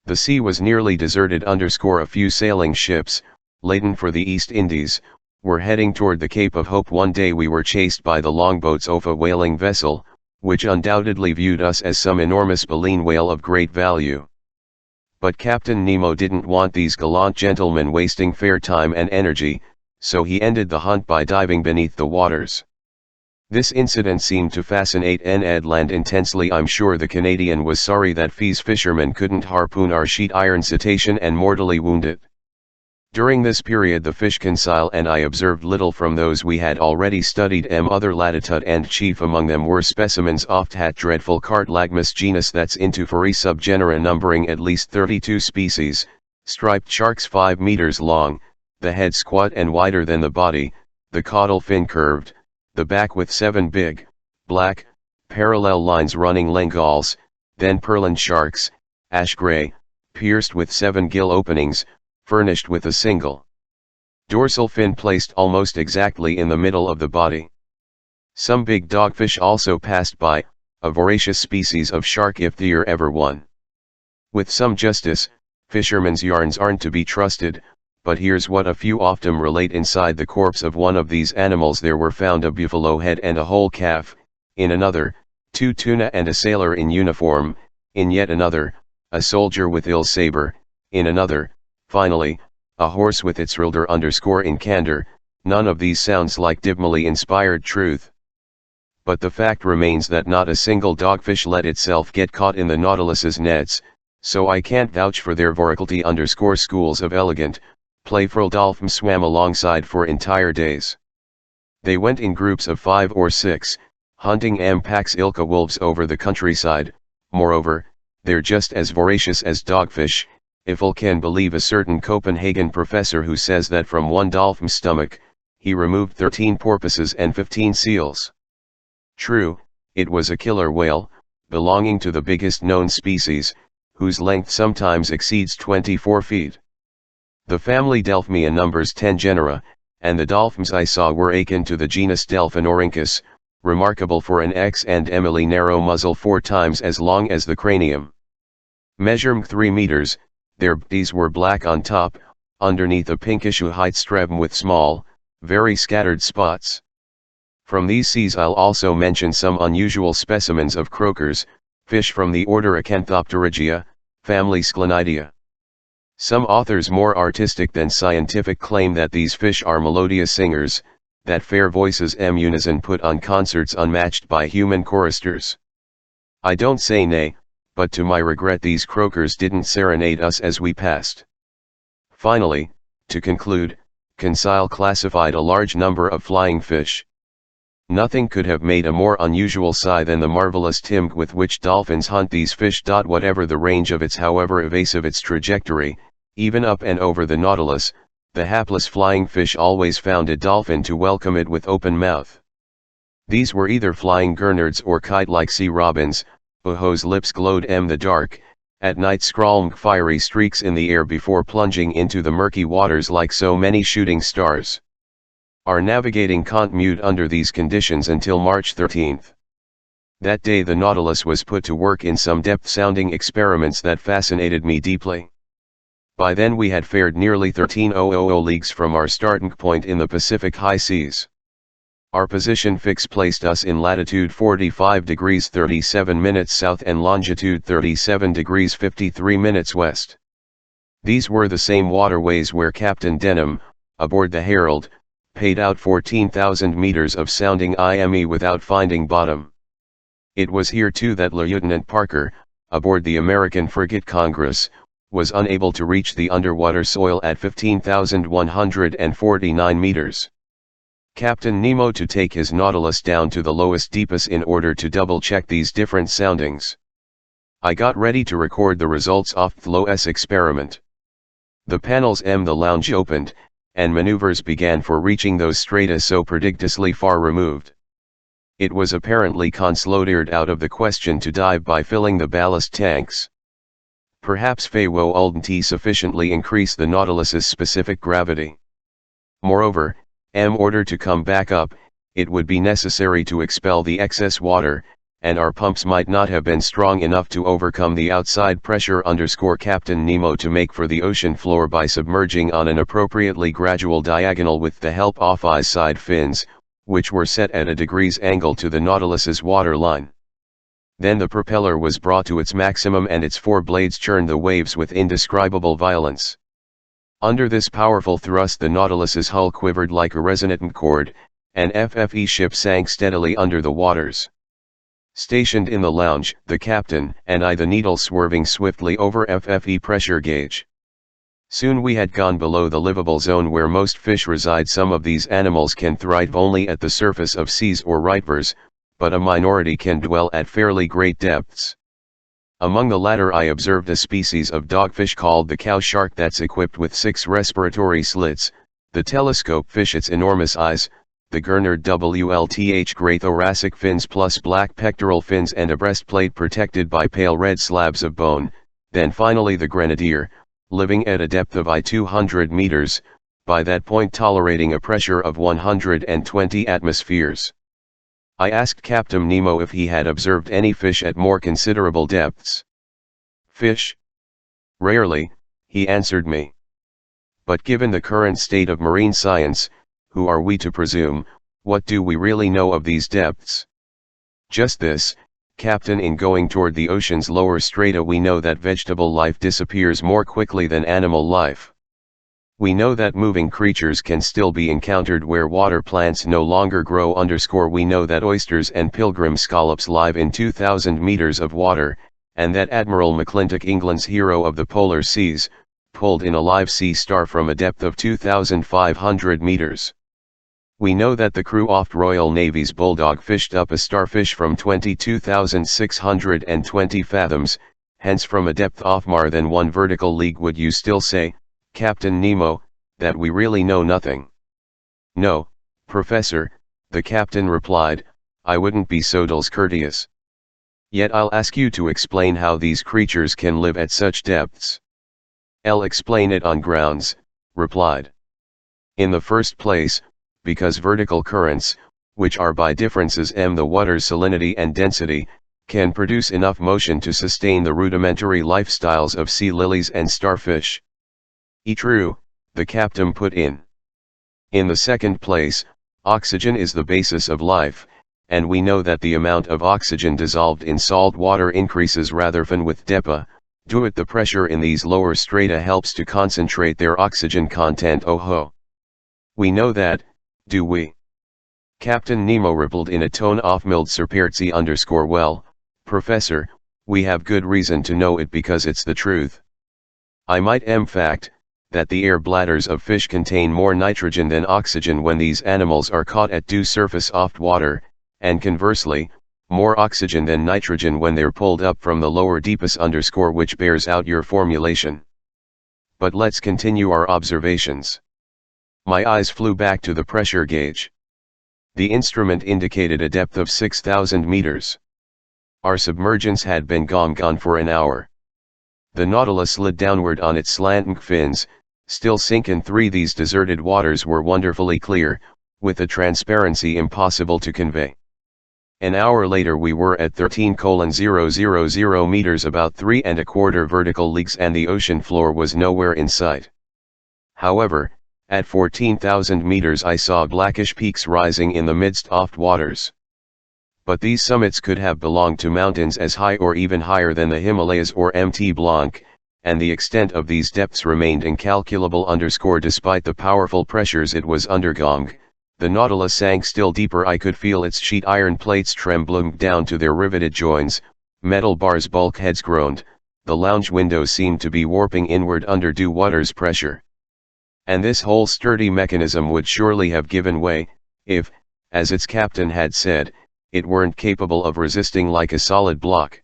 The sea was nearly deserted. A few sailing ships, laden for the East Indies, were heading toward the Cape of Hope. One day we were chased by the longboats of a whaling vessel, which undoubtedly viewed us as some enormous baleen whale of great value. But Captain Nemo didn't want these gallant gentlemen wasting fair time and energy, so he ended the hunt by diving beneath the waters. This incident seemed to fascinate Ned Land intensely. I'm sure the Canadian was sorry that these fishermen couldn't harpoon our sheet iron cetacean and mortally wound it. During this period the fish Conseil and I observed little from those we had already studied. Other latitude, and chief among them were specimens of that dreadful Cartilaginus genus that's into 3 subgenera numbering at least 32 species, striped sharks 5 meters long, the head squat and wider than the body, the caudal fin curved, the back with 7 big, black, parallel lines running lengals, then purlin sharks, ash gray, pierced with 7 gill openings, furnished with a single dorsal fin placed almost exactly in the middle of the body. Some big dogfish also passed by, a voracious species of shark if there ever one. With some justice, fishermen's yarns aren't to be trusted, but here's what a few often relate. Inside the corpse of one of these animals there were found a buffalo head and a whole calf, in another, 2 tuna and a sailor in uniform, in yet another, a soldier with ill saber, in another, finally, a horse with its rider in candor. None of these sounds like dismally inspired truth. But the fact remains that not a single dogfish let itself get caught in the Nautilus's nets, so I can't vouch for their voracility. Schools of elegant, playful dolphins swam alongside for entire days. They went in groups of 5 or 6, hunting packs ilka wolves over the countryside. Moreover, they're just as voracious as dogfish, if I can believe a certain Copenhagen professor who says that from one dolphin's stomach, he removed 13 porpoises and 15 seals. True, it was a killer whale, belonging to the biggest known species, whose length sometimes exceeds 24 feet. The family Delphimia numbers 10 genera, and the dolphins I saw were akin to the genus Delphinorhynchus, remarkable for an X and Emily narrow muzzle 4 times as long as the cranium. Measuring 3 meters, their bodies were black on top, underneath a pinkish white stripe with small, very scattered spots. From these seas I'll also mention some unusual specimens of croakers, fish from the order Acanthopterygia, family Sclenidia. Some authors more artistic than scientific claim that these fish are melodious singers, that fair voices unison put on concerts unmatched by human choristers. I don't say nay, but to my regret these croakers didn't serenade us as we passed. Finally, to conclude, Conseil classified a large number of flying fish. Nothing could have made a more unusual sight than the marvelous timing with which dolphins hunt these fish. Whatever the range of its, however evasive its trajectory, even up and over the Nautilus, the hapless flying fish always found a dolphin to welcome it with open mouth. These were either flying gurnards or kite-like sea robins, whose lips glowed in the dark, at night scrawling fiery streaks in the air before plunging into the murky waters like so many shooting stars. Our navigating continued under these conditions until March 13. That day the Nautilus was put to work in some depth-sounding experiments that fascinated me deeply. By then we had fared nearly 13,000 leagues from our starting point in the Pacific high seas. Our position fix placed us in latitude 45 degrees 37 minutes south and longitude 37 degrees 53 minutes west. These were the same waterways where Captain Denham, aboard the Herald, paid out 14,000 meters of sounding IME without finding bottom. It was here too that Lieutenant Parker, aboard the American frigate Congress, was unable to reach the underwater soil at 15,149 meters. Captain Nemo to take his Nautilus down to the lowest deepest in order to double-check these different soundings. I got ready to record the results of the lowest experiment. The panels the lounge opened, and maneuvers began for reaching those strata so prodigiously far removed. It was apparently considered out of the question to dive by filling the ballast tanks. Perhaps they wouldn't sufficiently increase the Nautilus's specific gravity. Moreover, in order to come back up, it would be necessary to expel the excess water, and our pumps might not have been strong enough to overcome the outside pressure. Captain Nemo to make for the ocean floor by submerging on an appropriately gradual diagonal with the help of eye side fins, which were set at a degrees angle to the Nautilus's waterline. Then the propeller was brought to its maximum and its four blades churned the waves with indescribable violence. Under this powerful thrust the Nautilus's hull quivered like a resonant cord, and FFE ship sank steadily under the waters. Stationed in the lounge, the captain and I, the needle swerving swiftly over FFE pressure gauge. Soon we had gone below the livable zone where most fish reside. Some of these animals can thrive only at the surface of seas or rivers, but a minority can dwell at fairly great depths. Among the latter I observed a species of dogfish called the cow shark that's equipped with 6 respiratory slits, the telescope fish its enormous eyes, the Gernard WLTH gray thoracic fins plus black pectoral fins and a breastplate protected by pale red slabs of bone, then finally the grenadier, living at a depth of 200 meters, by that point tolerating a pressure of 120 atmospheres. I asked Captain Nemo if he had observed any fish at more considerable depths. Fish? Rarely, he answered me. But given the current state of marine science, who are we to presume, what do we really know of these depths? Just this, Captain. In going toward the ocean's lower strata we know that vegetable life disappears more quickly than animal life. We know that moving creatures can still be encountered where water plants no longer grow. We know that oysters and pilgrim scallops live in 2,000 meters of water, and that Admiral McClintock, England's hero of the polar seas, pulled in a live sea star from a depth of 2,500 meters. We know that the crew off Royal Navy's Bulldog fished up a starfish from 22,620 fathoms, hence from a depth of more than 1 vertical league. Would you still say, Captain Nemo, that we really know nothing? No, Professor, the captain replied, I wouldn't be so discourteous. Yet I'll ask you to explain how these creatures can live at such depths. I'll explain it on grounds, replied. In the first place, because vertical currents, which are by differences m the water's salinity and density, can produce enough motion to sustain the rudimentary lifestyles of sea lilies and starfish. True, the captain put in. In the second place, oxygen is the basis of life, and we know that the amount of oxygen dissolved in salt water increases rather than with depth. The pressure in these lower strata helps to concentrate their oxygen content. We know that, do we? Captain Nemo rippled in a tone of mild surpertzy. Well, Professor, we have good reason to know it because it's the truth. I might fact, that the air bladders of fish contain more nitrogen than oxygen when these animals are caught at due surface of water, and conversely, more oxygen than nitrogen when they're pulled up from the lower deepest. Which bears out your formulation. But let's continue our observations. My eyes flew back to the pressure gauge. The instrument indicated a depth of 6,000 meters. Our submergence had been gone for an hour. The Nautilus slid downward on its slanting fins, still sinking through. These deserted waters were wonderfully clear, with a transparency impossible to convey. An hour later we were at 13,000 meters, about 3¼ vertical leagues, and the ocean floor was nowhere in sight. However, at 14,000 meters I saw blackish peaks rising in the midst of waters. But these summits could have belonged to mountains as high or even higher than the Himalayas or Mont Blanc, and the extent of these depths remained incalculable. Despite the powerful pressures it was undergoing, the Nautilus sank still deeper. I could feel its sheet iron plates trembling down to their riveted joins, metal bars' bulkheads groaned, the lounge windows seemed to be warping inward under due water's pressure. And this whole sturdy mechanism would surely have given way, if, as its captain had said, it weren't capable of resisting like a solid block.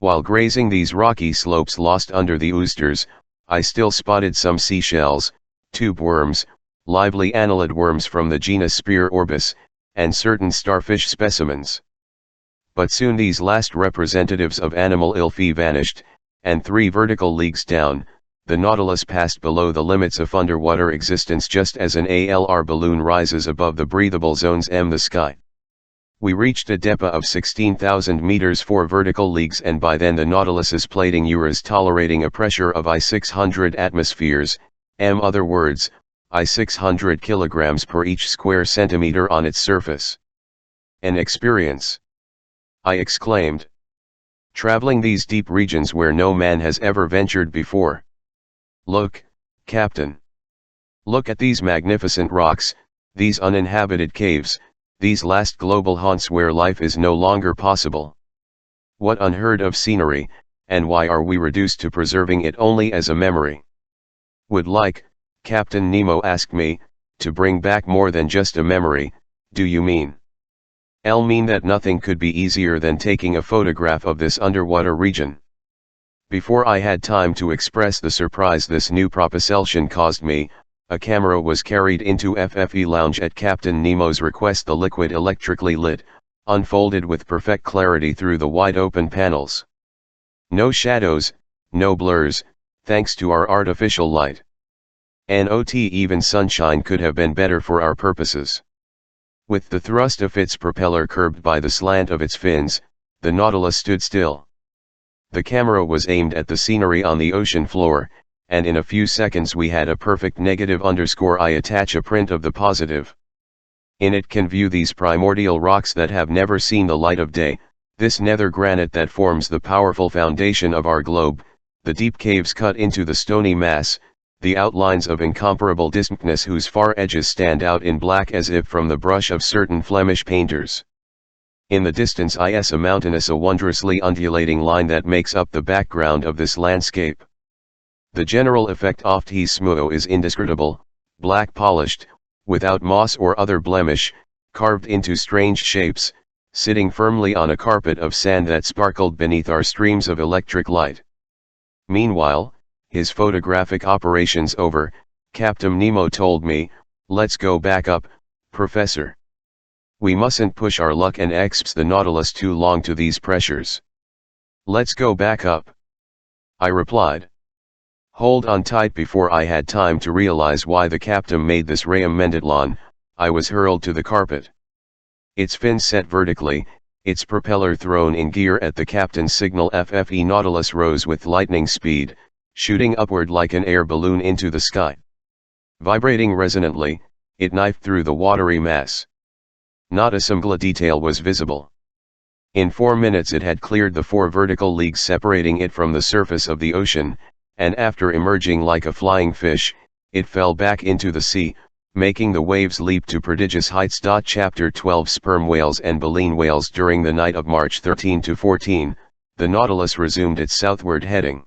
While grazing these rocky slopes lost under the oysters, I still spotted some seashells, tube worms, lively annelid worms from the genus Spear orbis, and certain starfish specimens. But soon these last representatives of animal life vanished, and 3 vertical leagues down, the Nautilus passed below the limits of underwater existence, just as an ALR balloon rises above the breathable zones the sky. We reached a depth of 16,000 meters 4 vertical leagues, and by then the Nautilus's plating was tolerating a pressure of I-600 atmospheres, other words, I-600 kilograms per each square centimeter on its surface. An experience, I exclaimed. Traveling these deep regions where no man has ever ventured before. Look, Captain. Look at these magnificent rocks, these uninhabited caves, these last global haunts where life is no longer possible. What unheard of scenery, and why are we reduced to preserving it only as a memory? Would like, Captain Nemo asked me, to bring back more than just a memory, do you mean? I'll mean that nothing could be easier than taking a photograph of this underwater region. Before I had time to express the surprise this new propulsion caused me, a camera was carried into FFE Lounge at Captain Nemo's request. The liquid electrically lit, unfolded with perfect clarity through the wide open panels. No shadows, no blurs, thanks to our artificial light. Not even sunshine could have been better for our purposes. With the thrust of its propeller curbed by the slant of its fins, the Nautilus stood still. The camera was aimed at the scenery on the ocean floor, and in a few seconds we had a perfect negative _ I attach a print of the positive. In it can view these primordial rocks that have never seen the light of day, this nether granite that forms the powerful foundation of our globe, the deep caves cut into the stony mass, the outlines of incomparable distinctness whose far edges stand out in black as if from the brush of certain Flemish painters. In the distance is a mountainous, a wondrously undulating line that makes up the background of this landscape. The general effect oft his smooth is indescribable, black polished, without moss or other blemish, carved into strange shapes, sitting firmly on a carpet of sand that sparkled beneath our streams of electric light. Meanwhile, his photographic operations over, Captain Nemo told me, "Let's go back up, Professor. We mustn't push our luck and expose the Nautilus too long to these pressures." "Let's go back up," I replied. Hold on tight. Before I had time to realize why the captain made this recommendation, I was hurled to the carpet. Its fins set vertically, its propeller thrown in gear at the captain's signal, FFE Nautilus rose with lightning speed, shooting upward like an air balloon into the sky. Vibrating resonantly, it knifed through the watery mass. Not a single detail was visible. In 4 minutes it had cleared the 4 vertical leagues separating it from the surface of the ocean, and after emerging like a flying fish, it fell back into the sea, making the waves leap to prodigious heights. Chapter 12 Sperm whales and baleen whales. During the night of March 13 to 14, the Nautilus resumed its southward heading.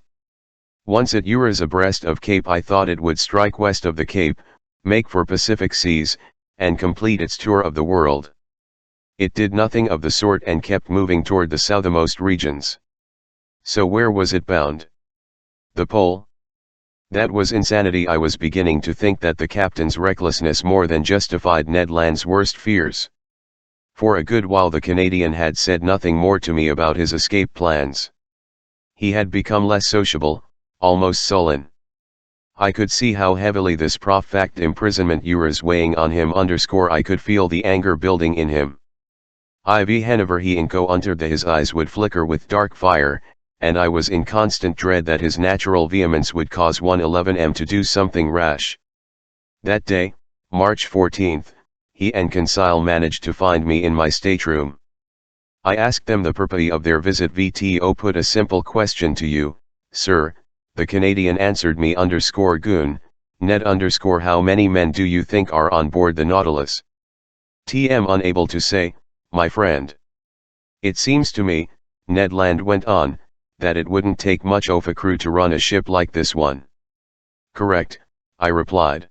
Once it was abreast of Cape, I thought it would strike west of the Cape, make for Pacific seas, and complete its tour of the world. It did nothing of the sort and kept moving toward the southernmost regions. So where was it bound? The pole? That was insanity. I was beginning to think that the captain's recklessness more than justified Ned Land's worst fears. For a good while the Canadian had said nothing more to me about his escape plans. He had become less sociable, almost sullen. I could see how heavily this protracted imprisonment was weighing on him. I could feel the anger building in him. Whenever he encountered his eyes would flicker with dark fire, and I was in constant dread that his natural vehemence would cause 111M to do something rash. That day, March 14, he and Conseil managed to find me in my stateroom. I asked them the purpose of their visit. VTO put a simple question to you, sir, the Canadian answered me _goon, Ned how many men do you think are on board the Nautilus? TM unable to say, my friend. It seems to me, Ned Land went on, that it wouldn't take much of a crew to run a ship like this one. Correct, I replied.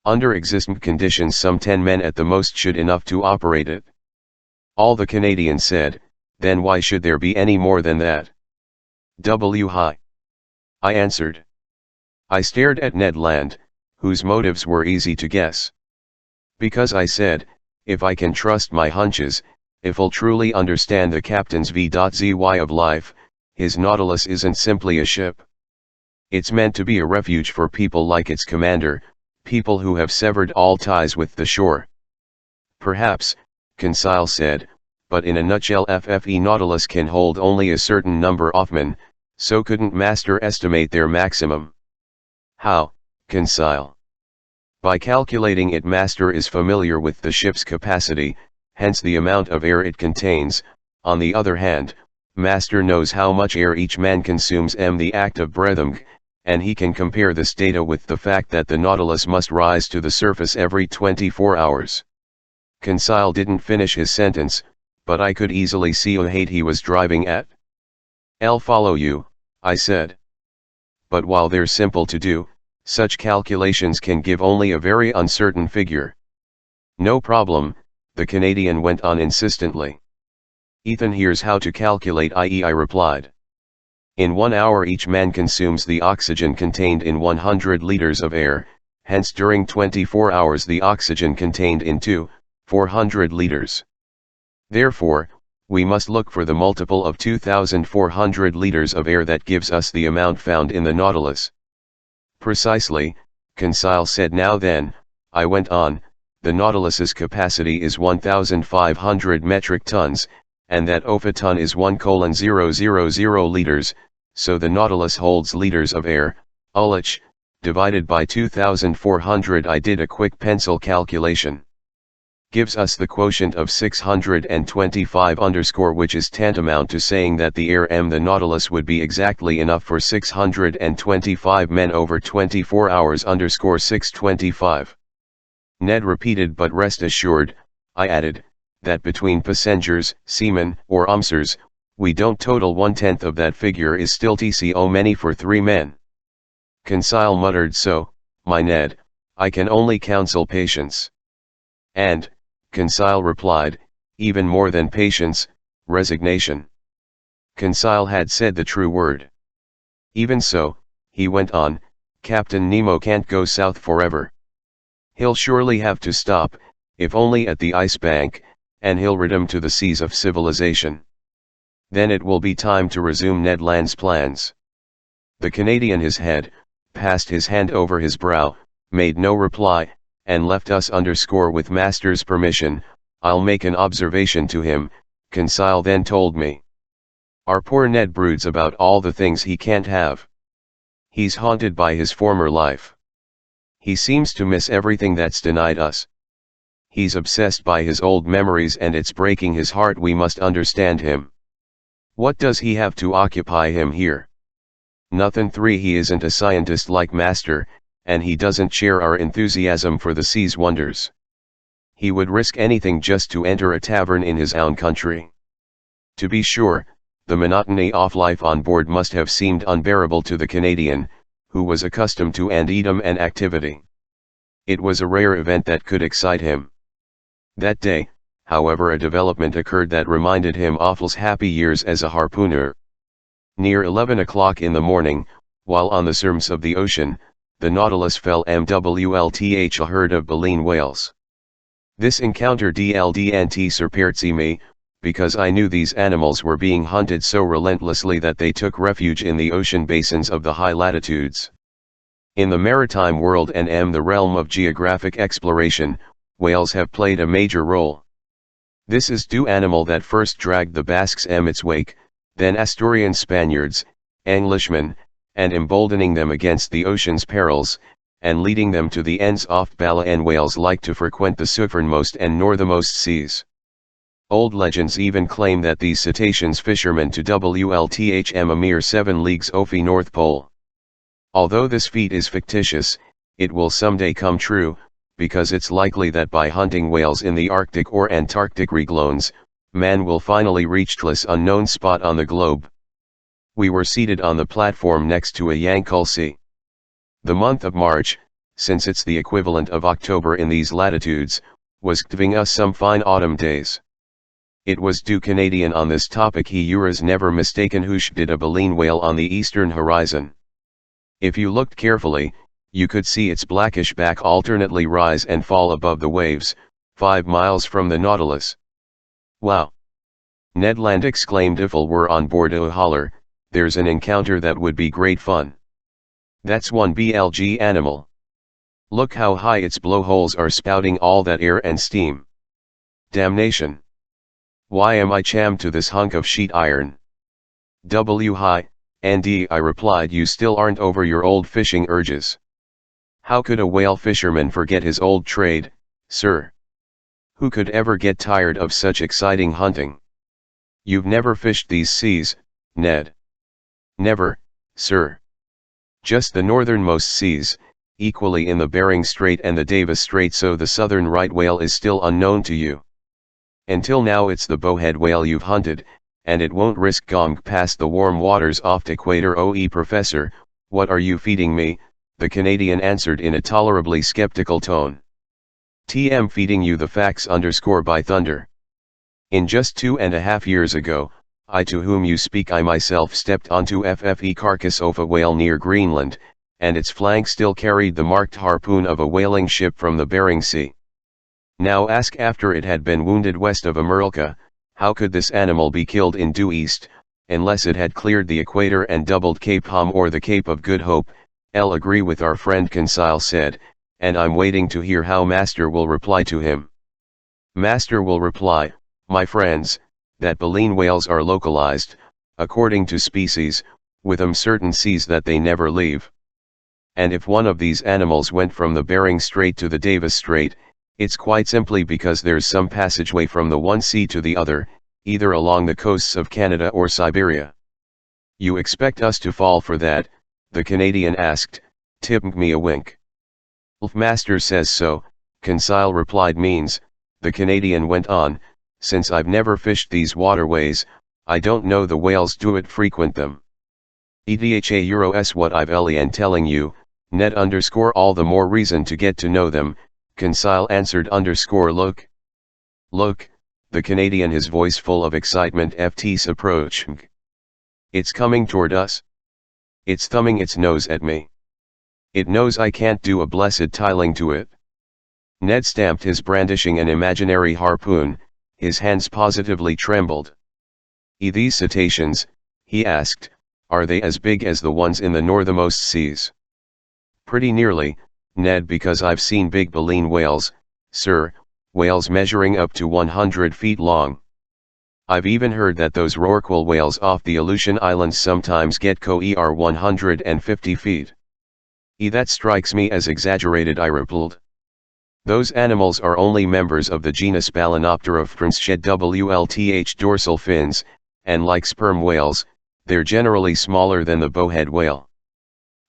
Under existing conditions some 10 men at the most should enough to operate it. All the Canadian said, then why should there be any more than that? Hi. I answered. I stared at Ned Land, whose motives were easy to guess. Because I said, if I can trust my hunches, if I'll truly understand the captain's zy of life, his Nautilus isn't simply a ship. It's meant to be a refuge for people like its commander, people who have severed all ties with the shore. Perhaps, Conseil said, but in a nutshell FFE Nautilus can hold only a certain number of men, so couldn't Master estimate their maximum? How, Conseil? By calculating it. Master is familiar with the ship's capacity, hence the amount of air it contains. On the other hand, Master knows how much air each man consumes the act of breathing, and he can compare this data with the fact that the Nautilus must rise to the surface every 24 hours. Conseil didn't finish his sentence, but I could easily see the height he was driving at. I'll follow you, I said. But while they're simple to do, such calculations can give only a very uncertain figure. No problem, the Canadian went on insistently. Ethan, here's how to calculate I replied. In 1 hour each man consumes the oxygen contained in 100 liters of air, hence during 24 hours the oxygen contained in 400 liters. Therefore, we must look for the multiple of 2,400 liters of air that gives us the amount found in the Nautilus. Precisely, Conseil said. Now then, I went on, the Nautilus's capacity is 1,500 metric tons, and that of a ton is 1,000 liters, so the Nautilus holds liters of air, ULH, divided by 2,400. I did a quick pencil calculation. Gives us the quotient of 625 which is tantamount to saying that the air the Nautilus would be exactly enough for 625 men over 24 hours 625. Ned repeated. But rest assured, I added, that between passengers, seamen, or officers, we don't total 1/10 of that figure is still too many for 3 men. Conseil muttered. So, my Ned, I can only counsel patience. And, Conseil replied, even more than patience, resignation. Conseil had said the true word. Even so, he went on, Captain Nemo can't go south forever. He'll surely have to stop, if only at the Ice Bank, and he'll return to the seas of civilization. Then it will be time to resume Ned Land's plans. The Canadian, his head, passed his hand over his brow, made no reply, and left us with Master's permission. I'll make an observation to him, Conseil then told me. Our poor Ned broods about all the things he can't have. He's haunted by his former life. He seems to miss everything that's denied us. He's obsessed by his old memories and it's breaking his heart. We must understand him. What does he have to occupy him here? Nothing. 3. He isn't a scientist like Master, and he doesn't share our enthusiasm for the sea's wonders. He would risk anything just to enter a tavern in his own country. To be sure, the monotony of life on board must have seemed unbearable to the Canadian, who was accustomed to freedom and activity. It was a rare event that could excite him. That day, however, a development occurred that reminded him of his happy years as a harpooner. Near 11 o'clock in the morning, while on the surface of the ocean, the Nautilus fell MWLTH a herd of baleen whales. This encounter didn't surprise me, because I knew these animals were being hunted so relentlessly that they took refuge in the ocean basins of the high latitudes. In the maritime world and the realm of geographic exploration, whales have played a major role. This is the animal that first dragged the Basques its wake, then Asturian Spaniards, Englishmen, and emboldening them against the ocean's perils, and leading them to the ends of Bala. And whales like to frequent the southernmost and northernmost seas. Old legends even claim that these cetaceans fishermen to WLTH a mere 7 leagues off the North Pole. Although this feat is fictitious, it will someday come true, because it's likely that by hunting whales in the Arctic or Antarctic regions, man will finally reach this unknown spot on the globe. We were seated on the platform next to a Yankulsi. The month of March, since it's the equivalent of October in these latitudes, was giving us some fine autumn days. It was due Canadian on this topic he was never mistaken who did a baleen whale on the eastern horizon. If you looked carefully, you could see its blackish back alternately rise and fall above the waves, 5 miles from the Nautilus. Wow! Ned Land exclaimed. If we're on board a hauler, there's an encounter that would be great fun. That's one BLG animal. Look how high its blowholes are spouting all that air and steam. Damnation! Why am I chammed to this hunk of sheet iron? Hi, Andy, I replied, you still aren't over your old fishing urges. How could a whale fisherman forget his old trade, sir? Who could ever get tired of such exciting hunting? You've never fished these seas, Ned. Never, sir. Just the northernmost seas, equally in the Bering Strait and the Davis Strait, so the southern right whale is still unknown to you. Until now it's the bowhead whale you've hunted, and it won't risk going past the warm waters off equator. Professor, what are you feeding me? The Canadian answered in a tolerably skeptical tone. TM feeding you the facts by thunder. In just 2.5 years ago, I to whom you speak, I myself stepped onto FFE carcass of a whale near Greenland, and its flank still carried the marked harpoon of a whaling ship from the Bering Sea. Now ask, after it had been wounded west of America, how could this animal be killed in due east, unless it had cleared the equator and doubled Cape Ham or the Cape of Good Hope? I'll agree with our friend, Conseil said, and I'm waiting to hear how Master will reply to him. Master will reply, my friends, that baleen whales are localized, according to species, with certain seas that they never leave. And if one of these animals went from the Bering Strait to the Davis Strait, it's quite simply because there's some passageway from the one sea to the other, either along the coasts of Canada or Siberia. You expect us to fall for that? The Canadian asked, tipping me a wink. If Master says so, Conseil replied. Means, the Canadian went on, since I've never fished these waterways, I don't know the whales do it frequent them. EDHA Euros what I've Elian telling you, Ned all the more reason to get to know them, Conseil answered look. Look, the Canadian, his voice full of excitement, FT's approaching. It's coming toward us. It's thumbing its nose at me. It knows I can't do a blessed tiling to it. Ned stamped his brandishing an imaginary harpoon, his hands positively trembled. These cetaceans, he asked, are they as big as the ones in the northernmost seas? Pretty nearly, Ned, because I've seen big baleen whales, sir, whales measuring up to 100 feet long. I've even heard that those rorqual whales off the Aleutian Islands sometimes get coer 150 feet. That strikes me as exaggerated, I replied. Those animals are only members of the genus Balænoptera franceshed WLTH dorsal fins, and like sperm whales, they're generally smaller than the bowhead whale.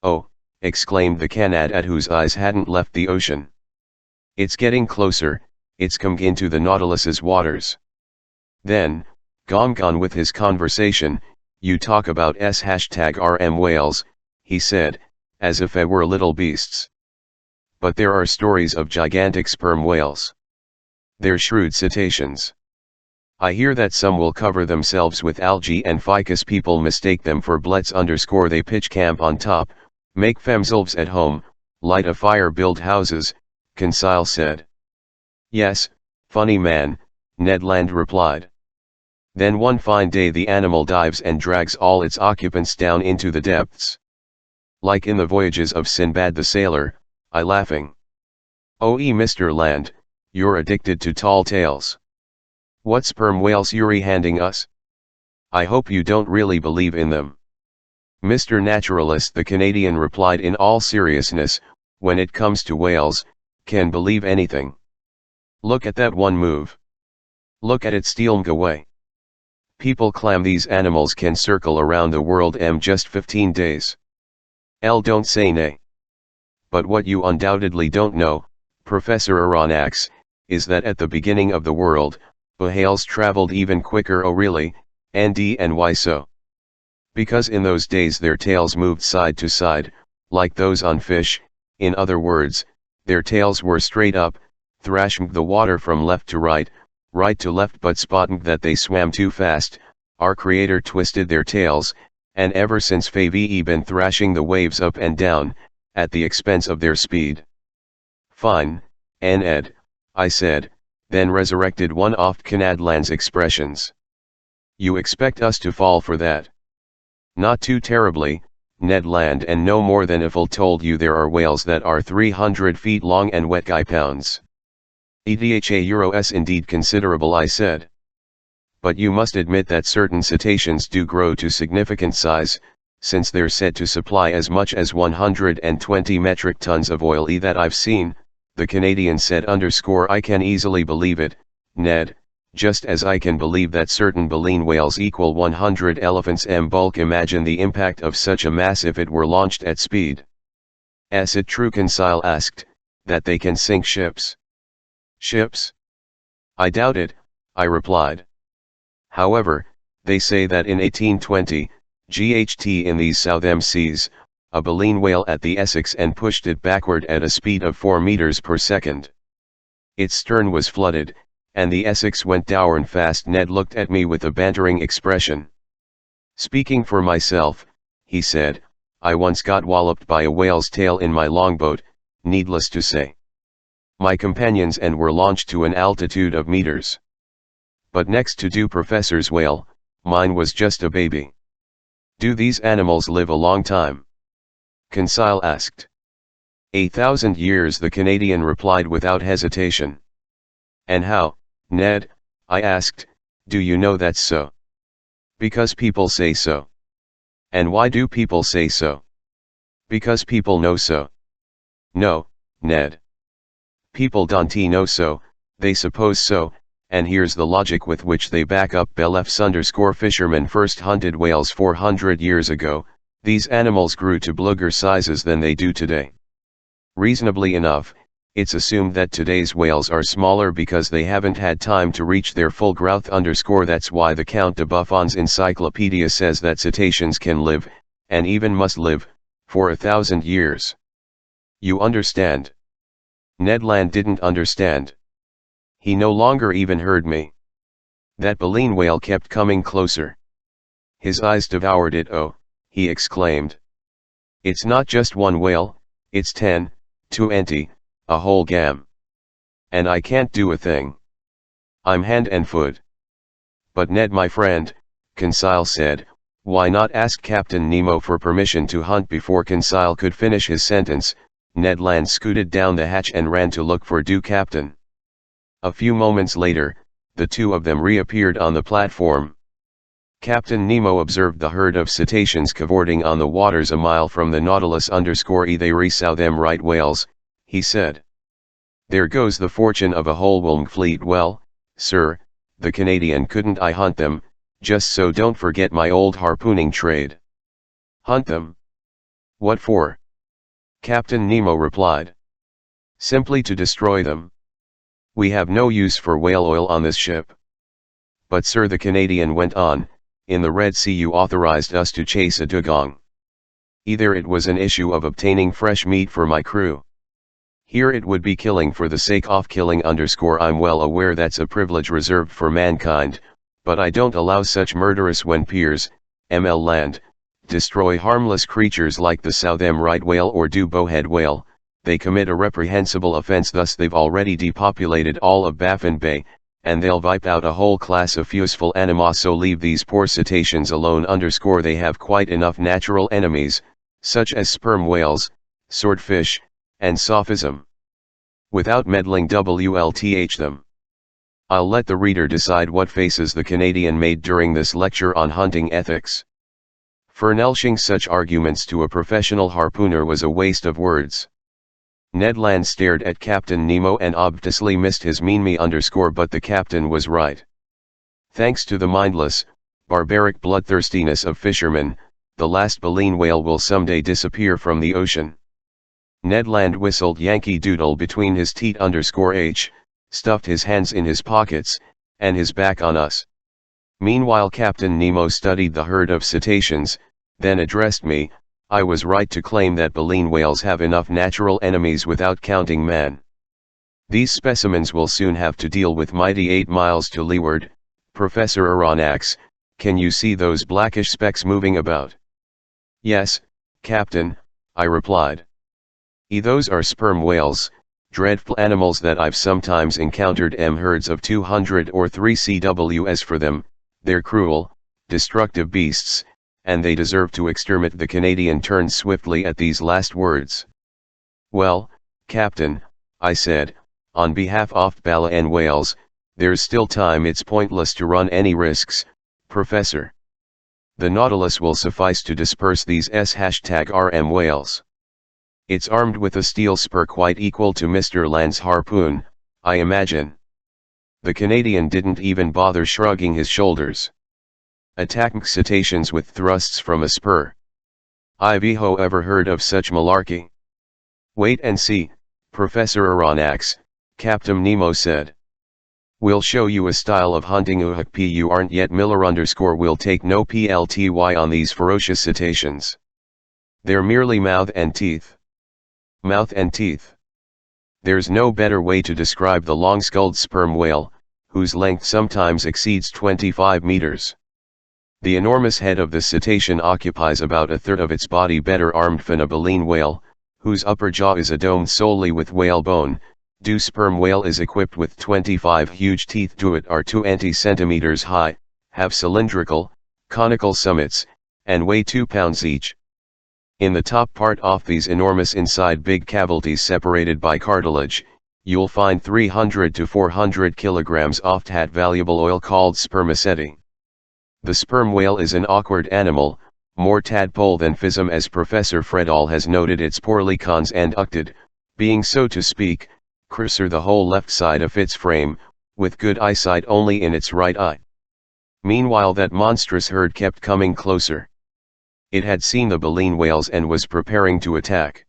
Oh, exclaimed the Canad, whose eyes hadn't left the ocean. It's getting closer, it's come into the Nautilus's waters. Then, gone with his conversation, you talk about #RM whales, he said, as if they were little beasts. But there are stories of gigantic sperm whales. They're shrewd cetaceans. I hear that some will cover themselves with algae and ficus. People mistake them for blets. They pitch camp on top, make themselves at home, light a fire, build houses, Conseil said. Yes, funny man, Ned Land replied. Then one fine day the animal dives and drags all its occupants down into the depths. Like in the voyages of Sinbad the Sailor, I laughing. Mr. Land, you're addicted to tall tales. What sperm whales you're handing us? I hope you don't really believe in them. Mr. Naturalist, the Canadian replied in all seriousness, when it comes to whales, can believe anything. Look at that one move. Look at it stealing away. People claim these animals can circle around the world in just 15 days. Don't say nay. But what you undoubtedly don't know, Professor Aronnax, is that at the beginning of the world, whales traveled even quicker. Really, and why so? Because in those days their tails moved side to side, like those on fish. In other words, their tails were straight up, thrashing the water from left to right to left, but spotting that they swam too fast, our Creator twisted their tails, and ever since they've been thrashing the waves up and down, at the expense of their speed. Fine, Ned, I said, then resurrected one of Canadland's expressions. You expect us to fall for that? Not too terribly, Ned Land, and no more than if I told you there are whales that are 300 feet long and wet pounds. EDHA indeed considerable, I said. But you must admit that certain cetaceans do grow to significant size, since they're said to supply as much as 120 metric tons of oil that I've seen, the Canadian said. I can easily believe it, Ned, just as I can believe that certain baleen whales equal 100 elephants m bulk. Imagine the impact of such a mass if it were launched at speed. Is it true, Conseil asked, that they can sink ships? Ships? I doubt it, I replied. However, they say that in 1820, GHT in these southern seas, a baleen whale at the Essex and pushed it backward at a speed of 4 meters per second. Its stern was flooded, and the Essex went down fast. Ned looked at me with a bantering expression. Speaking for myself, he said, I once got walloped by a whale's tail in my longboat, needless to say. My companions and were launched to an altitude of meters. But next to Professor's whale, mine was just a baby. Do these animals live a long time? Conseil asked. 1,000 years, the Canadian replied without hesitation. And how, Ned? I asked, do you know that's so? Because people say so. And why do people say so? Because people know so. No, Ned. People don't know so, they suppose so, and here's the logic with which they back up. Belefs_fishermen first hunted whales 400 years ago, these animals grew to bigger sizes than they do today. Reasonably enough, it's assumed that today's whales are smaller because they haven't had time to reach their full growth. That's why the Count de Buffon's encyclopedia says that cetaceans can live, and even must live, for 1,000 years. You understand? Ned Land didn't understand. He no longer even heard me. That baleen whale kept coming closer. His eyes devoured it. Oh, he exclaimed. It's not just one whale, it's 10, 20, a whole gam. And I can't do a thing. I'm hand and foot. But Ned, my friend, Conseil said, why not ask Captain Nemo for permission to hunt? Before Conseil could finish his sentence, Ned Land scooted down the hatch and ran to look for Du Captain. A few moments later, the two of them reappeared on the platform. Captain Nemo observed the herd of cetaceans cavorting on the waters a mile from the Nautilus_E. They resaw them right whales, he said. There goes the fortune of a whole whale fleet. Well, sir, the Canadian, couldn't I hunt them, just so don't forget my old harpooning trade? Hunt them? What for? Captain Nemo replied. Simply to destroy them. We have no use for whale oil on this ship. But sir, the Canadian went on, in the Red Sea you authorized us to chase a dugong. Either it was an issue of obtaining fresh meat for my crew. Here it would be killing for the sake of killing. I'm well aware that's a privilege reserved for mankind, but I don't allow such murderous when peers, ML Land, destroy harmless creatures like the southern right whale or bowhead whale. They commit a reprehensible offense. Thus they've already depopulated all of Baffin Bay, and they'll wipe out a whole class of useful anima. So leave these poor cetaceans alone. They have quite enough natural enemies, such as sperm whales, swordfish, and sophism. Without meddling WLTH them. I'll let the reader decide what faces the Canadian made during this lecture on hunting ethics. Furnishing such arguments to a professional harpooner was a waste of words. Ned Land stared at Captain Nemo and obviously missed his mean. But the captain was right. Thanks to the mindless, barbaric bloodthirstiness of fishermen, the last baleen whale will someday disappear from the ocean. Ned Land whistled Yankee Doodle between his teeth. H, stuffed his hands in his pockets, and his back on us. Meanwhile Captain Nemo studied the herd of cetaceans, then addressed me. I was right to claim that baleen whales have enough natural enemies without counting man. These specimens will soon have to deal with mighty 8 miles to leeward. Professor Aronnax, can you see those blackish specks moving about? Yes, Captain, I replied. Those are sperm whales, dreadful animals that I've sometimes encountered. Herds of 200 or 3 cws for them. They're cruel, destructive beasts, and they deserve to exterminate. The Canadian turned swiftly at these last words. Well, Captain, I said, on behalf of baleine whales, there's still time. It's pointless to run any risks, Professor. The Nautilus will suffice to disperse these #RM whales. It's armed with a steel spur quite equal to Mr. Land's harpoon, I imagine. The Canadian didn't even bother shrugging his shoulders. Attack cetaceans with thrusts from a spur. I've ever heard of such malarkey? Wait and see, Professor Aronnax, Captain Nemo said. We'll show you a style of hunting you aren't yet. Miller _ will take no PLTY on these ferocious cetaceans. They're merely mouth and teeth. Mouth and teeth. There's no better way to describe the long-skulled sperm whale, whose length sometimes exceeds 25 meters. The enormous head of this cetacean occupies about a third of its body, better armed than a baleen whale, whose upper jaw is domed solely with whalebone. The sperm whale is equipped with 25 huge teeth. It are 20 centimeters high, have cylindrical, conical summits, and weigh 2 pounds each. In the top part of these enormous inside big cavities separated by cartilage, you'll find 300 to 400 kilograms of that valuable oil called spermaceti. The sperm whale is an awkward animal, more tadpole than phism, as Professor Fredall has noted. It's poorly conducted, being, so to speak, cursor the whole left side of its frame, with good eyesight only in its right eye. Meanwhile that monstrous herd kept coming closer. It had seen the baleen whales and was preparing to attack.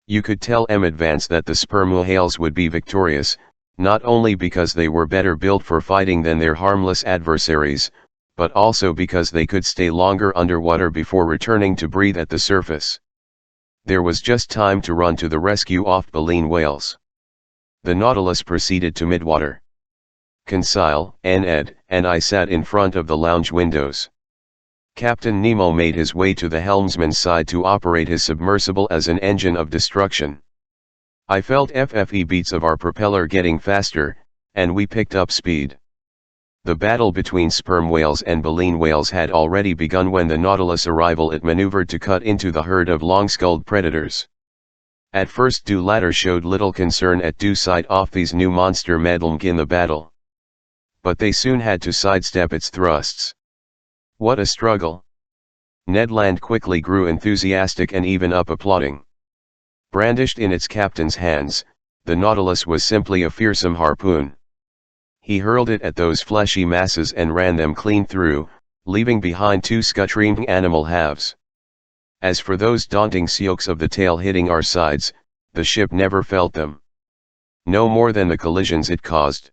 You could tell in advance that the sperm whales would be victorious, not only because they were better built for fighting than their harmless adversaries, but also because they could stay longer underwater before returning to breathe at the surface. There was just time to run to the rescue of baleen whales. The Nautilus proceeded to midwater. Conseil, Ned, and I sat in front of the lounge windows. Captain Nemo made his way to the helmsman's side to operate his submersible as an engine of destruction. I felt FFE beats of our propeller getting faster, and we picked up speed. The battle between sperm whales and baleen whales had already begun when the Nautilus arrival. It maneuvered to cut into the herd of long-skulled predators. At first the latter showed little concern at the sight of these new monster meddling in the battle. But they soon had to sidestep its thrusts. What a struggle! Ned Land quickly grew enthusiastic and even up applauding. Brandished in its captain's hands, the Nautilus was simply a fearsome harpoon. He hurled it at those fleshy masses and ran them clean through, leaving behind 2 scuttering animal halves. As for those daunting yokes of the tail hitting our sides, the ship never felt them. No more than the collisions it caused.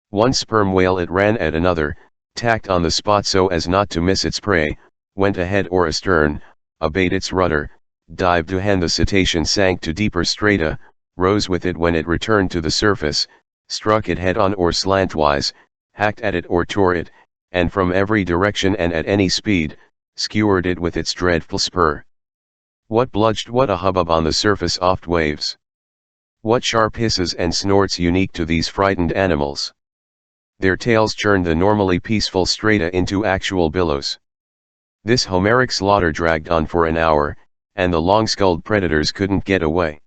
One sperm whale it ran at another, tacked on the spot so as not to miss its prey, went ahead or astern, obeyed its rudder, dived to hand the cetacean, sank to deeper strata, rose with it when it returned to the surface, struck it head-on or slantwise, hacked at it or tore it, and from every direction and at any speed, skewered it with its dreadful spur. What bludgeon, what a hubbub on the surface of waves! What sharp hisses and snorts unique to these frightened animals! Their tails churned the normally peaceful strata into actual billows. This Homeric slaughter dragged on for an hour, and the long-skulled predators couldn't get away.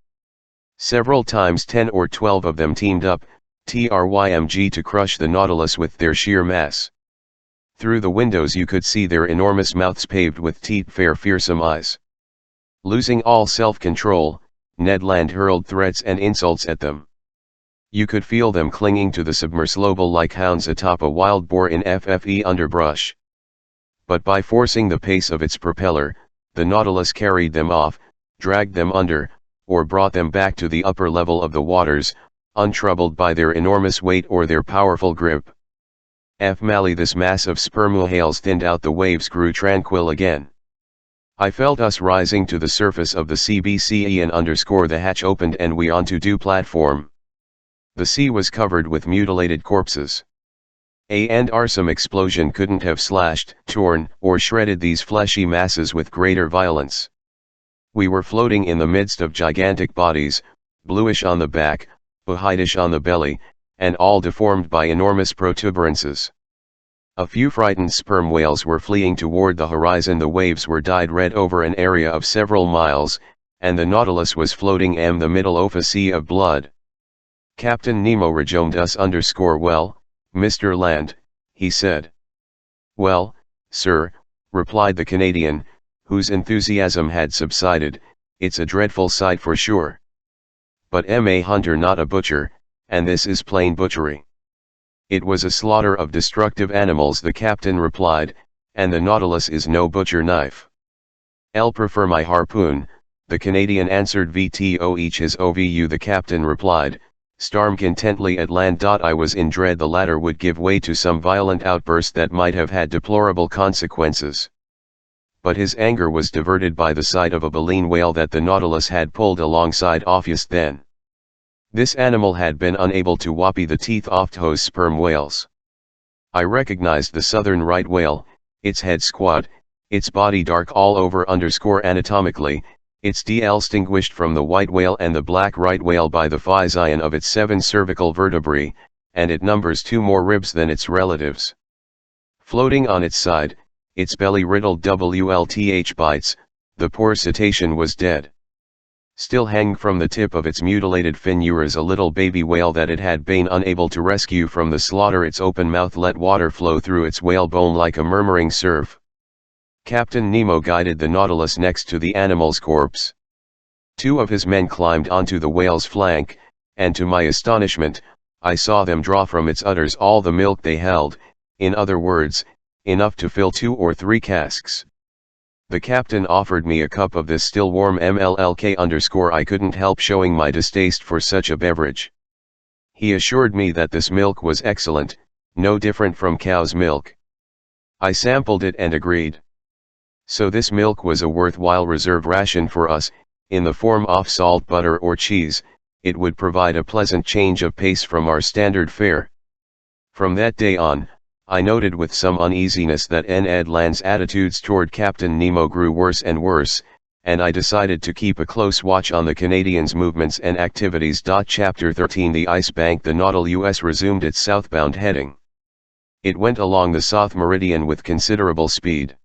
Several times 10 or 12 of them teamed up, TRYMG, to crush the Nautilus with their sheer mass. Through the windows you could see their enormous mouths paved with teeth, fearsome eyes. Losing all self-control, Ned Land hurled threats and insults at them. You could feel them clinging to the submersible like hounds atop a wild boar in FFE underbrush. But by forcing the pace of its propeller, the Nautilus carried them off, dragged them under, or brought them back to the upper level of the waters, untroubled by their enormous weight or their powerful grip. Finally this mass of sperm whales thinned out, the waves grew tranquil again. I felt us rising to the surface of the CBCE and the hatch opened and we onto the platform. The sea was covered with mutilated corpses. Some explosion couldn't have slashed, torn, or shredded these fleshy masses with greater violence. We were floating in the midst of gigantic bodies, bluish on the back, whitish on the belly, and all deformed by enormous protuberances. A few frightened sperm whales were fleeing toward the horizon. The waves were dyed red over an area of several miles, and the Nautilus was floating in the middle of a sea of blood. Captain Nemo rejoined us well, Mr. Land, he said. Well, sir, replied the Canadian, whose enthusiasm had subsided, it's a dreadful sight for sure. But I'm a hunter not a butcher, and this is plain butchery. It was a slaughter of destructive animals, the captain replied, and the Nautilus is no butcher knife. I'll prefer my harpoon, the Canadian answered. VTO each his OVU, the captain replied, staring intently at land. I was in dread the latter would give way to some violent outburst that might have had deplorable consequences. But his anger was diverted by the sight of a baleen whale that the Nautilus had pulled alongside off just then. This animal had been unable to whoppy the teeth off those sperm whales. I recognized the southern right whale, its head squat, its body dark all over anatomically, its DL distinguished from the white whale and the black right whale by the physion of its 7 cervical vertebrae, and it numbers 2 more ribs than its relatives. Floating on its side, its belly riddled WLTH bites, the poor cetacean was dead. Still hanging from the tip of its mutilated finnures a little baby whale that it had been unable to rescue from the slaughter. Its open mouth let water flow through its whalebone like a murmuring surf. Captain Nemo guided the Nautilus next to the animal's corpse. 2 of his men climbed onto the whale's flank, and to my astonishment, I saw them draw from its udders all the milk they held, in other words, enough to fill 2 or 3 casks. The captain offered me a cup of this still warm MLLK_. I couldn't help showing my distaste for such a beverage. He assured me that this milk was excellent, no different from cow's milk. I sampled it and agreed. So this milk was a worthwhile reserve ration for us, in the form of salt butter or cheese. It would provide a pleasant change of pace from our standard fare. From that day on, I noted with some uneasiness that Ned Land's attitudes toward Captain Nemo grew worse and worse, and I decided to keep a close watch on the Canadian's movements and activities. Chapter 13 The Ice Bank. The Nautilus resumed its southbound heading. It went along the south meridian with considerable speed.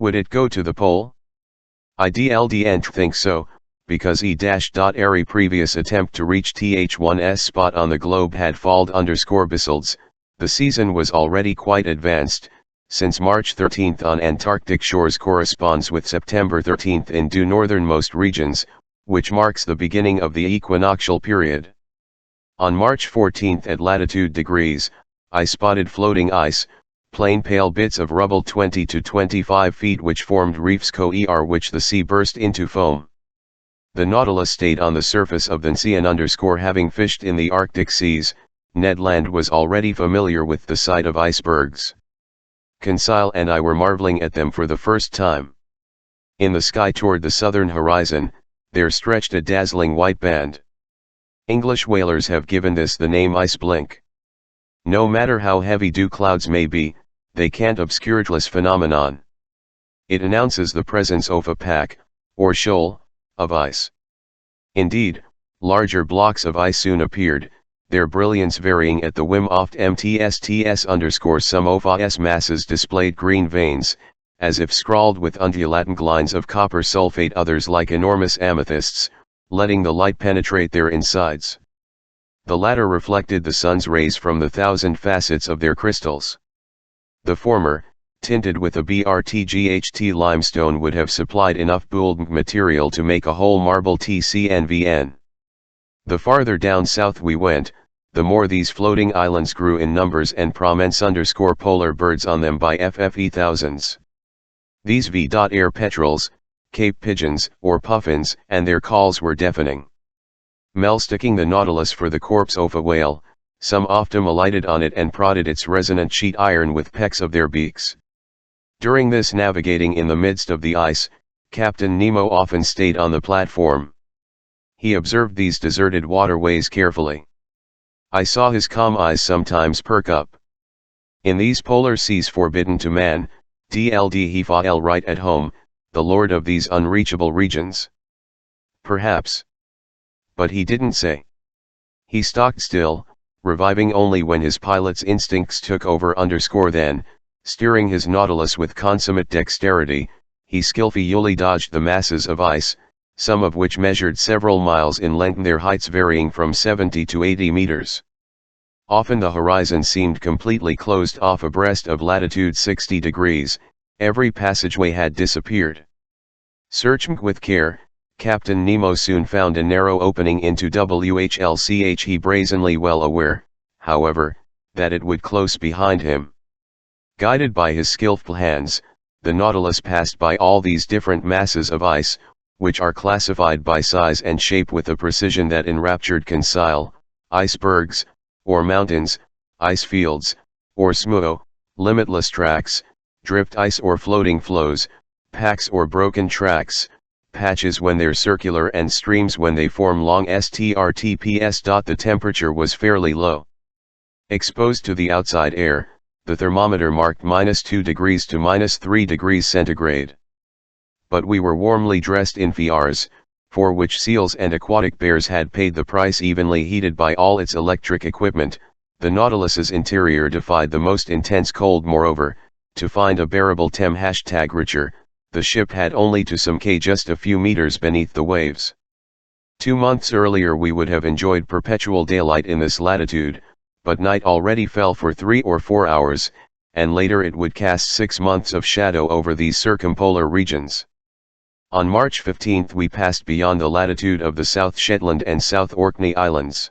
Would it go to the pole? I didn't think so, because every previous attempt to reach Th1's spot on the globe had failed. Besides, the season was already quite advanced, since March 13 on Antarctic shores corresponds with September 13 in due northernmost regions, which marks the beginning of the equinoctial period. On March 14 at latitude degrees, I spotted floating ice, plain pale bits of rubble 20 to 25 feet which formed reefs which the sea burst into foam. The Nautilus stayed on the surface of the sea and having fished in the Arctic seas, Ned Land was already familiar with the sight of icebergs. Conseil and I were marveling at them for the first time. In the sky toward the southern horizon, there stretched a dazzling white band. English whalers have given this the name ice blink. No matter how heavy dew clouds may be, they can't obscure this phenomenon. It announces the presence of a pack, or shoal, of ice. Indeed, larger blocks of ice soon appeared, their brilliance varying at the whim. Oft MTSTS_ some of ice masses displayed green veins, as if scrawled with undulating lines of copper sulfate, others like enormous amethysts, letting the light penetrate their insides. The latter reflected the sun's rays from the 1,000 facets of their crystals. The former, tinted with a BRTGHT limestone, would have supplied enough bouled material to make a whole marble TCNVN. The farther down south we went, the more these floating islands grew in numbers and prominence_polar birds on them by FFE thousands. These V.air petrels, Cape pigeons or puffins, and their calls were deafening. Sticking the Nautilus for the corpse of a whale, some often alighted on it and prodded its resonant sheet iron with pecks of their beaks. During this navigating in the midst of the ice, Captain Nemo often stayed on the platform. He observed these deserted waterways carefully. I saw his calm eyes sometimes perk up. In these polar seas forbidden to man, he felt right at home, the lord of these unreachable regions. Perhaps. But he didn't say. He stocked still, reviving only when his pilot's instincts took over. Then, steering his Nautilus with consummate dexterity, he skillfully dodged the masses of ice, some of which measured several miles in length, their heights varying from 70 to 80 meters. Often the horizon seemed completely closed off abreast of latitude 60 degrees, every passageway had disappeared. Searching with care, Captain Nemo soon found a narrow opening into WHLCH, he brazenly well aware, however, that it would close behind him. Guided by his skillful hands, the Nautilus passed by all these different masses of ice, which are classified by size and shape with a precision that enraptured Conseil, icebergs, or mountains, ice fields, or SMO, limitless tracks, drift ice or floating flows, packs or broken tracks, patches when they're circular and streams when they form long strtps. The temperature was fairly low. Exposed to the outside air, the thermometer marked -2 degrees to -3 degrees centigrade. But we were warmly dressed in FIARs, for which seals and aquatic bears had paid the price, evenly heated by all its electric equipment. The Nautilus's interior defied the most intense cold. Moreover, to find a bearable temperature, the ship had only to some just a few meters beneath the waves. 2 months earlier we would have enjoyed perpetual daylight in this latitude, but night already fell for 3 or 4 hours, and later it would cast 6 months of shadow over these circumpolar regions. On March 15 we passed beyond the latitude of the South Shetland and South Orkney Islands.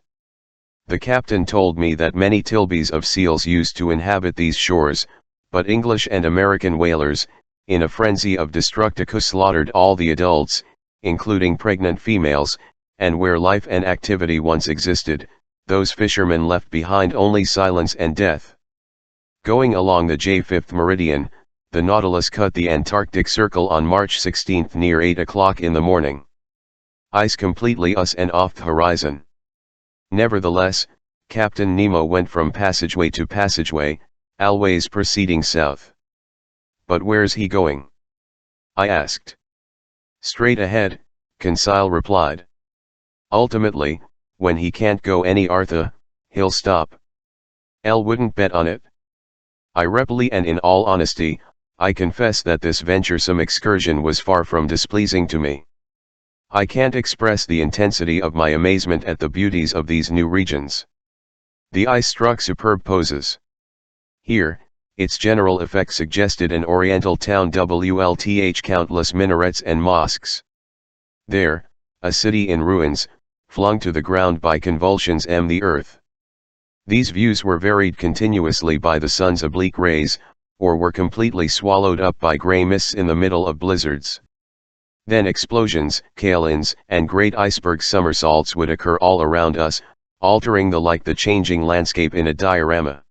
The captain told me that many tilbies of seals used to inhabit these shores, but English and American whalers, in a frenzy of destructiveness, slaughtered all the adults, including pregnant females, and where life and activity once existed, those fishermen left behind only silence and death. Going along the J5th meridian, the Nautilus cut the Antarctic Circle on March 16 near 8 o'clock in the morning. Ice completely us and off the horizon. Nevertheless, Captain Nemo went from passageway to passageway, always proceeding south. "But where's he going?" I asked. "Straight ahead," Conseil replied. "Ultimately, when he can't go any farther, he'll stop." "L wouldn't bet on it." I replied, and in all honesty, I confess that this venturesome excursion was far from displeasing to me. I can't express the intensity of my amazement at the beauties of these new regions. The ice struck superb poses. Here, its general effect suggested an oriental town, countless minarets and mosques. There, a city in ruins, flung to the ground by convulsions the earth. These views were varied continuously by the sun's oblique rays, or were completely swallowed up by grey mists in the middle of blizzards. Then explosions, kaolins, and great iceberg somersaults would occur all around us, altering the changing landscape in a diorama.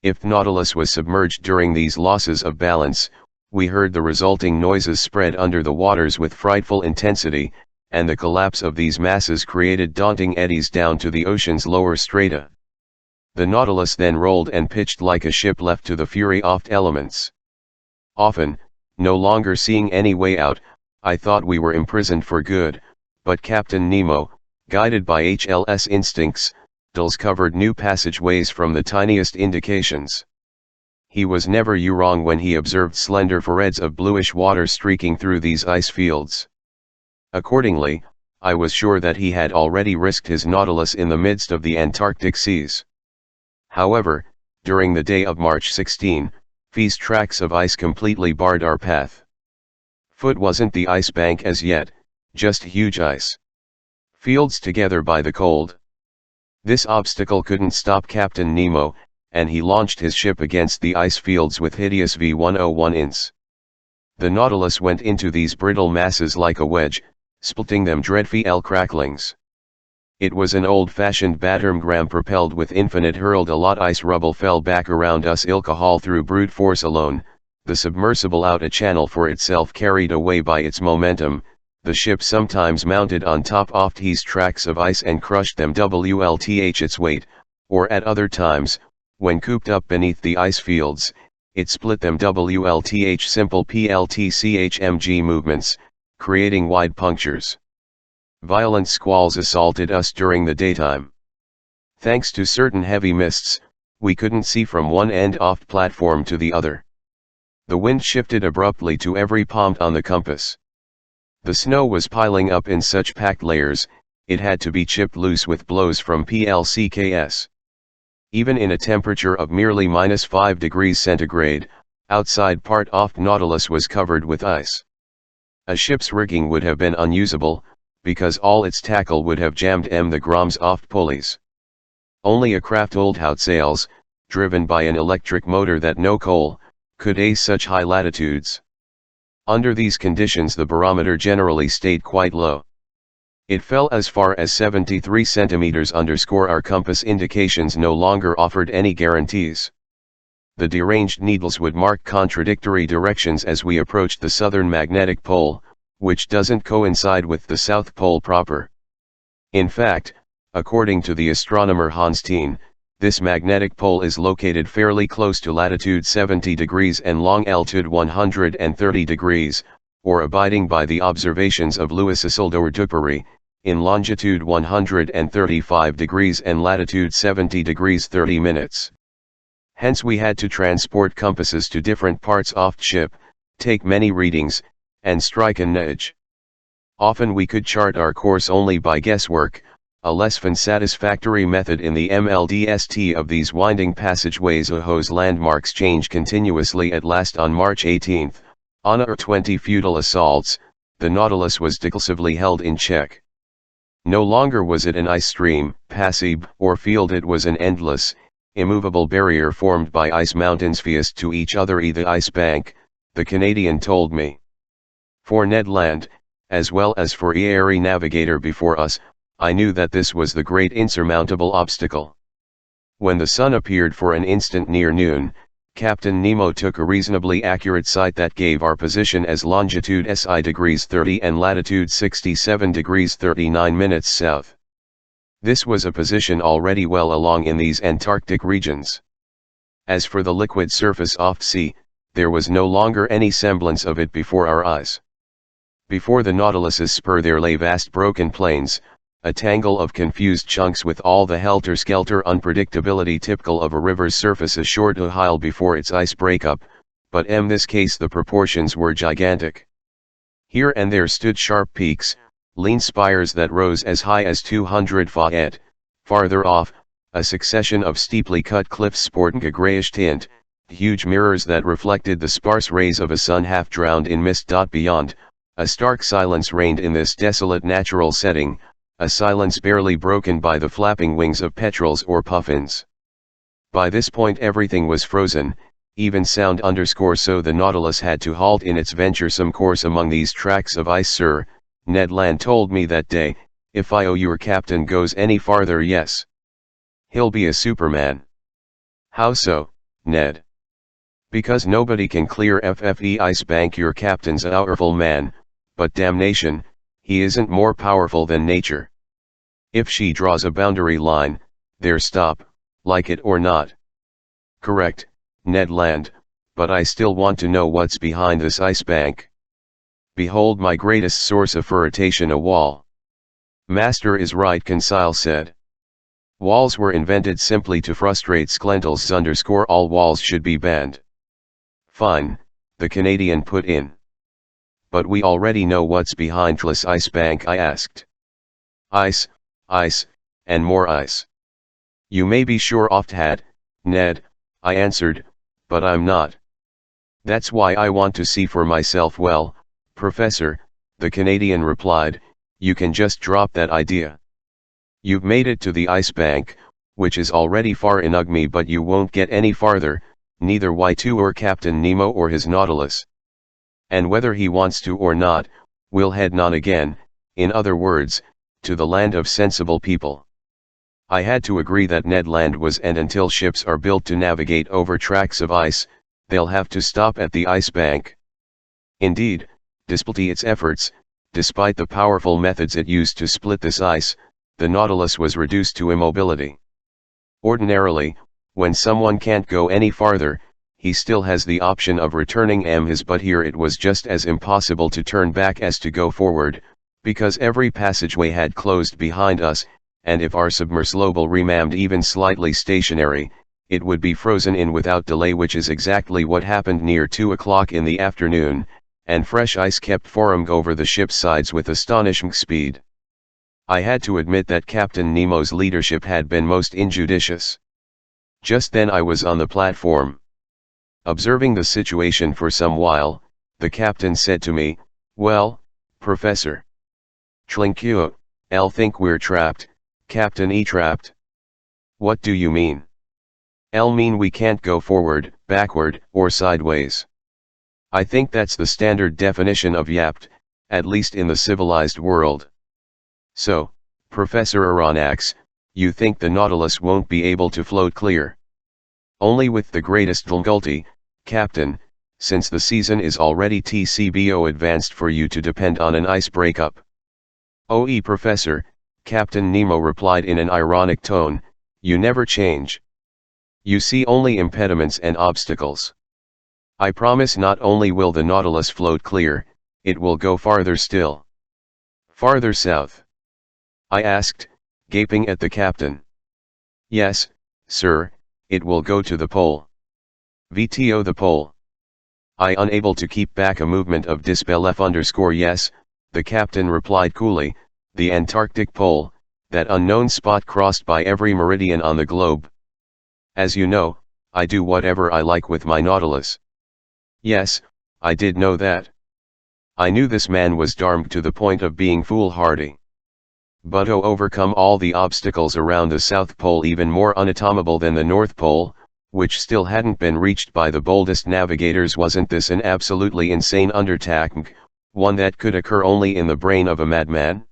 If Nautilus was submerged during these losses of balance, we heard the resulting noises spread under the waters with frightful intensity, and the collapse of these masses created daunting eddies down to the ocean's lower strata. The Nautilus then rolled and pitched like a ship left to the fury of elements. Often, no longer seeing any way out, I thought we were imprisoned for good, but Captain Nemo, guided by HLS instincts, discovered new passageways from the tiniest indications. He was never wrong when he observed slender foreheads of bluish water streaking through these ice fields. Accordingly, I was sure that he had already risked his Nautilus in the midst of the Antarctic seas. However, during the day of March 16, these tracts of ice completely barred our path. Foot wasn't the ice bank as yet, just huge ice fields together by the cold. This obstacle couldn't stop Captain Nemo, and he launched his ship against the ice fields with hideous V101 ints. The Nautilus went into these brittle masses like a wedge, splitting them dreadful cracklings. It was an old-fashioned battering propelled with infinite hurled a lot ice rubble fell back around us alcohol through brute force alone, the submersible out a channel for itself carried away by its momentum, the ship sometimes mounted on top of these tracts of ice and crushed them WLTH its weight, or at other times, when cooped up beneath the ice fields, it split them WLTH simple PLTCHMG movements, creating wide punctures. Violent squalls assaulted us during the daytime. Thanks to certain heavy mists, we couldn't see from one end of the platform to the other. The wind shifted abruptly to every point on the compass. The snow was piling up in such packed layers, it had to be chipped loose with blows from PLCKS. Even in a temperature of merely -5 degrees centigrade, outside part aft Nautilus was covered with ice. A ship's rigging would have been unusable, because all its tackle would have jammed the Groms aft pulleys. Only a craft old hout sails, driven by an electric motor that no coal, could ace such high latitudes. Under these conditions the barometer generally stayed quite low. It fell as far as 73 centimeters _ our compass indications no longer offered any guarantees. The deranged needles would mark contradictory directions as we approached the southern magnetic pole, which doesn't coincide with the South Pole proper. In fact, according to the astronomer Hans Thien, this magnetic pole is located fairly close to latitude 70 degrees and longitude 130 degrees, or abiding by the observations of Louis Isidore Duperrey, in longitude 135 degrees and latitude 70 degrees 30 minutes. Hence we had to transport compasses to different parts aft ship, take many readings, and strike an edge. Often we could chart our course only by guesswork, a less than satisfactory method in the MLDST of these winding passageways. Whose landmarks change continuously. At last on March 18, on our 20 futile assaults, the Nautilus was decisively held in check. No longer was it an ice stream, passive or field, it was an endless, immovable barrier formed by ice mountains fused to each other. The Ice Bank, the Canadian told me. For Ned Land, as well as for every navigator before us, I knew that this was the great insurmountable obstacle. When the sun appeared for an instant near noon, Captain Nemo took a reasonably accurate sight that gave our position as longitude SI degrees 30 and latitude 67 degrees 39 minutes south. This was a position already well along in these Antarctic regions. As for the liquid surface off sea, there was no longer any semblance of it before our eyes. Before the Nautilus's spur there lay vast broken plains, a tangle of confused chunks with all the helter-skelter unpredictability typical of a river's surface a short while before its ice breakup, but in this case the proportions were gigantic. Here and there stood sharp peaks, lean spires that rose as high as 200 feet. Farther off, a succession of steeply cut cliffs sporting a grayish tint, huge mirrors that reflected the sparse rays of a sun half drowned in mist. Beyond, a stark silence reigned in this desolate natural setting, a silence barely broken by the flapping wings of petrels or puffins. By this point everything was frozen, even sound _ so the Nautilus had to halt in its venturesome course among these tracts of ice. Sir, Ned Land told me that day, if your captain goes any farther, yes, he'll be a superman. How so, Ned? Because nobody can clear FFE Ice Bank. Your captain's a powerful man, but damnation, he isn't more powerful than nature. If she draws a boundary line, there stop, like it or not. Correct, Ned Land, but I still want to know what's behind this ice bank. Behold my greatest source of irritation, a wall. Master is right, Conseil said. Walls were invented simply to frustrate splinters _ all walls should be banned. Fine, the Canadian put in. But we already know what's behind this ice bank, I asked. Ice, ice, and more ice. You may be sure of that, Ned, I answered, but I'm not. That's why I want to see for myself. Well, Professor, the Canadian replied, you can just drop that idea. You've made it to the ice bank, which is already far enough me, but you won't get any farther, neither Y2 or Captain Nemo or his Nautilus. And whether he wants to or not, we'll head on again, in other words, to the land of sensible people. I had to agree that Ned Land was, and until ships are built to navigate over tracts of ice, they'll have to stop at the ice bank. Indeed, despite its efforts, despite the powerful methods it used to split this ice, the Nautilus was reduced to immobility. Ordinarily, when someone can't go any farther, he still has the option of returning his, but here it was just as impossible to turn back as to go forward, because every passageway had closed behind us, and if our submersible remained even slightly stationary, it would be frozen in without delay, which is exactly what happened near 2 o'clock in the afternoon, and fresh ice kept forming over the ship's sides with astonishing speed. I had to admit that Captain Nemo's leadership had been most injudicious. Just then I was on the platform. Observing the situation for some while, the captain said to me, "Well, Professor Trinquio, I'll think we're trapped, Captain E trapped." "What do you mean?" "I'll mean we can't go forward, backward, or sideways. I think that's the standard definition of yapped, at least in the civilized world." "So, Professor Aronnax, you think the Nautilus won't be able to float clear?" "Only with the greatest difficulty, Captain, since the season is already TCBO advanced for you to depend on an ice breakup." "Oh, Professor," Captain Nemo replied in an ironic tone, "you never change. You see only impediments and obstacles. I promise not only will the Nautilus float clear, it will go farther still." "Farther south?" I asked, gaping at the captain. "Yes, sir, it will go to the pole." "VTO the pole?" I, unable to keep back a movement of disbelief. "Yes," the captain replied coolly, "the Antarctic pole, that unknown spot crossed by every meridian on the globe. As you know, I do whatever I like with my Nautilus." "Yes, I did know that." I knew this man was darned to the point of being foolhardy. But to overcome all the obstacles around the South Pole, even more unattainable than the North Pole, which still hadn't been reached by the boldest navigators, wasn't this an absolutely insane undertaking, one that could occur only in the brain of a madman?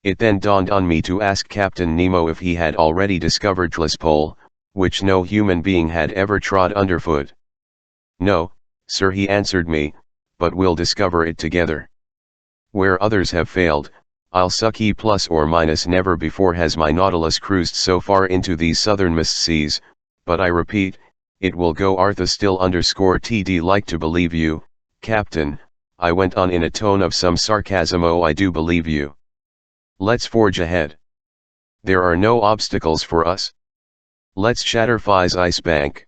It then dawned on me to ask Captain Nemo if he had already discovered this pole, which no human being had ever trod underfoot. "No, sir," he answered me, "but we'll discover it together. Where others have failed, I'll succeed. Plus or minus, never before has my Nautilus cruised so far into these southernmost seas, but I repeat, it will go Artha still _TD. Like to believe you, Captain," I went on in a tone of some sarcasm. "Oh, I do believe you. Let's forge ahead. There are no obstacles for us. Let's shatter Phi's ice bank.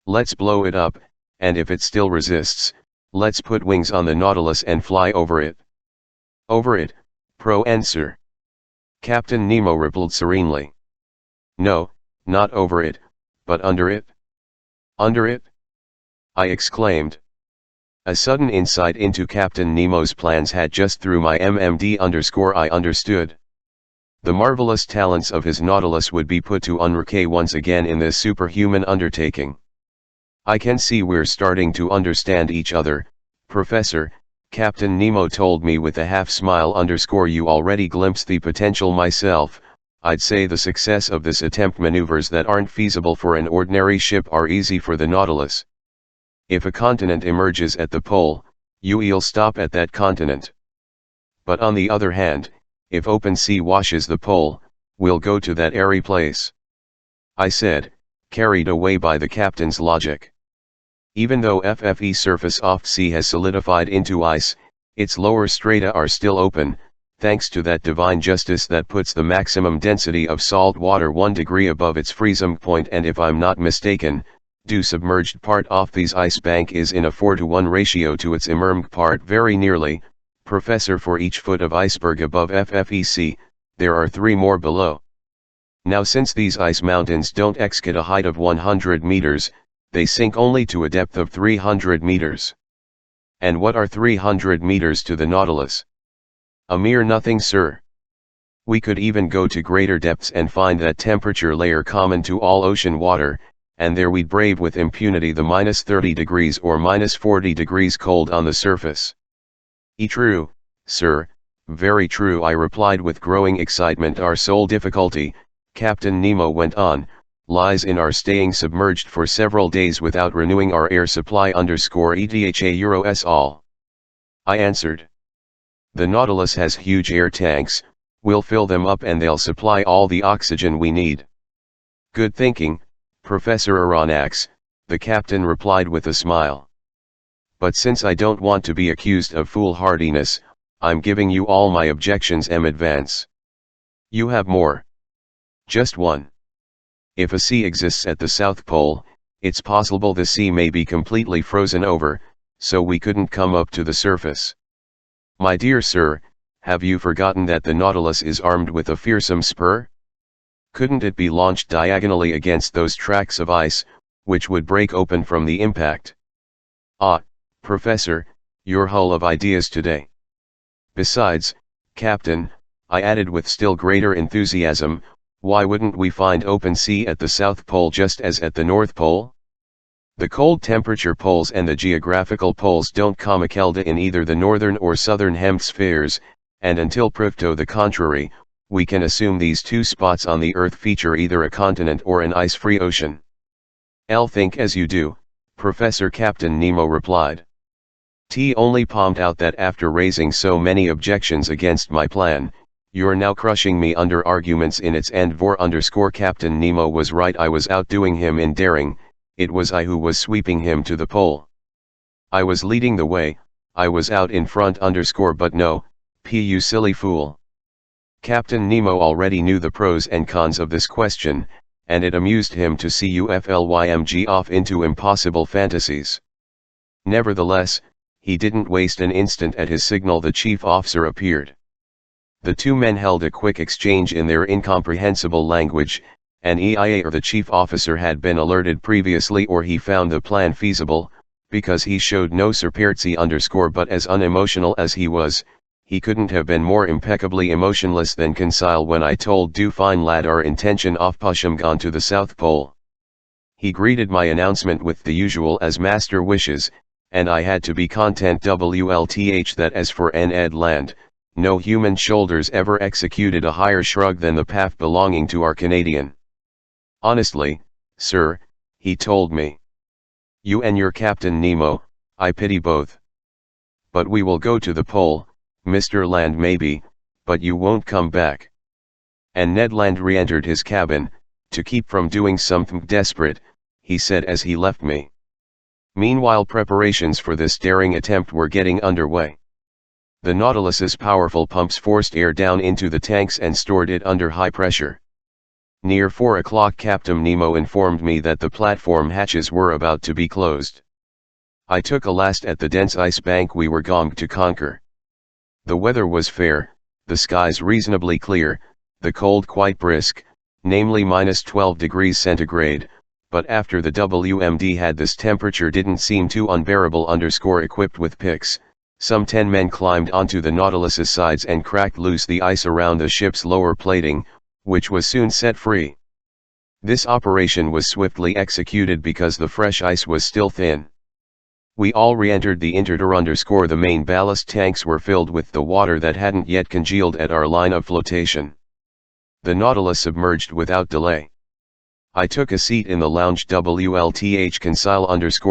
Let's blow it up, and if it still resists, let's put wings on the Nautilus and fly over it." "Over it, Pro-Answer," Captain Nemo replied serenely. "No, not over it, but under it." "Under it?" I exclaimed. A sudden insight into Captain Nemo's plans had just through my MMD_I understood. The marvelous talents of his Nautilus would be put to unreck once again in this superhuman undertaking. "I can see we're starting to understand each other, Professor," Captain Nemo told me with a half smile. "You already glimpsed the potential myself. I'd say the success of this attempt, maneuvers that aren't feasible for an ordinary ship are easy for the Nautilus. If a continent emerges at the pole, you'll stop at that continent. But on the other hand, if open sea washes the pole, we'll go to that airy place," I said, carried away by the captain's logic. "Even though FFE surface off sea has solidified into ice, its lower strata are still open, thanks to that divine justice that puts the maximum density of salt water 1 degree above its freezing point, and if I'm not mistaken, the submerged part off these ice bank is in a 4:1 ratio to its immerged part. Very nearly, Professor. For each foot of iceberg above FFEC, there are 3 more below. Now, since these ice mountains don't exceed a height of 100 meters, they sink only to a depth of 300 meters. And what are 300 meters to the Nautilus? A mere nothing, sir. We could even go to greater depths and find that temperature layer common to all ocean water, and there we'd brave with impunity the -30 degrees or -40 degrees cold on the surface." "True, sir, very true," I replied with growing excitement. "Our sole difficulty," Captain Nemo went on, "lies in our staying submerged for several days without renewing our air supply _ETHA all." I answered. "The Nautilus has huge air tanks, we'll fill them up and they'll supply all the oxygen we need." "Good thinking, Professor Aronnax," the captain replied with a smile. "But since I don't want to be accused of foolhardiness, I'm giving you all my objections in advance." "You have more?" "Just one. If a sea exists at the South Pole, it's possible the sea may be completely frozen over, so we couldn't come up to the surface. My dear sir, have you forgotten that the Nautilus is armed with a fearsome spur? Couldn't it be launched diagonally against those tracts of ice, which would break open from the impact? Ah, Professor, you're full of ideas today. Besides, Captain, I added with still greater enthusiasm, why wouldn't we find open sea at the South Pole just as at the North Pole? The cold temperature poles and the geographical poles don't commikelde in either the northern or southern hemispheres, and until proved to the contrary, we can assume these two spots on the Earth feature either a continent or an ice-free ocean. I'll think as you do, Professor Captain Nemo replied. T only palmed out that after raising so many objections against my plan, you're now crushing me under arguments in its end vor Captain Nemo was right, I was outdoing him in daring, it was I who was sweeping him to the pole. I was leading the way, I was out in front but no, you silly fool. Captain Nemo already knew the pros and cons of this question, and it amused him to see UFLYMG off into impossible fantasies. Nevertheless, he didn't waste an instant. At his signal the chief officer appeared. The two men held a quick exchange in their incomprehensible language, and either the chief officer had been alerted previously or he found the plan feasible, because he showed no surpirtzy but as unemotional as he was, he couldn't have been more impeccably emotionless than Conseil when I told Du fine lad our intention of pushing gone to the South Pole. He greeted my announcement with the usual as master wishes, and I had to be content WLTH that as for Ned Land, no human shoulders ever executed a higher shrug than the path belonging to our Canadian. Honestly, sir, he told me. You and your Captain Nemo, I pity both. But we will go to the pole, Mr. Land maybe, but you won't come back. And Ned Land re-entered his cabin, to keep from doing something desperate, he said as he left me. Meanwhile preparations for this daring attempt were getting underway. The Nautilus's powerful pumps forced air down into the tanks and stored it under high pressure. Near 4 o'clock Captain Nemo informed me that the platform hatches were about to be closed. I took a last at the dense ice bank we were going to conquer. The weather was fair, the skies reasonably clear, the cold quite brisk, namely -12 degrees centigrade, but after the WMD had this temperature didn't seem too unbearable. Equipped with picks, some 10 men climbed onto the Nautilus's sides and cracked loose the ice around the ship's lower plating, which was soon set free. This operation was swiftly executed because the fresh ice was still thin. We all re-entered the interior. The main ballast tanks were filled with the water that hadn't yet congealed at our line of flotation. The Nautilus submerged without delay. I took a seat in the lounge. WLTH Conseil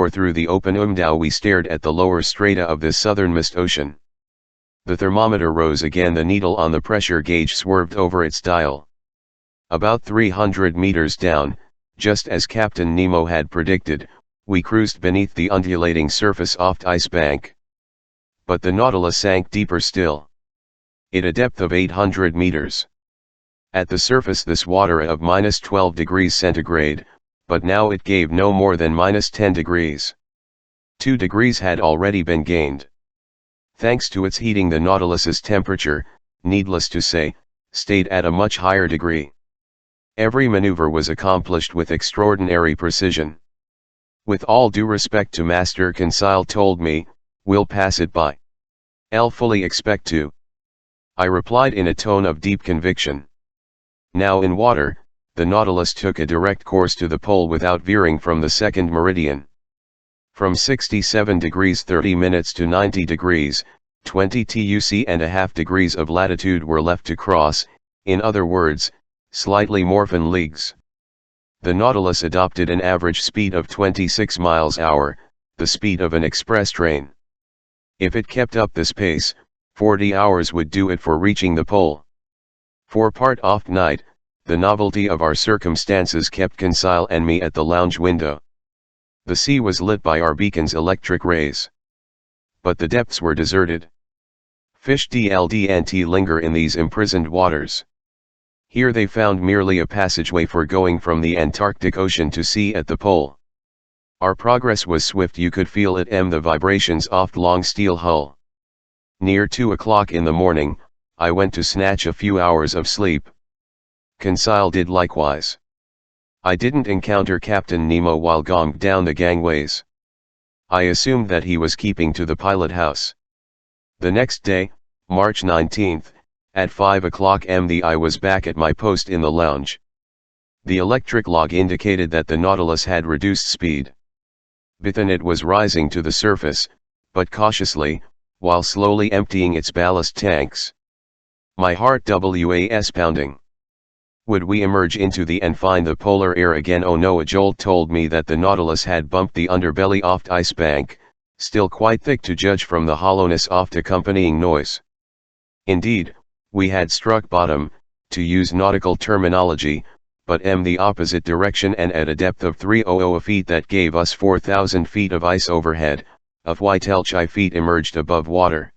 through the open window we stared at the lower strata of this southernmost ocean. The thermometer rose again, the needle on the pressure gauge swerved over its dial. About 300 meters down, just as Captain Nemo had predicted, we cruised beneath the undulating surface of the ice bank. But the Nautilus sank deeper still. At a depth of 800 meters. At the surface this water of -12 degrees centigrade, but now it gave no more than -10 degrees. 2 degrees had already been gained. Thanks to its heating, the Nautilus's temperature, needless to say, stayed at a much higher degree. Every maneuver was accomplished with extraordinary precision. With all due respect to Master Conseil told me, we'll pass it by. I'll fully expect to. I replied in a tone of deep conviction. Now in water, the Nautilus took a direct course to the pole without veering from the second meridian. From 67 degrees 30 minutes to 90 degrees, 20 TUC and a half degrees of latitude were left to cross, in other words, slightly more than leagues. The Nautilus adopted an average speed of 26 miles an hour, the speed of an express train. If it kept up this pace, 40 hours would do it for reaching the pole. For part of night, the novelty of our circumstances kept Conseil and me at the lounge window. The sea was lit by our beacon's electric rays. But the depths were deserted. Fish didn't linger in these imprisoned waters. Here they found merely a passageway for going from the Antarctic Ocean to sea at the pole. Our progress was swift, you could feel it the vibrations off long steel hull. Near 2 o'clock in the morning, I went to snatch a few hours of sleep. Conseil did likewise. I didn't encounter Captain Nemo while going down the gangways. I assumed that he was keeping to the pilot house. The next day, March 19th, at 5 o'clock I was back at my post in the lounge. The electric log indicated that the Nautilus had reduced speed. Within it was rising to the surface, but cautiously, while slowly emptying its ballast tanks. My heart was pounding. Would we emerge into the and find the polar air again? Oh no, a jolt told me that the Nautilus had bumped the underbelly oft ice bank, still quite thick to judge from the hollowness oft accompanying noise. Indeed, we had struck bottom, to use nautical terminology, but the opposite direction and at a depth of 300 feet that gave us 4,000 feet of ice overhead, of Whitelchi feet emerged above water.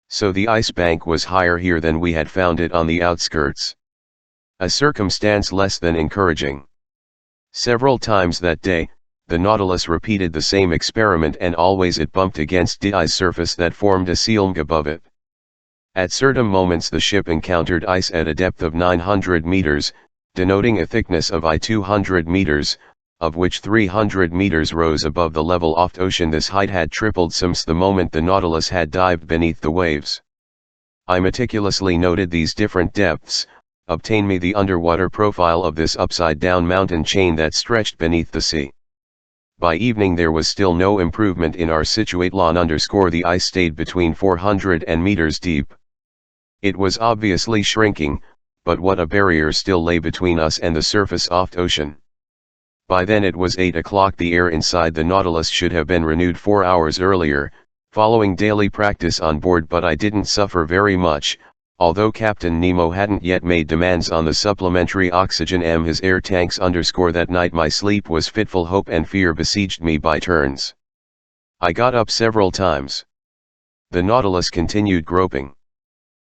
So the ice bank was higher here than we had found it on the outskirts. A circumstance less than encouraging. Several times that day, the Nautilus repeated the same experiment and always it bumped against the ice surface that formed a ceiling above it. At certain moments the ship encountered ice at a depth of 900 meters, denoting a thickness of 200 meters, of which 300 meters rose above the level of ocean. This height had tripled since the moment the Nautilus had dived beneath the waves. I meticulously noted these different depths, obtained me the underwater profile of this upside-down mountain chain that stretched beneath the sea. By evening there was still no improvement in our situation. The ice stayed between 400 and meters deep. It was obviously shrinking, but what a barrier still lay between us and the surface of the ocean. By then it was 8 o'clock. The air inside the Nautilus should have been renewed 4 hours earlier, following daily practice on board, but I didn't suffer very much, although Captain Nemo hadn't yet made demands on the supplementary oxygen. His air tanks that night my sleep was fitful. Hope and fear besieged me by turns. I got up several times. The Nautilus continued groping.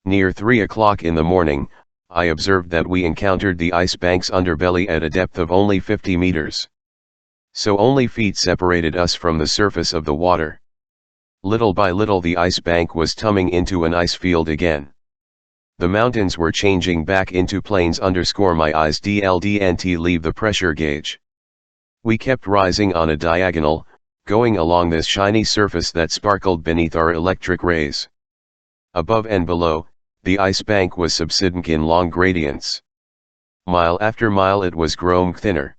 Near 3 o'clock in the morning, I observed that we encountered the ice bank's underbelly at a depth of only 50 meters. So only feet separated us from the surface of the water. Little by little the ice bank was tumbling into an ice field again. The mountains were changing back into plains. My eyes didn't leave the pressure gauge. We kept rising on a diagonal, going along this shiny surface that sparkled beneath our electric rays. Above and below, the ice bank was subsiding in long gradients. Mile after mile it was growing thinner.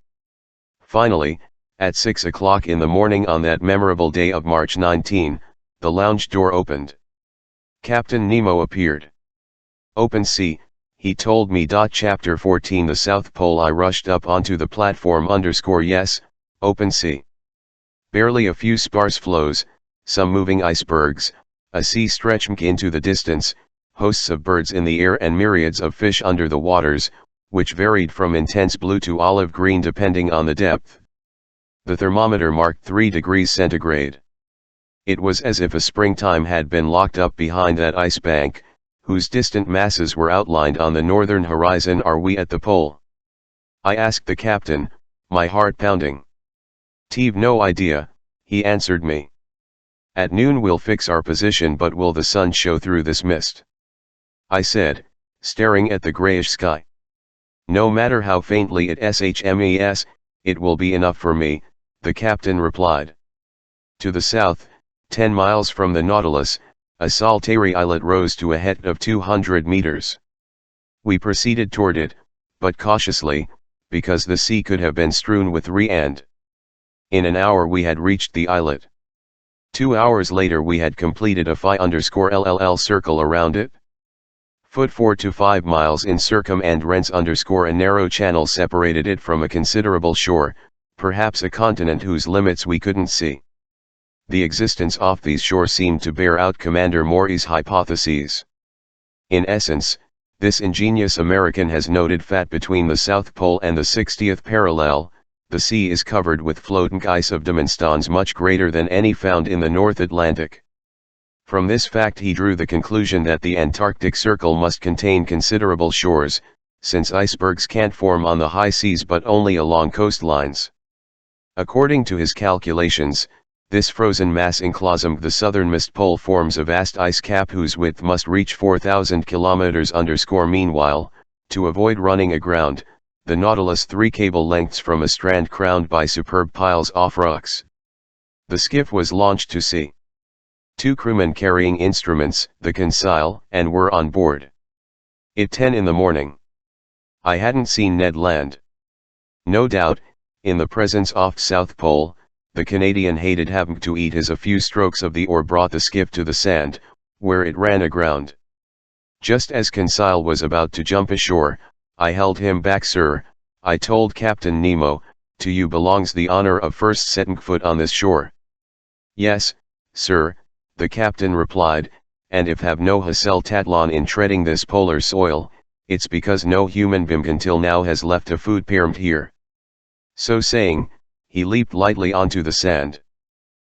Finally, at 6 o'clock in the morning on that memorable day of March 19, the lounge door opened. Captain Nemo appeared. "Open sea," he told me. Chapter 14 The South Pole. I rushed up onto the platform. Yes, open sea. Barely a few sparse floes, some moving icebergs, a sea stretching into the distance, hosts of birds in the air and myriads of fish under the waters, which varied from intense blue to olive green depending on the depth. The thermometer marked 3 degrees centigrade. It was as if a springtime had been locked up behind that ice bank, whose distant masses were outlined on the northern horizon. "Are we at the pole?" I asked the captain, my heart pounding. "T've no idea," he answered me. "At noon we'll fix our position, but will the sun show through this mist?" I said, staring at the grayish sky. "No matter how faintly it shmes, it will be enough for me," the captain replied. To the south, 10 miles from the Nautilus, a solitary islet rose to a height of 200 meters. We proceeded toward it, but cautiously, because the sea could have been strewn with and. In an hour we had reached the islet. 2 hours later we had completed a phi_LLL circle around it. 4 to 5 miles in circum and rents_. A narrow channel separated it from a considerable shore, perhaps a continent whose limits we couldn't see. The existence off these shores seemed to bear out Commander Maury's hypotheses. In essence, this ingenious American has noted that between the South Pole and the 60th parallel, the sea is covered with floating ice of dimensions much greater than any found in the North Atlantic. From this fact he drew the conclusion that the Antarctic Circle must contain considerable shores, since icebergs can't form on the high seas but only along coastlines. According to his calculations, this frozen mass enclosing the southernmost pole forms a vast ice cap whose width must reach 4,000 kilometers. Meanwhile, to avoid running aground, the Nautilus 3 cable lengths from a strand crowned by superb piles of rocks. The skiff was launched to sea. 2 crewmen carrying instruments, the Consile, and were on board. At 10 in the morning. I hadn't seen Ned Land. No doubt, in the presence of South Pole, the Canadian hated having to eat his a few strokes of the oar brought the skiff to the sand, where it ran aground. Just as Consile was about to jump ashore, I held him back. "Sir," I told Captain Nemo, "to you belongs the honor of first setting foot on this shore." "Yes, sir," the captain replied, "and if have no hassel tatlon in treading this polar soil, it's because no human being until now has left a food pyramid here." So saying, he leaped lightly onto the sand.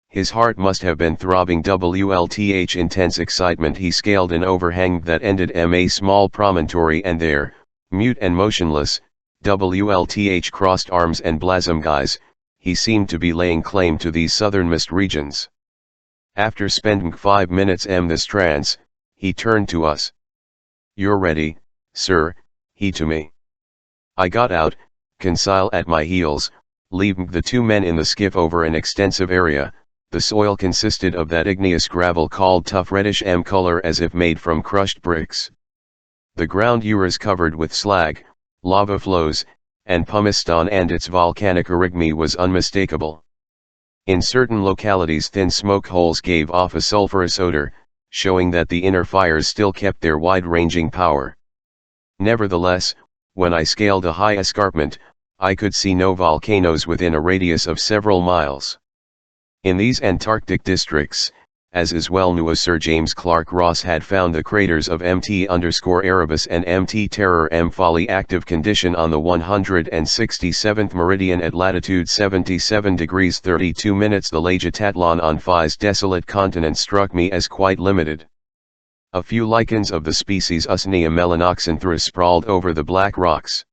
His heart must have been throbbing. With intense excitement he scaled an overhang that ended in a small promontory, and there, mute and motionless, with crossed arms and blazoned eyes, he seemed to be laying claim to these southernmost regions. After spending 5 minutes in this trance, he turned to us. "You're ready, sir," he to me. I got out, Consile at my heels, leaving the 2 men in the skiff over an extensive area. The soil consisted of that igneous gravel called tough reddish color as if made from crushed bricks. The ground was covered with slag, lava flows, and pumice stone, and its volcanic origami was unmistakable. In certain localities thin smoke holes gave off a sulfurous odor, showing that the inner fires still kept their wide-ranging power. Nevertheless, when I scaled a high escarpment, I could see no volcanoes within a radius of several miles. In these Antarctic districts, as is well known, Sir James Clark Ross had found the craters of MT_Erebus and MT Terror M Folly active condition on the 167th meridian at latitude 77 degrees 32 minutes. The Lagetathlon on Phi's desolate continent struck me as quite limited. A few lichens of the species Usnea melanoxanthus sprawled over the black rocks.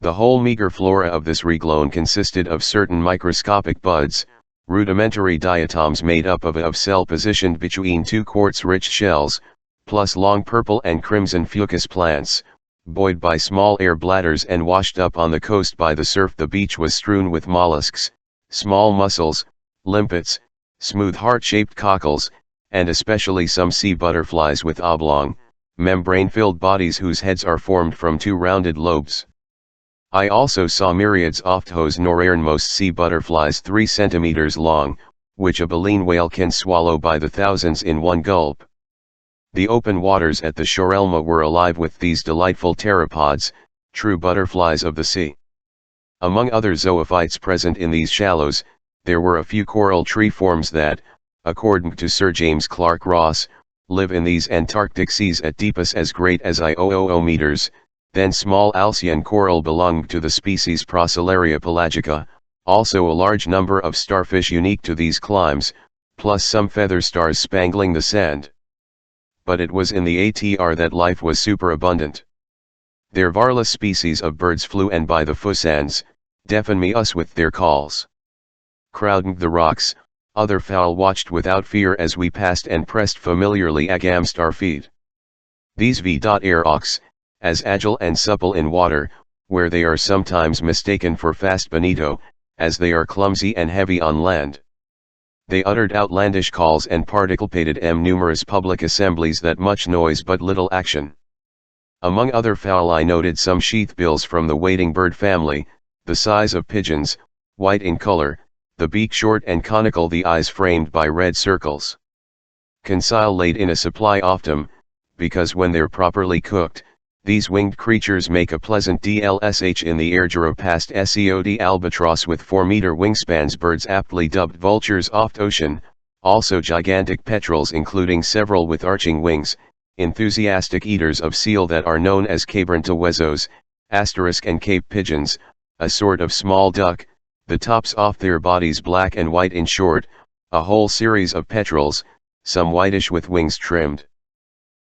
The whole meager flora of this region consisted of certain microscopic buds, rudimentary diatoms made up of cell positioned between 2 quartz-rich shells, plus long purple and crimson fucus plants, buoyed by small air bladders and washed up on the coast by the surf. The beach was strewn with mollusks, small mussels, limpets, smooth heart-shaped cockles, and especially some sea butterflies with oblong, membrane-filled bodies whose heads are formed from 2 rounded lobes. I also saw myriads of Ptos norare, most sea butterflies 3 centimeters long, which a baleen whale can swallow by the thousands in one gulp. The open waters at the Shorelma were alive with these delightful pteropods, true butterflies of the sea. Among other zoophytes present in these shallows, there were a few coral tree forms that, according to Sir James Clark Ross, live in these Antarctic seas at deepest as great as 000 meters. Then small Alcyon coral belonging to the species Procellaria pelagica, also a large number of starfish unique to these climes, plus some feather stars spangling the sand. But it was in the ATR that life was superabundant. Their various species of birds flew and by the fusans, deafening us with their calls. Crowding the rocks, other fowl watched without fear as we passed and pressed familiarly against our feet. These air auks, as agile and supple in water, where they are sometimes mistaken for fast bonito, as they are clumsy and heavy on land. They uttered outlandish calls and participated in numerous public assemblies that much noise but little action. Among other fowl I noted some sheathbills from the wading bird family, the size of pigeons, white in color, the beak short and conical, the eyes framed by red circles. Consile laid in a supply of them, because when they're properly cooked, these winged creatures make a pleasant DLSH in the air. Past SEOD albatross with 4-meter wingspans, birds aptly dubbed vultures oft ocean, also gigantic petrels including several with arching wings, enthusiastic eaters of seal that are known as cabrintohuesos, asterisk, and cape pigeons, a sort of small duck, the tops off their bodies black and white. In short, a whole series of petrels, some whitish with wings trimmed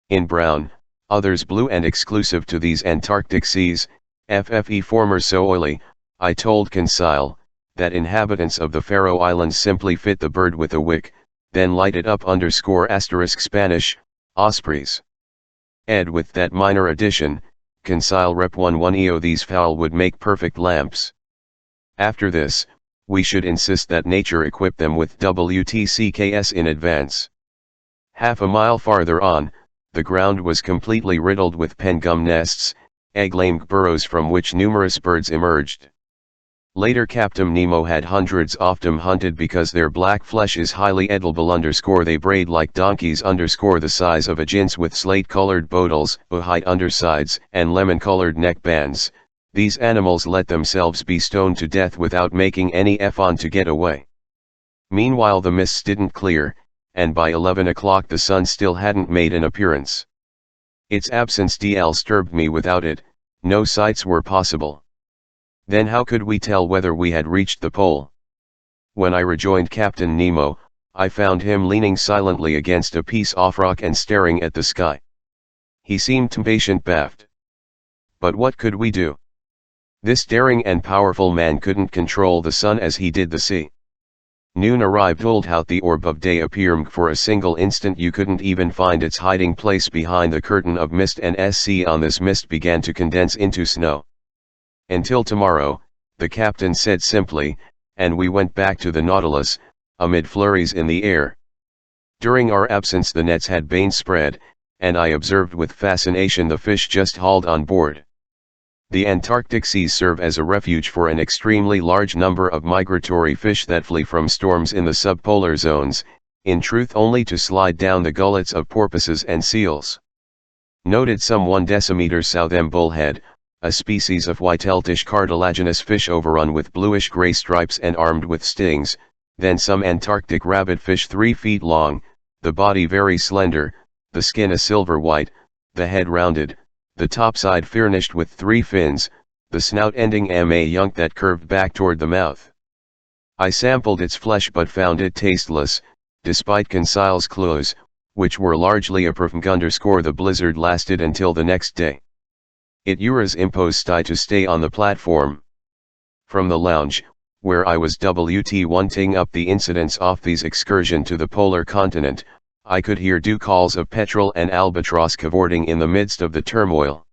in brown, others blue, and exclusive to these Antarctic seas. FFE former so oily, I told Consile, that inhabitants of the Faroe Islands simply fit the bird with a wick, then light it up _ Spanish, ospreys. Ed with that minor addition, Consile Rep 11 EO these fowl would make perfect lamps. After this, we should insist that nature equip them with WTCKs in advance. Half a mile farther on, the ground was completely riddled with pengum nests, egg-laying burrows from which numerous birds emerged. Later Captain Nemo had hundreds of them hunted because their black flesh is highly edible _ they braid like donkeys _ the size of a gins with slate-colored bodles, hide undersides, and lemon-colored neck bands. These animals let themselves be stoned to death without making any effort to get away. Meanwhile the mists didn't clear, and by 11 o'clock the sun still hadn't made an appearance. Its absence disturbed me. Without it, no sights were possible. Then how could we tell whether we had reached the pole? When I rejoined Captain Nemo, I found him leaning silently against a piece of rock and staring at the sky. He seemed impatient baffed. But what could we do? This daring and powerful man couldn't control the sun as he did the sea. Noon arrived, hold out the orb of day appeared for a single instant. You couldn't even find its hiding place behind the curtain of mist, and on this mist began to condense into snow. Until tomorrow, the captain said simply, and we went back to the Nautilus, amid flurries in the air. During our absence the nets had been spread, and I observed with fascination the fish just hauled on board. The Antarctic seas serve as a refuge for an extremely large number of migratory fish that flee from storms in the subpolar zones, in truth only to slide down the gullets of porpoises and seals. Noted some 1 decimeter south bullhead, a species of white-eltish cartilaginous fish overrun with bluish-gray stripes and armed with stings, then some Antarctic rabbitfish 3 feet long, the body very slender, the skin a silver white, the head rounded, the top side furnished with 3 fins, the snout ending a yunk that curved back toward the mouth. I sampled its flesh but found it tasteless, despite Consile's clues, which were largely a proof _ the blizzard lasted until the next day. It was imposed to stay on the platform. From the lounge, where I was wanting up the incidents of these excursion to the polar continent, I could hear calls of petrel and albatross cavorting in the midst of the turmoil.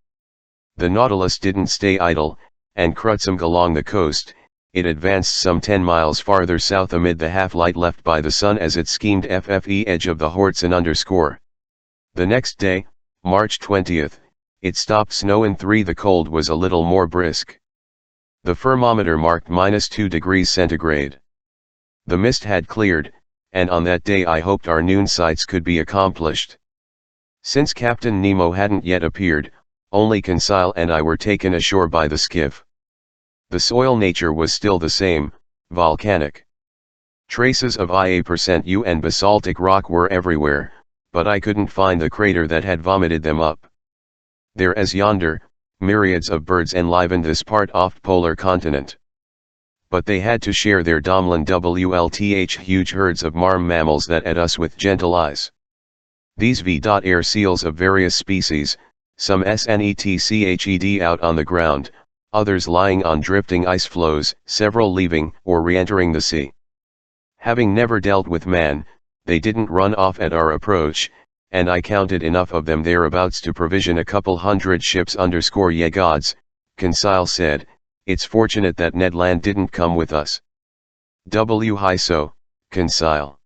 The Nautilus didn't stay idle, and cruising along the coast, it advanced some 10 miles farther south amid the half-light left by the sun as it schemed FFE edge of the Hortson _. The next day, March 20th, it stopped snowing 3. The cold was a little more brisk. The thermometer marked -2 degrees centigrade. The mist had cleared, and on that day I hoped our noon sights could be accomplished. Since Captain Nemo hadn't yet appeared, only Consile and I were taken ashore by the skiff. The soil nature was still the same, volcanic. Traces of IA% and basaltic rock were everywhere, but I couldn't find the crater that had vomited them up. There as yonder, myriads of birds enlivened this part of polar continent. But they had to share their Domlin WLTH huge herds of marm mammals that at us with gentle eyes. These air seals of various species, some snetched out on the ground, others lying on drifting ice floes, several leaving or re-entering the sea. Having never dealt with man, they didn't run off at our approach, and I counted enough of them thereabouts to provision a couple hundred ships _ ye gods, Consile said, it's fortunate that Ned Land didn't come with us. Why so, Consile?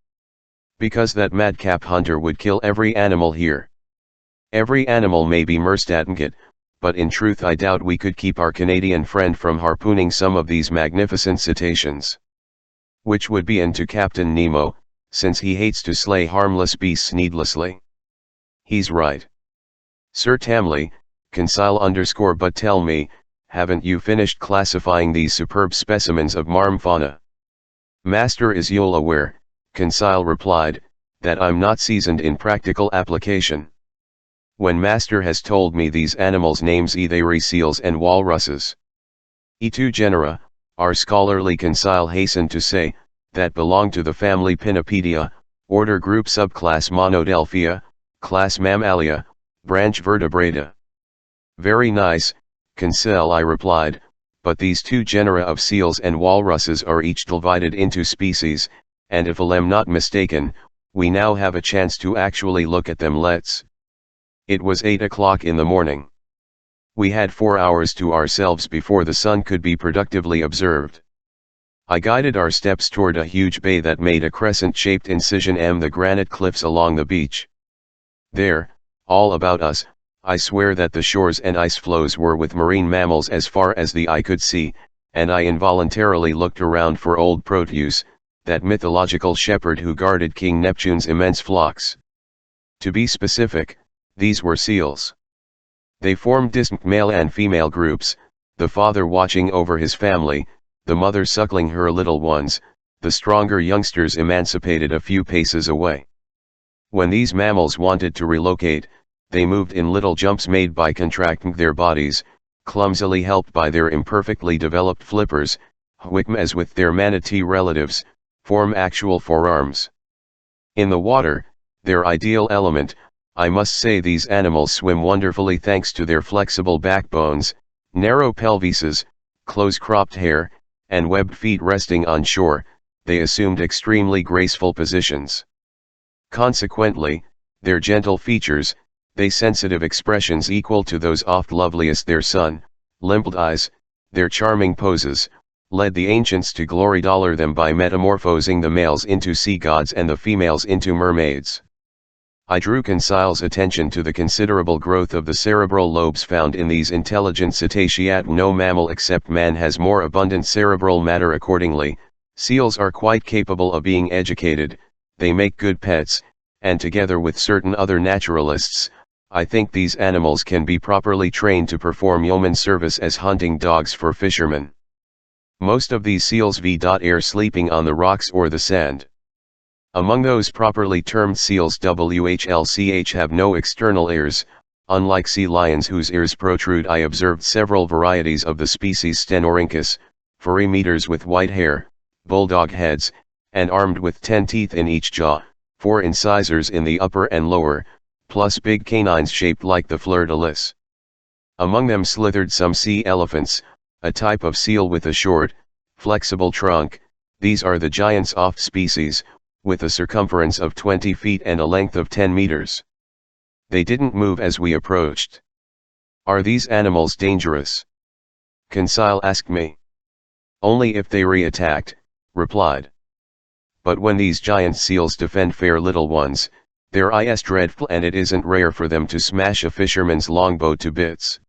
Because that madcap hunter would kill every animal here. Every animal may be Merstatnget, but in truth I doubt we could keep our Canadian friend from harpooning some of these magnificent cetaceans. Which would be into Captain Nemo, since he hates to slay harmless beasts needlessly. He's right. Sir Tamley, Consile _ but tell me, haven't you finished classifying these superb specimens of marm fauna? Master is you'll aware, Consile replied, that I'm not seasoned in practical application. When Master has told me these animals' names they re seals and walruses. E2 genera, our scholarly Consile hastened to say, that belong to the family Pinnipedia, order group subclass Monodelphia, class Mammalia, branch Vertebrata. Very nice, Consile I replied, but these two genera of seals and walruses are each divided into species, and if I'm not mistaken, we now have a chance to actually look at them. It was 8 o'clock in the morning. We had 4 hours to ourselves before the sun could be productively observed. I guided our steps toward a huge bay that made a crescent-shaped incision in the granite cliffs along the beach. There, all about us, I swear that the shores and ice floes were with marine mammals as far as the eye could see, and I involuntarily looked around for old Proteus, that mythological shepherd who guarded King Neptune's immense flocks. To be specific, these were seals. They formed distinct male and female groups, the father watching over his family, the mother suckling her little ones, the stronger youngsters emancipated a few paces away. When these mammals wanted to relocate, they moved in little jumps made by contracting their bodies, clumsily helped by their imperfectly developed flippers, which, as with their manatee relatives, form actual forearms. In the water, their ideal element, I must say these animals swim wonderfully thanks to their flexible backbones, narrow pelvises, close-cropped hair, and webbed feet resting on shore. They assumed extremely graceful positions. Consequently, their gentle features, their sensitive expressions equal to those oft loveliest their sun-limped eyes, their charming poses, led the ancients to glory them by metamorphosing the males into sea gods and the females into mermaids. I drew Conseil's attention to the considerable growth of the cerebral lobes found in these intelligent cetaceae. No mammal except man has more abundant cerebral matter. Accordingly, seals are quite capable of being educated, they make good pets, and together with certain other naturalists, I think these animals can be properly trained to perform yeoman service as hunting dogs for fishermen. Most of these seals are sleeping on the rocks or the sand. Among those properly termed seals, WHLCH have no external ears, unlike sea lions whose ears protrude. I observed several varieties of the species Stenorhynchus, furry metres with white hair, bulldog heads, and armed with 10 teeth in each jaw, 4 incisors in the upper and lower, plus big canines shaped like the fleur-de-lis. Among them slithered some sea elephants, a type of seal with a short, flexible trunk. These are the giant's oft species, with a circumference of 20 feet and a length of 10 meters. They didn't move as we approached. Are these animals dangerous? Conseil asked me. Only if they re-attacked, replied. But when these giant seals defend fair little ones, their is dreadful, and it isn't rare for them to smash a fisherman's longboat to bits.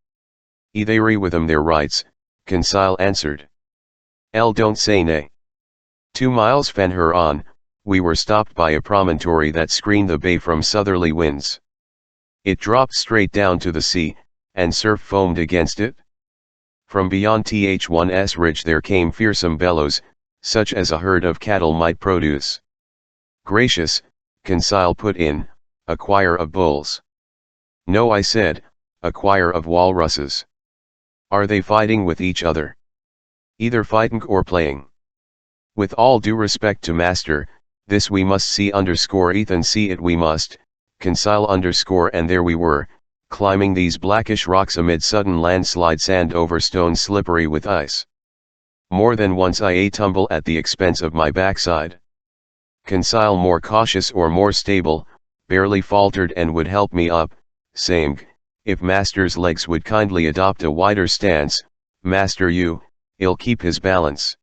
They re with them their rights, Conseil answered. Don't say nay. 2 miles fen her on, we were stopped by a promontory that screened the bay from southerly winds. It dropped straight down to the sea, and surf foamed against it. From beyond Th1's ridge there came fearsome bellows, such as a herd of cattle might produce. Gracious, Conseil put in, a choir of bulls. No, I said, a choir of walruses. Are they fighting with each other? Either fighting or playing. With all due respect to master, this we must see Ethan see it we must, Conseil and there we were, climbing these blackish rocks amid sudden landslide sand over stones slippery with ice. More than once I tumble at the expense of my backside. Conseil, more cautious or more stable, barely faltered and would help me up, saying, if master's legs would kindly adopt a wider stance, master he'll keep his balance.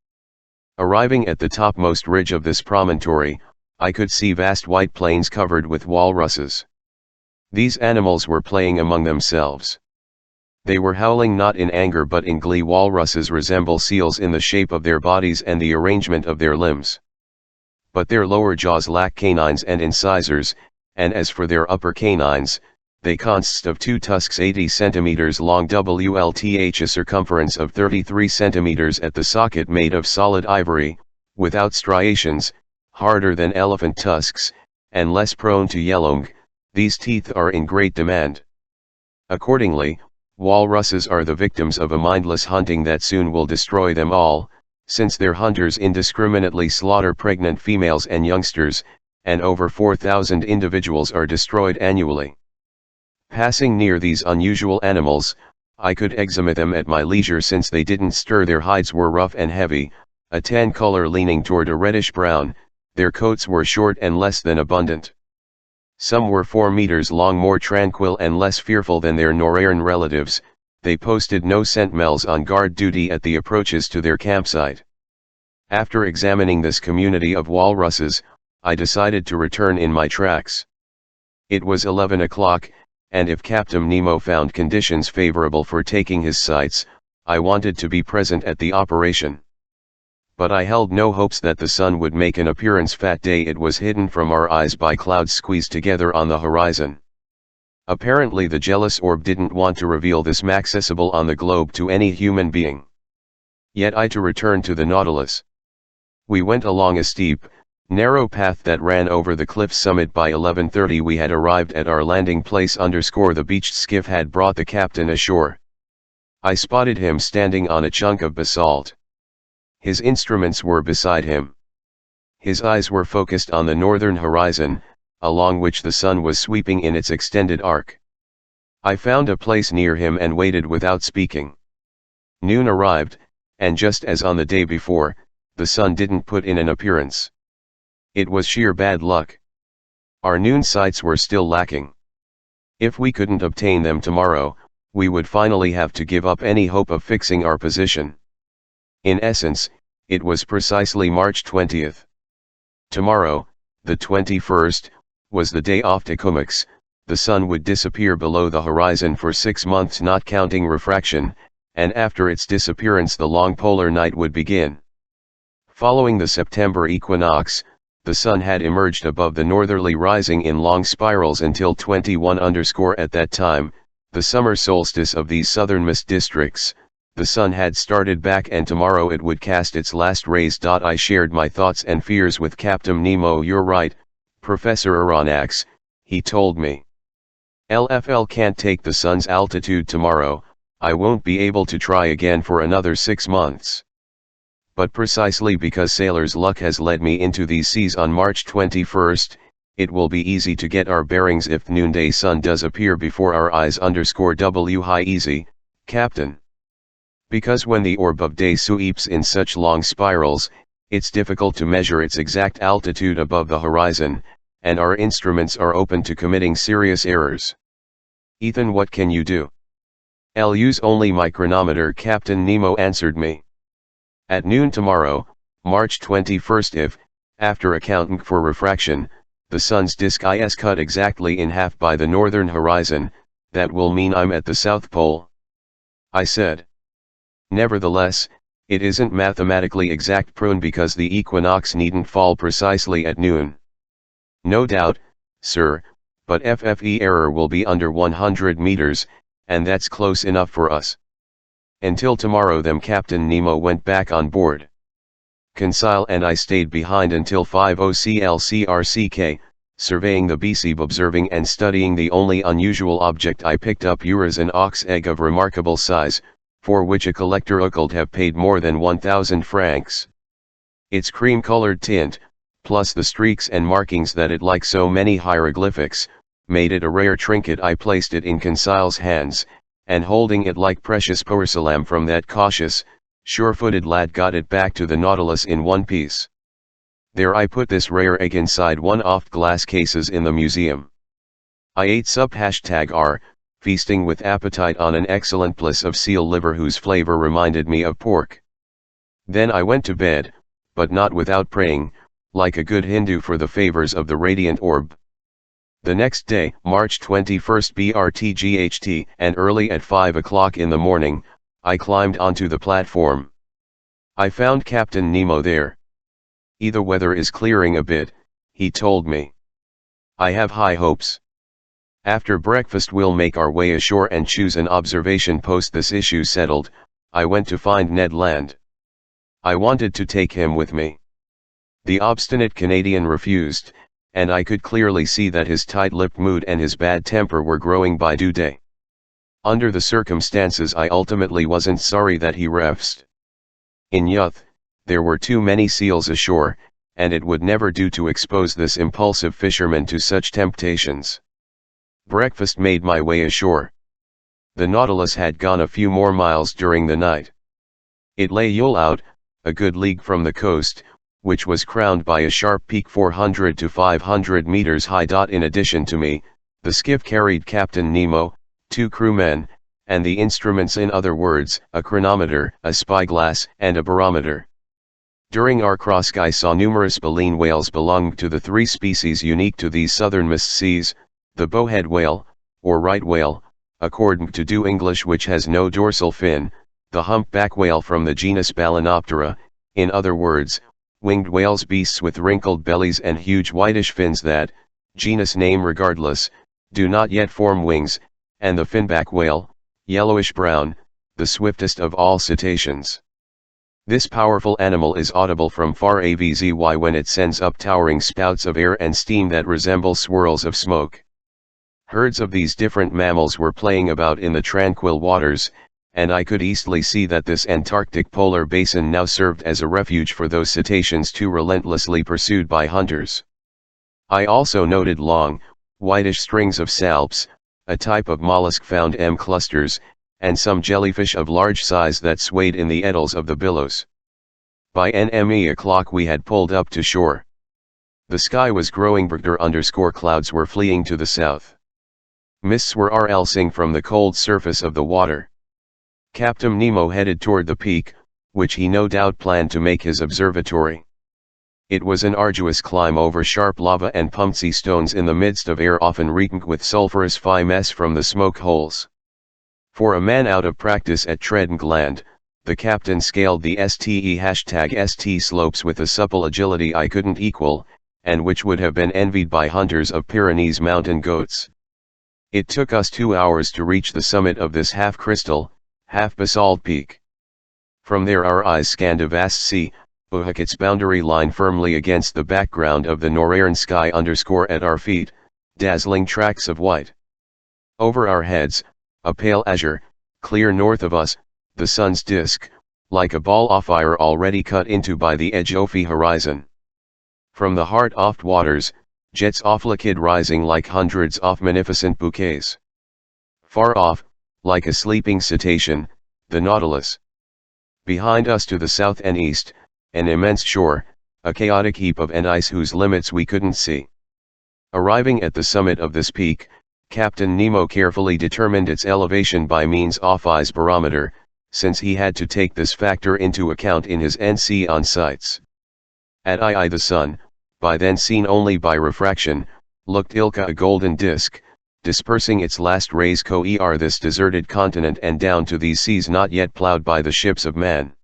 Arriving at the topmost ridge of this promontory, I could see vast white plains covered with walruses. These animals were playing among themselves. They were howling not in anger but in glee. Walruses resemble seals in the shape of their bodies and the arrangement of their limbs. But their lower jaws lack canines and incisors, and as for their upper canines, they consist of 2 tusks 80 cm long, WLTH a circumference of 33 cm at the socket, made of solid ivory, without striations, harder than elephant tusks, and less prone to yellowing. These teeth are in great demand. Accordingly, walruses are the victims of a mindless hunting that soon will destroy them all, since their hunters indiscriminately slaughter pregnant females and youngsters, and over 4,000 individuals are destroyed annually. Passing near these unusual animals, I could examine them at my leisure since they didn't stir. Their hides were rough and heavy, a tan color leaning toward a reddish brown, their coats were short and less than abundant. Some were 4 meters long, more tranquil and less fearful than their Northern relatives. They posted no sentinels on guard duty at the approaches to their campsite. After examining this community of walruses, I decided to return in my tracks. It was 11 o'clock, and if Captain Nemo found conditions favorable for taking his sights, I wanted to be present at the operation. But I held no hopes that the sun would make an appearance. That day it was hidden from our eyes by clouds squeezed together on the horizon. Apparently the jealous orb didn't want to reveal this accessible on the globe to any human being. Yet I to return to the Nautilus. We went along a steep, narrow path that ran over the cliff summit. By 11:30 we had arrived at our landing place. The beached skiff had brought the captain ashore. I spotted him standing on a chunk of basalt. His instruments were beside him. His eyes were focused on the northern horizon, along which the sun was sweeping in its extended arc. I found a place near him and waited without speaking. Noon arrived, and just as on the day before, the sun didn't put in an appearance. It was sheer bad luck. Our noon sights were still lacking. If we couldn't obtain them tomorrow, we would finally have to give up any hope of fixing our position. In essence, it was precisely March 20th. Tomorrow, the 21st, was the day off Tecumseh. The sun would disappear below the horizon for 6 months not counting refraction, and after its disappearance the long polar night would begin. Following the September equinox, the sun had emerged above the northerly rising in long spirals until 21. At that time, the summer solstice of these southernmost districts, the sun had started back and tomorrow it would cast its last rays. I shared my thoughts and fears with Captain Nemo. "You're right, Professor Aronnax," he told me. "LFL can't take the sun's altitude tomorrow. I won't be able to try again for another 6 months. But precisely because sailor's luck has led me into these seas on March 21st, it will be easy to get our bearings if noonday sun does appear before our eyes. W high easy, Captain. Because when the orb of day sweeps in such long spirals, it's difficult to measure its exact altitude above the horizon, and our instruments are open to committing serious errors. Ethan, what can you do?" "I'll use only my chronometer," Captain Nemo answered me. "At noon tomorrow, March 21st, if, after accounting for refraction, the sun's disk is cut exactly in half by the northern horizon, that will mean I'm at the South Pole," I said. "Nevertheless, it isn't mathematically exact, prone, because the equinox needn't fall precisely at noon." "No doubt, sir, but FFE error will be under 100 meters, and that's close enough for us." Until tomorrow then Captain Nemo went back on board. Conseil and I stayed behind until 5:00 CLCRCK, surveying the Besabe, observing and studying the only unusual object I picked up. Euros, an ox egg of remarkable size, for which a collector could have paid more than 1,000 francs. Its cream-colored tint, plus the streaks and markings that it, like so many hieroglyphics, made it a rare trinket. I placed it in Conseil's hands, and holding it like precious porcelain from that cautious, sure-footed lad got it back to the Nautilus in one piece. There I put this rare egg inside one of glass cases in the museum. I ate #R, feasting with appetite on an excellent bliss of seal liver whose flavor reminded me of pork. Then I went to bed, but not without praying, like a good Hindu, for the favors of the radiant orb. The next day, March 21st BRTGHT, and early at 5 o'clock in the morning, I climbed onto the platform. I found Captain Nemo there. "The weather is clearing a bit," he told me. "I have high hopes. After breakfast we'll make our way ashore and choose an observation post." This issue settled, I went to find Ned Land. I wanted to take him with me. The obstinate Canadian refused, and I could clearly see that his tight-lipped mood and his bad temper were growing by due day. Under the circumstances I ultimately wasn't sorry that he refused. In youth, there were too many seals ashore, and it would never do to expose this impulsive fisherman to such temptations. Breakfast made my way ashore. The Nautilus had gone a few more miles during the night. It lay yawl out, a good league from the coast, which was crowned by a sharp peak 400 to 500 meters high. In addition to me, the skiff carried Captain Nemo, 2 crewmen, and the instruments, in other words, a chronometer, a spyglass, and a barometer. During our cross I saw numerous baleen whales belonging to the 3 species unique to these southernmost seas, the bowhead whale, or right whale, according to Do English, which has no dorsal fin, the humpback whale from the genus Balænoptera, in other words, winged whales, beasts with wrinkled bellies and huge whitish fins that, genus name regardless, do not yet form wings, and the finback whale, yellowish-brown, the swiftest of all cetaceans. This powerful animal is audible from far avzy when it sends up towering spouts of air and steam that resemble swirls of smoke. Herds of these different mammals were playing about in the tranquil waters, and I could easily see that this Antarctic polar basin now served as a refuge for those cetaceans too relentlessly pursued by hunters. I also noted long, whitish strings of salps, a type of mollusk found in clusters, and some jellyfish of large size that swayed in the eddies of the billows. By NME o'clock we had pulled up to shore. The sky was growing brighter. Clouds were fleeing to the south. Mists were rising from the cold surface of the water. Captain Nemo headed toward the peak, which he no doubt planned to make his observatory. It was an arduous climb over sharp lava and pumice stones in the midst of air often reeking with sulphurous mess from the smoke holes. For a man out of practice at treading land, the captain scaled the #ST slopes with a supple agility I couldn't equal, and which would have been envied by hunters of Pyrenees mountain goats. It took us 2 hours to reach the summit of this half-crystal, half-basalt peak. From there our eyes scanned a vast sea, with its boundary line firmly against the background of the northern sky at our feet, dazzling tracts of white. Over our heads, a pale azure, clear north of us, the sun's disk, like a ball of fire already cut into by the edge of the horizon. From the heart of waters, jets of liquid rising like hundreds of magnificent bouquets. Far off, like a sleeping cetacean, the Nautilus. Behind us to the south and east, an immense shore, a chaotic heap of ice whose limits we couldn't see. Arriving at the summit of this peak, Captain Nemo carefully determined its elevation by means of his barometer, since he had to take this factor into account in his NC on sights. At II the sun, by then seen only by refraction, looked like a golden disk, dispersing its last rays over this deserted continent and down to these seas not yet plowed by the ships of man.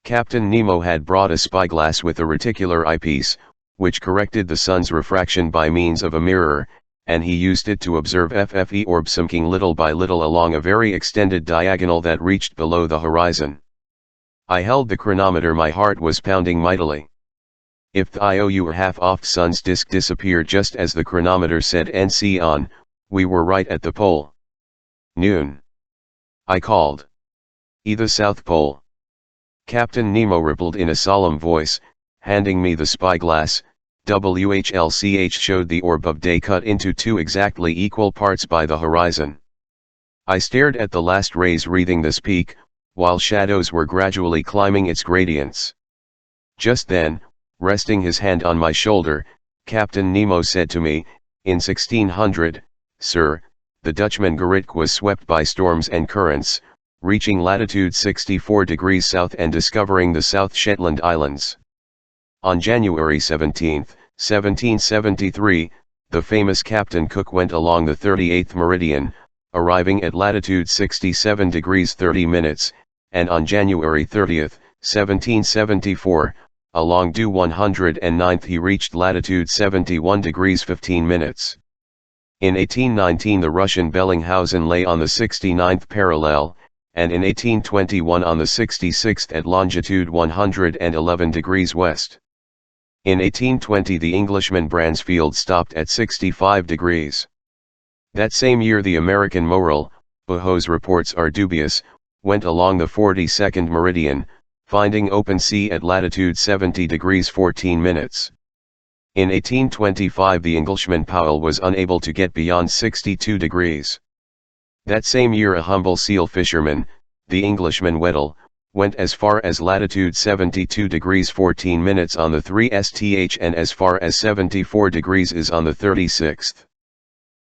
Captain Nemo had brought a spyglass with a reticular eyepiece, which corrected the sun's refraction by means of a mirror, and he used it to observe FFE orbs sinking little by little along a very extended diagonal that reached below the horizon. I held the chronometer, my heart was pounding mightily. If the IOU half off sun's disk disappeared just as the chronometer said NC on, we were right at the pole. Noon. I called. The South Pole. Captain Nemo rippled in a solemn voice, handing me the spyglass. WHLCH showed the orb of day cut into 2 exactly equal parts by the horizon. I stared at the last rays wreathing this peak, while shadows were gradually climbing its gradients. Just then, resting his hand on my shoulder, Captain Nemo said to me, "In 1600, sir, the Dutchman Gerrit was swept by storms and currents, reaching latitude 64 degrees south and discovering the South Shetland Islands. On January 17, 1773, the famous Captain Cook went along the 38th meridian, arriving at latitude 67 degrees 30 minutes, and on January 30, 1774, along due 109th he reached latitude 71 degrees 15 minutes. In 1819 the Russian Bellinghausen lay on the 69th parallel, and in 1821 on the 66th at longitude 111 degrees west. In 1820 the Englishman Bransfield stopped at 65 degrees. That same year the American Morrill, whose reports are dubious, went along the 42nd meridian, finding open sea at latitude 70 degrees 14 minutes. In 1825 the Englishman Powell was unable to get beyond 62 degrees. That same year a humble seal fisherman, the Englishman Weddell, went as far as latitude 72 degrees 14 minutes on the 3STH and as far as 74 degrees is on the 36th.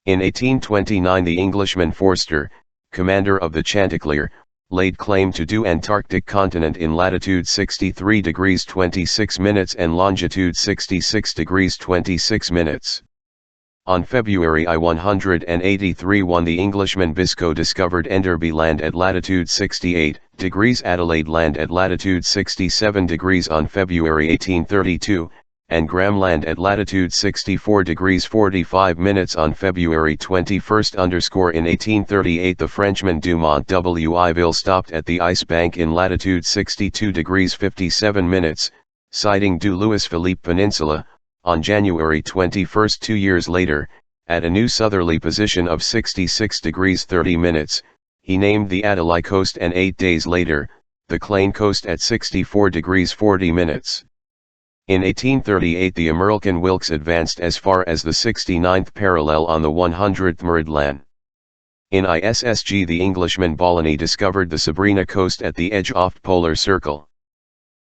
In 1829 the Englishman Forster, commander of the Chanticleer, laid claim to the Antarctic continent in latitude 63 degrees 26 minutes and longitude 66 degrees 26 minutes. On February 183 the Englishman Biscoe discovered Enderby Land at latitude 68 degrees, Adelaide Land at latitude 67 degrees on February 1832, and Graham Land at latitude 64 degrees 45 minutes on February 21. In 1838 the Frenchman Dumont d'Urville stopped at the Ice Bank in latitude 62 degrees 57 minutes, sighting du Louis-Philippe Peninsula. On January 21, 2 years later, at a new southerly position of 66 degrees 30 minutes, he named the Adélie coast, and 8 days later, the Clane coast at 64 degrees 40 minutes. In 1838 the American Wilkes advanced as far as the 69th parallel on the 100th meridian. In ISSG the Englishman Balleny discovered the Sabrina coast at the edge of polar circle.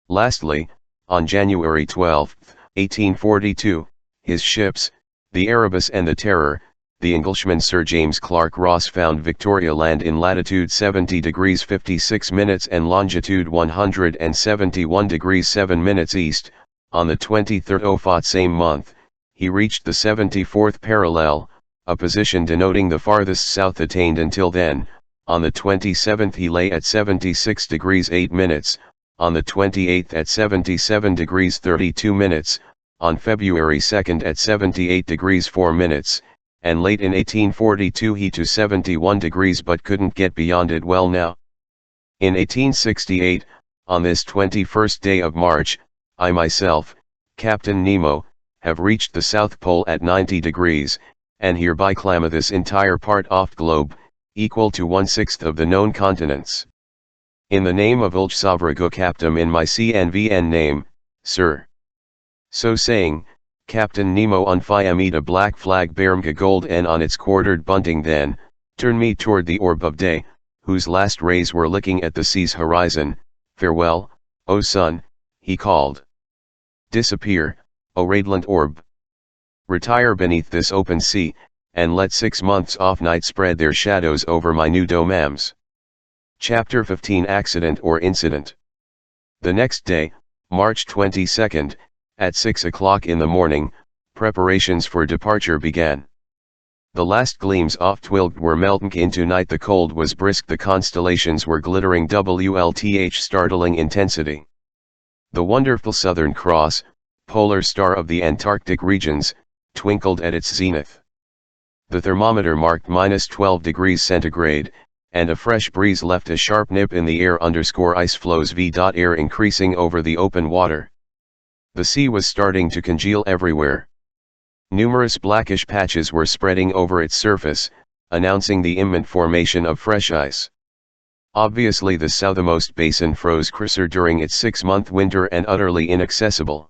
Lastly, on January 12, 1842, his ships, the Erebus and the Terror, the Englishman Sir James Clark Ross found Victoria Land in latitude 70 degrees 56 minutes and longitude 171 degrees 7 minutes east. On the 23rd of same month, he reached the 74th parallel, a position denoting the farthest south attained until then. On the 27th he lay at 76 degrees 8 minutes, on the 28th at 77 degrees 32 minutes, on February 2 at 78 degrees 4 minutes, and late in 1842 he to 71 degrees but couldn't get beyond it. Well now. In 1868, on this 21st day of March, I myself, Captain Nemo, have reached the South Pole at 90 degrees, and hereby claim this entire part off globe, equal to 1/6 of the known continents. In the name of Ulch Savrago Captain in my CNVN name, sir. So saying, Captain Nemo unfiamid a black flag bearing a gold N on its quartered bunting, then turned me toward the orb of day, whose last rays were licking at the sea's horizon. Farewell, O sun, he called. Disappear, O radiant orb. Retire beneath this open sea, and let 6 months off night spread their shadows over my new domains. Chapter 15 Accident or Incident. The next day, March 22, at 6 o'clock in the morning, preparations for departure began. The last gleams of twilight were melting into night, the cold was brisk, the constellations were glittering WLTH startling intensity. The wonderful Southern Cross, polar star of the Antarctic regions, twinkled at its zenith. The thermometer marked -12 degrees centigrade, and a fresh breeze left a sharp nip in the air. Ice flows air increasing over the open water. The sea was starting to congeal everywhere. Numerous blackish patches were spreading over its surface, announcing the imminent formation of fresh ice. Obviously the southernmost basin froze crisper during its 6-month winter and utterly inaccessible.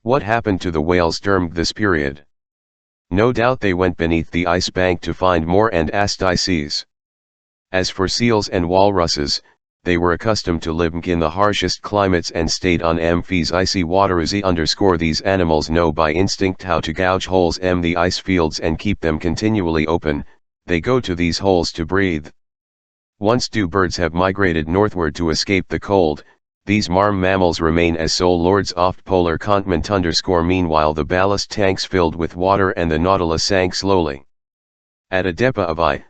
What happened to the whales during this period? No doubt they went beneath the ice bank to find more and astices. As for seals and walruses, they were accustomed to living in the harshest climates and stayed on Amphi's icy waters. These animals know by instinct how to gouge holes in the ice fields and keep them continually open. They go to these holes to breathe. Once birds have migrated northward to escape the cold, these marm mammals remain as sole lords of polar continent. Meanwhile the ballast tanks filled with water and the Nautilus sank slowly. At a depth of I,000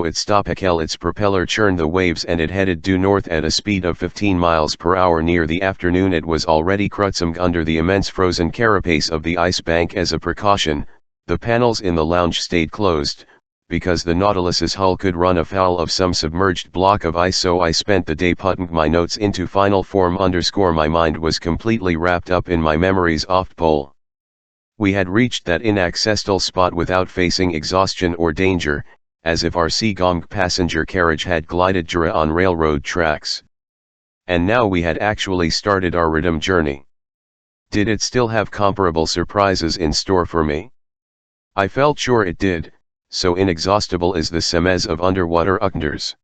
it stopped. Its propeller churned the waves and it headed due north at a speed of 15 miles per hour. Near the afternoon it was already crutsum under the immense frozen carapace of the ice bank. As a precaution, the panels in the lounge stayed closed, because the Nautilus's hull could run afoul of some submerged block of ice. So I spent the day putting my notes into final form. My mind was completely wrapped up in my memories of pole. We had reached that inaccessible spot without facing exhaustion or danger, as if our Seagong passenger carriage had glided direct on railroad tracks. And now we had actually started our return journey. Did it still have comparable surprises in store for me? I felt sure it did, so inexhaustible is the semes of underwater unders.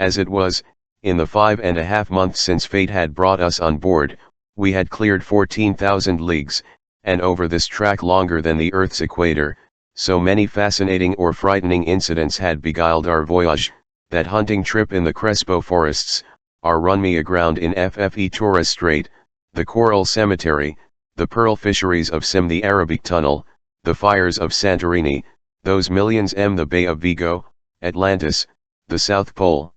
As it was, in the 5.5 months since fate had brought us on board, we had cleared 14,000 leagues, and over this track longer than the Earth's equator. So many fascinating or frightening incidents had beguiled our voyage, that hunting trip in the Crespo forests, our run me aground in FFE Torres Strait, the coral cemetery, the pearl fisheries of Sim, the Arabic Tunnel, the fires of Santorini, those millions the Bay of Vigo, Atlantis, the South Pole.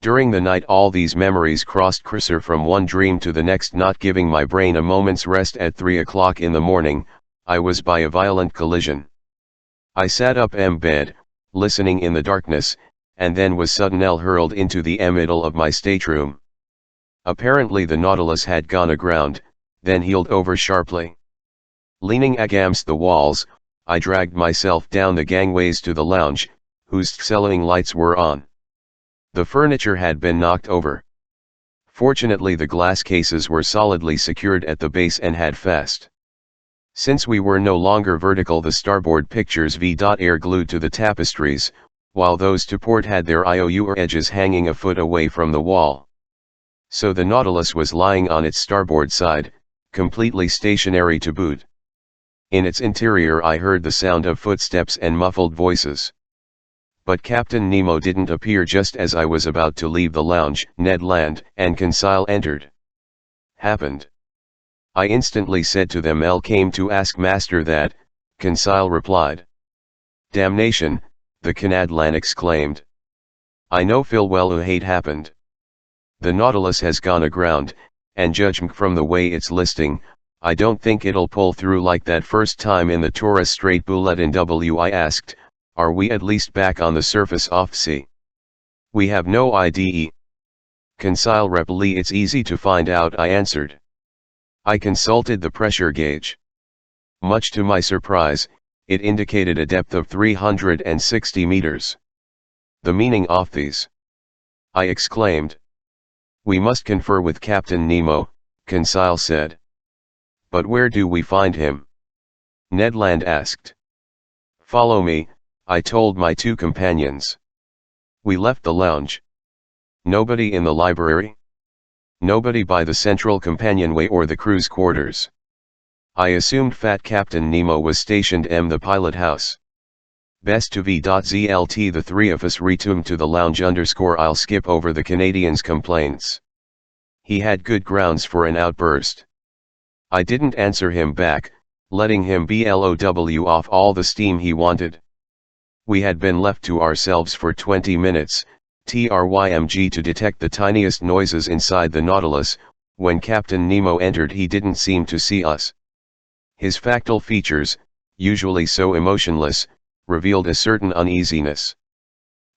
During the night all these memories crossed cursor from one dream to the next, not giving my brain a moment's rest. At 3 o'clock in the morning, I was by a violent collision. I sat up bed, listening in the darkness, and then was suddenly hurled into the middle of my stateroom. Apparently the Nautilus had gone aground, then heeled over sharply. Leaning against the walls, I dragged myself down the gangways to the lounge, whose ceiling lights were on. The furniture had been knocked over. Fortunately the glass cases were solidly secured at the base and had fast. Since we were no longer vertical, the starboard pictures air glued to the tapestries, while those to port had their IOU edges hanging a foot away from the wall. So the Nautilus was lying on its starboard side, completely stationary to boot. In its interior I heard the sound of footsteps and muffled voices. But Captain Nemo didn't appear. Just as I was about to leave the lounge, Ned Land and Conseil entered. "Happened?" I instantly said to them. "L came to ask master that," Conseil replied. "Damnation," the Canadlan exclaimed. "I know full well who hate happened. The Nautilus has gone aground, and judging from the way it's listing, I don't think it'll pull through like that first time in the Torres Strait. Bulletin I asked, "Are we at least back on the surface off sea?" "We have no idea." Conseil replied. "It's easy to find out," I answered. I consulted the pressure gauge. Much to my surprise, it indicated a depth of 360 meters. "The meaning of these?" I exclaimed. "We must confer with Captain Nemo," Conseil said. "But where do we find him?" Ned Land asked. "Follow me," I told my two companions. We left the lounge. Nobody in the library? Nobody by the central companionway or the crew's quarters. I assumed fat Captain Nemo was stationed in the pilot house. Best to v.zlt. The three of us returned to the lounge. I'll skip over the Canadian's complaints. He had good grounds for an outburst. I didn't answer him back, letting him blow off all the steam he wanted. We had been left to ourselves for 20 minutes, TRYMG, to detect the tiniest noises inside the Nautilus. When Captain Nemo entered, he didn't seem to see us. His factal features, usually so emotionless, revealed a certain uneasiness.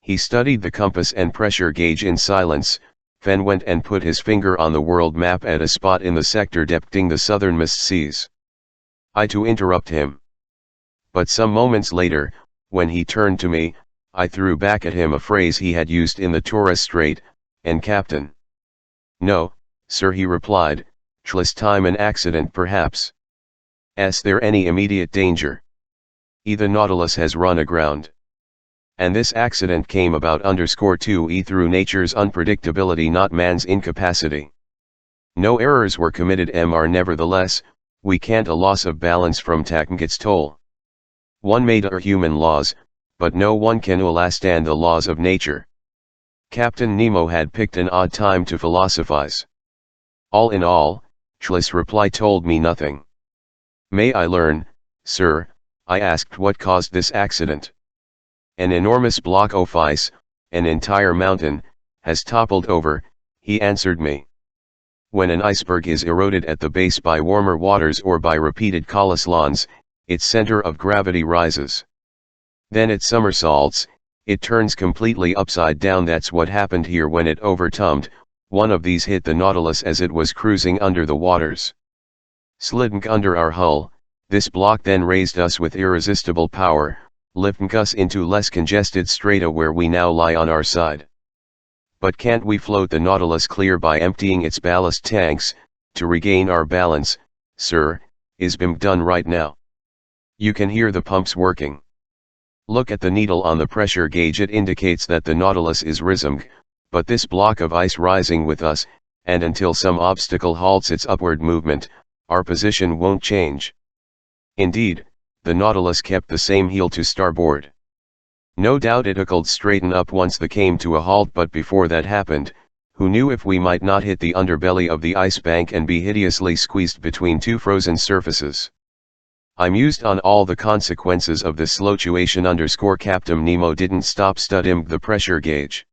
He studied the compass and pressure gauge in silence, then went and put his finger on the world map at a spot in the sector depicting the southernmost seas. I to interrupt him. But some moments later, when he turned to me, I threw back at him a phrase he had used in the Torres Strait, "And Captain?" "No, sir," he replied, "'twas time an accident perhaps." "Is there any immediate danger?" "The Nautilus has run aground. And this accident came about _2 through nature's unpredictability, not man's incapacity. No errors were committed mr. Nevertheless, we can't a loss of balance from taking its toll. One made human laws, but no one can stand the laws of nature." Captain Nemo had picked an odd time to philosophize. All in all, Tlis' reply told me nothing. "May I learn, sir," I asked, "what caused this accident?" "An enormous block of ice, an entire mountain, has toppled over," he answered me. When an iceberg is eroded at the base by warmer waters or by repeated collisions, its center of gravity rises. Then it somersaults, it turns completely upside down. That's what happened here when it overturned. One of these hit the Nautilus as it was cruising under the waters. Sliding under our hull, this block then raised us with irresistible power, lifting us into less congested strata where we now lie on our side. But can't we float the Nautilus clear by emptying its ballast tanks, to regain our balance, sir? Is being done right now. You can hear the pumps working." Look at the needle on the pressure gauge, it indicates that the Nautilus is rising, but this block of ice rising with us, and until some obstacle halts its upward movement, our position won't change. Indeed, the Nautilus kept the same heel to starboard. No doubt it could straighten up once the came to a halt, but before that happened, who knew if we might not hit the underbelly of the ice bank and be hideously squeezed between two frozen surfaces. I mused on all the consequences of this situation. Captain Nemo didn't stop studying the pressure gauge.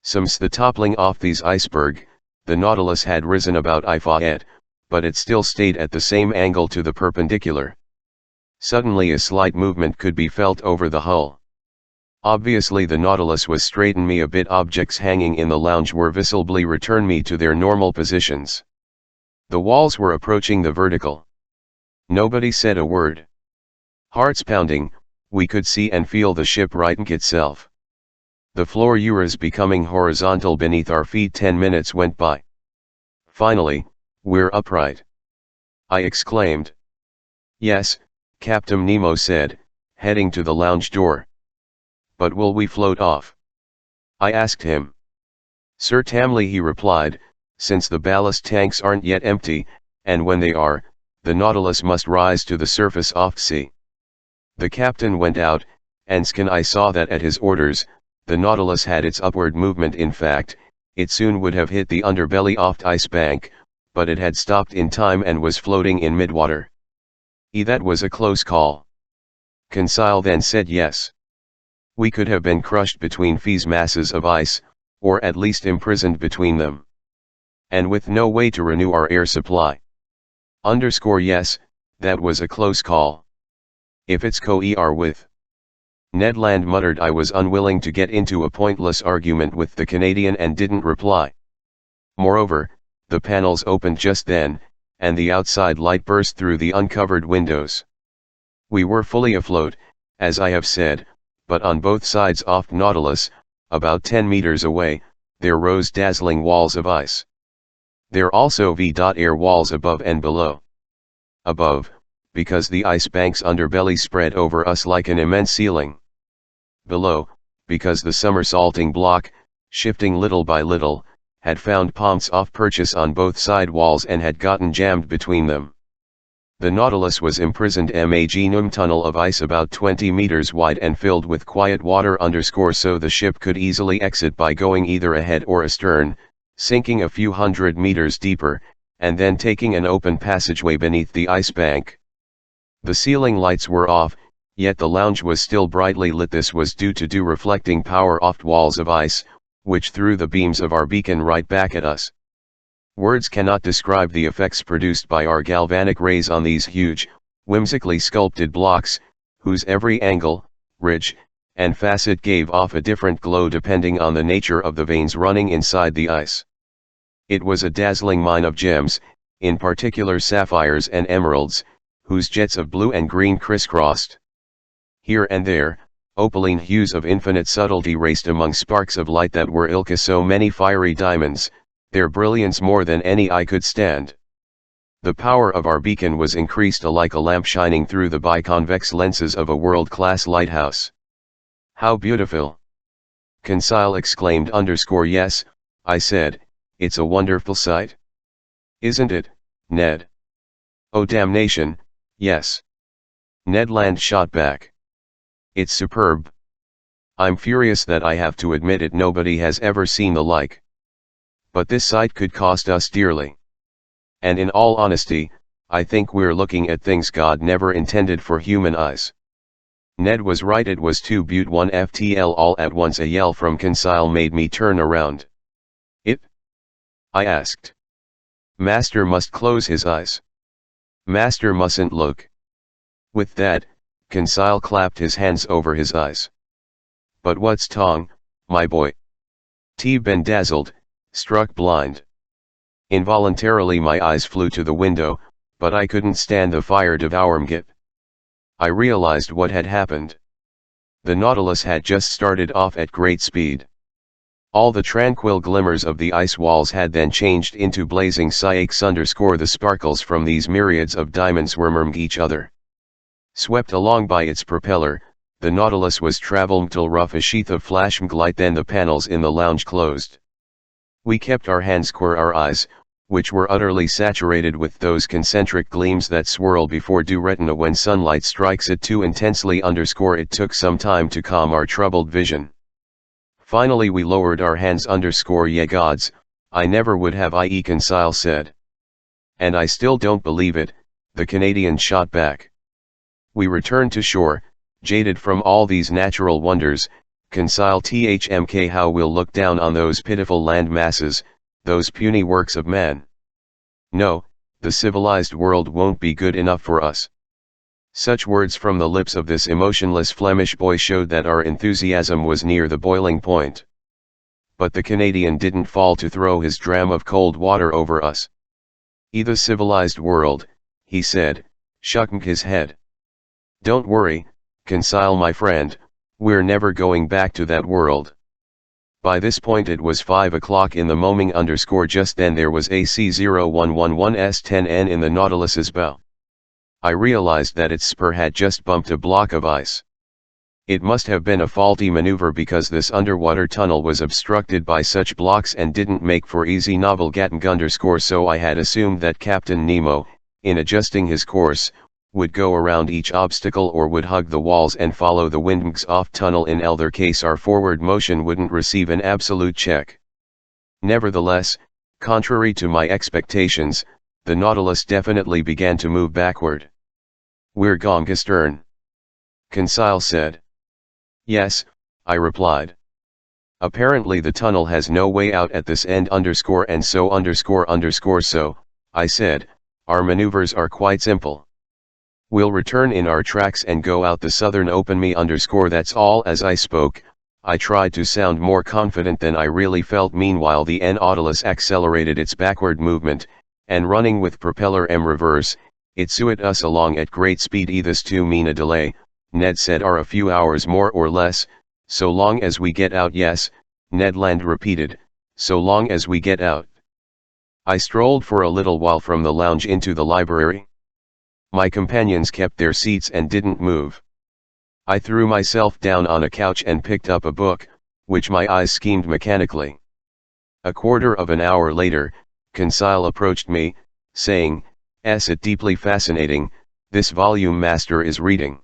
Since the toppling off these iceberg, the Nautilus had risen about I foot, but it still stayed at the same angle to the perpendicular. Suddenly a slight movement could be felt over the hull. Obviously the Nautilus was straightening me a bit. Objects hanging in the lounge were visibly return me to their normal positions. The walls were approaching the vertical. Nobody said a word. Hearts pounding, we could see and feel the ship righting itself. The floor was becoming horizontal beneath our feet. 10 minutes went by. Finally, we're upright. I exclaimed. Yes, Captain Nemo said, heading to the lounge door. But will we float off? I asked him. Certainly, he replied, since the ballast tanks aren't yet empty, and when they are, the Nautilus must rise to the surface off sea. The captain went out, and I saw that at his orders, the Nautilus had its upward movement. In fact, it soon would have hit the underbelly off ice bank, but it had stopped in time and was floating in midwater. That was a close call. Conseil then said yes. We could have been crushed between these masses of ice, or at least imprisoned between them. And with no way to renew our air supply. Yes, that was a close call. If it's co-er with. Ned Land muttered. I was unwilling to get into a pointless argument with the Canadian and didn't reply. Moreover, the panels opened just then, and the outside light burst through the uncovered windows. We were fully afloat, as I have said, but on both sides of Nautilus, about 10 meters away, there rose dazzling walls of ice. There also air walls above and below. Above, because the ice bank's underbelly spread over us like an immense ceiling. Below, because the somersaulting block, shifting little by little, had found points of purchase on both side walls and had gotten jammed between them. The Nautilus was imprisoned in a genome tunnel of ice about 20 meters wide and filled with quiet water so the ship could easily exit by going either ahead or astern, sinking a few hundred meters deeper, and then taking an open passageway beneath the ice bank. The ceiling lights were off, yet the lounge was still brightly lit. This was due to reflecting power off walls of ice, which threw the beams of our beacon right back at us. Words cannot describe the effects produced by our galvanic rays on these huge, whimsically sculpted blocks, whose every angle, ridge, and facet gave off a different glow depending on the nature of the veins running inside the ice. It was a dazzling mine of gems, in particular sapphires and emeralds, whose jets of blue and green crisscrossed. Here and there, opaline hues of infinite subtlety raced among sparks of light that were ilka so many fiery diamonds, their brilliance more than any eye could stand. The power of our beacon was increased like a lamp shining through the biconvex lenses of a world-class lighthouse. How beautiful! Conseil exclaimed. Yes, I said, it's a wonderful sight. Isn't it, Ned? Oh damnation, yes. Ned Land shot back. It's superb. I'm furious that I have to admit it. Nobody has ever seen the like. But this sight could cost us dearly. And in all honesty, I think we're looking at things God never intended for human eyes. Ned was right, it was too beaut. 1ftl all at once. A yell from Conseil made me turn around. It? I asked. Master must close his eyes. Master mustn't look. With that, Conseil clapped his hands over his eyes. But what's tong, my boy? T been dazzled, struck blind. Involuntarily my eyes flew to the window, but I couldn't stand the fire devouring it. I realized what had happened. The Nautilus had just started off at great speed. All the tranquil glimmers of the ice walls had then changed into blazing psyches. The sparkles from these myriads of diamonds were merging each other. Swept along by its propeller, the Nautilus was traveling till rough a sheath of flashlight, then the panels in the lounge closed. We kept our hands square our eyes, which were utterly saturated with those concentric gleams that swirl before due retina when sunlight strikes it too intensely. It took some time to calm our troubled vision. Finally we lowered our hands. Ye gods, I never would have, Conseil said. And I still don't believe it, the Canadian shot back. We returned to shore, jaded from all these natural wonders. Conseil THMK, how we'll look down on those pitiful land masses, those puny works of man. No, the civilized world won't be good enough for us. Such words from the lips of this emotionless Flemish boy showed that our enthusiasm was near the boiling point. But the Canadian didn't fall to throw his dram of cold water over us. The civilized world, he said, shaking his head. Don't worry, Conseil my friend, we're never going back to that world. By this point it was 5 o'clock in the morning. Just then there was a C0111S10N in the Nautilus's bow. I realized that its spur had just bumped a block of ice. It must have been a faulty maneuver because this underwater tunnel was obstructed by such blocks and didn't make for easy navigating. So I had assumed that Captain Nemo, in adjusting his course, would go around each obstacle or would hug the walls and follow the windings off tunnel. In either case our forward motion wouldn't receive an absolute check. Nevertheless, contrary to my expectations, the Nautilus definitely began to move backward. We're going astern, Conseil said. Yes, I replied. Apparently the tunnel has no way out at this end and so so, I said, our maneuvers are quite simple. We'll return in our tracks and go out the southern opening that's all. As I spoke, I tried to sound more confident than I really felt. Meanwhile the Nautilus accelerated its backward movement, and running with propeller M reverse, it sued us along at great speed. This to mean a delay, Ned said, are a few hours more or less, so long as we get out. Yes, Ned Land repeated, so long as we get out. I strolled for a little while from the lounge into the library. My companions kept their seats and didn't move. I threw myself down on a couch and picked up a book, which my eyes skimmed mechanically. A quarter of an hour later, Conseil approached me, saying, "It deeply fascinating, this volume master is reading."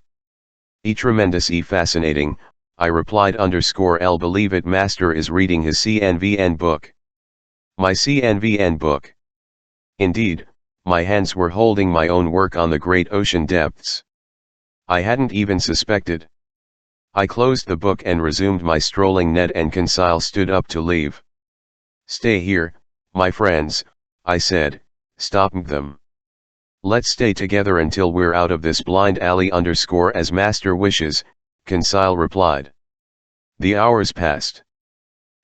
Tremendously fascinating, I replied. L believe it, master is reading his CNVN book. My CNVN book. Indeed, my hands were holding my own work on the great ocean depths. I hadn't even suspected. I closed the book and resumed my strolling. Ned and Conseil stood up to leave. "Stay here, my friends," I said, stopping them. "Let's stay together until we're out of this blind alley." As master wishes, Conseil replied. The hours passed.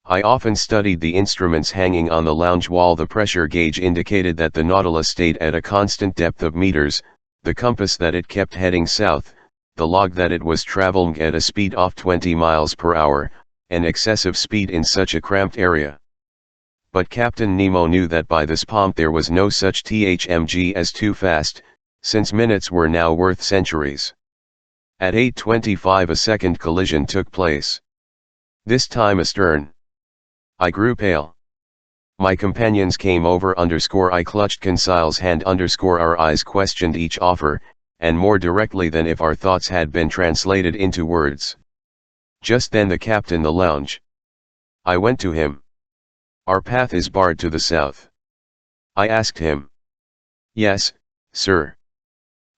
I often studied the instruments hanging on the lounge wall. The pressure gauge indicated that the Nautilus stayed at a constant depth of meters, the compass that it kept heading south, the log that it was traveling at a speed of 20 miles per hour, an excessive speed in such a cramped area. But Captain Nemo knew that by this point there was no such thing as too fast, since minutes were now worth centuries. At 8:25 a second collision took place. This time astern. I grew pale. My companions came over. I clutched Conseil's hand. Our eyes questioned each offer, and more directly than if our thoughts had been translated into words. Just then the captain the lounge. I went to him. "Our path is barred to the south?" I asked him. "Yes, sir.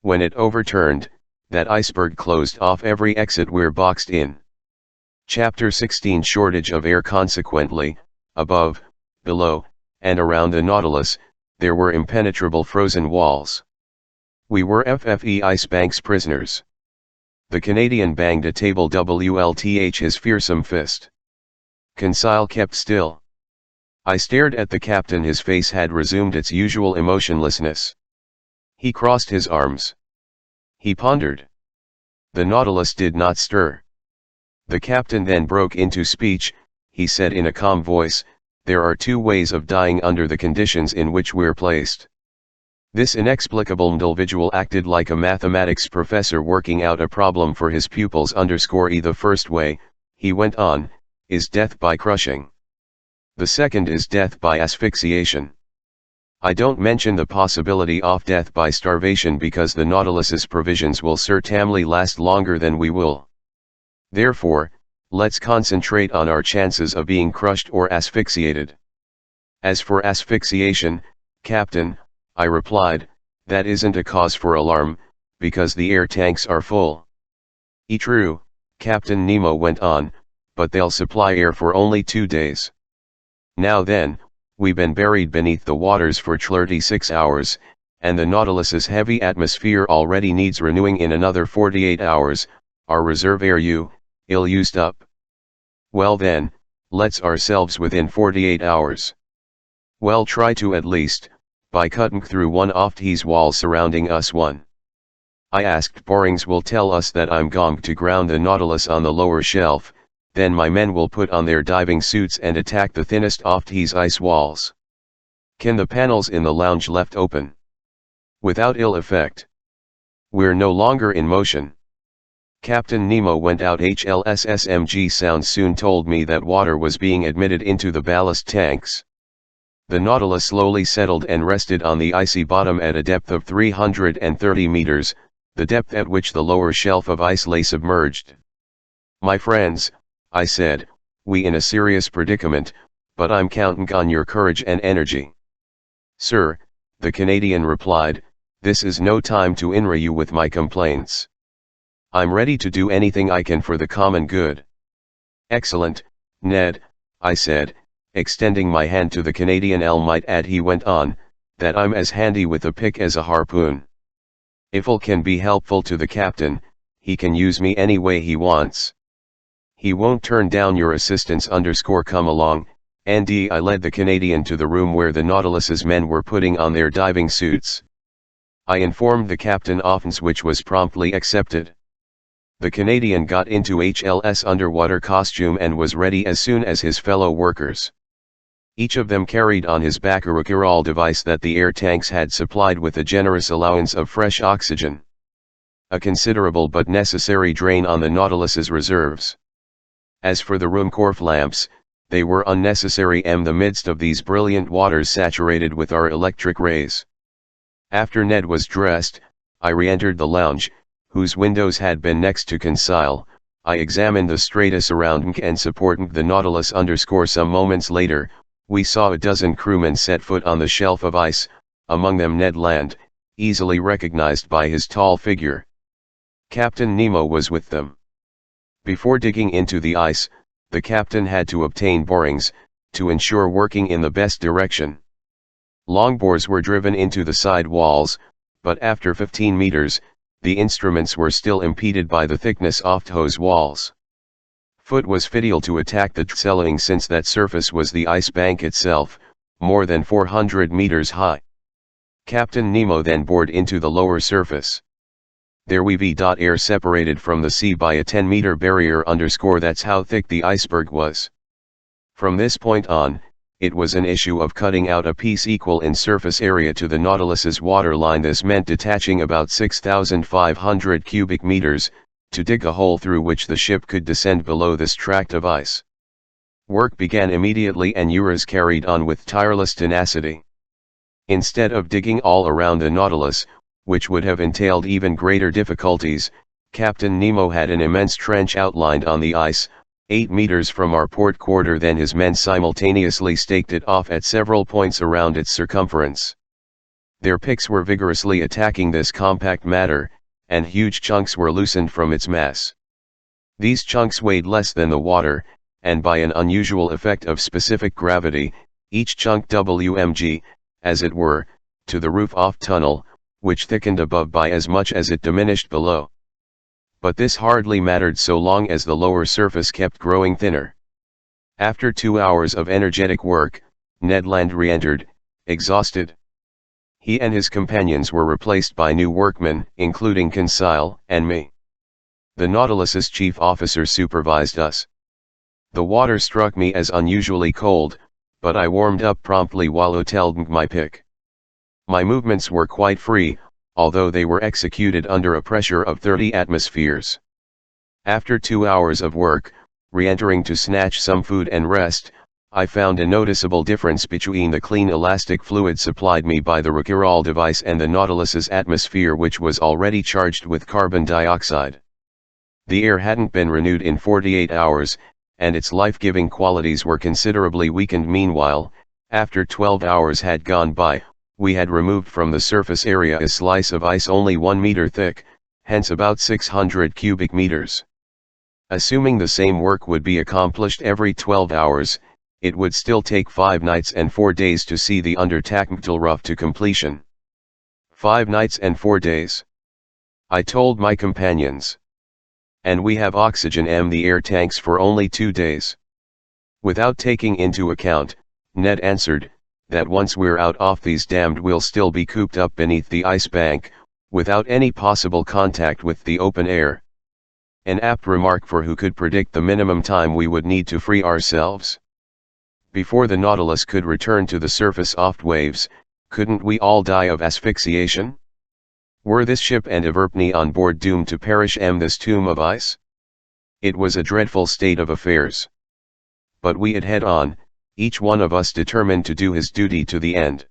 When it overturned, that iceberg closed off every exit. We're boxed in." Chapter 16 Shortage of air. Consequently, above, below, and around the Nautilus, there were impenetrable frozen walls. We were FFE Ice Bank's prisoners. The Canadian banged a table WLTH his fearsome fist. Conseil kept still. I stared at the captain. His face had resumed its usual emotionlessness. He crossed his arms. He pondered. The Nautilus did not stir. The captain then broke into speech. He said in a calm voice, "There are two ways of dying under the conditions in which we're placed. This inexplicable individual acted like a mathematics professor working out a problem for his pupils. E The first way, he went on, is death by crushing. The second is death by asphyxiation. I don't mention the possibility of death by starvation because the Nautilus's provisions will certainly last longer than we will. Therefore, let's concentrate on our chances of being crushed or asphyxiated. As for asphyxiation, Captain, I replied, that isn't a cause for alarm, because the air tanks are full. True, Captain Nemo went on, but they'll supply air for only 2 days. Now then, we've been buried beneath the waters for 36 hours, and the Nautilus's heavy atmosphere already needs renewing in another 48 hours, our reserve air ill used up. Well then, let's ourselves within 48 hours. Well, try to at least, by cutting through one of these walls surrounding us. One. I asked borings will tell us that I'm going to ground the Nautilus on the lower shelf, then my men will put on their diving suits and attack the thinnest of these ice walls. Can the panels in the lounge left open? Without ill effect. We're no longer in motion. Captain Nemo went out. HLSSMG sounds soon told me that water was being admitted into the ballast tanks. The Nautilus slowly settled and rested on the icy bottom at a depth of 330 meters, the depth at which the lower shelf of ice lay submerged. My friends, I said, we in a serious predicament, but I'm counting on your courage and energy. Sir, the Canadian replied, this is no time to enrage you with my complaints. I'm ready to do anything I can for the common good. Excellent, Ned, I said, extending my hand to the Canadian. Might add, he went on, that I'm as handy with a pick as a harpoon. If I can be helpful to the captain, he can use me any way he wants. He won't turn down your assistance. Come along, Andy. I led the Canadian to the room where the Nautilus's men were putting on their diving suits. I informed the captain of which was promptly accepted. The Canadian got into HLS underwater costume and was ready as soon as his fellow workers. Each of them carried on his back a Rock'n'Roll device that the air tanks had supplied with a generous allowance of fresh oxygen. A considerable but necessary drain on the Nautilus's reserves. As for the Ruhmkorff lamps, they were unnecessary in the midst of these brilliant waters saturated with our electric rays. After Ned was dressed, I re-entered the lounge, whose windows had been next to conceal. I examined the strata surrounding and supporting the Nautilus. Some moments later, we saw a dozen crewmen set foot on the shelf of ice, among them Ned Land, easily recognized by his tall figure. Captain Nemo was with them. Before digging into the ice, the captain had to obtain borings, to ensure working in the best direction. Long bores were driven into the side walls, but after 15 meters, the instruments were still impeded by the thickness of those walls. Foot was fatal to attack the ceiling, since that surface was the ice bank itself, more than 400 meters high. Captain Nemo then bored into the lower surface. There we air separated from the sea by a 10-meter barrier. That's how thick the iceberg was. From this point on, it was an issue of cutting out a piece equal in surface area to the Nautilus's waterline. This meant detaching about 6,500 cubic meters, to dig a hole through which the ship could descend below this tract of ice. Work began immediately and Uras carried on with tireless tenacity. Instead of digging all around the Nautilus, which would have entailed even greater difficulties, Captain Nemo had an immense trench outlined on the ice, 8 meters from our port quarter. Then his men simultaneously staked it off at several points around its circumference. Their picks were vigorously attacking this compact matter, and huge chunks were loosened from its mass. These chunks weighed less than the water, and by an unusual effect of specific gravity, each chunk WMG, as it were, to the roof of tunnel, which thickened above by as much as it diminished below. But this hardly mattered so long as the lower surface kept growing thinner. After 2 hours of energetic work, Ned Land re-entered, exhausted. He and his companions were replaced by new workmen, including Conseil and me. The Nautilus's chief officer supervised us. The water struck me as unusually cold, but I warmed up promptly while holding my pick. My movements were quite free, although they were executed under a pressure of 30 atmospheres. After 2 hours of work, re-entering to snatch some food and rest, I found a noticeable difference between the clean elastic fluid supplied me by the Recurol device and the Nautilus's atmosphere, which was already charged with carbon dioxide. The air hadn't been renewed in 48 hours, and its life-giving qualities were considerably weakened. Meanwhile, after 12 hours had gone by, we had removed from the surface area a slice of ice only 1 meter thick, hence about 600 cubic meters. Assuming the same work would be accomplished every 12 hours, it would still take 5 nights and 4 days to see the Untertagmtalruf to completion. 5 nights and 4 days. I told my companions. And we have oxygen in the air tanks for only 2 days. Without taking into account, Ned answered, that once we're out off these damned we'll still be cooped up beneath the ice bank, without any possible contact with the open air. An apt remark for who could predict the minimum time we would need to free ourselves. Before the Nautilus could return to the surface off waves, couldn't we all die of asphyxiation? Were this ship and Everpny on board doomed to perish in this tomb of ice? It was a dreadful state of affairs. But we had head on, each one of us determined to do his duty to the end.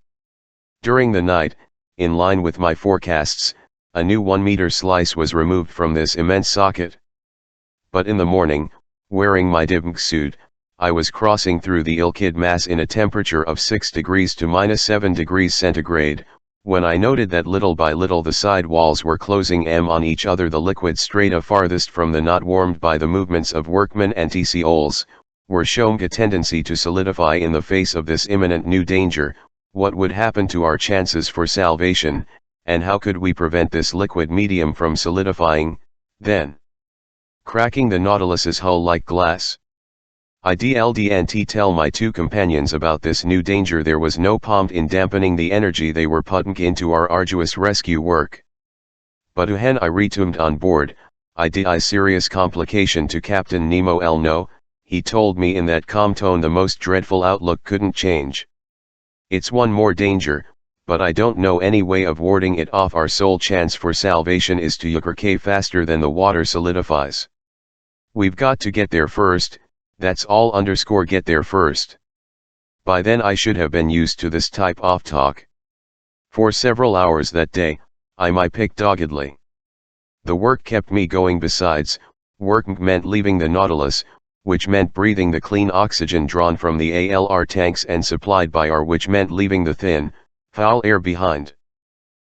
During the night, in line with my forecasts, a new 1-meter slice was removed from this immense socket. But in the morning, wearing my Dibnk suit, I was crossing through the Ilkid mass in a temperature of 6 degrees to -7 degrees centigrade, when I noted that little by little the side walls were closing on each other. The liquid strata farthest from the knot, warmed by the movements of workmen and TCOs, were showing a tendency to solidify. In the face of this imminent new danger, what would happen to our chances for salvation, and how could we prevent this liquid medium from solidifying, then? Cracking the Nautilus's hull like glass. I didn't tell my 2 companions about this new danger. There was no point in dampening the energy they were putting into our arduous rescue work. But when I returned on board, I did a serious complication to Captain Nemo. No, he told me in that calm tone, the most dreadful outlook couldn't change. It's one more danger, but I don't know any way of warding it off. Our sole chance for salvation is to Yucca faster than the water solidifies. We've got to get there first. That's all. Get there first. By then I should have been used to this type of talk. For several hours that day, I picked doggedly. The work kept me going. Besides, work meant leaving the Nautilus, which meant breathing the clean oxygen drawn from the ALR tanks and supplied by our, which meant leaving the thin, foul air behind.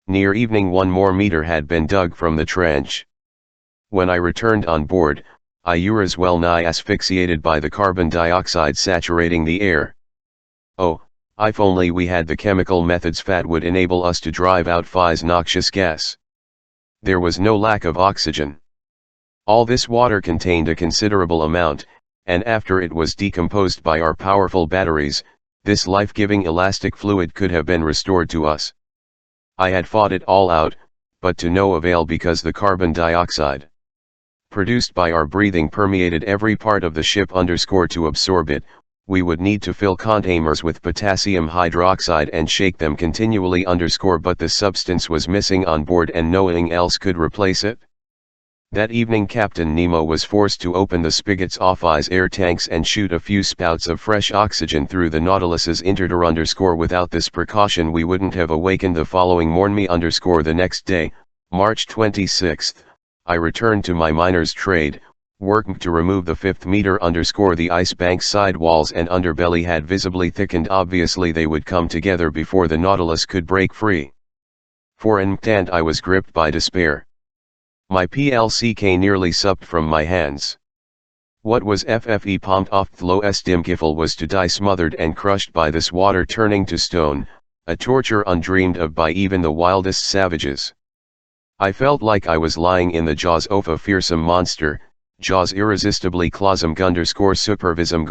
Near evening 1 more meter had been dug from the trench. When I returned on board, I was well nigh asphyxiated by the carbon dioxide saturating the air. Oh, if only we had the chemical methods that would enable us to drive out Phi's noxious gas. There was no lack of oxygen. All this water contained a considerable amount, and after it was decomposed by our powerful batteries, this life-giving elastic fluid could have been restored to us. I had fought it all out, but to no avail, because the carbon dioxide produced by our breathing permeated every part of the ship. To absorb it, we would need to fill containers with potassium hydroxide and shake them continually. But the substance was missing on board, and nothing else could replace it. That evening Captain Nemo was forced to open the spigots off his air tanks and shoot a few spouts of fresh oxygen through the Nautilus's interior. Without this precaution we wouldn't have awakened the following morning. The next day, March 26th, I returned to my miner's trade, working to remove the 5th meter. The ice bank's side walls and underbelly had visibly thickened. Obviously they would come together before the Nautilus could break free. For an instant I was gripped by despair. My PLCK nearly supped from my hands. What was FFE pumped off Thlo's Dimgifel was to die smothered and crushed by this water turning to stone, a torture undreamed of by even the wildest savages. I felt like I was lying in the jaws of a fearsome monster. Jaws irresistibly clawsome supervisum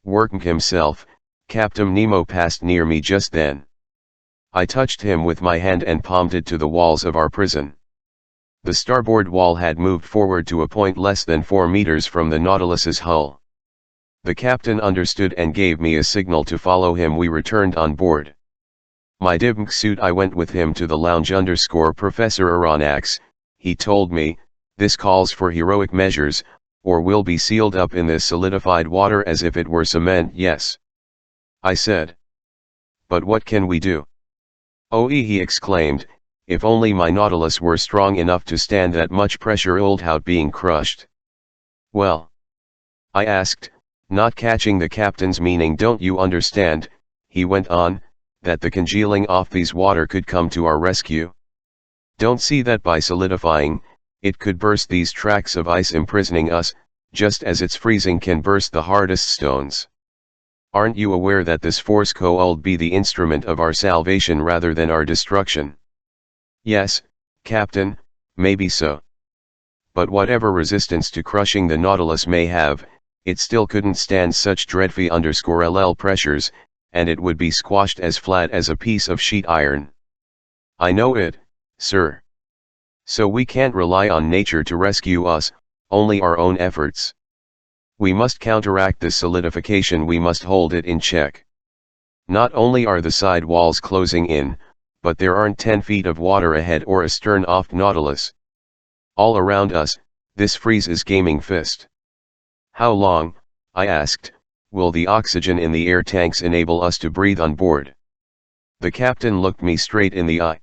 working himself. Captain Nemo passed near me just then. I touched him with my hand and palmed it to the walls of our prison. The starboard wall had moved forward to a point less than 4 meters from the Nautilus's hull. The captain understood and gave me a signal to follow him. We returned on board. My dibnk suit. I went with him to the lounge _ Professor Aronnax. He told me, this calls for heroic measures, or we'll be sealed up in this solidified water as if it were cement. Yes, I said. But what can we do? Oh, he exclaimed, if only my Nautilus were strong enough to stand that much pressure without being crushed. Well, I asked, not catching the captain's meaning. Don't you understand, he went on, that the congealing off these water could come to our rescue? Don't see that by solidifying, it could burst these tracts of ice imprisoning us, just as its freezing can burst the hardest stones. Aren't you aware that this force could be the instrument of our salvation rather than our destruction? Yes, Captain, maybe so. But whatever resistance to crushing the Nautilus may have, it still couldn't stand such dreadful _LL pressures, and it would be squashed as flat as a piece of sheet iron. I know it, sir. So we can't rely on nature to rescue us, only our own efforts. We must counteract this solidification, we must hold it in check. Not only are the side walls closing in, but there aren't 10 feet of water ahead or astern of Nautilus. All around us, this freeze is gaming fist. How long, I asked, will the oxygen in the air tanks enable us to breathe on board? The captain looked me straight in the eye.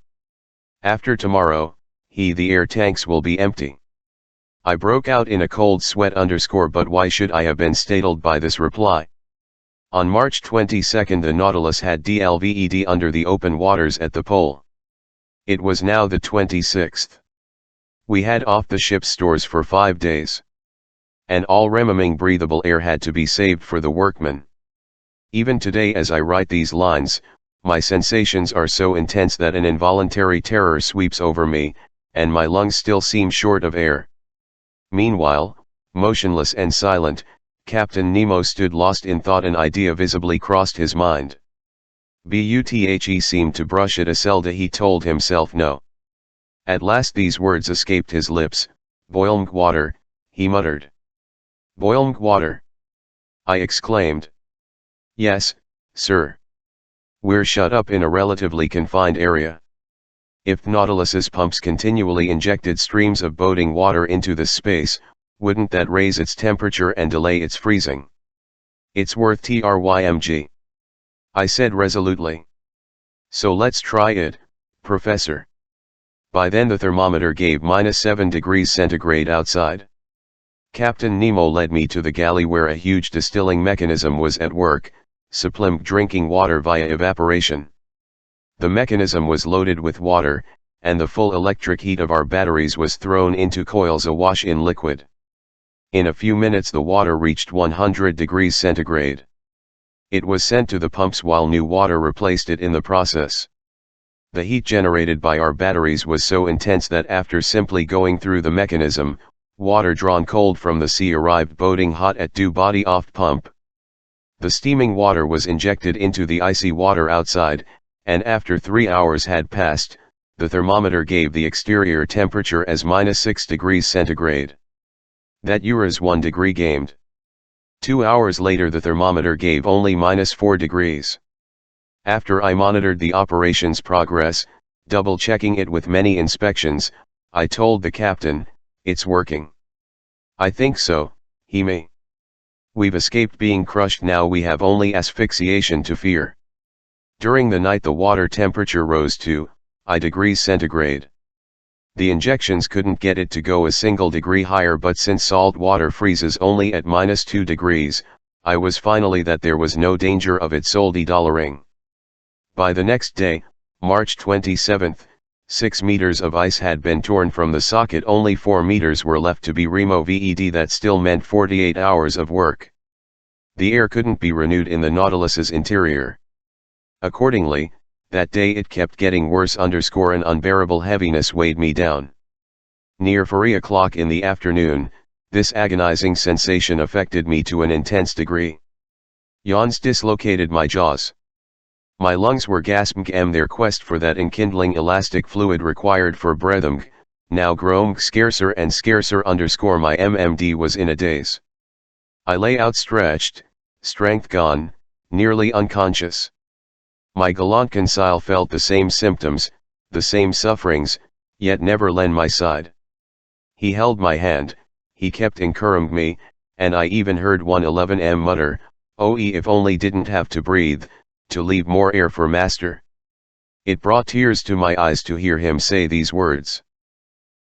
After tomorrow, the air tanks will be empty. I broke out in a cold sweat _ but why should I have been startled by this reply? On March 22 the Nautilus had DLVED under the open waters at the pole. It was now the 26th. We had off the ship's stores for 5 days. And all remaining breathable air had to be saved for the workmen. Even today as I write these lines, my sensations are so intense that an involuntary terror sweeps over me, and my lungs still seem short of air. Meanwhile, motionless and silent, Captain Nemo stood lost in thought. An idea visibly crossed his mind. He seemed to brush at a Zelda. He told himself no. At last these words escaped his lips. Boiling water, he muttered. Boiling water? I exclaimed. Yes, sir. We're shut up in a relatively confined area. If Nautilus's pumps continually injected streams of boiling water into this space, wouldn't that raise its temperature and delay its freezing? It's worth TRYMG. I said resolutely. So let's try it, Professor. By then the thermometer gave -7 degrees centigrade outside. Captain Nemo led me to the galley where a huge distilling mechanism was at work, supplying drinking water via evaporation. The mechanism was loaded with water, and the full electric heat of our batteries was thrown into coils awash in liquid. In a few minutes the water reached 100 degrees centigrade. It was sent to the pumps while new water replaced it in the process. The heat generated by our batteries was so intense that after simply going through the mechanism, water drawn cold from the sea arrived boiling hot at due body off pump. The steaming water was injected into the icy water outside, and after 3 hours had passed, the thermometer gave the exterior temperature as -6 degrees centigrade. That was 1 degree gamed. 2 hours later the thermometer gave only -4 degrees. After I monitored the operation's progress, double-checking it with many inspections, I told the captain, it's working. I think so, me. We've escaped being crushed now, we have only asphyxiation to fear. During the night the water temperature rose to degrees centigrade. The injections couldn't get it to go a single degree higher, but since salt water freezes only at -2 degrees, I was finally that there was no danger of it $dollaring. By the next day, March 27, 6 meters of ice had been torn from the socket, only 4 meters were left to be removed. That still meant 48 hours of work. The air couldn't be renewed in the Nautilus's interior. Accordingly, that day it kept getting worse _ an unbearable heaviness weighed me down. Near 3 o'clock in the afternoon, this agonizing sensation affected me to an intense degree. Yawns dislocated my jaws. My lungs were gasping their quest for that enkindling elastic fluid required for breathing, now growing scarcer and scarcer _ my MMD was in a daze. I lay outstretched, strength gone, nearly unconscious. My gallant Conseil felt the same symptoms, the same sufferings, yet never lent my side. He held my hand, he kept encouraging me, and I even heard 111M mutter, "Oh, if only didn't have to breathe, to leave more air for master." It brought tears to my eyes to hear him say these words.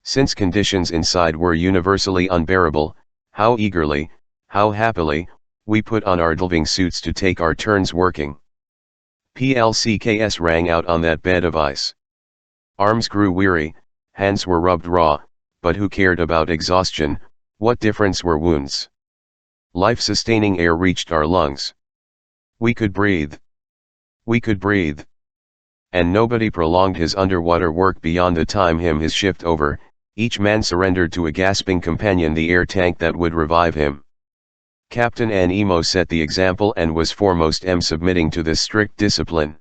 Since conditions inside were universally unbearable, how eagerly, how happily, we put on our diving suits to take our turns working. PLCKS rang out on that bed of ice. Arms grew weary, hands were rubbed raw, but who cared about exhaustion? What difference were wounds? Life-sustaining air reached our lungs. We could breathe. We could breathe. And nobody prolonged his underwater work beyond the time his shift over. Each man surrendered to a gasping companion the air tank that would revive him. Captain Nemo set the example and was foremost submitting to this strict discipline.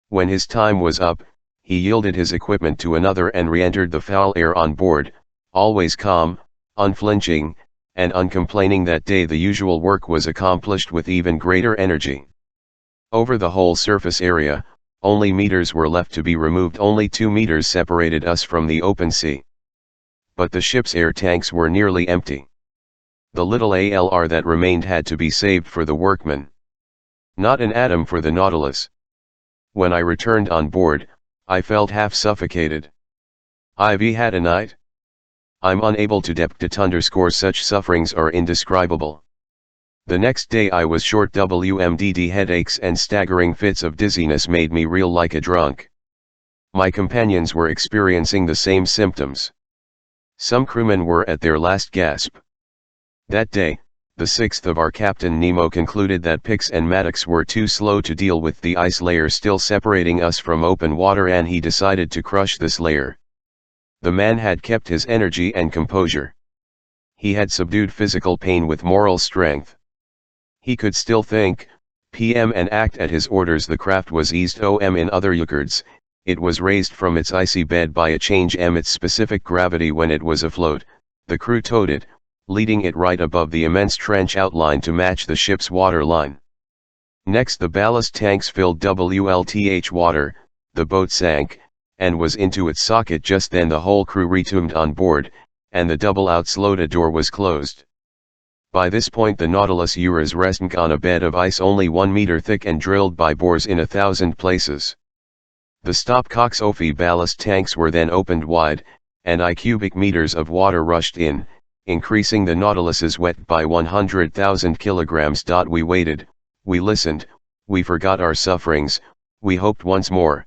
When his time was up, he yielded his equipment to another and re-entered the foul air on board, always calm, unflinching, and uncomplaining. That day the usual work was accomplished with even greater energy. Over the whole surface area, only meters were left to be removed. Only 2 meters separated us from the open sea. But the ship's air tanks were nearly empty. The little ALR that remained had to be saved for the workmen. Not an atom for the Nautilus. When I returned on board, I felt half suffocated. I've had a night. I'm unable to depict. Such sufferings are indescribable. The next day I was short. WMDD headaches and staggering fits of dizziness made me reel like a drunk. My companions were experiencing the same symptoms. Some crewmen were at their last gasp. That day, the 6th of our Captain Nemo concluded that Pix and Maddox were too slow to deal with the ice layer still separating us from open water, and he decided to crush this layer. The man had kept his energy and composure. He had subdued physical pain with moral strength. He could still think, PM, and act at his orders. The craft was eased in other yards. It was raised from its icy bed by a change its specific gravity when it was afloat. The crew towed it, leading it right above the immense trench outline to match the ship's water line. Next the ballast tanks filled WLTH water, the boat sank, and was into its socket. Just then the whole crew returned on board, and the double-out slota door was closed. By this point the Nautilus was resting on a bed of ice only 1 meter thick and drilled by bores in 1,000 places. The stopcocks OFI ballast tanks were then opened wide, and cubic meters of water rushed in, increasing the Nautilus's weight by 100,000 kilograms. We waited, we listened, we forgot our sufferings, we hoped once more.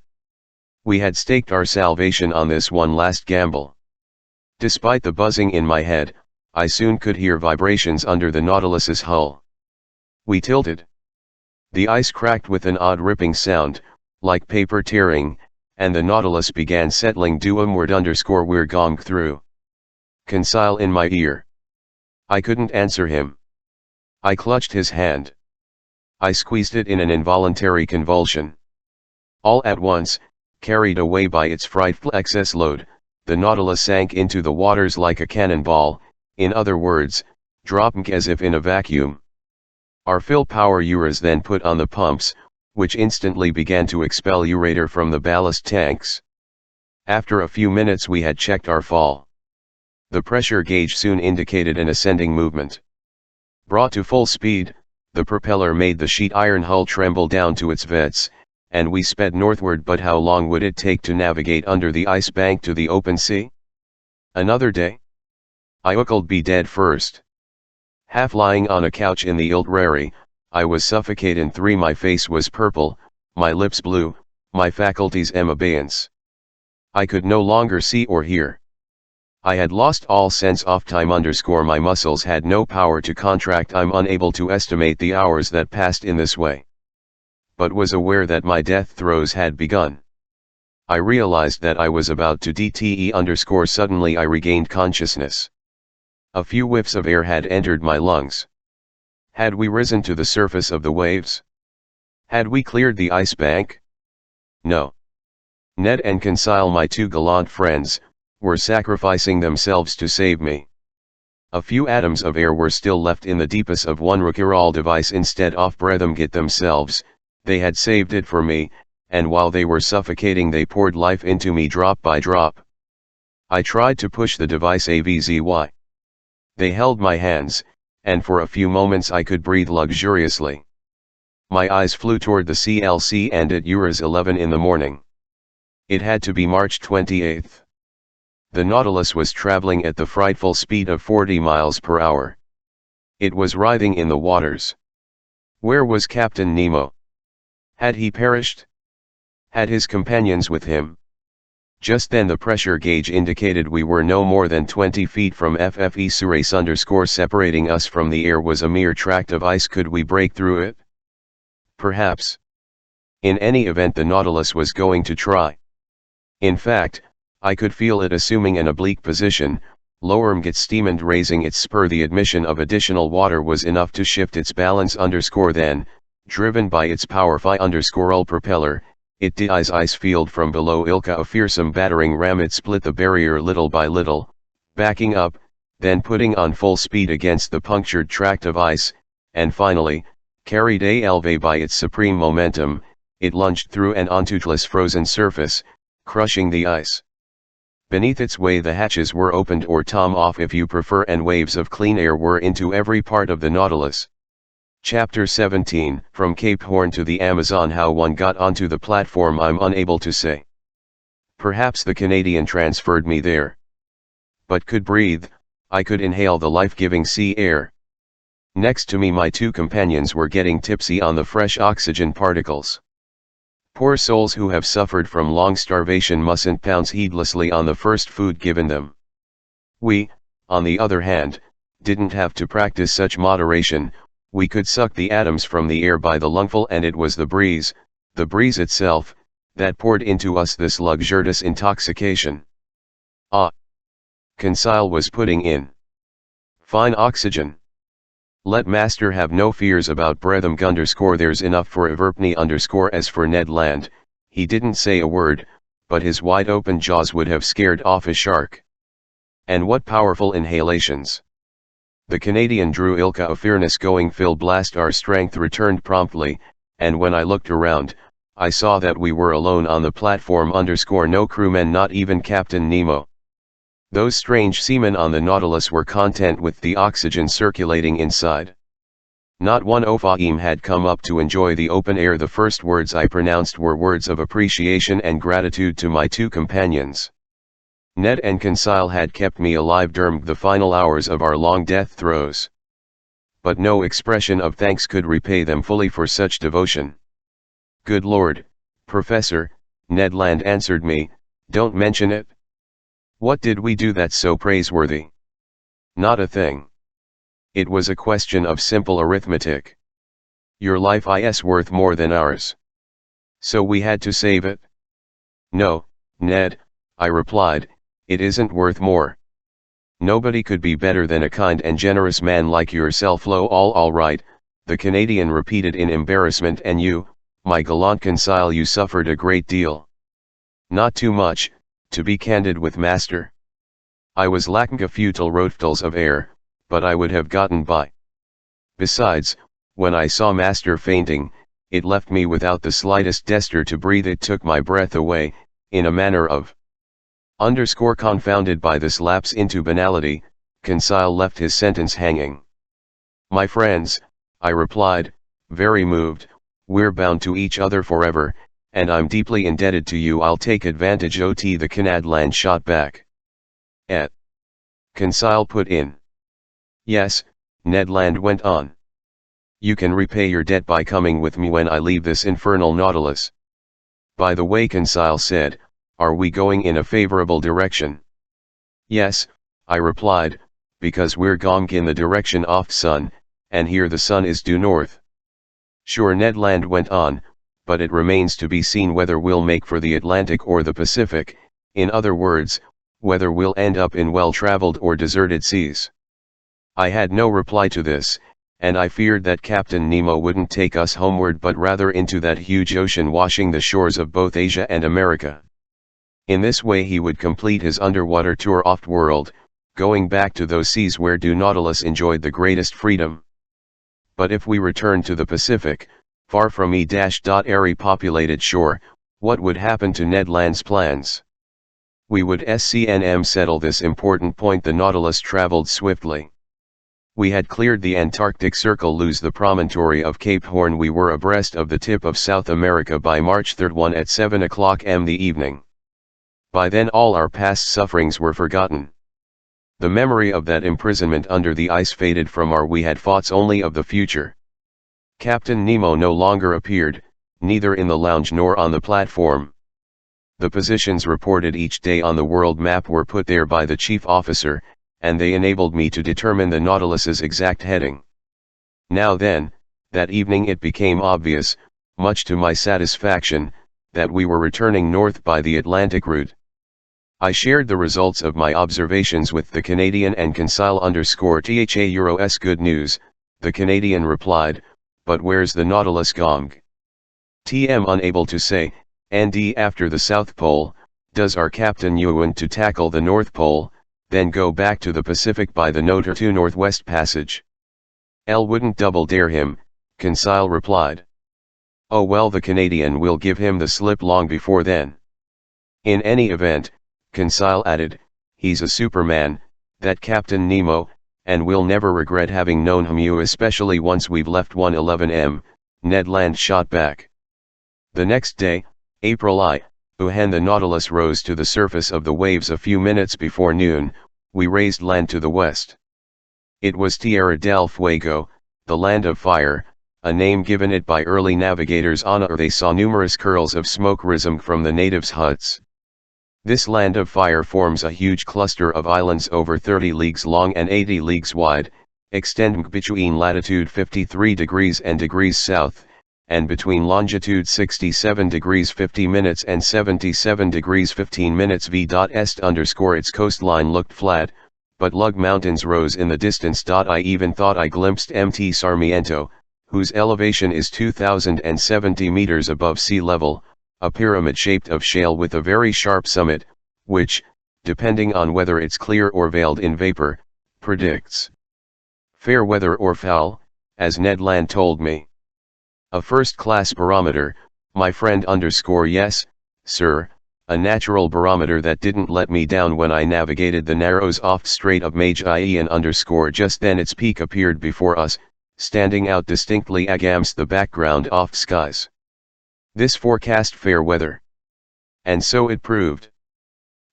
We had staked our salvation on this one last gamble. Despite the buzzing in my head, I soon could hear vibrations under the Nautilus's hull. We tilted. The ice cracked with an odd ripping sound, like paper tearing, and the Nautilus began settling downward. We're gong through. Conseil in my ear. I couldn't answer him. I clutched his hand. I squeezed it in an involuntary convulsion. All at once, carried away by its frightful excess load, the Nautilus sank into the waters like a cannonball, in other words, dropping as if in a vacuum. Our fill power uras then put on the pumps, which instantly began to expel urator from the ballast tanks. After a few minutes we had checked our fall. The pressure gauge soon indicated an ascending movement. Brought to full speed, the propeller made the sheet iron hull tremble down to its vents, and we sped northward. But how long would it take to navigate under the ice bank to the open sea? Another day? I would be dead first. Half lying on a couch in the Ildrari, I was suffocating. My face was purple, my lips blue, my faculties in abeyance. I could no longer see or hear. I had lost all sense of time. My muscles had no power to contract. I'm unable to estimate the hours that passed in this way. But was aware that my death throes had begun. I realized that I was about to DTE. Suddenly I regained consciousness. A few whiffs of air had entered my lungs. Had we risen to the surface of the waves? Had we cleared the ice bank? No. Ned and Conseil, my two gallant friends, were sacrificing themselves to save me. A few atoms of air were still left in the deepest of one Rookerall device. Instead of breathing it themselves, They had saved it for me, and while they were suffocating they poured life into me drop by drop. I tried to push the device AVZY. They held my hands, and for a few moments I could breathe luxuriously. My eyes flew toward the CLC and it was 11 in the morning. It had to be March 28th. The Nautilus was traveling at the frightful speed of 40 miles per hour. It was writhing in the waters. Where was Captain Nemo? Had he perished? Had his companions with him? Just then the pressure gauge indicated we were no more than 20 feet from FFE Surace _ separating us from the air was a mere tract of ice. Could we break through it? Perhaps. In any event the Nautilus was going to try. In fact, I could feel it assuming an oblique position, Lormgetstemend raising its spur. The admission of additional water was enough to shift its balance _ then, driven by its power Phi _ propeller, it did ice field from below Ilka a fearsome battering ram. It split the barrier little by little, backing up, then putting on full speed against the punctured tract of ice, and finally, carried ALV by its supreme momentum, it lunged through an untouchless frozen surface, crushing the ice. Beneath its way the hatches were opened, or tom off if you prefer, and waves of clean air were into every part of the Nautilus. Chapter 17, From Cape Horn to the Amazon. How one got onto the platform I'm unable to say. Perhaps the Canadian transferred me there. But could breathe, I could inhale the life-giving sea air. Next to me my two companions were getting tipsy on the fresh oxygen particles. Poor souls who have suffered from long starvation mustn't pounce heedlessly on the first food given them. We, on the other hand, didn't have to practice such moderation. We could suck the atoms from the air by the lungful, and it was the breeze itself, that poured into us this luxurious intoxication. Ah! Conseil was putting in fine oxygen. Let Master have no fears about Bretham _ there's enough for Everpney _ As for Ned Land, he didn't say a word, but his wide open jaws would have scared off a shark. And what powerful inhalations! The Canadian drew Ilka a furnace going. Fill blast. Our strength returned promptly, and when I looked around, I saw that we were alone on the platform _ no crewmen, not even Captain Nemo. Those strange seamen on the Nautilus were content with the oxygen circulating inside. Not one Ophaim had come up to enjoy the open air. The first words I pronounced were words of appreciation and gratitude to my two companions. Ned and Conseil had kept me alive during the final hours of our long death throes. But no expression of thanks could repay them fully for such devotion. Good Lord, Professor, Ned Land answered me, don't mention it. What did we do that's so praiseworthy? Not a thing. It was a question of simple arithmetic. Your life is worth more than ours. So we had to save it? No, Ned, I replied, it isn't worth more. Nobody could be better than a kind and generous man like yourself. All right, the Canadian repeated in embarrassment. And you, my gallant Conseil, you suffered a great deal. Not too much, to be candid with Master. I was lacking a few roadfuls of air, but I would have gotten by. Besides, when I saw Master fainting, it left me without the slightest desire to breathe. It took my breath away, in a manner of confounded by this lapse into banality, Conseil left his sentence hanging. My friends, I replied, very moved, we're bound to each other forever, and I'm deeply indebted to you. I'll take advantage. The Canadland shot back. Conseil put in. Yes, Ned Land went on. You can repay your debt by coming with me when I leave this infernal Nautilus. By the way, Conseil said, are we going in a favorable direction? Yes, I replied, because we're going in the direction of sun, and here the sun is due north. Sure, Ned Land went on, but it remains to be seen whether we'll make for the Atlantic or the Pacific, in other words, whether we'll end up in well-traveled or deserted seas. I had no reply to this, and I feared that Captain Nemo wouldn't take us homeward but rather into that huge ocean washing the shores of both Asia and America. In this way he would complete his underwater tour off-world, going back to those seas where Nautilus enjoyed the greatest freedom. But if we returned to the Pacific, far from airy populated shore. What would happen to Ned Land's plans? We would SCNM settle this important point. The Nautilus traveled swiftly. We had cleared the Antarctic Circle, lose the promontory of Cape Horn. We were abreast of the tip of South America by March 31 at 7 o'clock the evening. By then all our past sufferings were forgotten. The memory of that imprisonment under the ice faded from our we had thoughts only of the future. Captain Nemo no longer appeared, neither in the lounge nor on the platform. The positions reported each day on the world map were put there by the chief officer, and they enabled me to determine the Nautilus's exact heading. Now then, that evening it became obvious, much to my satisfaction, that we were returning north by the Atlantic route. I shared the results of my observations with the Canadian and Conseil_THA Euros. Good news, the Canadian replied, but where's the Nautilus gong? TM unable to say, ND after the South Pole, does our Captain Ewan to tackle the North Pole, then go back to the Pacific by the Notre Dame Northwest Passage? L wouldn't double dare him, Conseil replied. Oh well, the Canadian will give him the slip long before then. In any event, Conseil added, he's a superman, that Captain Nemo, and we'll never regret having known him, especially once we've left 111 Ned Land shot back. The next day, April when the Nautilus rose to the surface of the waves a few minutes before noon, we raised land to the west. It was Tierra del Fuego, the land of fire, a name given it by early navigators on or they saw numerous curls of smoke rising from the natives' huts. This land of fire forms a huge cluster of islands over 30 leagues long and 80 leagues wide, extending between latitude 53 degrees and degrees south, and between longitude 67 degrees 50 minutes and 77 degrees 15 minutes v.est. Its coastline looked flat, but Lug Mountains rose in the distance. I even thought I glimpsed Mt. Sarmiento, whose elevation is 2,070 meters above sea level, a pyramid shaped of shale with a very sharp summit, which, depending on whether it's clear or veiled in vapor, predicts fair weather or foul, as Ned Land told me. A first-class barometer, my friend. Yes, sir, a natural barometer that didn't let me down when I navigated the narrows off Strait of Magellan. Just then its peak appeared before us, standing out distinctly against the background off skies. This forecast fair weather. And so it proved.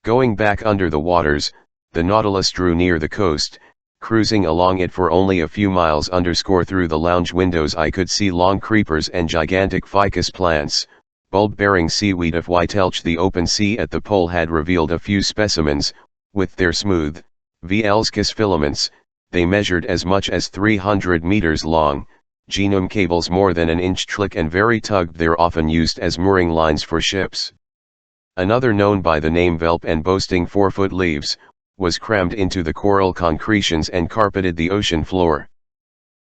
Going back under the waters, the Nautilus drew near the coast, cruising along it for only a few miles. Through the lounge windows I could see long creepers and gigantic ficus plants, bulb-bearing seaweed of Whitelch. The open sea at the pole had revealed a few specimens, with their smooth, Vlscus filaments. They measured as much as 300 meters long, genome cables more than an inch thick and very tugged. They're often used as mooring lines for ships. Another, known by the name Velp and boasting 4-foot leaves, was crammed into the coral concretions and carpeted the ocean floor.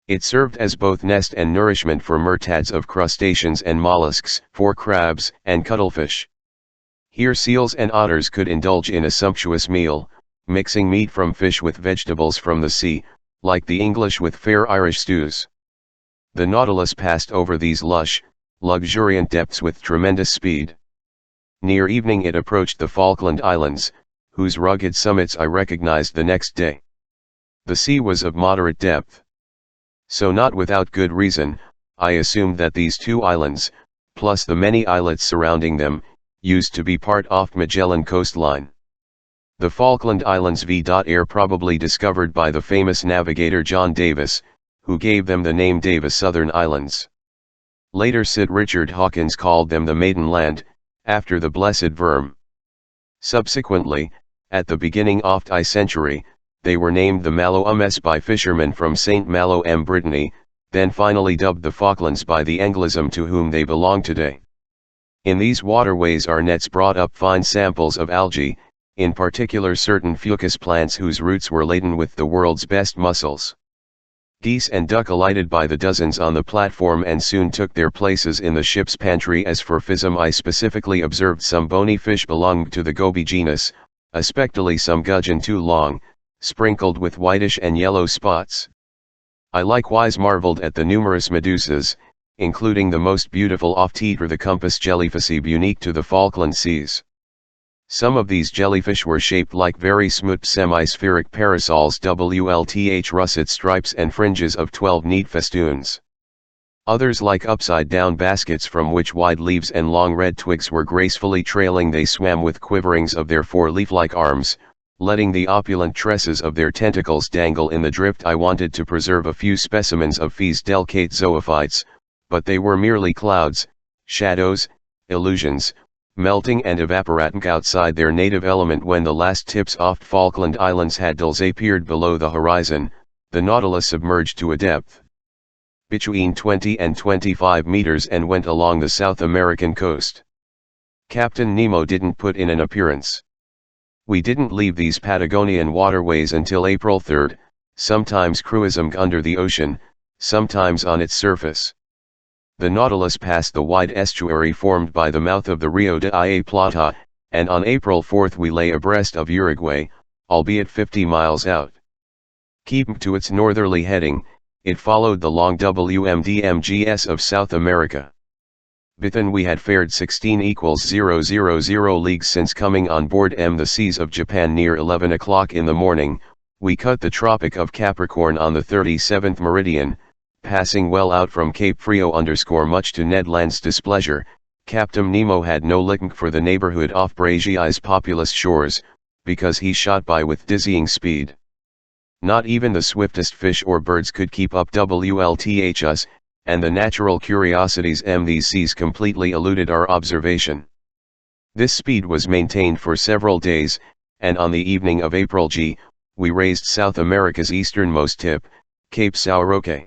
It served as both nest and nourishment for myrtads of crustaceans and mollusks, for crabs and cuttlefish. Here seals and otters could indulge in a sumptuous meal, mixing meat from fish with vegetables from the sea, like the English with fair Irish stews. The Nautilus passed over these lush, luxuriant depths with tremendous speed. Near evening it approached the Falkland Islands, whose rugged summits I recognized the next day. The sea was of moderate depth. So not without good reason, I assumed that these two islands, plus the many islets surrounding them, used to be part of Magellan coastline. The Falkland Islands v.air probably discovered by the famous navigator John Davis, who gave them the name Davis Southern Islands. Later Sir Richard Hawkins called them the Maiden Land, after the Blessed Virgin. Subsequently, at the beginning of the century, they were named the Malo by fishermen from St. Malo, Brittany, then finally dubbed the Falklands by the Anglism to whom they belong today. In these waterways our nets brought up fine samples of algae, in particular certain fucus plants whose roots were laden with the world's best mussels. Geese and duck alighted by the dozens on the platform and soon took their places in the ship's pantry. As for physium, I specifically observed some bony fish belonging to the goby genus, especially some gudgeon too long, sprinkled with whitish and yellow spots. I likewise marveled at the numerous medusas, including the most beautiful Opteater, the compass jellyfish unique to the Falkland Seas. Some of these jellyfish were shaped like very smooth semi-spheric parasols, WLTH russet stripes and fringes of 12 neat festoons. Others like upside-down baskets from which wide leaves and long red twigs were gracefully trailing. They swam with quiverings of their four leaf-like arms, letting the opulent tresses of their tentacles dangle in the drift. I wanted to preserve a few specimens of these delicate zoophytes, but they were merely clouds, shadows, illusions, melting and evaporating outside their native element. When the last tips off Falkland Islands had appeared below the horizon, the Nautilus submerged to a depth between 20 and 25 meters and went along the South American coast. Captain Nemo didn't put in an appearance. We didn't leave these Patagonian waterways until April 3rd, sometimes cruising under the ocean, sometimes on its surface. The Nautilus passed the wide estuary formed by the mouth of the Rio de la Plata, and on April 4th we lay abreast of Uruguay, albeit 50 miles out. Keeping to its northerly heading, it followed the long WMDMGS of South America. Then we had fared 16=000 leagues since coming on board the seas of Japan near 11 o'clock in the morning. We cut the Tropic of Capricorn on the 37th meridian, passing well out from Cape Frio. Much to Ned Land's displeasure, Captain Nemo had no liking for the neighborhood off Brazil's populous shores, because he shot by with dizzying speed. Not even the swiftest fish or birds could keep up WLTH us, and the natural curiosities these seas completely eluded our observation. This speed was maintained for several days, and on the evening of April G, we raised South America's easternmost tip, Cape São Roque.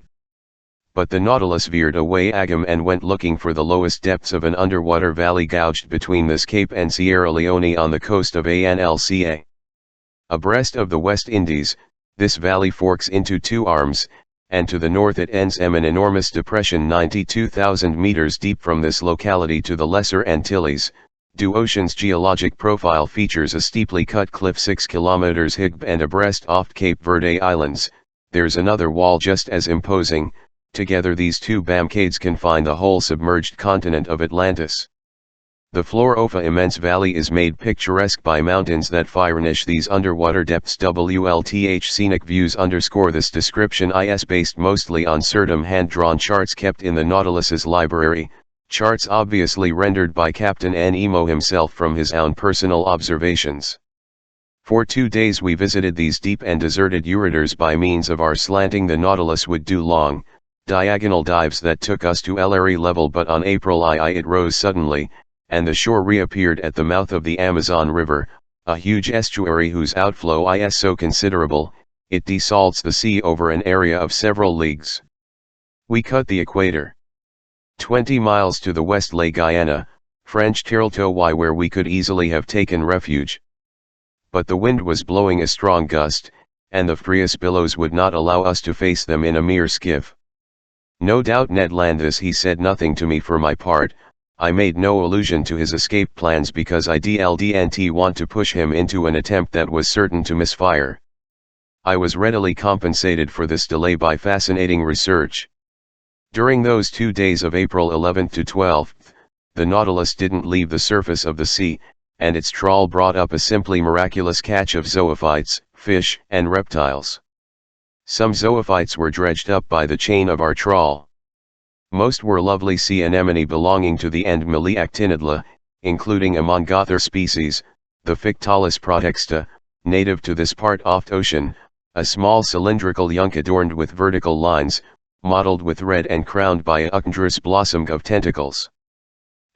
But the Nautilus veered away agam and went looking for the lowest depths of an underwater valley gouged between this cape and Sierra Leone on the coast of ANLCA. Abreast of the West Indies, this valley forks into two arms, and to the north it ends in an enormous depression 92,000 meters deep. From this locality to the Lesser Antilles, the ocean's geologic profile features a steeply cut cliff 6 kilometers high and abreast off Cape Verde Islands. There's another wall just as imposing. Together these two BAMCades confine the whole submerged continent of Atlantis. The floor of an immense valley is made picturesque by mountains that furnish these underwater depths. WLTH scenic views underscore this description is based mostly on certain hand-drawn charts kept in the Nautilus's library, charts obviously rendered by Captain Nemo himself from his own personal observations. For 2 days we visited these deep and deserted ureters by means of our slanting. The Nautilus would do long, diagonal dives that took us to LRE level, but on April I it rose suddenly, and the shore reappeared at the mouth of the Amazon River, a huge estuary whose outflow is so considerable, it desalts the sea over an area of several leagues. We cut the equator. 20 miles to the west lay Guyana, French territory, where we could easily have taken refuge. But the wind was blowing a strong gust, and the furious billows would not allow us to face them in a mere skiff. No doubt Ned Land he said nothing to me. For my part, I made no allusion to his escape plans because I didn't want to push him into an attempt that was certain to misfire. I was readily compensated for this delay by fascinating research. During those 2 days of April 11th to 12th, the Nautilus didn't leave the surface of the sea, and its trawl brought up a simply miraculous catch of zoophytes, fish, and reptiles. Some zoophytes were dredged up by the chain of our trawl. Most were lovely sea anemone belonging to the Meliactinidla, including a Mongothera species, the Fictalis protexta, native to this part of the ocean, a small cylindrical yunque adorned with vertical lines, mottled with red and crowned by a undrous blossom of tentacles.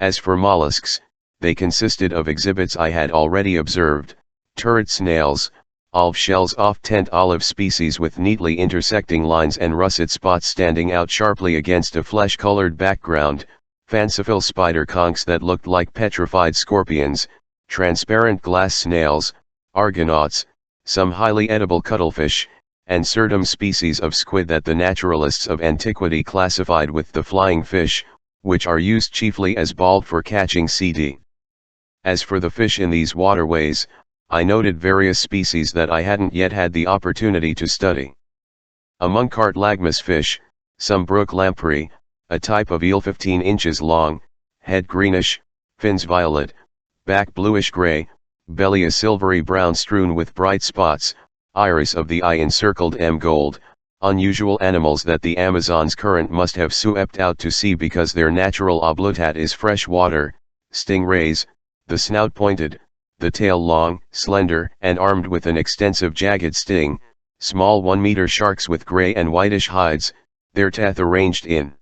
As for mollusks, they consisted of exhibits I had already observed: turret snails, olive shells of tent olive species with neatly intersecting lines and russet spots standing out sharply against a flesh-colored background, fanciful spider conchs that looked like petrified scorpions, transparent glass snails, argonauts, some highly edible cuttlefish, and certain species of squid that the naturalists of antiquity classified with the flying fish, which are used chiefly as bait for catching sea. As for the fish in these waterways, I noted various species that I hadn't yet had the opportunity to study. Among cartilaginous fish, some brook lamprey, a type of eel 15 inches long, head greenish, fins violet, back bluish-gray, belly a silvery brown strewn with bright spots, iris of the eye encircled gold, unusual animals that the Amazon's current must have swept out to sea because their natural habitat is fresh water, stingrays, the snout pointed, the tail long, slender, and armed with an extensive jagged sting, small 1-meter sharks with gray and whitish hides, their teeth arranged in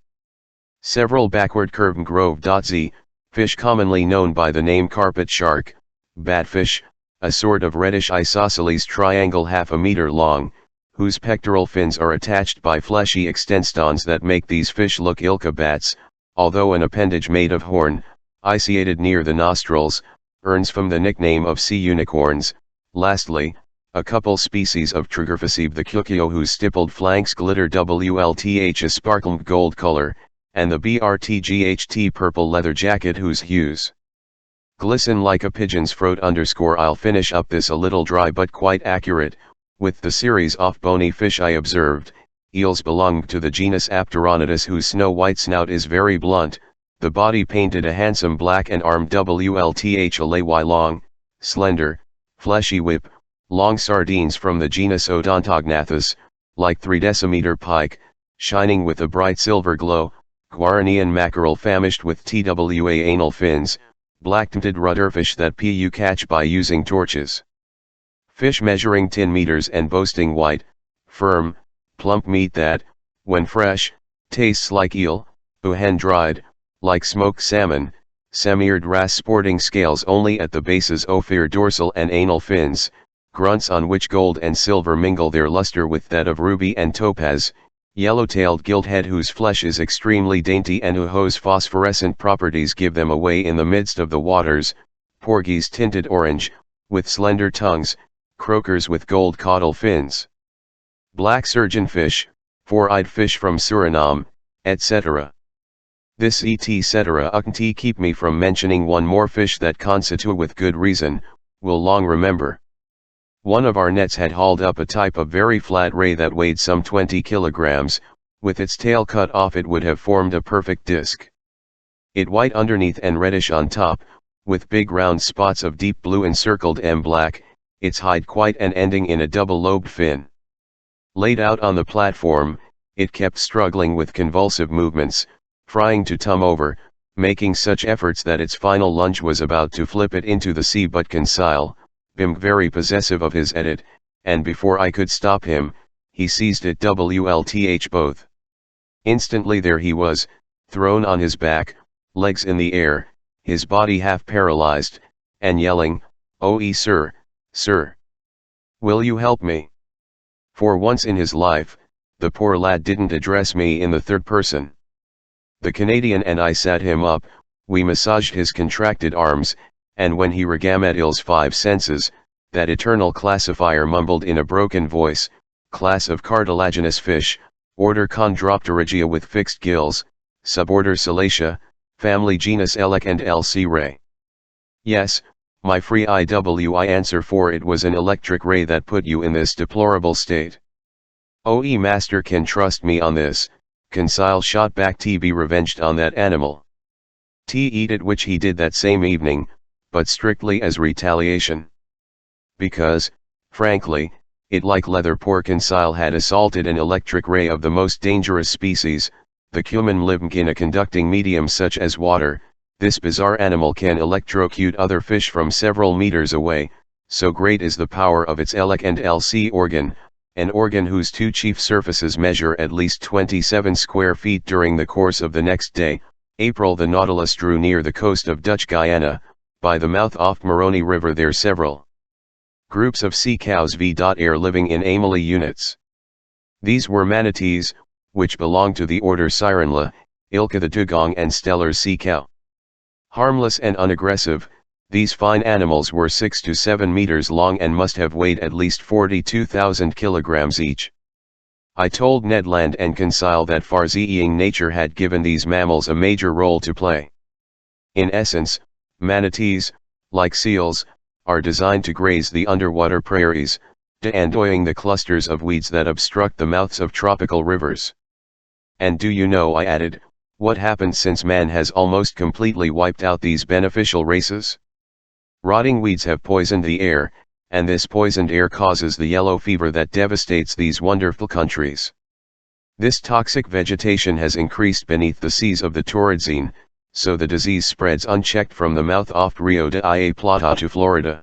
several backward curved groove.z, fish commonly known by the name carpet shark, batfish, a sort of reddish isosceles triangle half a meter long, whose pectoral fins are attached by fleshy extenstons that make these fish look ilka bats, although an appendage made of horn, isolated near the nostrils, earns from the nickname of sea unicorns. Lastly, a couple species of Triggerphacebe the Kukio whose stippled flanks glitter WLTH a sparkling gold color, and the BRTGHT purple leather jacket whose hues glisten like a pigeon's throat. I'll finish up this a little dry but quite accurate, with the series of bony fish I observed. Eels belong to the genus Apteronidus whose snow-white snout is very blunt, the body painted a handsome black and arm WLTH a lay long, slender, fleshy whip, long sardines from the genus Odontognathus, like 3 decimeter pike, shining with a bright silver glow, Guaranian mackerel famished with TWA anal fins, black-tinted rudderfish that you catch by using torches. Fish measuring 10 meters and boasting white, firm, plump meat that, when fresh, tastes like eel, when dried, like smoked salmon, semired wrasse sporting scales only at the bases Ophir dorsal and anal fins, grunts on which gold and silver mingle their luster with that of ruby and topaz, yellow-tailed gilthead whose flesh is extremely dainty and whose phosphorescent properties give them away in the midst of the waters, porgies tinted orange, with slender tongues, croakers with gold caudal fins, black surgeonfish, 4-eyed fish from Suriname, etc. This etc. keep me from mentioning one more fish that constitute with good reason, will long remember. One of our nets had hauled up a type of very flat ray that weighed some 20 kilograms, with its tail cut off it would have formed a perfect disc. It white underneath and reddish on top, with big round spots of deep blue encircled black, its hide quite and ending in a double-lobed fin. Laid out on the platform, it kept struggling with convulsive movements, trying to tum over, making such efforts that its final lunge was about to flip it into the sea, but Conseil, Bim very possessive of his edit, and before I could stop him, he seized it WLTH both. Instantly there he was, thrown on his back, legs in the air, his body half paralyzed, and yelling, "Oh, sir, sir! Will you help me?" For once in his life, the poor lad didn't address me in the third person. The Canadian and I sat him up, we massaged his contracted arms, and when he Regametil's 5 senses, that eternal classifier mumbled in a broken voice, class of cartilaginous fish, order Chondropterygia with fixed gills, suborder Salacia, family genus Elec and LC ray. Yes, my free IWI answer, for it was an electric ray that put you in this deplorable state. OE master can trust me on this, Conseil shot back to be revenged on that animal. Eat it, which he did that same evening, but strictly as retaliation. Because, frankly, it like leather poor Conseil had assaulted an electric ray of the most dangerous species, the cumin living in a conducting medium such as water. This bizarre animal can electrocute other fish from several meters away, so great is the power of its Elec and LC organ, an organ whose 2 chief surfaces measure at least 27 square feet. During the course of the next day, April, the Nautilus drew near the coast of Dutch Guyana. By the mouth of Moroni River there several groups of sea cows v.air living in Amelie units. These were manatees, which belong to the order Sirenla, Ilka the dugong and Steller's sea cow. Harmless and unaggressive, these fine animals were 6 to 7 meters long and must have weighed at least 42,000 kilograms each. I told Ned Land and Conseil that farseeing nature had given these mammals a major role to play. In essence, manatees, like seals, are designed to graze the underwater prairies, enjoying the clusters of weeds that obstruct the mouths of tropical rivers. And do you know, I added, What happened since man has almost completely wiped out these beneficial races? Rotting weeds have poisoned the air, and this poisoned air causes the yellow fever that devastates these wonderful countries. This toxic vegetation has increased beneath the seas of the Torredzine, so the disease spreads unchecked from the mouth off Rio de la Plata to Florida.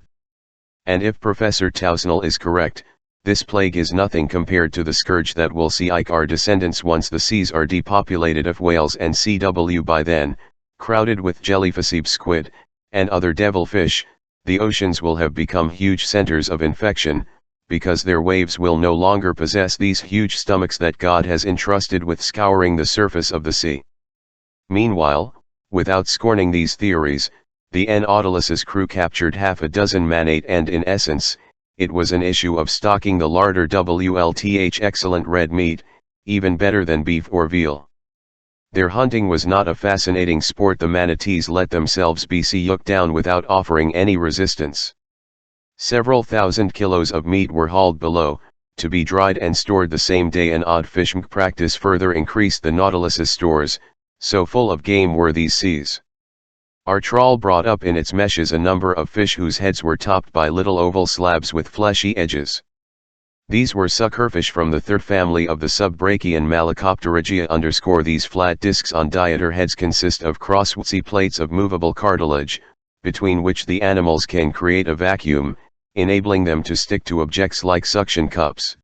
And if Professor Tausnell is correct, this plague is nothing compared to the scourge that will see our descendants once the seas are depopulated of whales and CW. By then, crowded with jellyfish, squid, and other devilfish, the oceans will have become huge centers of infection, because their waves will no longer possess these huge stomachs that God has entrusted with scouring the surface of the sea. Meanwhile, without scorning these theories, the Nautilus's crew captured half a dozen mannate, and in essence, it was an issue of stocking the larder WLTH excellent red meat, even better than beef or veal. Their hunting was not a fascinating sport. The manatees let themselves be yooked down without offering any resistance. Several thousand kilos of meat were hauled below, to be dried and stored the same day. An odd fishing practice further increased the Nautilus's stores, so full of game were these seas. Our trawl brought up in its meshes a number of fish whose heads were topped by little oval slabs with fleshy edges. These were suckerfish from the third family of the subbrachian Malacopterygia. These flat discs on dieter heads consist of crosswoodsy plates of movable cartilage, between which the animals can create a vacuum, enabling them to stick to objects like suction cups.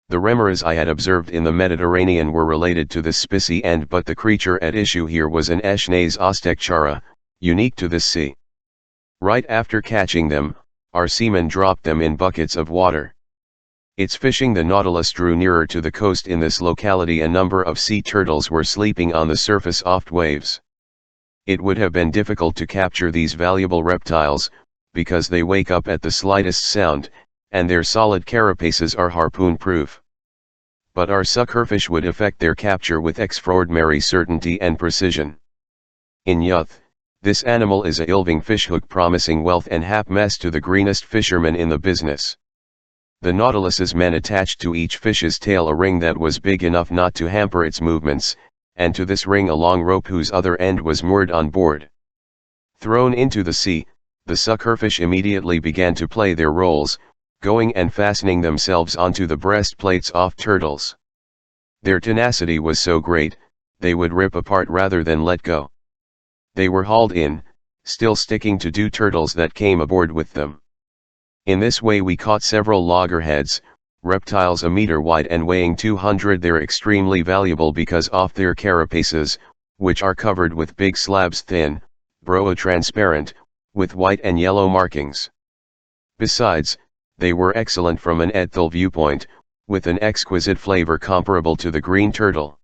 The remoras I had observed in the Mediterranean were related to this species, but the creature at issue here was an Eschnes ostechara, unique to this sea. Right after catching them, our seamen dropped them in buckets of water. Its fishing, the Nautilus drew nearer to the coast. In this locality a number of sea turtles were sleeping on the surface oft waves. It would have been difficult to capture these valuable reptiles, because they wake up at the slightest sound, and their solid carapaces are harpoon-proof. But our suckerfish would effect their capture with extraordinary certainty and precision. In youth, this animal is a ilving fishhook, promising wealth and hap-mess to the greenest fishermen in the business. The Nautilus's men attached to each fish's tail a ring that was big enough not to hamper its movements, and to this ring a long rope whose other end was moored on board. Thrown into the sea, the suckerfish immediately began to play their roles, going and fastening themselves onto the breastplates of turtles. Their tenacity was so great, they would rip apart rather than let go. They were hauled in, still sticking to two turtles that came aboard with them. In this way we caught several loggerheads, reptiles a meter wide and weighing 200. They're extremely valuable because off their carapaces, which are covered with big slabs thin, broa transparent, with white and yellow markings. Besides, they were excellent from an ethyl viewpoint, with an exquisite flavor comparable to the green turtle.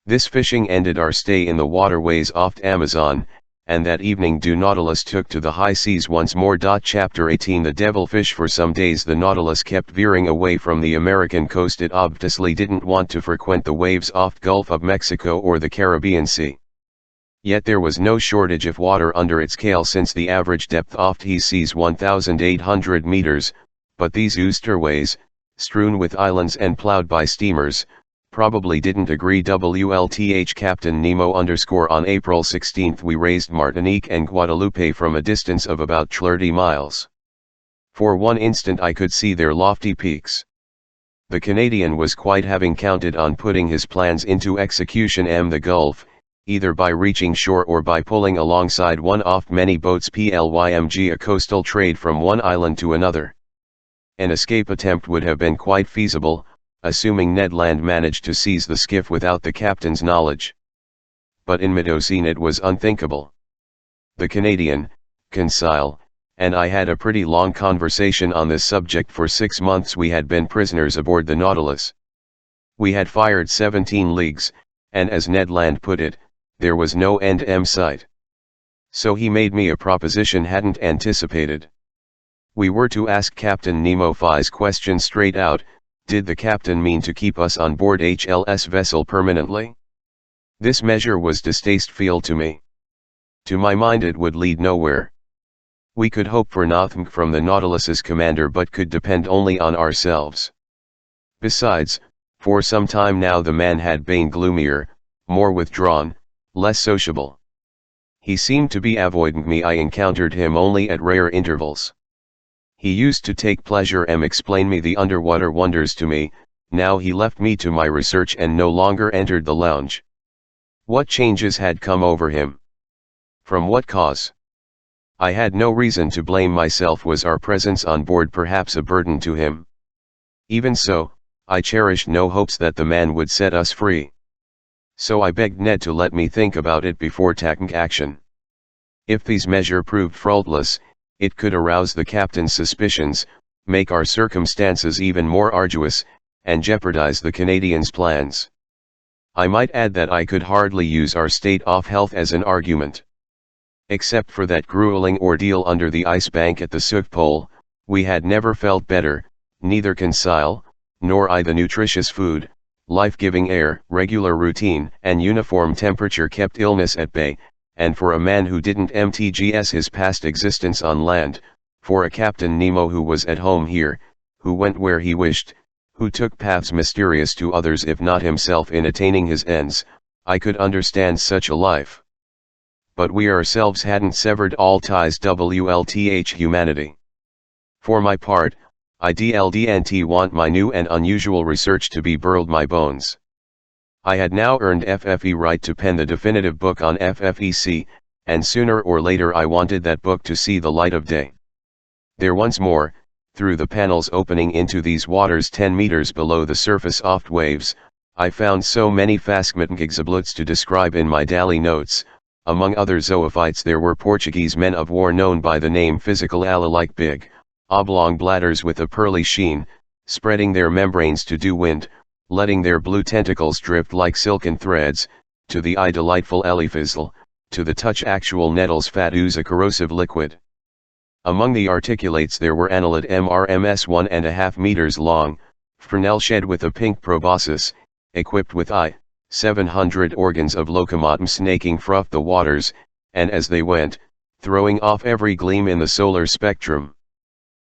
This fishing ended our stay in the waterways off Amazon, and that evening the Nautilus took to the high seas once more. Chapter 18 The devilfish. For some days the Nautilus kept veering away from the American coast. It obviously didn't want to frequent the waves off Gulf of Mexico or the Caribbean Sea. Yet there was no shortage of water under its keel, since the average depth off these seas 1,800 meters, but these oosterways, strewn with islands and plowed by steamers, probably didn't agree. WLTH Captain Nemo _ On April 16 we raised Martinique and Guadeloupe from a distance of about 30 miles. For one instant I could see their lofty peaks. The Canadian was quite having counted on putting his plans into execution. The Gulf, either by reaching shore or by pulling alongside one of many boats plymg a coastal trade from one island to another. An escape attempt would have been quite feasible, assuming Ned Land managed to seize the skiff without the captain's knowledge. But in mid-ocean it was unthinkable. The Canadian, Conseil, and I had a pretty long conversation on this subject. For 6 months we had been prisoners aboard the Nautilus. We had fired 17 leagues, and as Ned Land put it, there was no end in sight. So he made me a proposition hadn't anticipated. We were to ask Captain Nemo 5's question straight out: did the captain mean to keep us on board HLS vessel permanently? This measure was distasteful to me. To my mind it would lead nowhere. We could hope for nothing from the Nautilus's commander, but could depend only on ourselves. Besides, for some time now the man had been gloomier, more withdrawn, less sociable. He seemed to be avoiding me. I encountered him only at rare intervals. He used to take pleasure explain me the underwater wonders to me. Now he left me to my research and no longer entered the lounge. What changes had come over him? From what cause? I had no reason to blame myself. Was our presence on board perhaps a burden to him? Even so, I cherished no hopes that the man would set us free. So I begged Ned to let me think about it before taking action. If this measure proved fruitless, it could arouse the captain's suspicions, make our circumstances even more arduous, and jeopardize the Canadians' plans. I might add that I could hardly use our state of health as an argument. Except for that grueling ordeal under the ice bank at the South Pole, we had never felt better. Neither Conseil, nor I. The nutritious food, life-giving air, regular routine, and uniform temperature kept illness at bay, and for a man who didn't mtgs his past existence on land, for a Captain Nemo who was at home here, who went where he wished, who took paths mysterious to others if not himself in attaining his ends, I could understand such a life. But we ourselves hadn't severed all ties WLTH humanity. For my part, I didn't want my new and unusual research to be burled my bones. I had now earned FFE right to pen the definitive book on FFEC, and sooner or later I wanted that book to see the light of day. There once more, through the panels opening into these waters 10 meters below the surface oft waves, I found so many fascinating exhibits to describe in my daily notes. Among other zoophytes there were Portuguese men of war known by the name Physicalala, like big, oblong bladders with a pearly sheen, spreading their membranes to do wind, letting their blue tentacles drift like silken threads, to the eye delightful Elyphizal, to the touch actual nettles fat ooze a corrosive liquid. Among the articulates there were annelid MRMS 1.5 meters long, Fresnel shed with a pink proboscis, equipped with 700 organs of locomotum snaking froth the waters, and as they went, throwing off every gleam in the solar spectrum.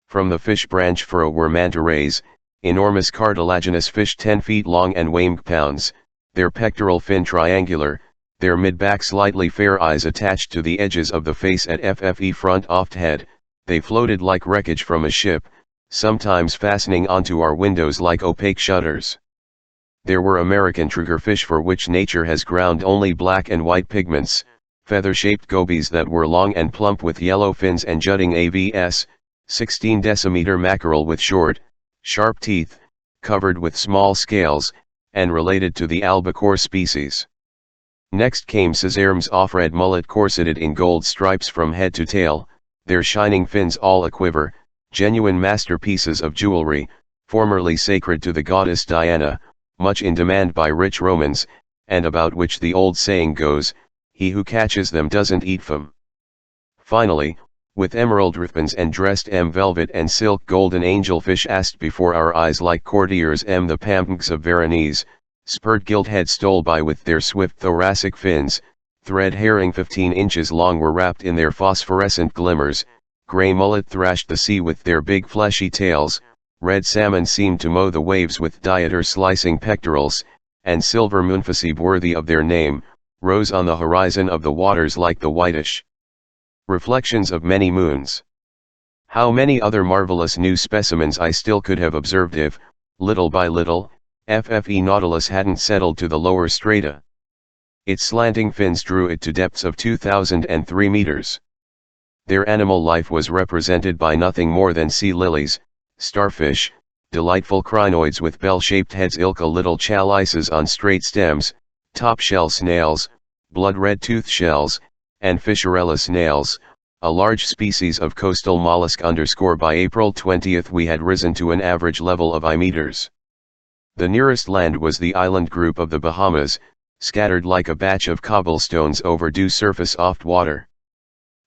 From the fish branch furrow were manta rays, enormous cartilaginous fish 10 feet long and weighing pounds, their pectoral fin triangular, their mid-back slightly fair eyes attached to the edges of the face at FFE front oft head. They floated like wreckage from a ship, sometimes fastening onto our windows like opaque shutters. There were American triggerfish for which nature has ground only black and white pigments, feather-shaped gobies that were long and plump with yellow fins and jutting avs, 16 decimeter mackerel with short, sharp teeth, covered with small scales, and related to the albacore species. Next came Caesarms off-red mullet corseted in gold stripes from head to tail, their shining fins all aquiver, genuine masterpieces of jewelry, formerly sacred to the goddess Diana, much in demand by rich Romans, and about which the old saying goes, he who catches them doesn't eat them. Finally, with emerald ribbons and dressed velvet and silk golden angelfish asked before our eyes like courtiers the pampings of Veronese, spurred gilt-head stole by with their swift thoracic fins, thread herring 15 inches long were wrapped in their phosphorescent glimmers, grey mullet thrashed the sea with their big fleshy tails, red salmon seemed to mow the waves with diater slicing pectorals, and silver moonfacebe worthy of their name, rose on the horizon of the waters like the whitish reflections of many moons. How many other marvelous new specimens I still could have observed if, little by little, FFE Nautilus hadn't settled to the lower strata. Its slanting fins drew it to depths of 2,003 meters. Their animal life was represented by nothing more than sea lilies, starfish, delightful crinoids with bell-shaped heads, ilka little chalices on straight stems, top-shell snails, blood-red tooth shells, and fissurella snails, a large species of coastal mollusk. By April 20 we had risen to an average level of I meters. The nearest land was the island group of the Bahamas, scattered like a batch of cobblestones over due surface oft water.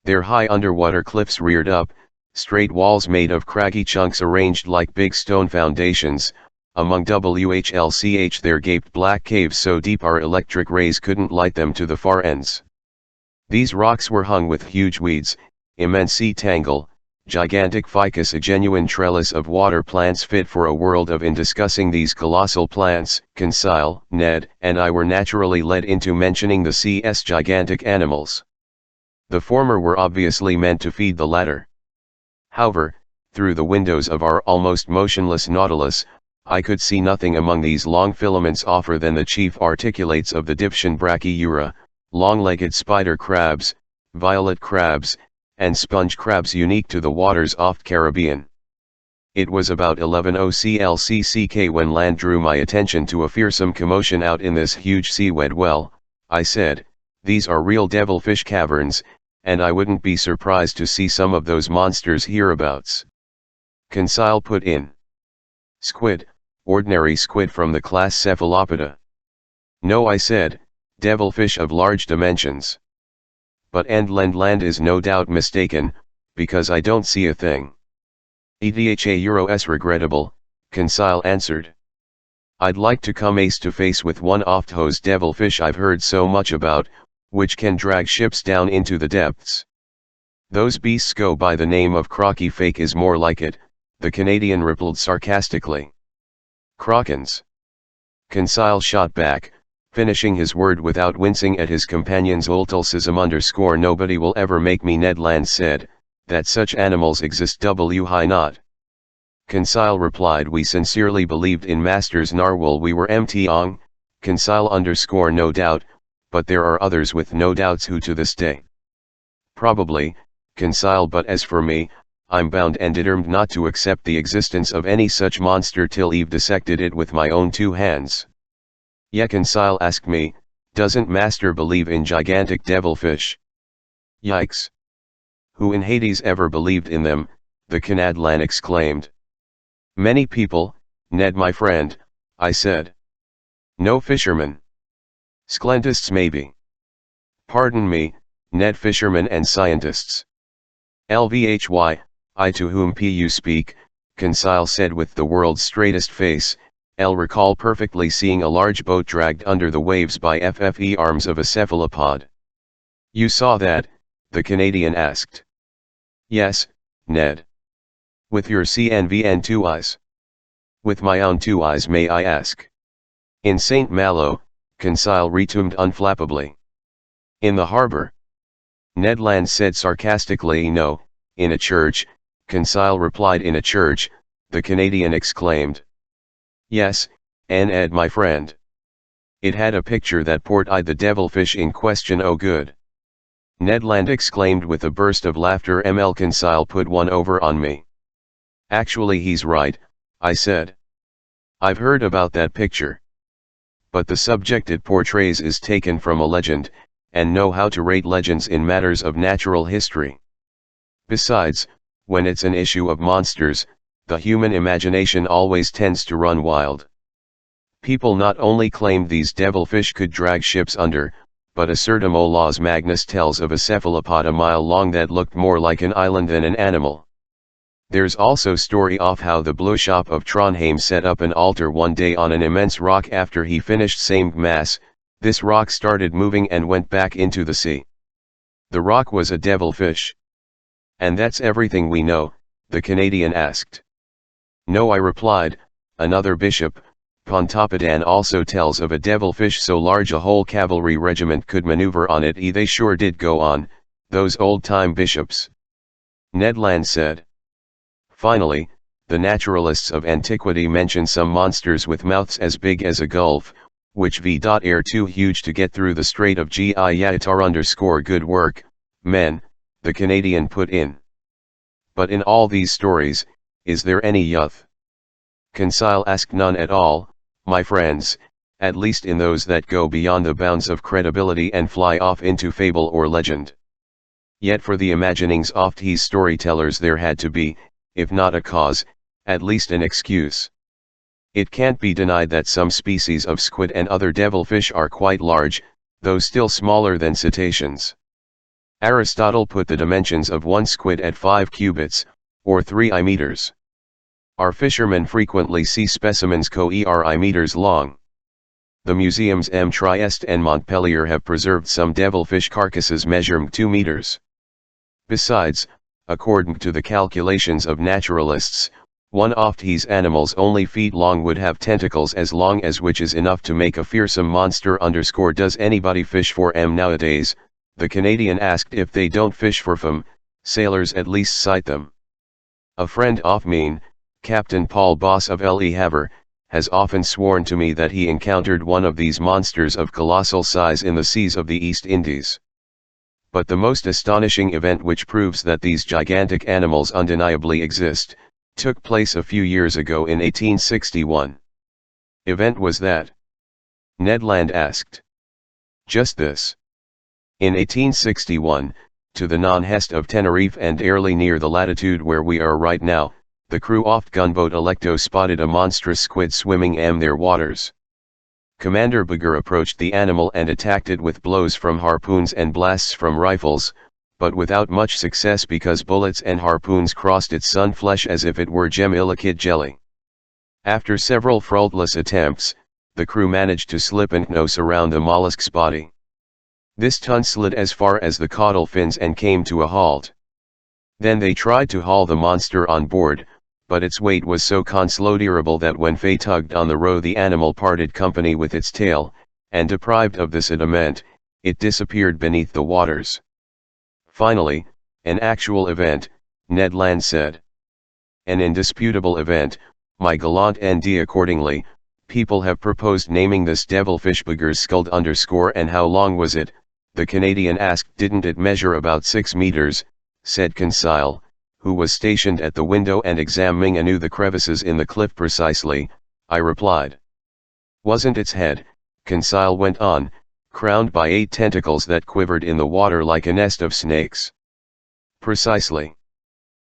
Their high underwater cliffs reared up, straight walls made of craggy chunks arranged like big stone foundations. Among WHLCH there gaped black caves so deep our electric rays couldn't light them to the far ends. These rocks were hung with huge weeds, immense sea tangle, gigantic ficus, a genuine trellis of water plants fit for a world of. In discussing these colossal plants, Conseil, Ned, and I were naturally led into mentioning the sea's gigantic animals. The former were obviously meant to feed the latter. However, through the windows of our almost motionless Nautilus, I could see nothing among these long filaments offer than the chief articulates of the Diption brachyura, long-legged spider crabs, violet crabs, and sponge crabs unique to the waters off Caribbean. It was about 11:00 CLCCK when land drew my attention to a fearsome commotion out in this huge seaweed well. I said, "These are real devilfish caverns, and I wouldn't be surprised to see some of those monsters hereabouts." Conseil put in. "Squid, ordinary squid from the class Cephalopoda." "No," I said, "devilfish of large dimensions." But Land is no doubt mistaken, because I don't see a thing. "Edha Euros regrettable," Conseil answered. "I'd like to come face to face with one of those devilfish I've heard so much about, which can drag ships down into the depths. Those beasts go by the name of crocky fake is more like it," the Canadian replied sarcastically. "Krakens." Conseil shot back, finishing his word without wincing at his companion's ulticism. "Nobody will ever make me," Ned Land said, "that such animals exist. Why not?" Conseil replied, "We sincerely believed in Master's narwhal. We were emptying." Conseil "No doubt, but there are others with no doubts who to this day." "Probably, Conseil, but as for me, I'm bound and determined not to accept the existence of any such monster till Eve dissected it with my own two hands." "Yeah," Conseil asked me, "doesn't Master believe in gigantic devilfish?" "Yikes! Who in Hades ever believed in them?" the Canadlan exclaimed. "Many people, Ned my friend," I said. "No fishermen?" "Scientists maybe." "Pardon me, Ned, fishermen and scientists." "Lvhy, I to whom you speak," Conseil said with the world's straightest face. "I'll recall perfectly seeing a large boat dragged under the waves by FFE arms of a cephalopod." "You saw that?" the Canadian asked. "Yes, Ned." "With your CNVN 2 eyes?" "With my own 2 eyes, may I ask?" "In St. Malo," Conseil resumed unflappably. "In the harbor?" Ned Land said sarcastically. "No, in a church," Conseil replied. "In a church," the Canadian exclaimed. "Yes, Ned my friend. It had a picture that portrayed the devilfish in question." "Oh good!" Ned Land exclaimed with a burst of laughter. Conseil put one over on me. "Actually he's right," I said. "I've heard about that picture. But the subject it portrays is taken from a legend, and know how to rate legends in matters of natural history. Besides, when it's an issue of monsters, the human imagination always tends to run wild. People not only claimed these devilfish could drag ships under, but assertum Olaus Magnus tells of a cephalopod a mile long that looked more like an island than an animal. There's also story of how the Bishop of Trondheim set up an altar one day on an immense rock after he finished saying Mass. This rock started moving and went back into the sea. The rock was a devilfish." "And that's everything we know?" the Canadian asked. "No," I replied, "another bishop, Pontoppidan, also tells of a devilfish so large a whole cavalry regiment could maneuver on it. They sure did go on, those old-time bishops," Ned Land said. Finally, the naturalists of antiquity mention some monsters with mouths as big as a gulf, which are too huge to get through the Strait of Gibraltar. "Good work, men," the Canadian put in. "But in all these stories, is there any youth?" Conseil asked. "None at all, my friends, at least in those that go beyond the bounds of credibility and fly off into fable or legend. Yet for the imaginings of these storytellers there had to be, if not a cause, at least an excuse. It can't be denied that some species of squid and other devilfish are quite large, though still smaller than cetaceans. Aristotle put the dimensions of one squid at 5 cubits, or 3 meters. Our fishermen frequently see specimens meters long. The museums M. Trieste and Montpellier have preserved some devilfish carcasses measuring 2 meters. Besides, According to the calculations of naturalists, one of these animals only feet long would have tentacles as long as which is enough to make a fearsome monster. Does anybody fish for nowadays? The Canadian asked. If they don't fish for them, sailors at least sight them. A friend of mine, Captain Paul Boss of Le Havre, has often sworn to me that he encountered one of these monsters of colossal size in the seas of the East Indies. But the most astonishing event which proves that these gigantic animals undeniably exist, took place a few years ago in 1861. Event was that? Ned Land asked. Just this. In 1861, to the non-hest of Tenerife and airly near the latitude where we are right now, the crew of gunboat Electo spotted a monstrous squid swimming their waters. Commander Bugger approached the animal and attacked it with blows from harpoons and blasts from rifles, but without much success because bullets and harpoons crossed its sun flesh as if it were gem-illiquid jelly. After several fruitless attempts, the crew managed to slip and nose around the mollusk's body. This tun slid as far as the caudal fins and came to a halt. Then they tried to haul the monster on board, but its weight was so considerable that when they tugged on the row the animal parted company with its tail, and deprived of the sediment, it disappeared beneath the waters. Finally, an actual event, Ned Land said. An indisputable event, my gallant ND. Accordingly, people have proposed naming this devilfish Bugger's skull _ and how long was it? The Canadian asked. Didn't it measure about 6 meters, said Conseil, who was stationed at the window and examining anew the crevices in the cliff. Precisely, I replied. Wasn't its head, Conseil went on, crowned by 8 tentacles that quivered in the water like a nest of snakes? Precisely.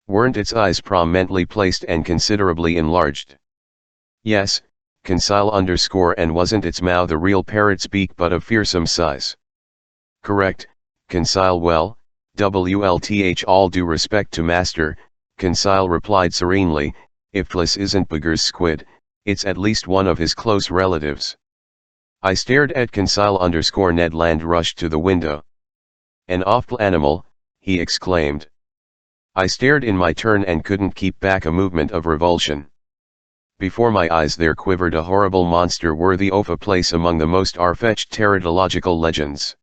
Weren't its eyes prominently placed and considerably enlarged? Yes, Conseil _ and wasn't its mouth a real parrot's beak but of fearsome size? Correct, Conseil. Well, WLTH, all due respect to master, Conseil replied serenely, if this isn't Bugger's squid, it's at least one of his close relatives. I stared at Conseil _ Ned Land rushed to the window. An awful animal, he exclaimed. I stared in my turn and couldn't keep back a movement of revulsion. Before my eyes there quivered a horrible monster worthy of a place among the most far-fetched teratological legends.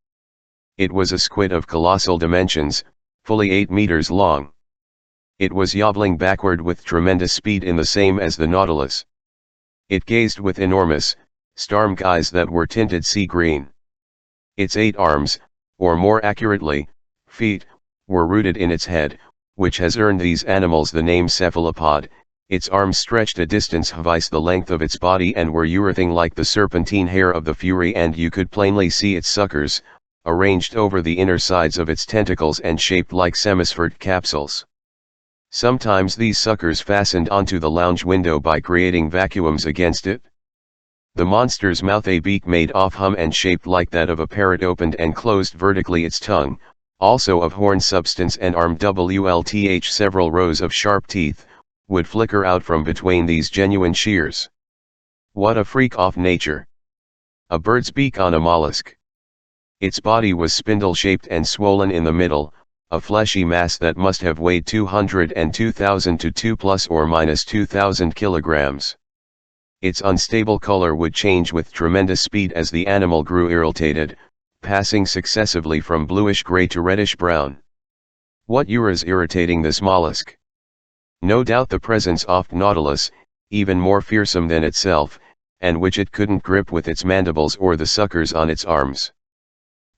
It was a squid of colossal dimensions, fully 8 meters long. It was yobbling backward with tremendous speed in the same as the Nautilus. It gazed with enormous, stark eyes that were tinted sea green. Its 8 arms, or more accurately, feet, were rooted in its head, which has earned these animals the name cephalopod. Its arms stretched a distance twice the length of its body and were urethane like the serpentine hair of the Fury, and you could plainly see its suckers, arranged over the inner sides of its tentacles and shaped like semisphered capsules. Sometimes these suckers fastened onto the lounge window by creating vacuums against it. The monster's mouth, a beak made of hum and shaped like that of a parrot, opened and closed vertically. Its tongue, also of horn substance and armed WLTH, several rows of sharp teeth, would flicker out from between these genuine shears. What a freak of nature! A bird's beak on a mollusk. Its body was spindle-shaped and swollen in the middle, a fleshy mass that must have weighed 202,000 to 2 plus or minus 2,000 kilograms. Its unstable color would change with tremendous speed as the animal grew irritated, passing successively from bluish-gray to reddish-brown. What was irritating this mollusk? No doubt the presence of Nautilus, even more fearsome than itself, and which it couldn't grip with its mandibles or the suckers on its arms.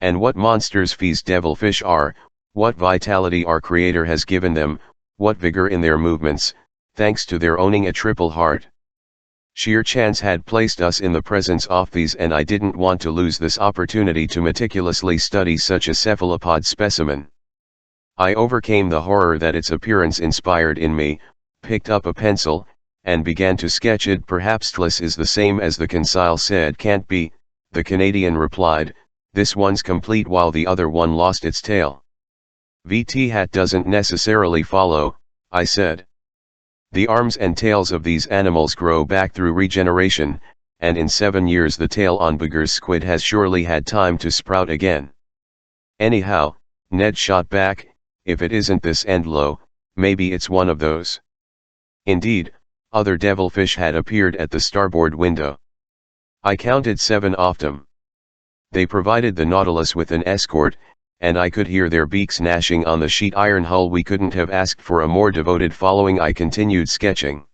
And what monsters these devilfish are, what vitality our Creator has given them, what vigor in their movements, thanks to their owning a triple heart. Sheer chance had placed us in the presence of these, and I didn't want to lose this opportunity to meticulously study such a cephalopod specimen. I overcame the horror that its appearance inspired in me, picked up a pencil, and began to sketch it. Perhaps this is the same as the Conseil said. Can't be, the Canadian replied, this one's complete while the other one lost its tail. VT hat doesn't necessarily follow, I said. The arms and tails of these animals grow back through regeneration, and in 7 years the tail on Bugger's squid has surely had time to sprout again. Anyhow, Ned shot back, if it isn't this Endlo, maybe it's one of those. Indeed, other devilfish had appeared at the starboard window. I counted 7 of them. They provided the Nautilus with an escort, and I could hear their beaks gnashing on the sheet iron hull. We couldn't have asked for a more devoted following. I continued sketching.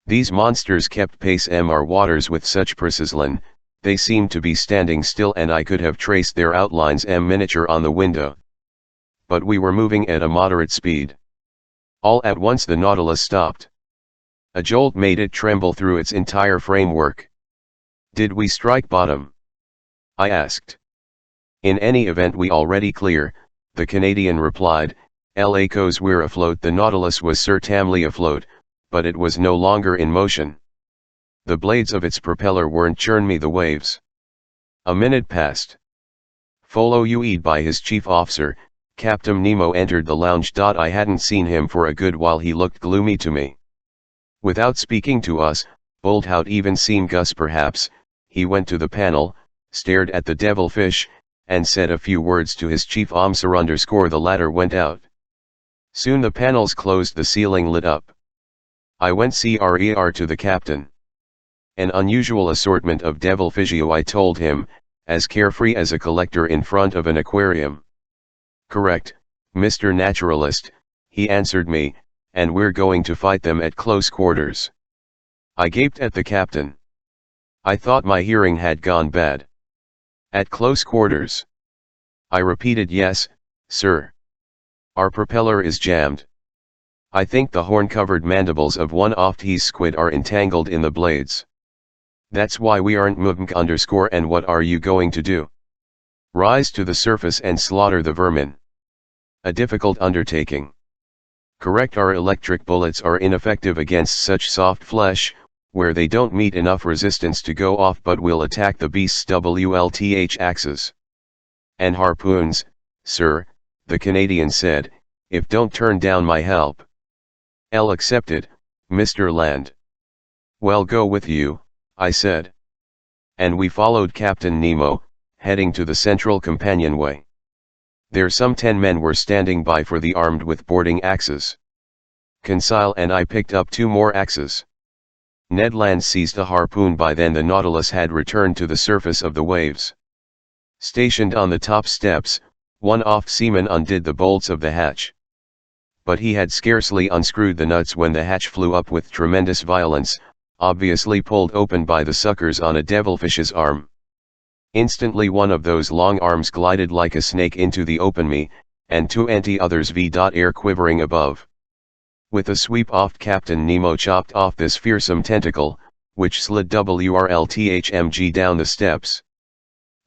These monsters kept pace our waters with such precision, they seemed to be standing still, and I could have traced their outlines miniature on the window. But we were moving at a moderate speed. All at once the Nautilus stopped. A jolt made it tremble through its entire framework. Did we strike bottom? I asked. In any event, we already clear, the Canadian replied. L'Ecos, we're afloat. The Nautilus was certainly afloat, but it was no longer in motion. The blades of its propeller weren't churn me the waves. A minute passed. Followed by his chief officer, Captain Nemo entered the lounge. I hadn't seen him for a good while. He looked gloomy to me. Without speaking to us, old Hout even seen Gus perhaps, he went to the panel, stared at the devilfish, and said a few words to his chief officer. The latter went out. Soon the panels closed, the ceiling lit up. I went CRER to the captain. An unusual assortment of devilfishio, I told him, as carefree as a collector in front of an aquarium. Correct, Mr. Naturalist, he answered me, and we're going to fight them at close quarters. I gaped at the captain. I thought my hearing had gone bad. At close quarters. I repeated, yes, sir. Our propeller is jammed. I think the horn-covered mandibles of one of these squid are entangled in the blades. That's why we aren't moving. And what are you going to do? Rise to the surface and slaughter the vermin. A difficult undertaking. Correct, our electric bullets are ineffective against such soft flesh, where they don't meet enough resistance to go off, but we'll attack the beast's WLTH axes. And harpoons, sir, the Canadian said, if don't turn down my help. L accepted, Mr. Land. Well, go with you, I said. And we followed Captain Nemo, heading to the central companionway. There some 10 men were standing by for the armed with boarding axes. Conseil and I picked up 2 more axes. Ned Land seized a harpoon. By then the Nautilus had returned to the surface of the waves. Stationed on the top steps, one off seaman undid the bolts of the hatch. But he had scarcely unscrewed the nuts when the hatch flew up with tremendous violence, obviously pulled open by the suckers on a devilfish's arm. Instantly one of those long arms glided like a snake into the open me, and 2 others air quivering above. With a sweep off, Captain Nemo chopped off this fearsome tentacle, which slid WRLTHMG down the steps.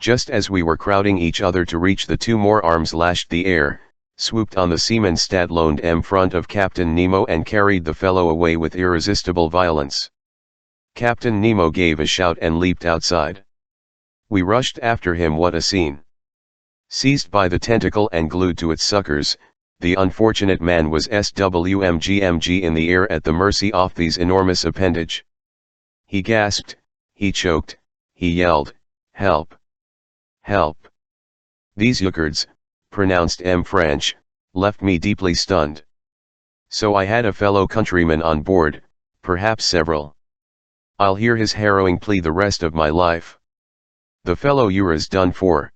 Just as we were crowding each other to reach, the 2 more arms lashed the air, swooped on the seaman Stadloned front of Captain Nemo, and carried the fellow away with irresistible violence. Captain Nemo gave a shout and leaped outside. We rushed after him. What a scene! Seized by the tentacle and glued to its suckers, the unfortunate man was SWMGMG in the air at the mercy of these enormous appendage. He gasped, he choked, he yelled, help! Help! These yuccards, pronounced French, left me deeply stunned. So I had a fellow countryman on board, perhaps several. I'll hear his harrowing plea the rest of my life. The fellow was done for.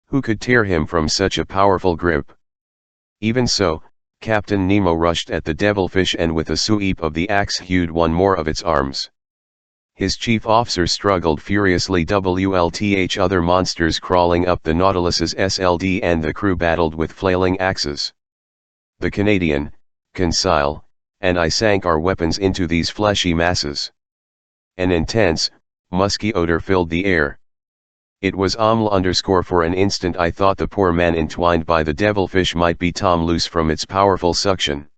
Who could tear him from such a powerful grip? Even so, Captain Nemo rushed at the devilfish and with a sweep of the axe hewed one more of its arms. His chief officer struggled furiously. WLTH other monsters crawling up the Nautilus's SLD, and the crew battled with flailing axes. The Canadian, Conseil, and I sank our weapons into these fleshy masses. An intense, musky odor filled the air. It was amla_. For an instant I thought the poor man entwined by the devilfish might be torn loose from its powerful suction.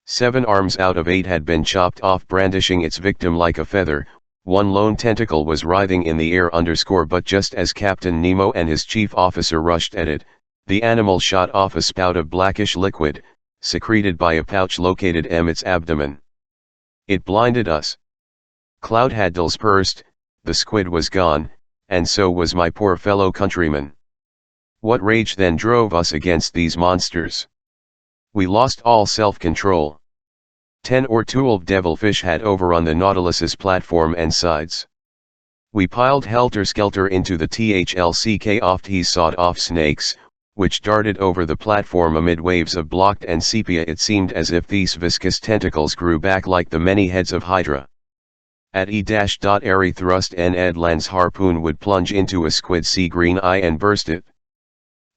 7 arms out of 8 had been chopped off, brandishing its victim like a feather. One lone tentacle was writhing in the air. But just as Captain Nemo and his chief officer rushed at it, the animal shot off a spout of blackish liquid, secreted by a pouch located in its abdomen. It blinded us. Cloud had dispersed, the squid was gone, and so was my poor fellow countryman. What rage then drove us against these monsters? We lost all self-control. 10 or 12 devilfish had overrun the Nautilus's platform and sides. We piled helter-skelter into the THLCK oft-he sawed-off snakes, which darted over the platform amid waves of blocked and sepia. It seemed as if these viscous tentacles grew back like the many heads of Hydra. At E-airy thrust an Edland's harpoon would plunge into a squid's sea-green eye and burst it.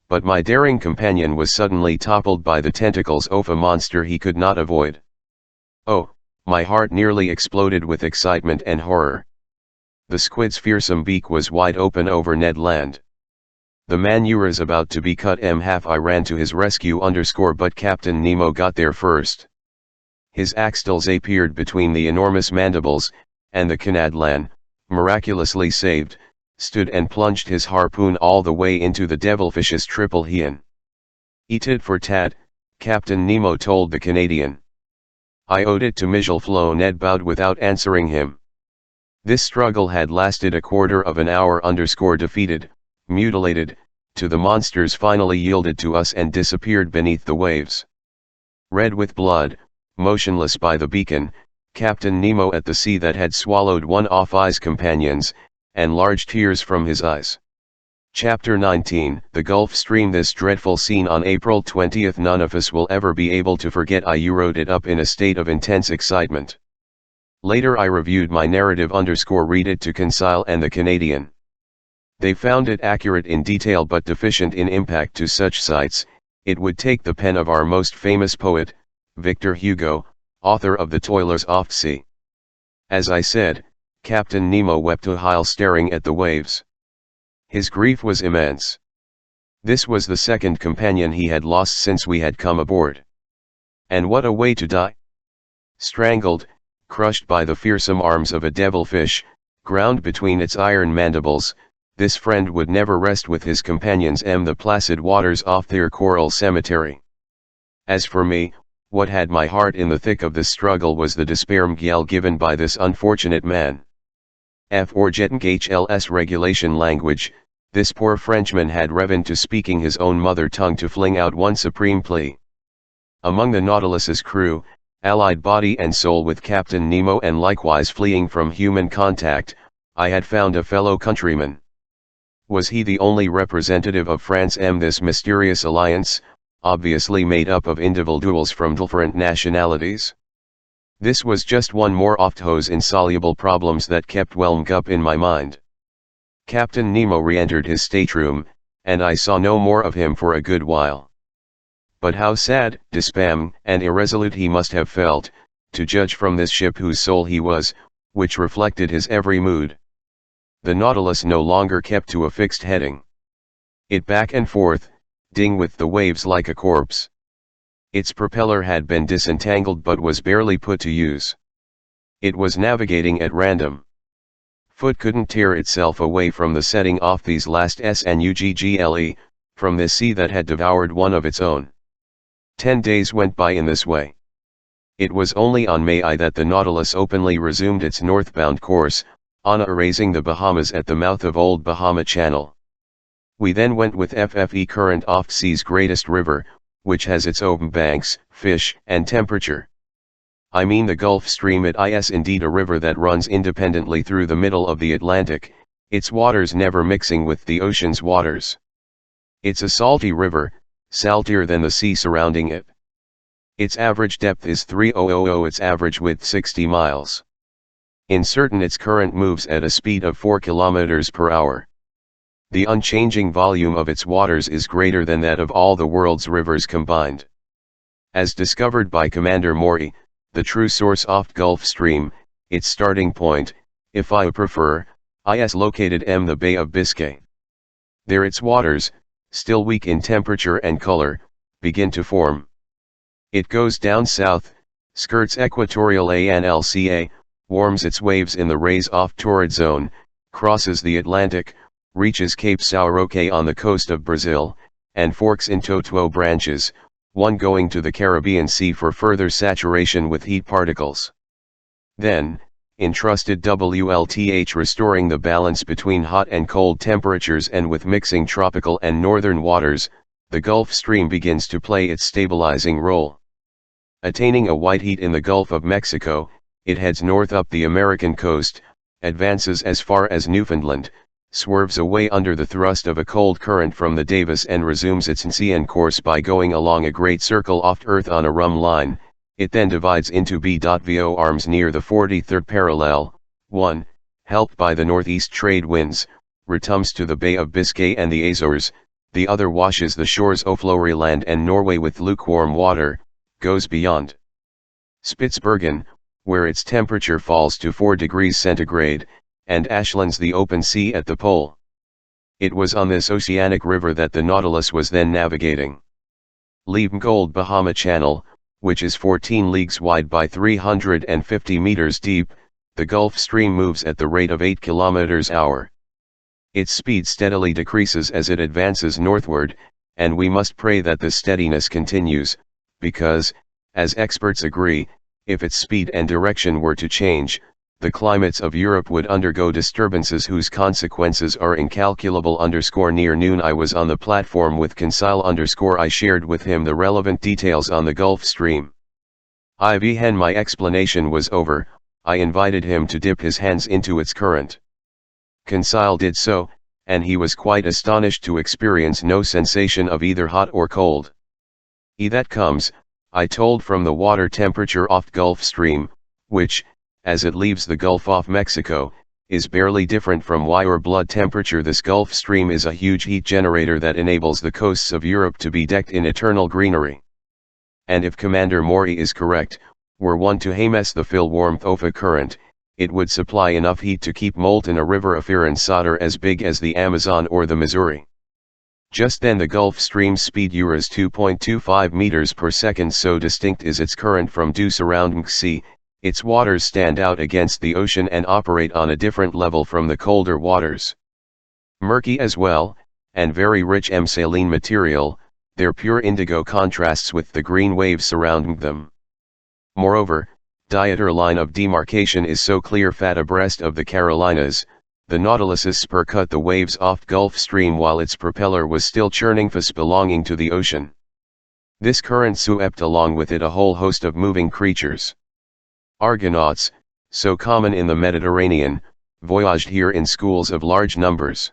But my daring companion was suddenly toppled by the tentacles of a monster he could not avoid. Oh, my heart nearly exploded with excitement and horror. The squid's fearsome beak was wide open over Ned Land. The manures about to be cut in half. I ran to his rescue but Captain Nemo got there first. His axtles appeared between the enormous mandibles, and the Canadlan, miraculously saved, stood and plunged his harpoon all the way into the devilfish's triple hean. "Eat it for Tad," Captain Nemo told the Canadian. "I owed it to Michel Flo." Ned bowed without answering him. This struggle had lasted a quarter of an hour. Defeated, mutilated, the monsters finally yielded to us and disappeared beneath the waves. Red with blood, motionless by the beacon, Captain Nemo at the sea that had swallowed one of his companions, and large tears from his eyes. Chapter 19, The Gulf Stream. This dreadful scene on April 20th none of us will ever be able to forget. I wrote it up in a state of intense excitement. Later I reviewed my narrative read it to Consile and the Canadian. They found it accurate in detail but deficient in impact. To such sights, it would take the pen of our most famous poet, Victor Hugo, author of The Toilers Off Sea. As I said, Captain Nemo wept a while staring at the waves. His grief was immense. This was the second companion he had lost since we had come aboard. And what a way to die! Strangled, crushed by the fearsome arms of a devilfish, ground between its iron mandibles, this friend would never rest with his companions in the placid waters off their coral cemetery. As for me, what had my heart in the thick of this struggle was the despair mgl given by this unfortunate man. For Jeting HLS regulation language, this poor Frenchman had reven to speaking his own mother tongue to fling out one supreme plea. Among the Nautilus's crew, allied body and soul with Captain Nemo and likewise fleeing from human contact, I had found a fellow countryman. Was he the only representative of France in this mysterious alliance, obviously made up of individuals from different nationalities? This was just one more of those insoluble problems that kept whelming up in my mind. Captain Nemo re-entered his stateroom, and I saw no more of him for a good while. But how sad, despairing, and irresolute he must have felt, to judge from this ship whose soul he was, which reflected his every mood. The Nautilus no longer kept to a fixed heading. It back and forth, ding with the waves like a corpse. Its propeller had been disentangled but was barely put to use. It was navigating at random. Foot couldn't tear itself away from the setting off these last snuggle, from this sea that had devoured one of its own. 10 days went by in this way. It was only on May I that the Nautilus openly resumed its northbound course, on erasing the Bahamas at the mouth of Old Bahama Channel. We then went with FFE current off sea's greatest river, which has its own banks, fish, and temperature. I mean the Gulf Stream. It is indeed a river that runs independently through the middle of the Atlantic, its waters never mixing with the ocean's waters. It's a salty river, saltier than the sea surrounding it. Its average depth is 3,000, its average width 60 miles. In certain its current moves at a speed of 4 kilometers per hour. The unchanging volume of its waters is greater than that of all the world's rivers combined. As discovered by Commander Maury, the true source of Gulf Stream, its starting point, if I prefer, is located in the Bay of Biscay. There its waters, still weak in temperature and color, begin to form. It goes down south, skirts equatorial ANLCA, warms its waves in the rays off torrid zone, crosses the Atlantic, reaches Cape São Roque on the coast of Brazil, and forks into 2 branches, one going to the Caribbean Sea for further saturation with heat particles. Then, entrusted WLTH restoring the balance between hot and cold temperatures and with mixing tropical and northern waters, the Gulf Stream begins to play its stabilizing role. Attaining a white heat in the Gulf of Mexico, it heads north up the American coast, advances as far as Newfoundland, swerves away under the thrust of a cold current from the Davis and resumes its Ntn course by going along a great circle off Earth on a rum line. It then divides into B.VO arms near the 43rd parallel. 1. Helped by the northeast trade winds, returns to the Bay of Biscay and the Azores. The other washes the shores of Floriland and Norway with lukewarm water, goes beyond Spitsbergen, where its temperature falls to 4 degrees centigrade, and ashlands the open sea at the pole. It was on this oceanic river that the Nautilus was then navigating. Leaving Old Bahama Channel, which is 14 leagues wide by 350 meters deep, the Gulf Stream moves at the rate of 8 km/h. Its speed steadily decreases as it advances northward, and we must pray that this steadiness continues, because, as experts agree, if its speed and direction were to change, the climates of Europe would undergo disturbances whose consequences are incalculable. Near noon I was on the platform with Conseil. I shared with him the relevant details on the Gulf Stream. When my explanation was over, I invited him to dip his hands into its current. Conseil did so, and he was quite astonished to experience no sensation of either hot or cold. That comes, I told, from the water temperature off Gulf Stream, which, as it leaves the Gulf of Mexico, is barely different from wire blood temperature. This Gulf Stream is a huge heat generator that enables the coasts of Europe to be decked in eternal greenery. And if Commander Maury is correct, were one to harness the full warmth of a current, it would supply enough heat to keep molten a river of iron solder as big as the Amazon or the Missouri. Just then the Gulf Stream's speed was 2.25 meters per second. So distinct is its current from due surrounding sea, its waters stand out against the ocean and operate on a different level from the colder waters. Murky as well, and very rich in saline material, their pure indigo contrasts with the green waves surrounding them. Moreover, diameter line of demarcation is so clear fat abreast of the Carolinas, the Nautilus's spur cut the waves off Gulf Stream while its propeller was still churning fast belonging to the ocean. This current swept along with it a whole host of moving creatures. Argonauts, so common in the Mediterranean, voyaged here in schools of large numbers.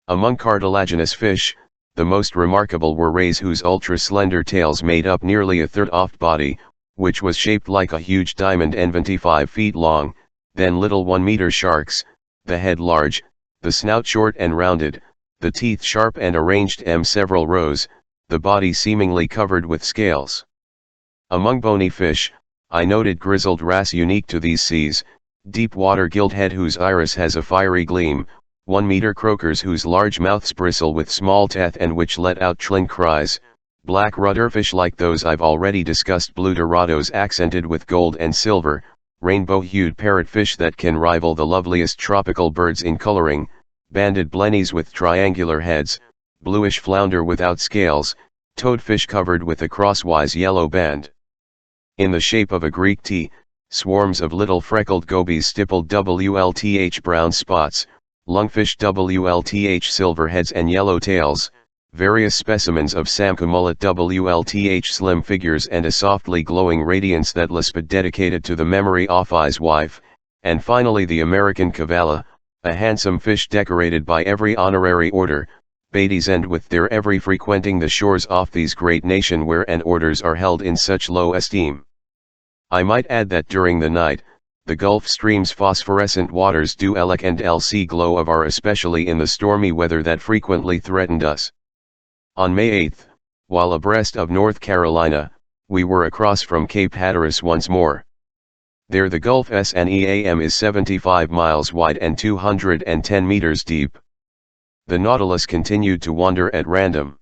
Among cartilaginous fish, the most remarkable were rays whose ultra-slender tails made up nearly a third of body, which was shaped like a huge diamond and 25 feet long. Then little 1-meter sharks, the head large, the snout short and rounded, the teeth sharp and arranged in several rows, the body seemingly covered with scales. Among bony fish, I noted grizzled wrasse unique to these seas, deep water gillhead whose iris has a fiery gleam, 1-meter croakers whose large mouths bristle with small teeth and which let out trilling cries, black rudderfish like those I've already discussed, blue dorados accented with gold and silver, rainbow-hued parrotfish that can rival the loveliest tropical birds in coloring, banded blennies with triangular heads, bluish flounder without scales, toadfish covered with a crosswise yellow band in the shape of a Greek T, swarms of little freckled gobies stippled WLTH brown spots, lungfish WLTH silver heads and yellow tails, various specimens of Samka mullet WLTH slim figures and a softly glowing radiance that lisped dedicated to the memory of his wife, and finally the American cavalla, a handsome fish decorated by every honorary order, Beatties and with their every frequenting the shores of these great nation where and orders are held in such low esteem. I might add that during the night, the Gulf Stream's phosphorescent waters do elec and LC glow of our especially in the stormy weather that frequently threatened us. On May 8, while abreast of North Carolina, we were across from Cape Hatteras once more. There the Gulf SNEAM is 75 miles wide and 210 meters deep. The Nautilus continued to wander at random.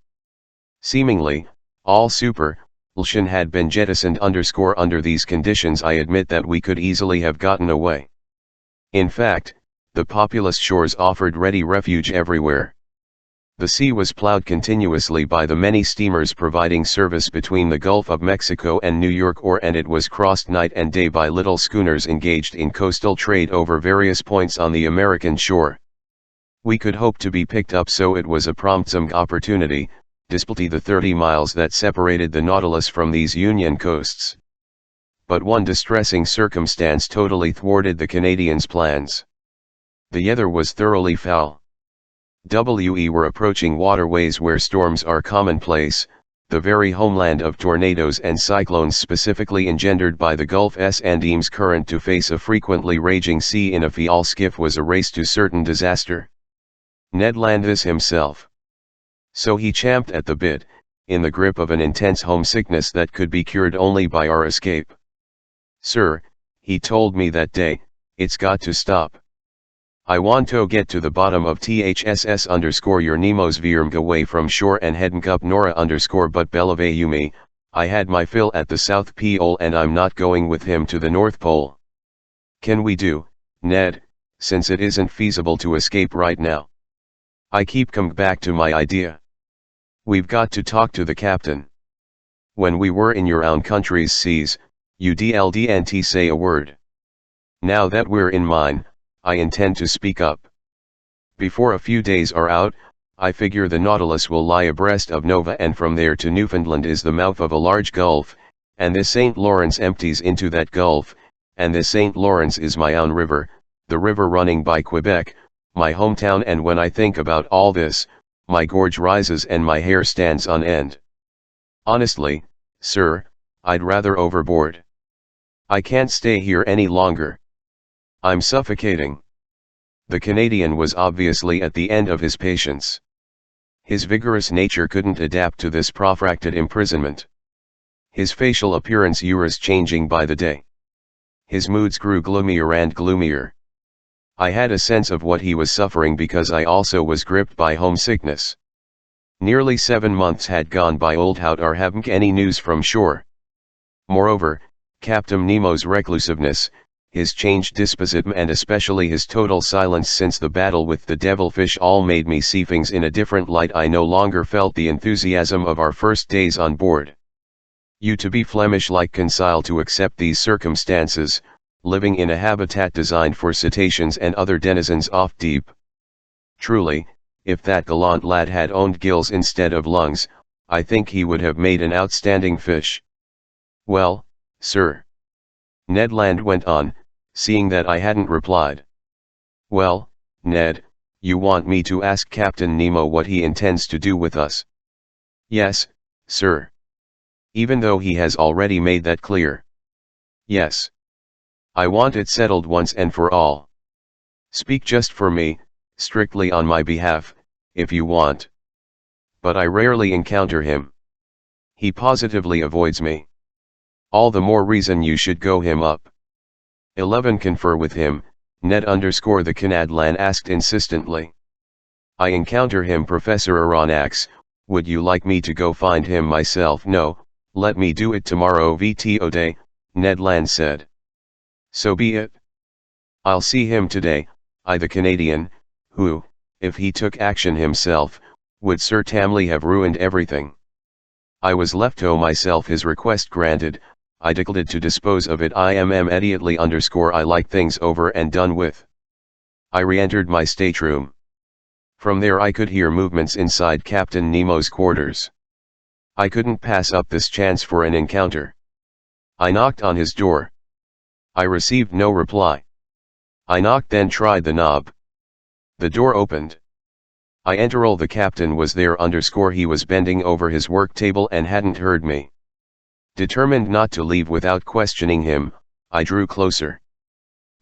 Seemingly, all propulsion had been jettisoned. Under these conditions I admit that we could easily have gotten away. In fact, the populous shores offered ready refuge everywhere. The sea was plowed continuously by the many steamers providing service between the Gulf of Mexico and New York, and it was crossed night and day by little schooners engaged in coastal trade over various points on the American shore. We could hope to be picked up, so it was a prompt opportunity, despite the 30 miles that separated the Nautilus from these Union coasts. But one distressing circumstance totally thwarted the Canadians' plans. The weather was thoroughly foul. We were approaching waterways where storms are commonplace, the very homeland of tornadoes and cyclones specifically engendered by the Gulf's and Eames current. To face a frequently raging sea in a fial skiff was a race to certain disaster. Ned Land this himself. So he champed at the bit, in the grip of an intense homesickness that could be cured only by our escape. "Sir," he told me that day, "it's got to stop. I want to get to the bottom of THSS_your Nemo's Virm away from shore and heading up Nora_ but Bellevue me, I had my fill at the South Pole and I'm not going with him to the North Pole. Can we do, Ned, since it isn't feasible to escape right now? I keep coming back to my idea. We've got to talk to the captain. When we were in your own country's seas, you didn't say a word. Now that we're in mine, I intend to speak up. Before a few days are out, I figure the Nautilus will lie abreast of Nova, and from there to Newfoundland is the mouth of a large gulf, and the St. Lawrence empties into that gulf, and the St. Lawrence is my own river, the river running by Quebec, my hometown. And when I think about all this, my gorge rises and my hair stands on end. Honestly, sir, I'd rather overboard. I can't stay here any longer. I'm suffocating." The Canadian was obviously at the end of his patience. His vigorous nature couldn't adapt to this protracted imprisonment. His facial appearance was changing by the day. His moods grew gloomier and gloomier. I had a sense of what he was suffering because I also was gripped by homesickness. Nearly 7 months had gone by without our having any news from shore. Moreover, Captain Nemo's reclusiveness, his changed disposition, and especially his total silence since the battle with the devilfish all made me see things in a different light. I no longer felt the enthusiasm of our first days on board. You to be Flemish-like concile to accept these circumstances, living in a habitat designed for cetaceans and other denizens off deep. Truly, if that gallant lad had owned gills instead of lungs, I think he would have made an outstanding fish. "Well, sir," Ned Land went on, seeing that I hadn't replied. "Well, Ned, you want me to ask Captain Nemo what he intends to do with us?" "Yes, sir. Even though he has already made that clear." "Yes. I want it settled once and for all. Speak just for me, strictly on my behalf, if you want. But I rarely encounter him. He positively avoids me. All the more reason you should go him up." 11 Confer with him, Ned_the Canadlan asked insistently. "I encounter him, Professor Aronnax. Would you like me to go find him myself?" "No, let me do it tomorrow VTO day, Ned Land said. "So be it. I'll see him today." The Canadian, who, if he took action himself, would certainly have ruined everything. I was left to myself. His request granted, I declared to dispose of it immediately. I like things over and done with. I re-entered my stateroom. From there I could hear movements inside Captain Nemo's quarters. I couldn't pass up this chance for an encounter. I knocked on his door. I received no reply. I knocked, then tried the knob. The door opened. I entered. The captain was there. He was bending over his work table and hadn't heard me. Determined not to leave without questioning him, I drew closer.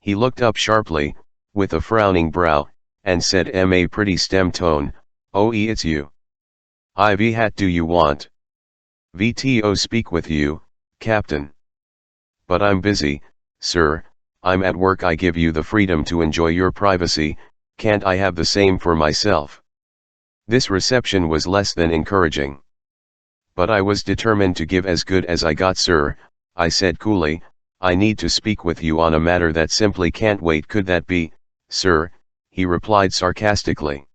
He looked up sharply, with a frowning brow, and said in a pretty stem tone, "Oh, it's you. What do you want?" "VTO speak with you, Captain." "But I'm busy, sir, I'm at work. I give you the freedom to enjoy your privacy, can't I have the same for myself?" This reception was less than encouraging. But I was determined to give as good as I got. "Sir," I said coolly, "I need to speak with you on a matter that simply can't wait." "Could that be, sir?" he replied sarcastically.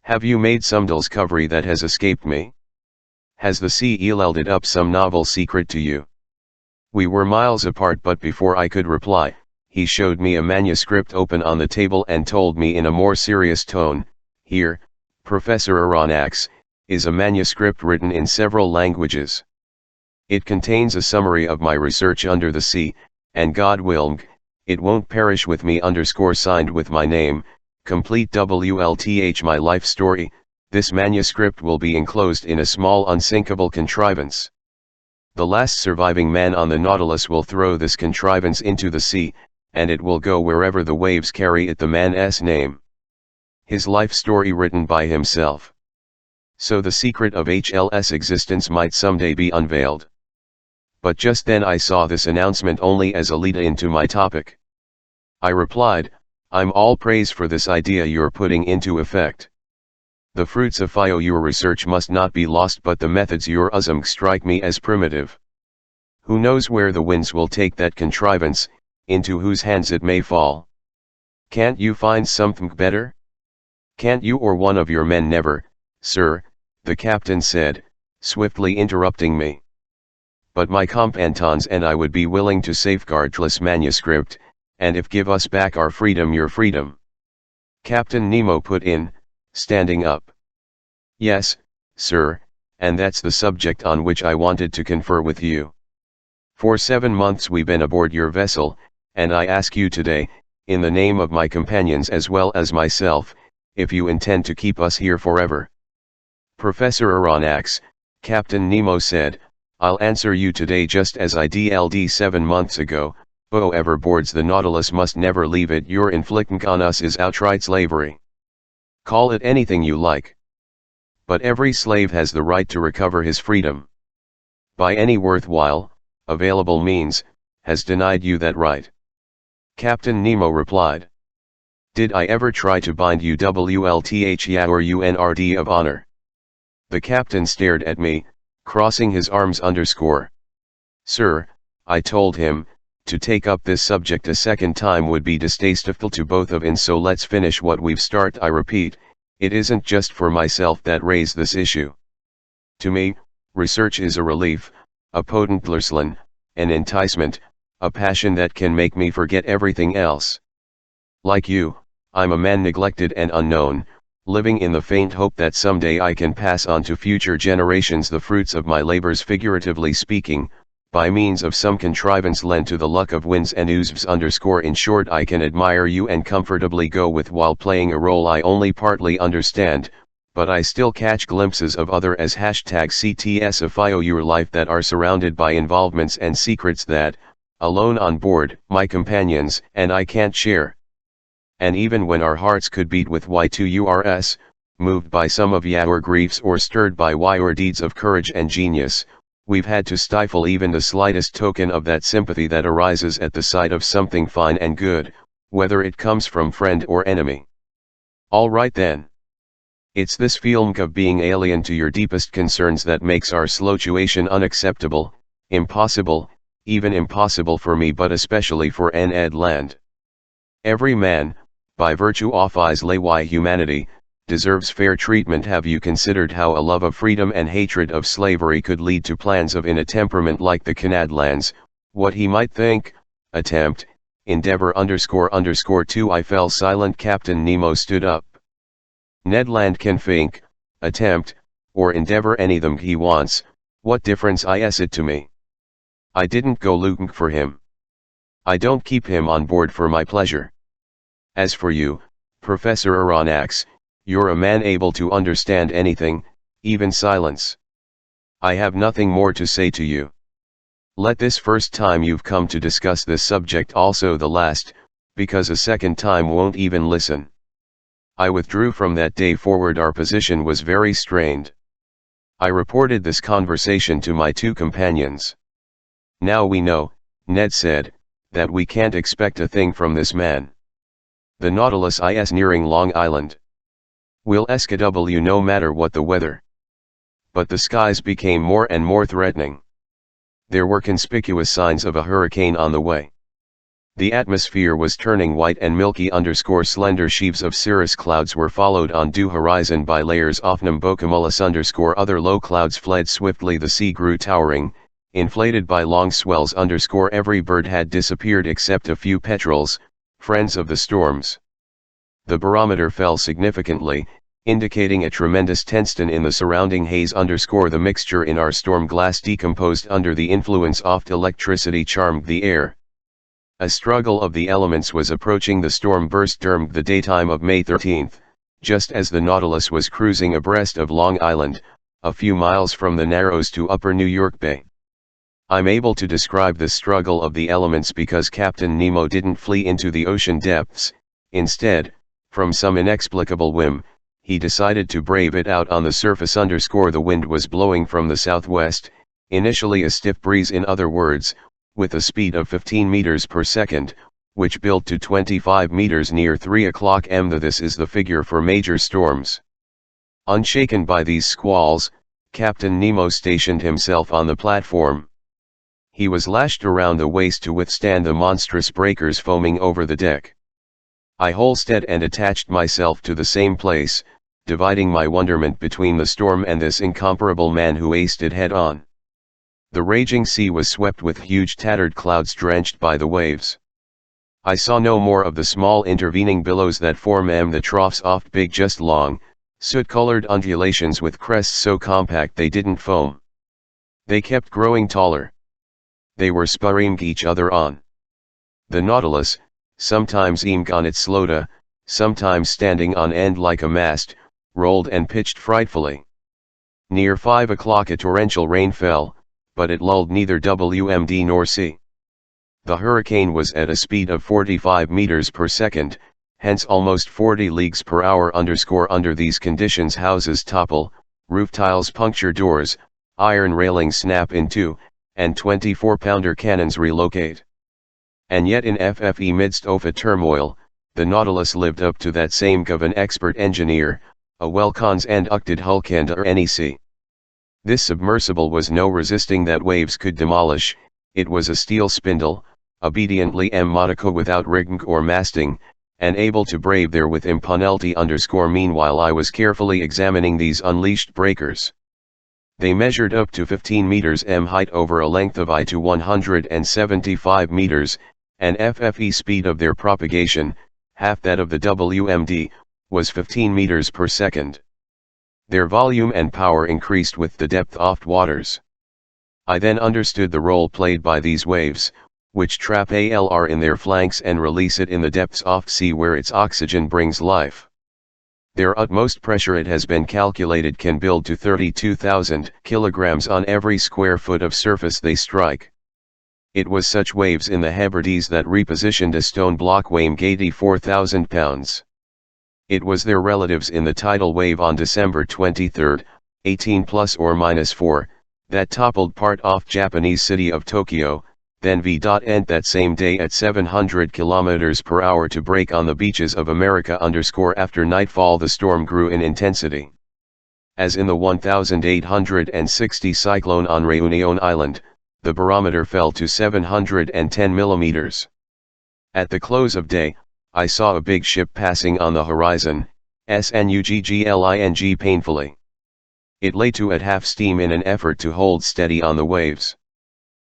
"Have you made some discovery that has escaped me? Has the sea yielded up some novel secret to you?" We were miles apart, but before I could reply, he showed me a manuscript open on the table and told me in a more serious tone, "Here, Professor Aronnax, is a manuscript written in several languages. It contains a summary of my research under the sea, and God willing, it won't perish with me signed with my name, complete WLTH my life story. This manuscript will be enclosed in a small unsinkable contrivance. The last surviving man on the Nautilus will throw this contrivance into the sea, and it will go wherever the waves carry it, the man's name. His life story written by himself. So the secret of HLS existence might someday be unveiled. But just then I saw this announcement only as a lead-in to my topic. I replied, I'm all praise for this idea you're putting into effect. The fruits of your research must not be lost, but the methods you're using strike me as primitive. Who knows where the winds will take that contrivance, into whose hands it may fall? Can't you find something better? Can't you or one of your men? Never, sir, the captain said, swiftly interrupting me. But my companions and I would be willing to safeguard this manuscript, and if give us back our freedom, your freedom. Captain Nemo put in, standing up. Yes, sir, and that's the subject on which I wanted to confer with you. For 7 months we've been aboard your vessel, and I ask you today, in the name of my companions as well as myself, if you intend to keep us here forever. Professor Aronnax, Captain Nemo said, I'll answer you today just as I did 7 months ago. Whoever boards the Nautilus must never leave it. Your inflicting on us is outright slavery. Call it anything you like. But every slave has the right to recover his freedom. By any worthwhile, available means, has denied you that right. Captain Nemo replied. Did I ever try to bind you WLTH ya or UNRD of honor? The captain stared at me, crossing his arms . Sir, I told him, to take up this subject a second time would be distasteful to both of us, so let's finish what we've started. I repeat, it isn't just for myself that raise this issue. To me, research is a relief, a potent pursuit, an enticement, a passion that can make me forget everything else. Like you, I'm a man neglected and unknown, living in the faint hope that someday I can pass on to future generations the fruits of my labors, figuratively speaking, by means of some contrivance lent to the luck of winds and oozes . In short, I can admire you and comfortably go with while playing a role I only partly understand, but I still catch glimpses of other as #CTS of your life that are surrounded by involvements and secrets that, alone on board, my companions and I can't share. And even when our hearts could beat with Y2URS, moved by some of your griefs or stirred by your deeds of courage and genius, we've had to stifle even the slightest token of that sympathy that arises at the sight of something fine and good, whether it comes from friend or enemy. All right then. It's this feeling of being alien to your deepest concerns that makes our situation unacceptable, impossible, even impossible for me, but especially for Ned Land. Every man, by virtue of his lay humanity, deserves fair treatment. Have you considered how a love of freedom and hatred of slavery could lead to plans of in a temperament like the Canadlands, what he might think, attempt, endeavor __2 I fell silent. Captain Nemo stood up. Ned Land can think, attempt, or endeavor anything he wants, what difference is it to me? I didn't go looking for him. I don't keep him on board for my pleasure. As for you, Professor Aronnax, you're a man able to understand anything, even silence. I have nothing more to say to you. Let this first time you've come to discuss this subject also the last, because a second time won't even listen. I withdrew from that day forward. Our position was very strained. I reported this conversation to my 2 companions. Now we know, Ned said, that we can't expect a thing from this man. The Nautilus is nearing Long Island. We'll SKW no matter what the weather. But the skies became more and more threatening. There were conspicuous signs of a hurricane on the way. The atmosphere was turning white and milky _ slender sheaves of cirrus clouds were followed on due horizon by layers of nimbocumulus _ other low clouds fled swiftly. The sea grew towering, inflated by long swells _ every bird had disappeared except a few petrels, friends of the storms. The barometer fell significantly, indicating a tremendous tension in the surrounding haze. The mixture in our storm glass decomposed under the influence of electricity charmed the air. A struggle of the elements was approaching. The storm burst during the daytime of May 13, just as the Nautilus was cruising abreast of Long Island, a few miles from the Narrows to Upper New York Bay. I'm able to describe the struggle of the elements because Captain Nemo didn't flee into the ocean depths. Instead, from some inexplicable whim, he decided to brave it out on the surface. The wind was blowing from the southwest, initially a stiff breeze, in other words, with a speed of 15 meters per second, which built to 25 meters near 3 o'clock am. This is the figure for major storms. Unshaken by these squalls, Captain Nemo stationed himself on the platform. He was lashed around the waist to withstand the monstrous breakers foaming over the deck. I holstered and attached myself to the same place, dividing my wonderment between the storm and this incomparable man who aced it head on. The raging sea was swept with huge tattered clouds drenched by the waves. I saw no more of the small intervening billows that form the troughs oft big, just long, soot-colored undulations with crests so compact they didn't foam. They kept growing taller. They were spurring each other on. The Nautilus, sometimes aimed on its slota, sometimes standing on end like a mast, rolled and pitched frightfully. Near 5 o'clock a torrential rain fell, but it lulled neither WMD nor sea. The hurricane was at a speed of 45 meters per second, hence almost 40 leagues per hour. Under these conditions houses topple, roof tiles puncture, doors, iron railings snap in two, and 24-pounder cannons relocate. And yet in FFE midst of a turmoil, the Nautilus lived up to that same of an expert engineer, a well-constructed hulk and NEC. This submersible was no resisting that waves could demolish. It was a steel spindle, obediently modico without rigging or masting, and able to brave there with impunity. Meanwhile I was carefully examining these unleashed breakers. They measured up to 15 meters height over a length of to 175 meters, and FFE speed of their propagation, half that of the WMD, was 15 meters per second. Their volume and power increased with the depth of waters. I then understood the role played by these waves, which trap ALR in their flanks and release it in the depths of sea where its oxygen brings life. Their utmost pressure, it has been calculated, can build to 32,000 kilograms on every square foot of surface they strike. It was such waves in the Hebrides that repositioned a stone block weighing 84,000 pounds. It was their relatives in the tidal wave on December 23, 18 plus or minus 4, that toppled part of Japanese city of Tokyo, then V.End that same day at 700 km per hour to break on the beaches of America. After nightfall the storm grew in intensity. As in the 1860 cyclone on Reunion Island, the barometer fell to 710 millimeters. At the close of day, I saw a big ship passing on the horizon, SNUGGLING painfully. It lay to at half steam in an effort to hold steady on the waves.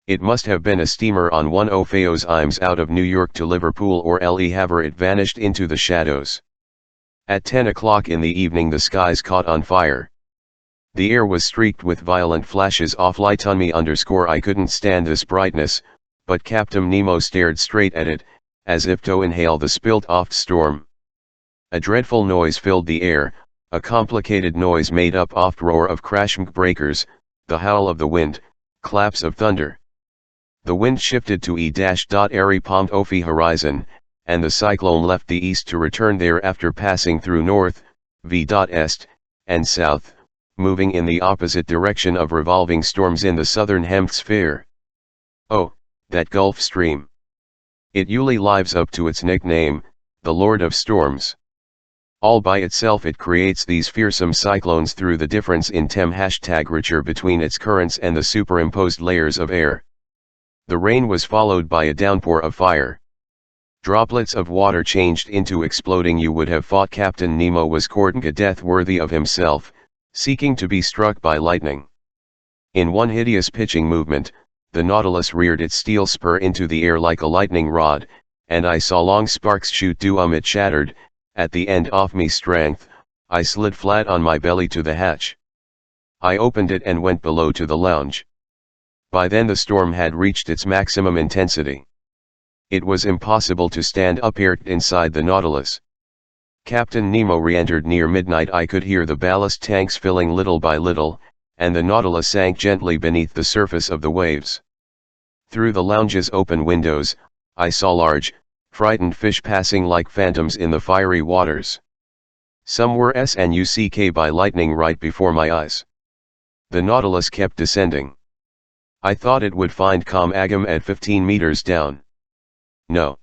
It must have been a steamer on one of those IMs out of New York to Liverpool or Le Havre. It vanished into the shadows. At 10 o'clock in the evening the skies caught on fire. The air was streaked with violent flashes of light on me. I couldn't stand this brightness, but Captain Nemo stared straight at it, as if to inhale the spilt off storm. A dreadful noise filled the air, a complicated noise made up of roar of crashing breakers, the howl of the wind, claps of thunder. The wind shifted to E-Airy Pont Ophi horizon, and the cyclone left the east to return there after passing through north, V.Est, and south, moving in the opposite direction of revolving storms in the southern hemisphere. Oh, that Gulf Stream! It usually lives up to its nickname, the Lord of Storms. All by itself it creates these fearsome cyclones through the difference in temperature between its currents and the superimposed layers of air. The rain was followed by a downpour of fire. Droplets of water changed into exploding. You would have thought Captain Nemo was courting a death worthy of himself, seeking to be struck by lightning. In one hideous pitching movement, the Nautilus reared its steel spur into the air like a lightning rod, and I saw long sparks shoot. It shattered, at the end of me strength, I slid flat on my belly to the hatch. I opened it and went below to the lounge. By then the storm had reached its maximum intensity. It was impossible to stand upright inside the Nautilus. Captain Nemo re-entered near midnight. I could hear the ballast tanks filling little by little, and the Nautilus sank gently beneath the surface of the waves. Through the lounge's open windows, I saw large, frightened fish passing like phantoms in the fiery waters. Some were snuck by lightning right before my eyes. The Nautilus kept descending. I thought it would find Agam at 15 meters down. No.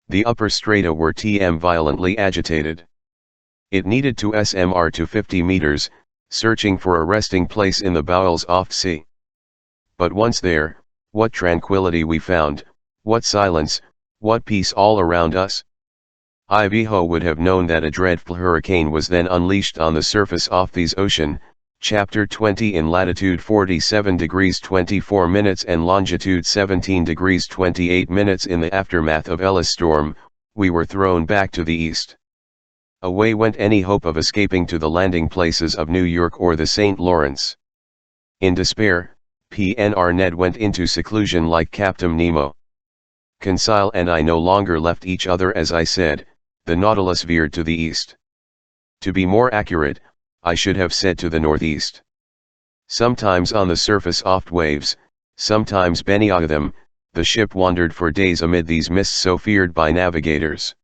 The upper strata were violently agitated. It needed to SMR to 50 meters, searching for a resting place in the bowels of sea. But once there, what tranquility we found, what silence, what peace all around us. Ivanhoe would have known that a dreadful hurricane was then unleashed on the surface of the ocean. Chapter 20. In latitude 47 degrees 24 minutes and longitude 17 degrees 28 minutes in the aftermath of Ella's storm, we were thrown back to the east. Away went any hope of escaping to the landing places of New York or the St. Lawrence. In despair, PNR Ned went into seclusion like Captain Nemo. Conseil and I no longer left each other. As I said, the Nautilus veered to the east. To be more accurate, I should have said to the northeast. Sometimes on the surface of waves, sometimes beneath them, the ship wandered for days amid these mists so feared by navigators.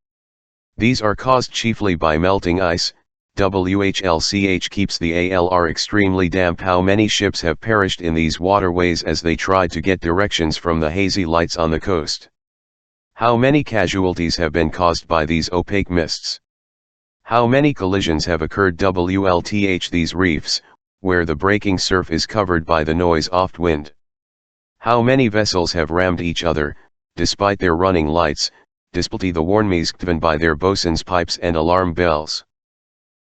These are caused chiefly by melting ice. WHLCH keeps the ALR extremely damp. How many ships have perished in these waterways as they tried to get directions from the hazy lights on the coast? How many casualties have been caused by these opaque mists? How many collisions have occurred WLTH these reefs, where the breaking surf is covered by the noise of wind? How many vessels have rammed each other, despite their running lights, despite the warnings given by their bosun's pipes and alarm bells?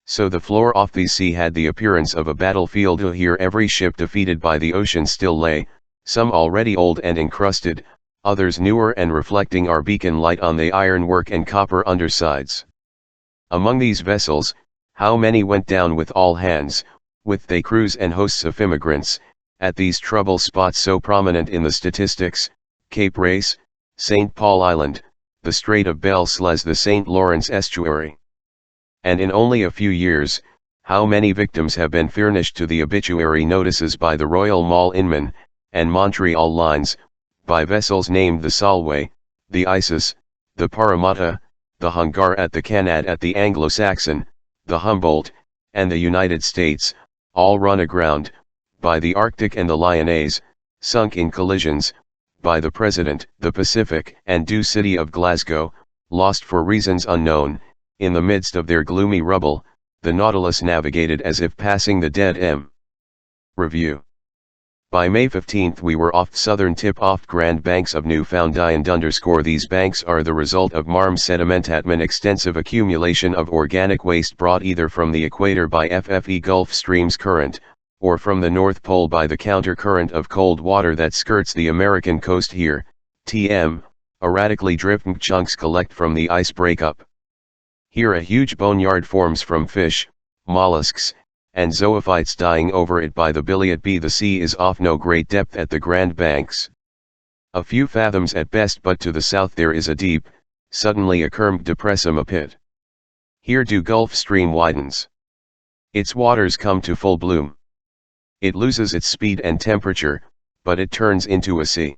So the floor of the sea had the appearance of a battlefield. Here every ship defeated by the ocean still lay, some already old and encrusted, others newer and reflecting our beacon light on the ironwork and copper undersides. Among these vessels, how many went down with all hands, with their crews and hosts of immigrants, at these trouble spots so prominent in the statistics: Cape Race, St. Paul Island, the Strait of Belles Îles, the St. Lawrence Estuary. And in only a few years, how many victims have been furnished to the obituary notices by the Royal Mall Inman, and Montreal Lines, by vessels named the Solway, the Isis, the Parramatta, the Hungar at the Canad at the Anglo-Saxon, the Humboldt, and the United States, all run aground, by the Arctic and the Lyonnaise, sunk in collisions, by the President, the Pacific and Due City of Glasgow, lost for reasons unknown. In the midst of their gloomy rubble, the Nautilus navigated as if passing the dead M. Review. By May 15 we were off southern tip off Grand Banks of Newfoundland. These banks are the result of marmsedimentatman, extensive accumulation of organic waste brought either from the equator by FFE Gulf Stream's current, or from the North Pole by the counter-current of cold water that skirts the American coast. Here, erratically drifting chunks collect from the ice breakup. Here a huge boneyard forms from fish, mollusks, and zoophytes dying over it by the billion. The sea is off no great depth at the Grand Banks. A few fathoms at best, but to the south there is a deep, suddenly occurred depressum, a pit. Here the Gulf Stream widens. Its waters come to full bloom. It loses its speed and temperature, but it turns into a sea.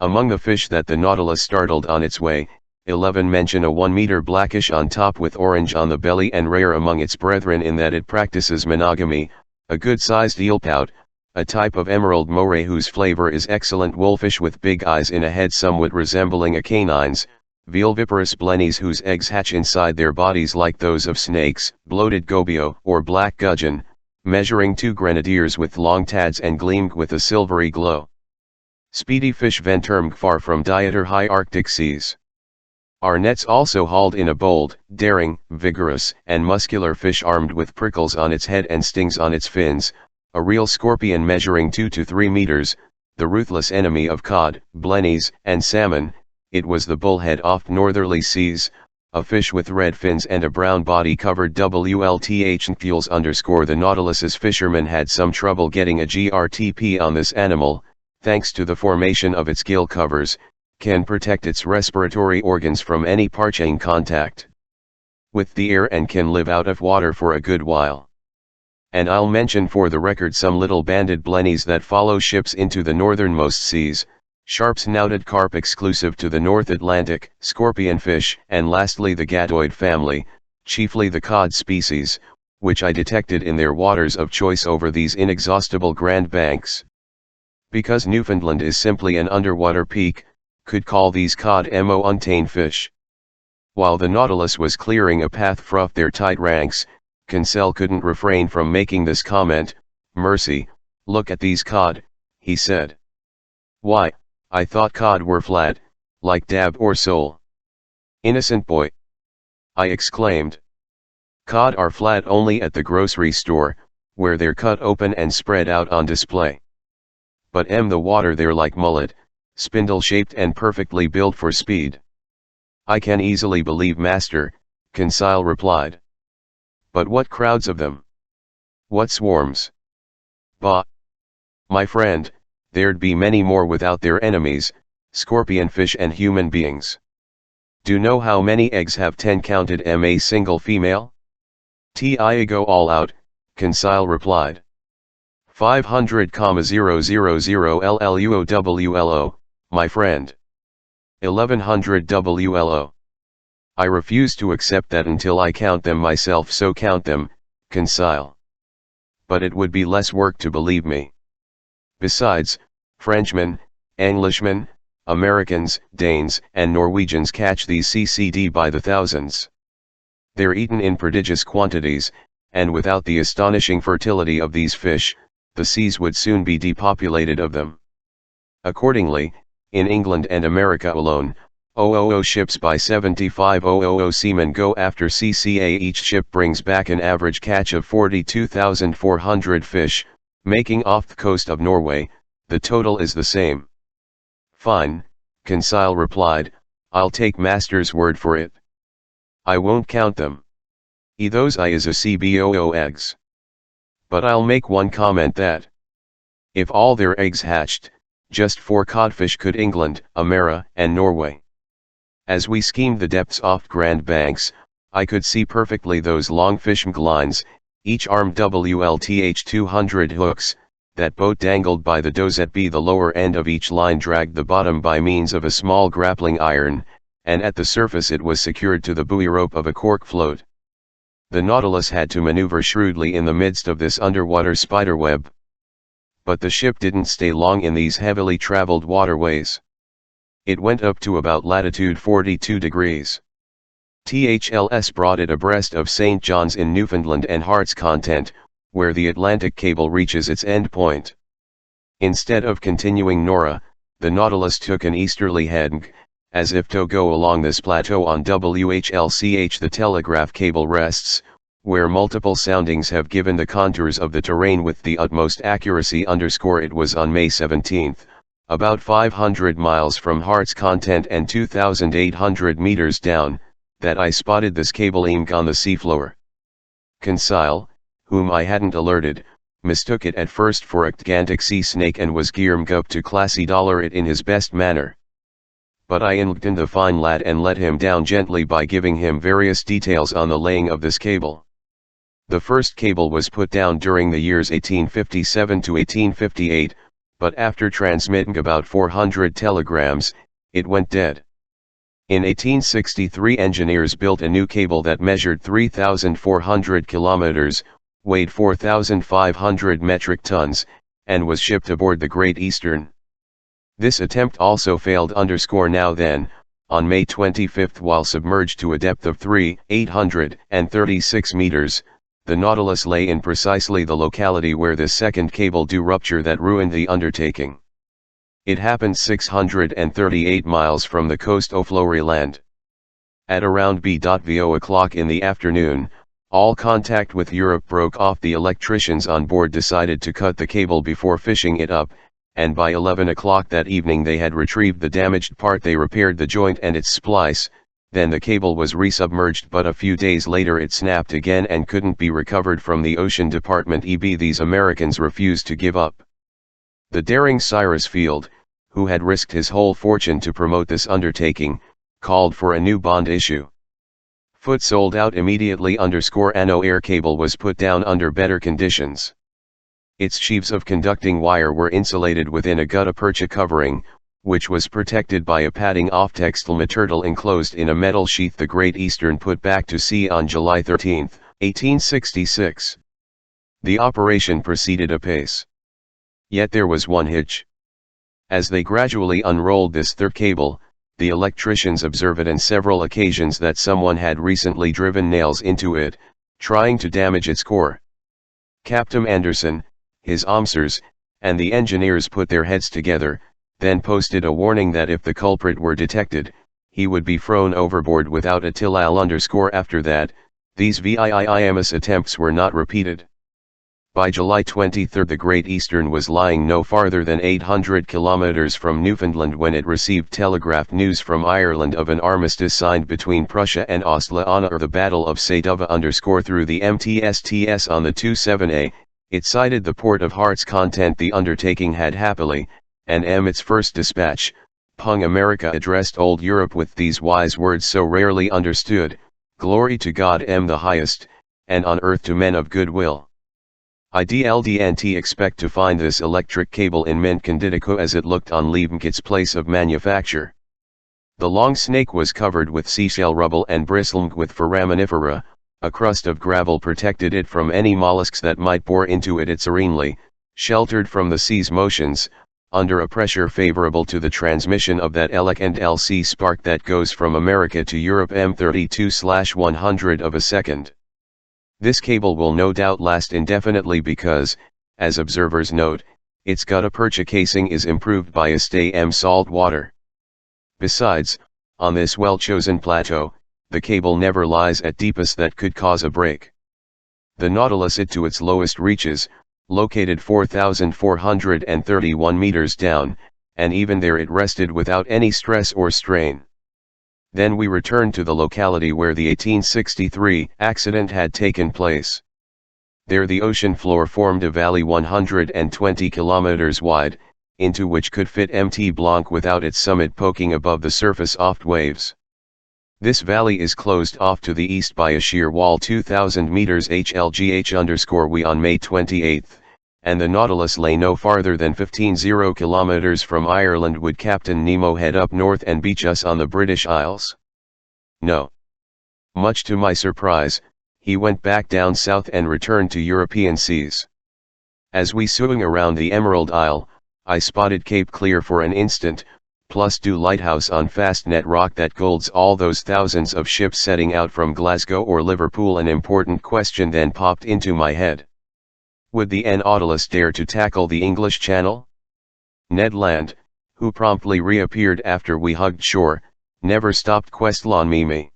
Among the fish that the Nautilus startled on its way, 11 mention a 1-meter blackish on top with orange on the belly, and rare among its brethren in that it practices monogamy, a good-sized eelpout, a type of emerald moray whose flavor is excellent, wolfish with big eyes in a head somewhat resembling a canine's, vealviparous blennies whose eggs hatch inside their bodies like those of snakes, bloated gobio or black gudgeon, measuring 2 grenadiers with long tads and gleamed with a silvery glow. Speedy fish ventermed far from dieter high Arctic seas. Our nets also hauled in a bold, daring, vigorous, and muscular fish armed with prickles on its head and stings on its fins, a real scorpion measuring 2 to 3 meters, the ruthless enemy of cod, blennies, and salmon. It was the bullhead off northerly seas, a fish with red fins and a brown body covered WLTH_. The Nautilus's fishermen had some trouble getting a GRTP on this animal, thanks to the formation of its gill covers, can protect its respiratory organs from any parching contact with the air and can live out of water for a good while. And I'll mention for the record some little banded blennies that follow ships into the northernmost seas, sharp-snouted carp exclusive to the North Atlantic, scorpionfish, and lastly the gadoid family, chiefly the cod species, which I detected in their waters of choice over these inexhaustible Grand Banks. Because Newfoundland is simply an underwater peak, could call these cod untamed fish. While the Nautilus was clearing a path frough their tight ranks, Kinsella couldn't refrain from making this comment. "Mercy, look at these cod," he said. "Why, I thought cod were flat, like dab or sole." "Innocent boy!" I exclaimed. "Cod are flat only at the grocery store, where they're cut open and spread out on display. But the water they're like mullet, spindle-shaped and perfectly built for speed." "I can easily believe, master," Kinsella replied. "But what crowds of them! What swarms! Bah! My friend, there'd be many more without their enemies, scorpionfish and human beings. Do know how many eggs have 10 counted a single female?" "I go all out," Kinsella replied. 500,000 LLUOWLO, my friend. 1100 WLO. "I refuse to accept that until I count them myself, so count them, Kinsella. But it would be less work to believe me. Besides, Frenchmen, Englishmen, Americans, Danes, and Norwegians catch these CCD by the thousands. They're eaten in prodigious quantities, and without the astonishing fertility of these fish, the seas would soon be depopulated of them. Accordingly, in England and America alone, 000 ships by 75,000 seamen go after CCA. Each ship brings back an average catch of 42,400 fish, making off the coast of Norway, the total is the same." "Fine," Kinsella replied, "I'll take master's word for it. I won't count them. Those is a CBOO eggs. But I'll make one comment that if all their eggs hatched, just 4 codfish could England, America, and Norway. As we schemed the depths off Grand Banks, I could see perfectly those long fishing lines, each armed WLTH 200 hooks, that boat dangled by the does at the lower end of each line dragged the bottom by means of a small grappling iron, and at the surface it was secured to the buoy rope of a cork float. The Nautilus had to maneuver shrewdly in the midst of this underwater spiderweb. But the ship didn't stay long in these heavily traveled waterways. It went up to about latitude 42 degrees. THLS brought it abreast of St. John's in Newfoundland and Heart's Content, where the Atlantic cable reaches its end point. Instead of continuing Nora, the Nautilus took an easterly heading, as if to go along this plateau on WHLCH. The telegraph cable rests, where multiple soundings have given the contours of the terrain with the utmost accuracy. It was on May 17, about 500 miles from Heart's Content and 2,800 meters down, that I spotted this cable on the seafloor. Kinsella, whom I hadn't alerted, mistook it at first for a gigantic sea snake and was gearing up to classy dollar it in his best manner. But I enlightened the fine lad and let him down gently by giving him various details on the laying of this cable. The first cable was put down during the years 1857 to 1858, but after transmitting about 400 telegrams, it went dead. In 1863 engineers built a new cable that measured 3,400 kilometers, weighed 4,500 metric tons, and was shipped aboard the Great Eastern. This attempt also failed. Now then, on May 25 while submerged to a depth of 3,836 meters, the Nautilus lay in precisely the locality where this second cable due rupture that ruined the undertaking. It happened 638 miles from the coast of Floriland. At around b.vo in the afternoon, all contact with Europe broke off. The electricians on board decided to cut the cable before fishing it up, and by 11 o'clock that evening they had retrieved the damaged part. They repaired the joint and its splice, then the cable was resubmerged, but a few days later it snapped again and couldn't be recovered from the Ocean Department. These Americans refused to give up. The daring Cyrus Field, who had risked his whole fortune to promote this undertaking, called for a new bond issue. Foot sold out immediately. ANO air cable was put down under better conditions. Its sheaves of conducting wire were insulated within a gutta percha covering, which was protected by a padding of textile material enclosed in a metal sheath. The Great Eastern put back to sea on July 13, 1866. The operation proceeded apace. Yet there was one hitch. As they gradually unrolled this third cable, the electricians observed on several occasions that someone had recently driven nails into it, trying to damage its core. Captain Anderson, his officers, and the engineers put their heads together, then posted a warning that if the culprit were detected, he would be thrown overboard without a tillal. After that, these VIIMS attempts were not repeated. By July 23 the Great Eastern was lying no farther than 800 kilometers from Newfoundland when it received telegraphed news from Ireland of an armistice signed between Prussia and Austria on the Battle of Sadova. Through the MTSTS on the 27A, it cited the port of Heart's content. The undertaking had happily, and its first dispatch, Pung America, addressed old Europe with these wise words so rarely understood: Glory to God the highest, and on earth to men of good will. IDLDNT expect to find this electric cable in mint condition as it looked on leaving its place of manufacture. The long snake was covered with seashell rubble and bristled with foraminifera. A crust of gravel protected it from any mollusks that might bore into it. It serenely, sheltered from the sea's motions, under a pressure favorable to the transmission of that elegant LC spark that goes from America to Europe, m32/100 of a second. This cable will no doubt last indefinitely because, as observers note, its gutta percha casing is improved by a stay salt water. Besides, on this well-chosen plateau, the cable never lies at deepest that could cause a break. The Nautilus to its lowest reaches, located 4,431 meters down, and even there it rested without any stress or strain. Then we returned to the locality where the 1863 accident had taken place. There the ocean floor formed a valley 120 kilometers wide, into which could fit Mt. Blanc without its summit poking above the surface of waves. This valley is closed off to the east by a sheer wall 2,000 meters HLGH_we on May 28, and the Nautilus lay no farther than 15 kilometers from Ireland. Would Captain Nemo head up north and beach us on the British Isles? No. Much to my surprise, he went back down south and returned to European seas. As we swung around the Emerald Isle, I spotted Cape Clear for an instant, plus two lighthouse on Fastnet Rock that golds all those thousands of ships setting out from Glasgow or Liverpool. An important question then popped into my head. Would the Nautilus dare to tackle the English Channel? Ned Land, who promptly reappeared after we hugged shore, never stopped questioning me.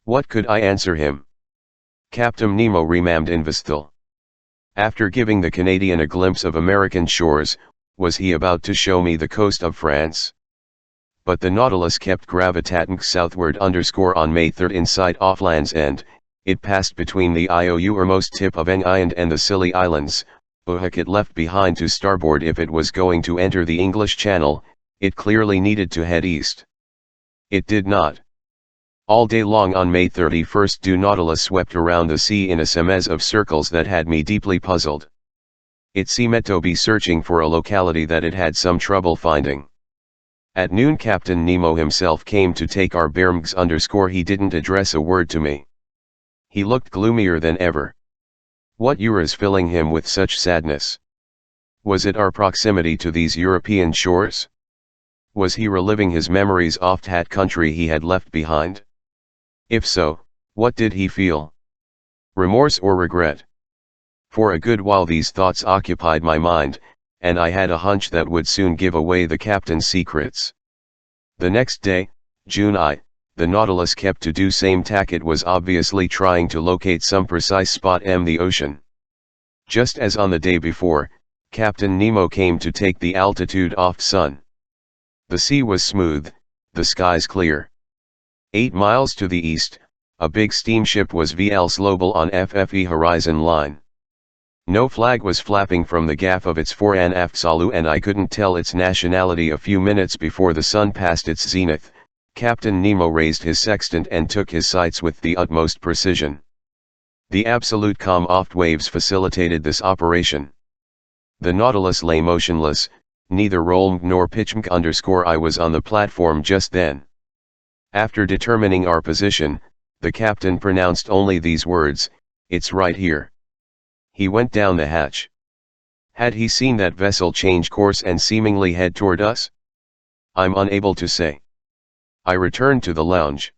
What could I answer him? Captain Nemo remained invisible. After giving the Canadian a glimpse of American shores, was he about to show me the coast of France? But the Nautilus kept gravitating southward on May 3 in sight off Land's End. It passed between the outermost tip of Eng Island and the Scilly Islands. It left behind to starboard. If it was going to enter the English Channel, it clearly needed to head east. It did not. All day long on May 31 the Nautilus swept around the sea in a series of circles that had me deeply puzzled. It seemed to be searching for a locality that it had some trouble finding. At noon Captain Nemo himself came to take our bearings. He didn't address a word to me. He looked gloomier than ever. What was filling him with such sadness? Was it our proximity to these European shores? Was he reliving his memories of that country he had left behind? If so, what did he feel? Remorse or regret? For a good while these thoughts occupied my mind, and I had a hunch that would soon give away the captain's secrets. The next day, June the Nautilus kept to due same tack. It was obviously trying to locate some precise spot in the ocean. Just as on the day before, Captain Nemo came to take the altitude off sun. The sea was smooth, the skies clear. 8 miles to the east, a big steamship was VL Slobel on FFE horizon line. No flag was flapping from the gaff of its fore and aft salu, and I couldn't tell its nationality. A few minutes before the sun passed its zenith, Captain Nemo raised his sextant and took his sights with the utmost precision. The absolute calm oft waves facilitated this operation. The Nautilus lay motionless, neither rolled nor pitched. I was on the platform just then. After determining our position, the captain pronounced only these words, "It's right here." He went down the hatch. Had he seen that vessel change course and seemingly head toward us? I'm unable to say. I returned to the lounge.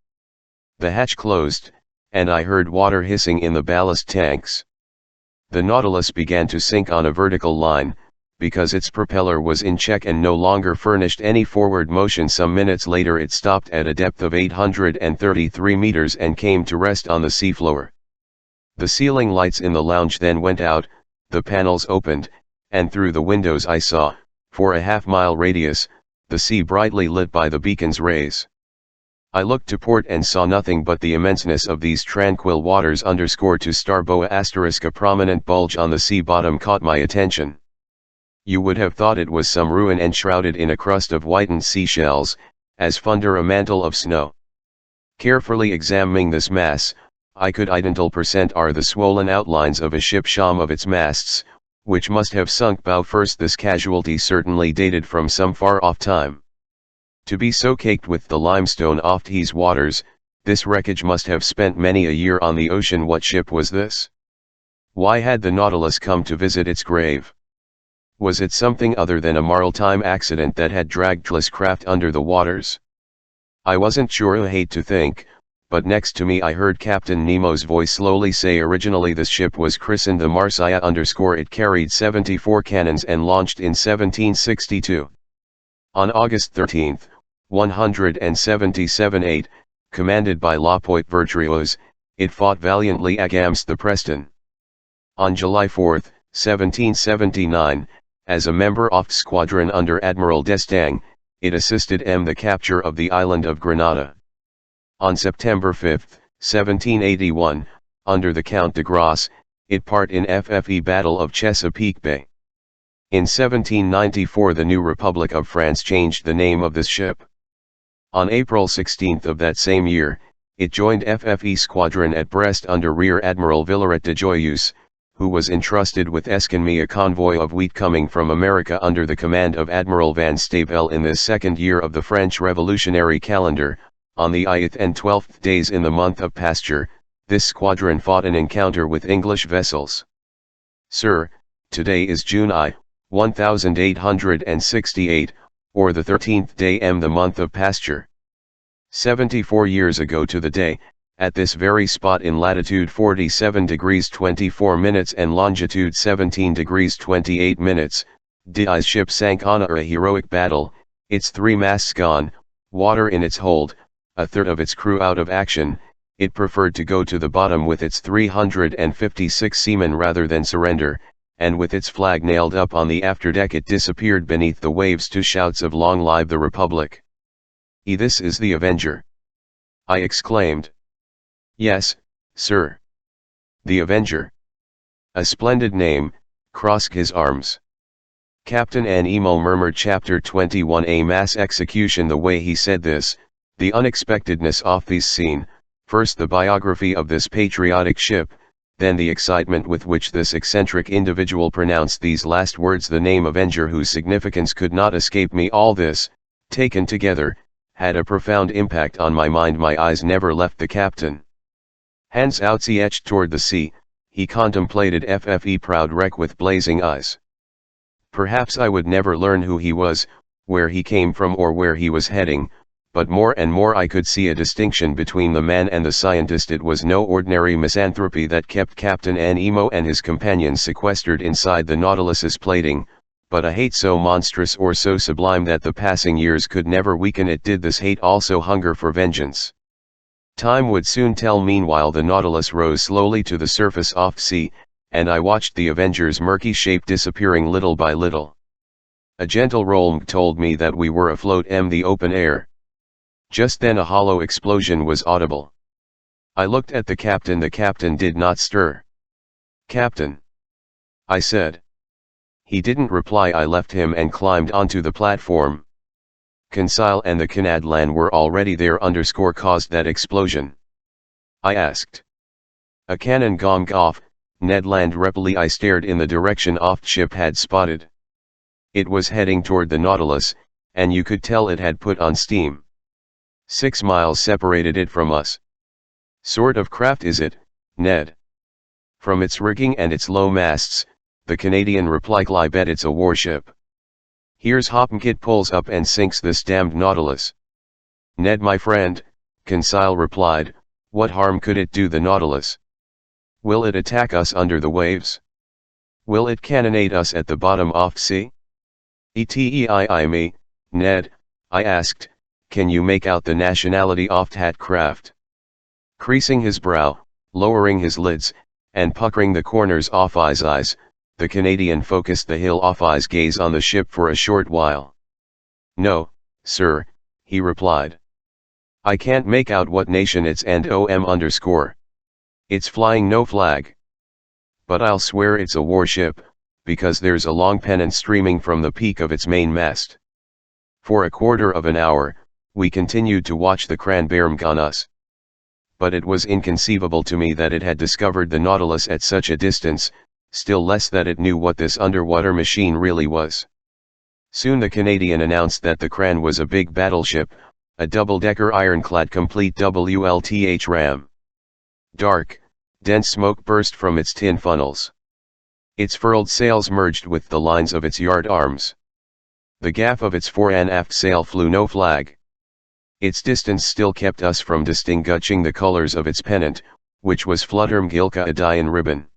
The hatch closed, and I heard water hissing in the ballast tanks. The Nautilus began to sink on a vertical line, because its propeller was in check and no longer furnished any forward motion. Some minutes later it stopped at a depth of 833 meters and came to rest on the seafloor. The ceiling lights in the lounge then went out, the panels opened, and through the windows I saw, for a half-mile radius, the sea brightly lit by the beacon's rays. I looked to port and saw nothing but the immenseness of these tranquil waters. To starboard *, a prominent bulge on the sea bottom caught my attention. You would have thought it was some ruin enshrouded in a crust of whitened seashells, as under a mantle of snow. Carefully examining this mass, I could identify the swollen outlines of a ship sham of its masts, which must have sunk bow first. This casualty certainly dated from some far-off time. To be so caked with the limestone off these waters, this wreckage must have spent many a year on the ocean. What ship was this? Why had the Nautilus come to visit its grave? Was it something other than a maritime accident that had dragged this craft under the waters? I wasn't sure. I hate to think, but next to me I heard Captain Nemo's voice slowly say, "Originally this ship was christened the Marseille _ it carried 74 cannons and launched in 1762. On August 13, 177 commanded by Lapointe Vertrioz, it fought valiantly against the Preston. On July 4, 1779, as a member of squadron under Admiral d'Estaing, it assisted in the capture of the island of Grenada. On September 5, 1781, under the Count de Grasse, it part in FFE Battle of Chesapeake Bay. In 1794 the new Republic of France changed the name of this ship. On April 16 of that same year, it joined FFE Squadron at Brest under Rear Admiral Villaret de Joyeuse, who was entrusted with escorting a convoy of wheat coming from America under the command of Admiral Van Stabel. In this second year of the French Revolutionary calendar, on the 9th and 12th days in the month of Pasture, this squadron fought an encounter with English vessels. Sir, today is June 1868, or the 13th day the month of Pasture. 74 years ago to the day, at this very spot in latitude 47 degrees 24 minutes and longitude 17 degrees 28 minutes, Di's ship sank on a heroic battle, its 3 masts gone, water in its hold, a third of its crew out of action. It preferred to go to the bottom with its 356 seamen rather than surrender, and with its flag nailed up on the afterdeck it disappeared beneath the waves to shouts of "Long live the Republic!" This is the Avenger!" I exclaimed. "Yes, sir. The Avenger. A splendid name," crossed his arms. Captain Nemo murmured. Chapter 21. A mass execution. The way he said this, the unexpectedness of this scene, first the biography of this patriotic ship, then the excitement with which this eccentric individual pronounced these last words, the name Avenger, whose significance could not escape me, all this, taken together, had a profound impact on my mind. My eyes never left the captain. Hands outstretched toward the sea, he contemplated FFE proud wreck with blazing eyes. Perhaps I would never learn who he was, where he came from, or where he was heading, but more and more I could see a distinction between the man and the scientist. It was no ordinary misanthropy that kept Captain Nemo and his companions sequestered inside the Nautilus's plating, but a hate so monstrous or so sublime that the passing years could never weaken it. Did this hate also hunger for vengeance? Time would soon tell. Meanwhile the Nautilus rose slowly to the surface off sea, and I watched the Avenger's murky shape disappearing little by little. A gentle roll told me that we were afloat in the open air. Just then a hollow explosion was audible. I looked at the captain did not stir. "Captain," I said. He didn't reply. I left him and climbed onto the platform. Conseil and the Canadlan were already there. Caused that explosion?" I asked. "A cannon gong off," Ned Land replied. I stared in the direction Oft ship had spotted. It was heading toward the Nautilus, and you could tell it had put on steam. 6 miles separated it from us. "Sort of craft is it, Ned?" "From its rigging and its low masts," the Canadian replied, "I bet it's a warship. Here's hoping it pulls up and sinks this damned Nautilus." "Ned my friend," Conseil replied, "what harm could it do the Nautilus? Will it attack us under the waves? Will it cannonade us at the bottom of sea?" "Etei me, Ned," I asked, "can you make out the nationality of that craft?" Creasing his brow, lowering his lids, and puckering the corners of his eyes, the Canadian focused the hill of his gaze on the ship for a short while. "No, sir," he replied. "I can't make out what nation it's and _. It's flying no flag. But I'll swear it's a warship, because there's a long pennant streaming from the peak of its main mast." For a quarter of an hour, we continued to watch the Cranberm on us. But it was inconceivable to me that it had discovered the Nautilus at such a distance, still less that it knew what this underwater machine really was. Soon the Canadian announced that the Cran was a big battleship, a double-decker ironclad complete WLTH ram. Dark, dense smoke burst from its tin funnels. Its furled sails merged with the lines of its yard arms. The gaff of its fore and aft sail flew no flag. Its distance still kept us from distinguishing the colors of its pennant, which was Fluttermgilka Adian ribbon.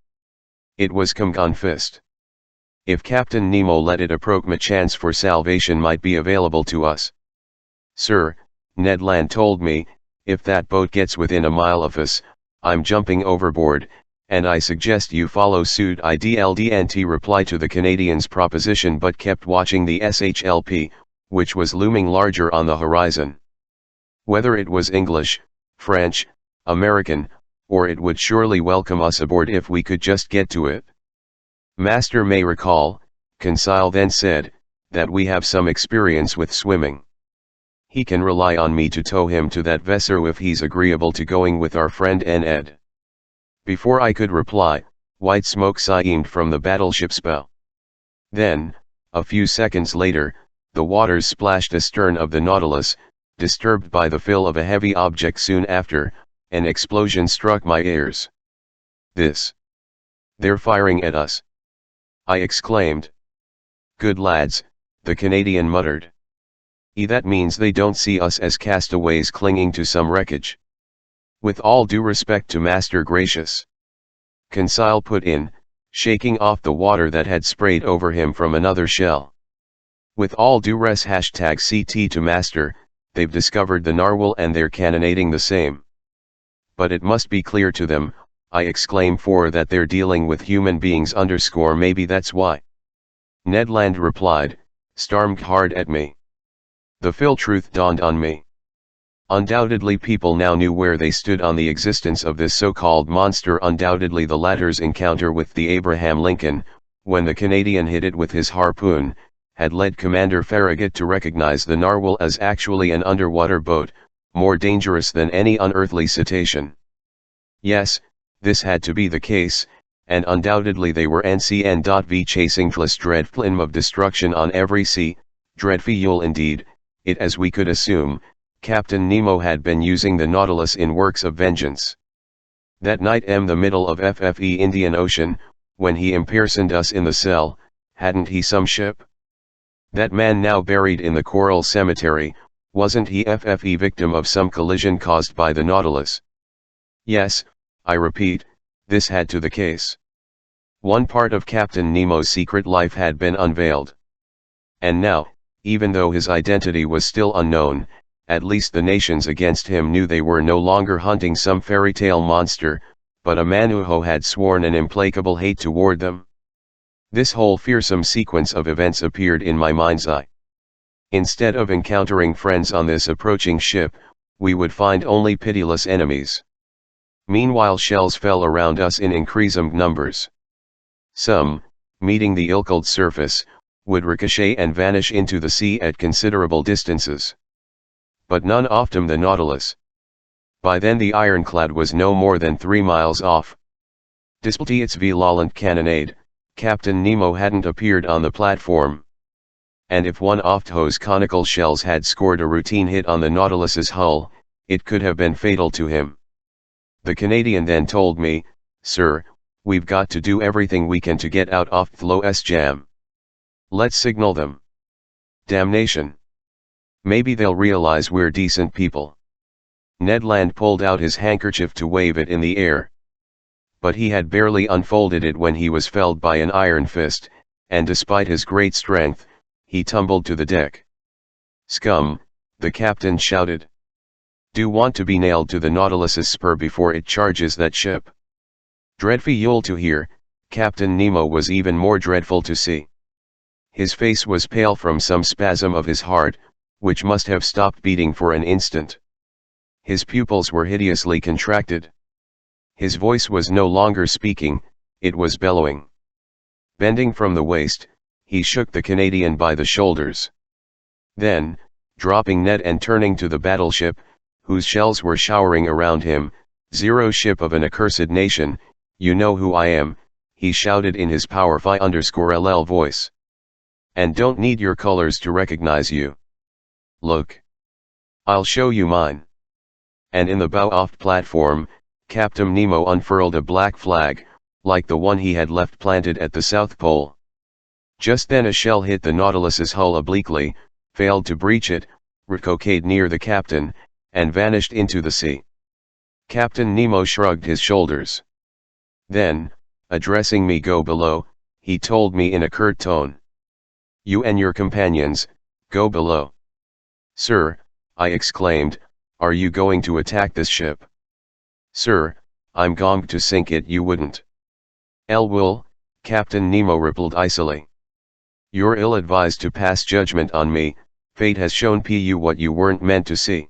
It was Comgon fist. If Captain Nemo let it approach, a chance for salvation might be available to us. "Sir," Ned Land told me, "if that boat gets within a mile of us, I'm jumping overboard, and I suggest you follow suit." I didn't reply to the Canadian's proposition but kept watching the SHLP, which was looming larger on the horizon. Whether it was English, French, American, or it would surely welcome us aboard if we could just get to it. "Master may recall," Conseil then said, "that we have some experience with swimming. He can rely on me to tow him to that vessel if he's agreeable to going with our friend Ned." Before I could reply, white smoke steamed from the battleship's bow. Then, a few seconds later, the waters splashed astern of the Nautilus, disturbed by the fill of a heavy object. Soon after, an explosion struck my ears. "They're firing at us!" I exclaimed. "Good lads," the Canadian muttered. That means they don't see us as castaways clinging to some wreckage." "With all due respect to Master Gracious," Conseil put in, shaking off the water that had sprayed over him from another shell. "With all due res #CT to Master, they've discovered the narwhal and they're cannonading the same." "But it must be clear to them," I exclaim, "for that they're dealing with human beings _ maybe that's why." Ned Land replied, staring hard at me. The full truth dawned on me. Undoubtedly people now knew where they stood on the existence of this so-called monster. Undoubtedly the latter's encounter with the Abraham Lincoln, when the Canadian hit it with his harpoon, had led Commander Farragut to recognize the narwhal as actually an underwater boat, more dangerous than any unearthly cetacean. Yes, this had to be the case, and undoubtedly they were NCNV chasing this dreadful film of destruction on every sea. Dreadful indeed, it as we could assume, Captain Nemo had been using the Nautilus in works of vengeance. That night the middle of FFE Indian Ocean, when he imprisoned us in the cell, hadn't he some ship? That man now buried in the coral cemetery, wasn't he FFE victim of some collision caused by the Nautilus? Yes, I repeat, this had to the case. One part of Captain Nemo's secret life had been unveiled. And now, even though his identity was still unknown, at least the nations against him knew they were no longer hunting some fairy tale monster, but a man who had sworn an implacable hate toward them. This whole fearsome sequence of events appeared in my mind's eye. Instead of encountering friends on this approaching ship, we would find only pitiless enemies. Meanwhile shells fell around us in increasing numbers. Some, meeting the ill-cold surface, would ricochet and vanish into the sea at considerable distances. But none offed the Nautilus. By then the ironclad was no more than 3 miles off. Despite its violent cannonade, Captain Nemo hadn't appeared on the platform. And if one of those conical shells had scored a routine hit on the Nautilus's hull, it could have been fatal to him. The Canadian then told me, "Sir, we've got to do everything we can to get out of Thlo's jam. Let's signal them. Damnation. Maybe they'll realize we're decent people." Ned Land pulled out his handkerchief to wave it in the air. But he had barely unfolded it when he was felled by an iron fist, and despite his great strength, he tumbled to the deck. "Scum," the captain shouted. "Do want to be nailed to the Nautilus's spur before it charges that ship." Dreadful to hear, Captain Nemo was even more dreadful to see. His face was pale from some spasm of his heart, which must have stopped beating for an instant. His pupils were hideously contracted. His voice was no longer speaking, it was bellowing. Bending from the waist, he shook the Canadian by the shoulders. Then, dropping Ned and turning to the battleship, whose shells were showering around him, "Zero ship of an accursed nation, you know who I am," he shouted in his powerful_LL voice. "And don't need your colors to recognize you. Look. I'll show you mine." And in the bow-aft platform, Captain Nemo unfurled a black flag, like the one he had left planted at the South Pole. Just then a shell hit the Nautilus's hull obliquely, failed to breach it, ricocheted near the captain, and vanished into the sea. Captain Nemo shrugged his shoulders. Then, addressing me go below, he told me in a curt tone, "You and your companions, go below." "Sir," I exclaimed, "are you going to attack this ship?" "Sir, I'm going to sink it, you wouldn't." "Will," Captain Nemo replied icily. "You're ill-advised to pass judgment on me, fate has shown you what you weren't meant to see.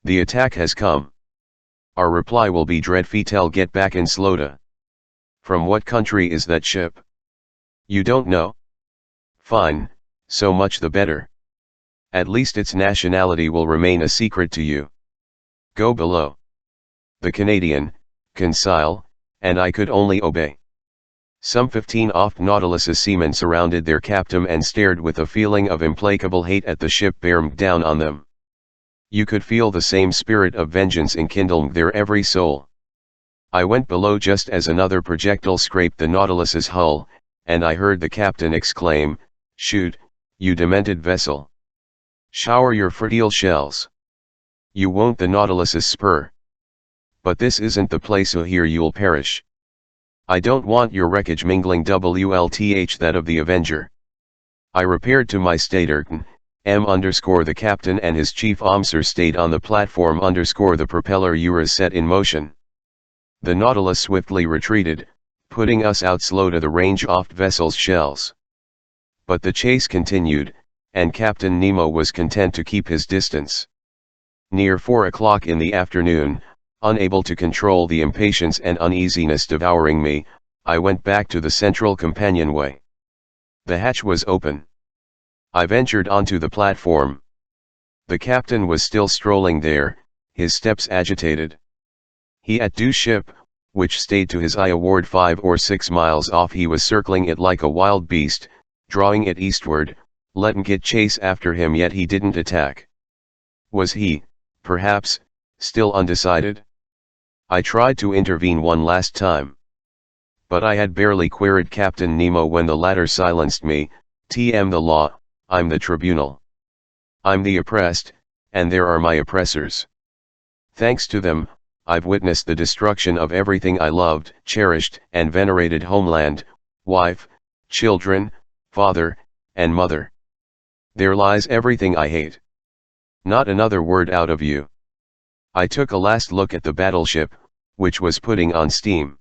The attack has come. Our reply will be dreadful, get back in Slota." "From what country is that ship?" "You don't know? Fine, so much the better. At least its nationality will remain a secret to you. Go below." The Canadian, Conseil, and I could only obey. Some 15 off Nautilus's seamen surrounded their captain and stared with a feeling of implacable hate at the ship bearing down on them. You could feel the same spirit of vengeance enkindling their every soul. I went below just as another projectile scraped the Nautilus's hull, and I heard the captain exclaim, "Shoot, you demented vessel! Shower your fertile shells! You won't the Nautilus's spur! But this isn't the place, so here you'll perish. I don't want your wreckage mingling WLTH that of the Avenger." I repaired to my staterton, the captain and his chief officer stayed on the platform the propeller was set in motion. The Nautilus swiftly retreated, putting us out slow to the range of vessel's shells. But the chase continued, and Captain Nemo was content to keep his distance. Near 4 o'clock in the afternoon, unable to control the impatience and uneasiness devouring me, I went back to the central companionway. The hatch was open. I ventured onto the platform. The captain was still strolling there, his steps agitated. He had due ship, which stayed to his eye award 5 or 6 miles off. He was circling it like a wild beast, drawing it eastward, letting it chase after him, yet he didn't attack. Was he, perhaps, still undecided? I tried to intervene one last time. But I had barely queried Captain Nemo when the latter silenced me. "TM the law, I'm the tribunal. I'm the oppressed, and there are my oppressors. Thanks to them, I've witnessed the destruction of everything I loved, cherished, and venerated: homeland, wife, children, father, and mother. There lies everything I hate. Not another word out of you." I took a last look at the battleship, which was putting on steam.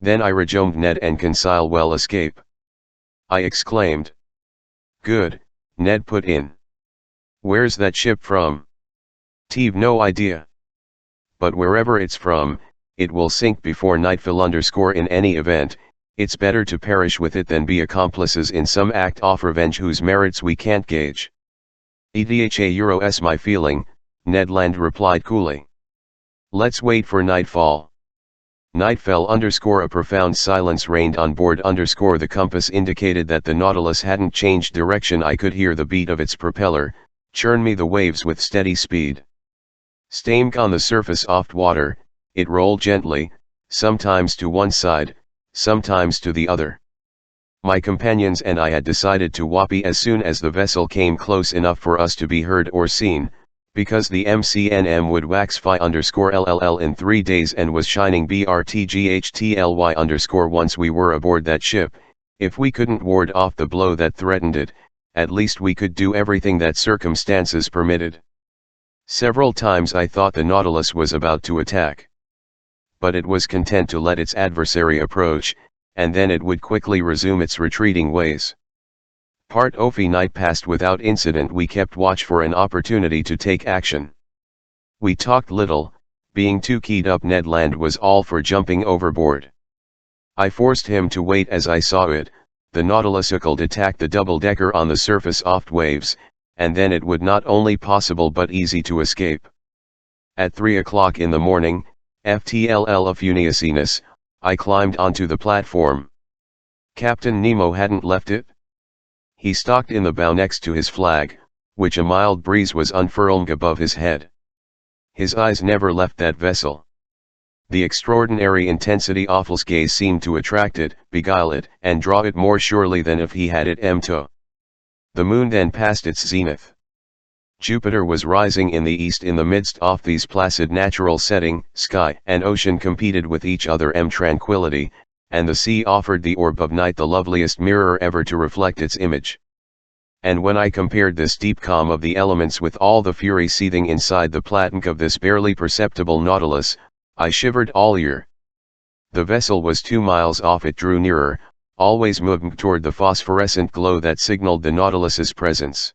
Then I rejoined Ned and Conseil. "Well, escape?" I exclaimed. "Good," Ned put in. Where's that ship from? T've no idea. But wherever it's from, it will sink before nightfall _ in any event. It's better to perish with it than be accomplices in some act of revenge whose merits we can't gauge. EDHA my feeling, Ned Land replied coolly. Let's wait for nightfall. Nightfall _ a profound silence reigned on board _ the compass indicated that the Nautilus hadn't changed direction. I could hear the beat of its propeller, churn me the waves with steady speed. Staying on the surface of water, it rolled gently, sometimes to one side, sometimes to the other. My companions and I had decided to whoppy as soon as the vessel came close enough for us to be heard or seen, because the MCNM would wax Phi _LLL in 3 days and was shining BRTGHTLY _ once we were aboard that ship. If we couldn't ward off the blow that threatened it, at least we could do everything that circumstances permitted. Several times I thought the Nautilus was about to attack. But it was content to let its adversary approach, and then it would quickly resume its retreating ways. Part of the night passed without incident. We kept watch for an opportunity to take action. We talked little, being too keyed up. Ned Land was all for jumping overboard. I forced him to wait as I saw it. The Nautilus could attack the double-decker on the surface of waves, and then it would not only possible but easy to escape. At 3 o'clock in the morning, FTLL of Uniosinus, I climbed onto the platform. Captain Nemo hadn't left it. He stalked in the bow next to his flag, which a mild breeze was unfurling above his head. His eyes never left that vessel. The extraordinary intensity of his gaze seemed to attract it, beguile it, and draw it more surely than if he had it to. The moon then passed its zenith. Jupiter was rising in the east. In the midst of these placid natural setting, sky and ocean competed with each other. Tranquility, and the sea offered the orb of night the loveliest mirror ever to reflect its image. And when I compared this deep calm of the elements with all the fury seething inside the platank of this barely perceptible Nautilus, I shivered all ear. The vessel was 2 miles off. It drew nearer, always moving toward the phosphorescent glow that signaled the Nautilus's presence.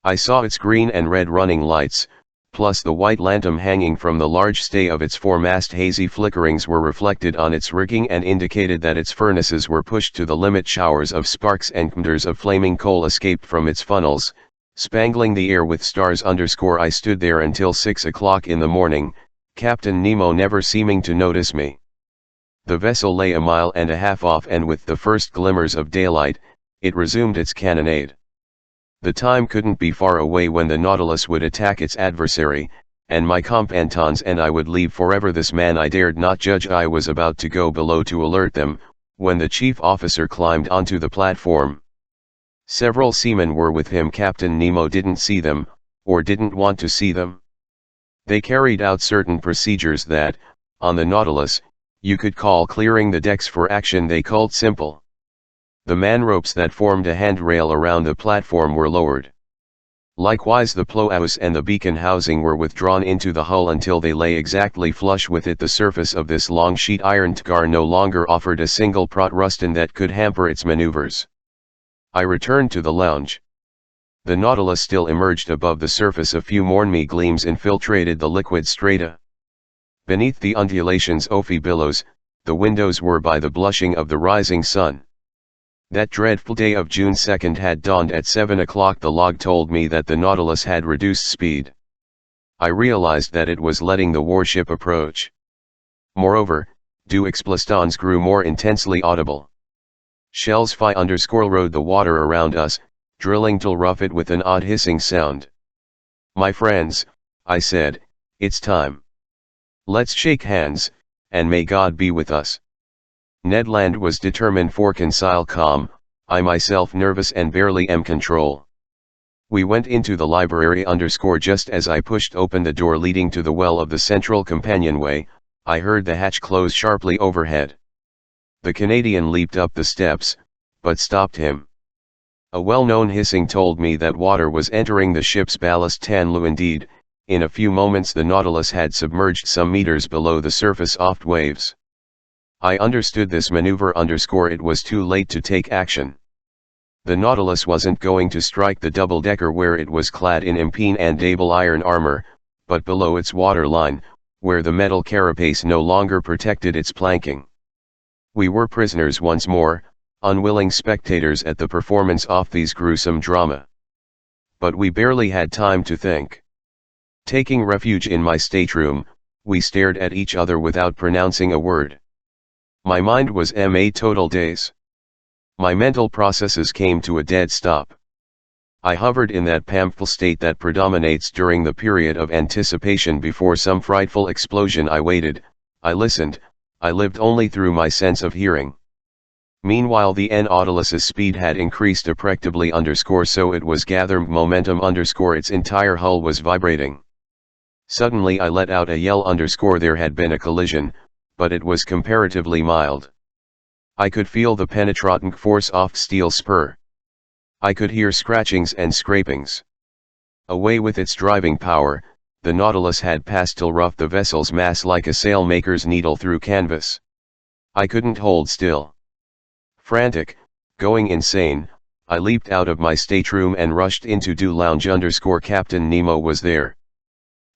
I saw its green and red running lights, plus the white lantern hanging from the large stay of its foremast. Hazy flickerings were reflected on its rigging and indicated that its furnaces were pushed to the limit. Showers of sparks and kmders of flaming coal escaped from its funnels, spangling the air with stars. I stood there until 6 o'clock in the morning, Captain Nemo never seeming to notice me. The vessel lay 1.5 miles off, and with the first glimmers of daylight, it resumed its cannonade. The time couldn't be far away when the Nautilus would attack its adversary, and my companions and I would leave forever. This man I dared not judge. I was about to go below to alert them, when the chief officer climbed onto the platform. Several seamen were with him. Captain Nemo didn't see them, or didn't want to see them. They carried out certain procedures that, on the Nautilus, you could call clearing the decks for action. They called simple. The man ropes that formed a handrail around the platform were lowered. Likewise the plows and the beacon housing were withdrawn into the hull until they lay exactly flush with it. The surface of this long sheet iron tgar no longer offered a single prot-rustin that could hamper its maneuvers. I returned to the lounge. The Nautilus still emerged above the surface. A few morning gleams infiltrated the liquid strata. Beneath the undulations of the billows, the windows were by the blushing of the rising sun. That dreadful day of June 2nd had dawned at 7 o'clock. The log told me that the Nautilus had reduced speed. I realized that it was letting the warship approach. Moreover, deux explosions grew more intensely audible. Shells Phi _ rode the water around us, drilling till rough it with an odd hissing sound. My friends, I said, it's time. Let's shake hands, and may God be with us. Ned Land was determined for concile calm, I myself nervous and barely am control. We went into the library _ just as I pushed open the door leading to the well of the central companionway. I heard the hatch close sharply overhead. The Canadian leaped up the steps, but stopped him. A well-known hissing told me that water was entering the ship's ballast tanlu. Indeed, in a few moments the Nautilus had submerged some meters below the surface of waves. I understood this maneuver _ it was too late to take action. The Nautilus wasn't going to strike the double-decker where it was clad in impene and dable iron armor, but below its waterline, where the metal carapace no longer protected its planking. We were prisoners once more, unwilling spectators at the performance of these gruesome drama. But we barely had time to think. Taking refuge in my stateroom, we stared at each other without pronouncing a word. My mind was a total daze. My mental processes came to a dead stop. I hovered in that painful state that predominates during the period of anticipation before some frightful explosion. I waited, I listened, I lived only through my sense of hearing. Meanwhile the Nautilus's speed had increased appreciably so it was gathering momentum its entire hull was vibrating. Suddenly I let out a yell there had been a collision, but it was comparatively mild. I could feel the penetrating force of steel spur. I could hear scratchings and scrapings. Away with its driving power, the Nautilus had passed till roughed the vessel's mass like a sailmaker's needle through canvas. I couldn't hold still. Frantic, going insane, I leaped out of my stateroom and rushed into the lounge. Captain Nemo was there.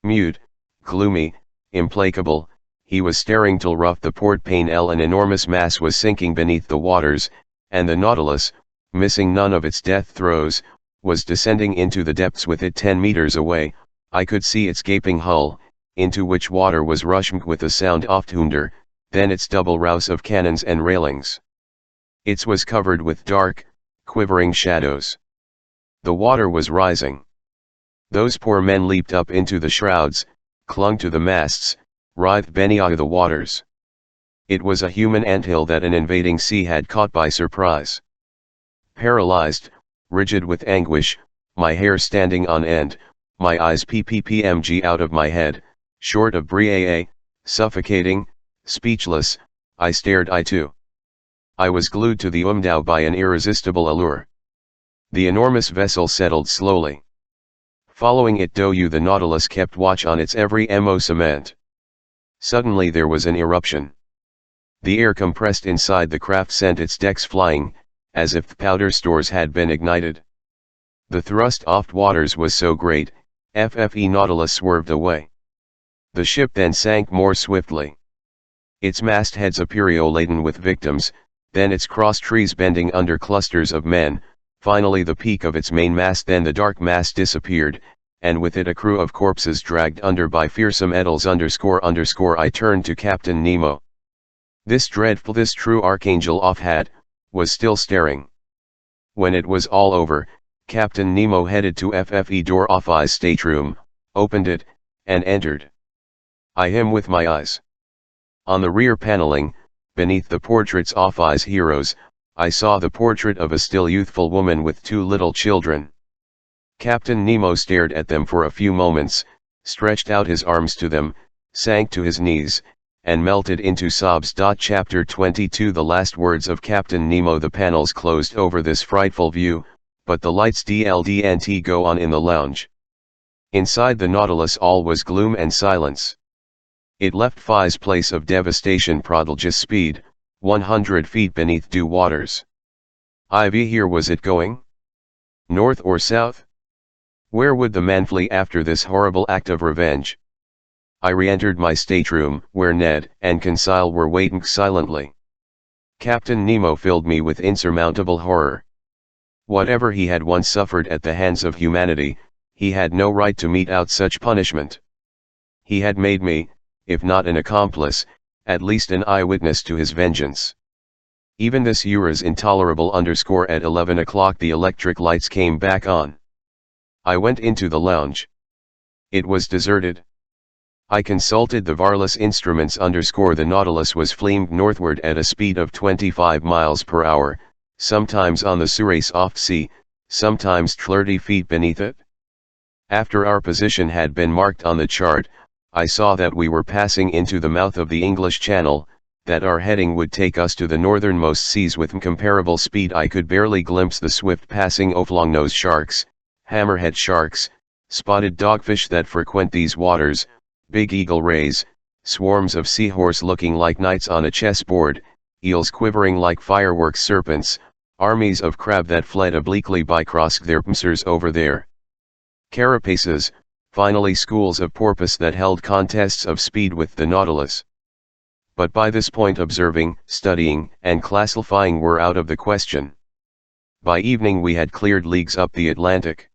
Mute, gloomy, implacable, he was staring till rough the port panel. An enormous mass was sinking beneath the waters, and the Nautilus, missing none of its death throes, was descending into the depths with it 10 meters away. I could see its gaping hull, into which water was rushing with a sound of thunder, then its double rows of cannons and railings. It was covered with dark, quivering shadows. The water was rising. Those poor men leaped up into the shrouds, clung to the masts, writhed beneath the waters. It was a human anthill that an invading sea had caught by surprise. Paralyzed, rigid with anguish, my hair standing on end, my eyes ppmg out of my head, short of breath, suffocating, speechless, I stared. I was glued to the Umdao by an irresistible allure. The enormous vessel settled slowly. Following it, the Nautilus kept watch on its every cement. Suddenly there was an eruption. The air compressed inside the craft sent its decks flying, as if powder stores had been ignited. The thrust of waters was so great, Nautilus swerved away. The ship then sank more swiftly. Its mastheads laden with victims, then its cross trees bending under clusters of men, finally the peak of its mainmast. Then the dark mass disappeared, and with it a crew of corpses dragged under by fearsome eddles. I turned to Captain Nemo. This true archangel of had, was still staring. When it was all over, Captain Nemo headed to door of his stateroom, opened it, and entered. I him with my eyes. On the rear paneling, beneath the portraits of his heroes, I saw the portrait of a still youthful woman with 2 little children. Captain Nemo stared at them for a few moments, stretched out his arms to them, sank to his knees, and melted into sobs. Chapter 22 The last words of Captain Nemo. The panels closed over this frightful view, but the lights didn't go on in the lounge. Inside the Nautilus all was gloom and silence. It left Phi's place of devastation prodigious speed, 100 feet beneath due waters. Here was it going? North or south? Where would the man flee after this horrible act of revenge? I re-entered my stateroom, where Ned and Conseil were waiting silently. Captain Nemo filled me with insurmountable horror. Whatever he had once suffered at the hands of humanity, he had no right to mete out such punishment. He had made me, if not an accomplice, at least an eyewitness to his vengeance. Even this was intolerable. At 11 o'clock the electric lights came back on. I went into the lounge. It was deserted. I consulted the wireless instruments. The Nautilus was fleeing northward at a speed of 25 miles per hour, sometimes on the Surrey off sea, sometimes 30 feet beneath it. After our position had been marked on the chart, I saw that we were passing into the mouth of the English Channel, that our heading would take us to the northernmost seas with comparable speed. I could barely glimpse the swift passing of longnose sharks, hammerhead sharks, spotted dogfish that frequent these waters, big eagle rays, swarms of seahorse looking like knights on a chessboard, eels quivering like fireworks, serpents, Armies of crab that fled obliquely by crossed their pincers over there. Carapaces, finally schools of porpoise that held contests of speed with the Nautilus. But by this point observing, studying, and classifying were out of the question. By evening we had cleared leagues up the Atlantic.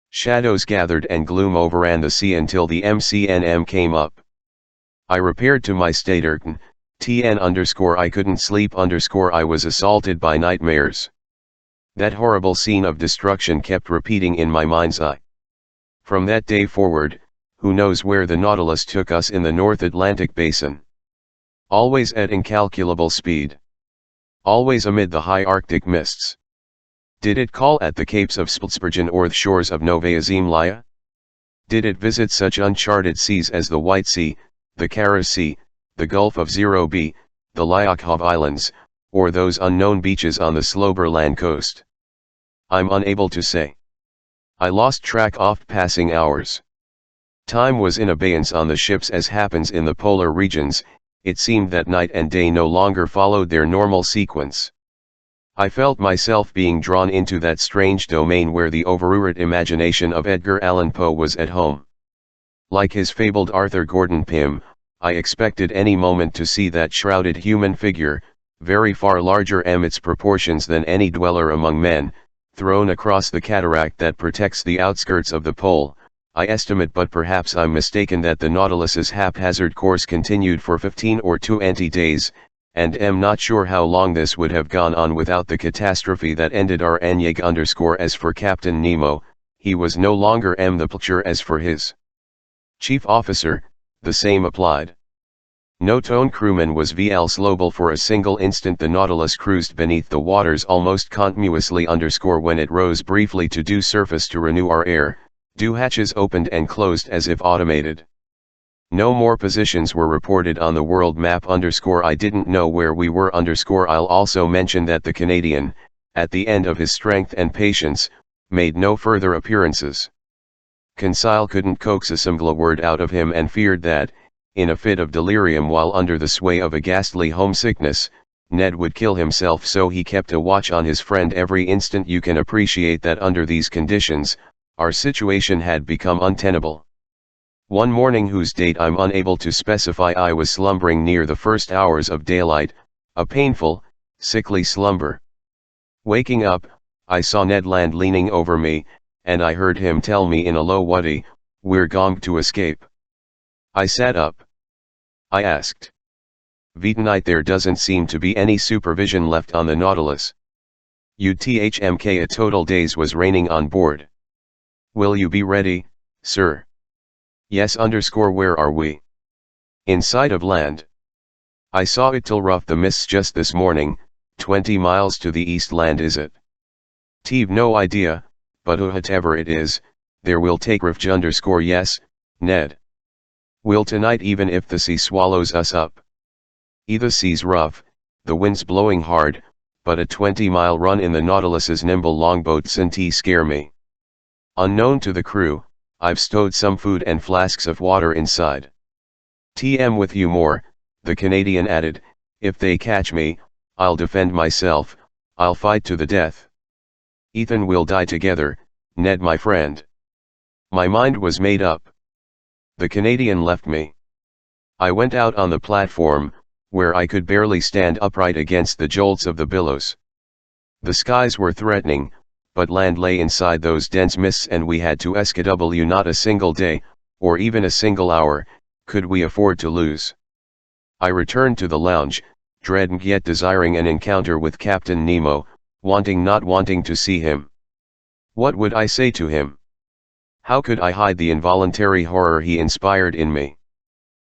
Shadows gathered and gloom overran the sea until the MCNM came up. I repaired to my Staterton, I couldn't sleep I was assaulted by nightmares. That horrible scene of destruction kept repeating in my mind's eye. From that day forward, who knows where the Nautilus took us in the North Atlantic basin. Always at incalculable speed. Always amid the high Arctic mists. Did it call at the capes of Spitsbergen or the shores of Novaya Zemlya? Did it visit such uncharted seas as the White Sea, the Kara Sea, the Gulf of Zero B, the Lyakov Islands, or those unknown beaches on the Sloberland coast? I'm unable to say. I lost track oft passing hours. Time was in abeyance on the ships as happens in the polar regions. It seemed that night and day no longer followed their normal sequence. I felt myself being drawn into that strange domain where the overwrought imagination of Edgar Allan Poe was at home. Like his fabled Arthur Gordon Pym, I expected any moment to see that shrouded human figure, very far larger in its proportions than any dweller among men, thrown across the cataract that protects the outskirts of the pole. I estimate, but perhaps I'm mistaken, that the Nautilus's haphazard course continued for 15 or 20 days, and am not sure how long this would have gone on without the catastrophe that ended our Enyag _ As for Captain Nemo, he was no longer the picture as for his chief officer, the same applied. No tone crewman was VL Slobel for a single instant. The Nautilus cruised beneath the waters almost continuously when it rose briefly to due surface to renew our air. Due hatches opened and closed as if automated. No more positions were reported on the world map _ I didn't know where we were _ I'll also mention that the Canadian, at the end of his strength and patience, made no further appearances. Conseil couldn't coax a single word out of him and feared that, in a fit of delirium while under the sway of a ghastly homesickness, Ned would kill himself, so he kept a watch on his friend every instant. You can appreciate that under these conditions, our situation had become untenable. One morning, whose date I'm unable to specify, I was slumbering near the first hours of daylight, a painful, sickly slumber. Waking up, I saw Ned Land leaning over me, and I heard him tell me in a low whisper, "We're going to escape." I sat up. I asked, "Vietnite, there doesn't seem to be any supervision left on the Nautilus. UTHMK a total days was raining on board. Will you be ready, sir?" "Yes _ where are we?" "In sight of land. I saw it till rough the mists just this morning, 20 miles to the east. Land is it?" "T've no idea, but whatever it is, there we'll take refuge _ Yes, Ned. We'll tonight even if the sea swallows us up. The sea's rough, the wind's blowing hard, but a 20-mile run in the Nautilus's nimble longboat shan't scare me. Unknown to the crew, I've stowed some food and flasks of water inside. TM with you more," the Canadian added. "If they catch me, I'll defend myself, I'll fight to the death. Ethan, we'll die together, Ned my friend." My mind was made up. The Canadian left me. I went out on the platform, where I could barely stand upright against the jolts of the billows. The skies were threatening, but land lay inside those dense mists, and we had to SKW. Not a single day, or even a single hour, could we afford to lose. I returned to the lounge, dreading yet desiring an encounter with Captain Nemo, wanting not wanting to see him. What would I say to him? How could I hide the involuntary horror he inspired in me?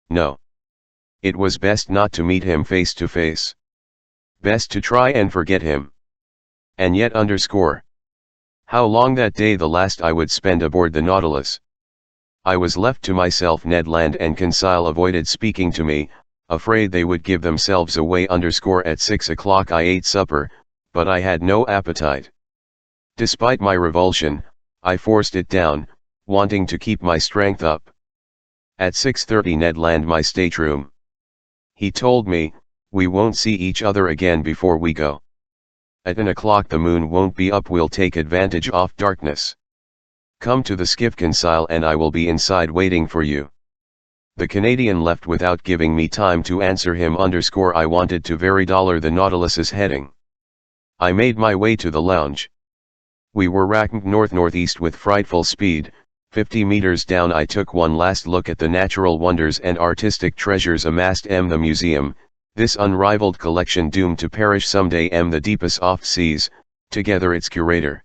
No. It was best not to meet him face to face. Best to try and forget him. And yet _ how long that day, the last I would spend aboard the Nautilus. I was left to myself. Ned Land and Conseil avoided speaking to me, afraid they would give themselves away _ At 6 o'clock I ate supper, but I had no appetite. Despite my revulsion, I forced it down, wanting to keep my strength up. At 6:30 Ned Land my stateroom. He told me, "We won't see each other again before we go. At 10 o'clock the moon won't be up, we'll take advantage of darkness. Come to the Skifkensile and I will be inside waiting for you. The Canadian left without giving me time to answer him. I wanted to vary the Nautilus's heading. I made my way to the lounge. We were racking north-northeast with frightful speed. 50 meters down I took one last look at the natural wonders and artistic treasures amassed in the museum, this unrivaled collection doomed to perish someday the deepest off seas, together its curator.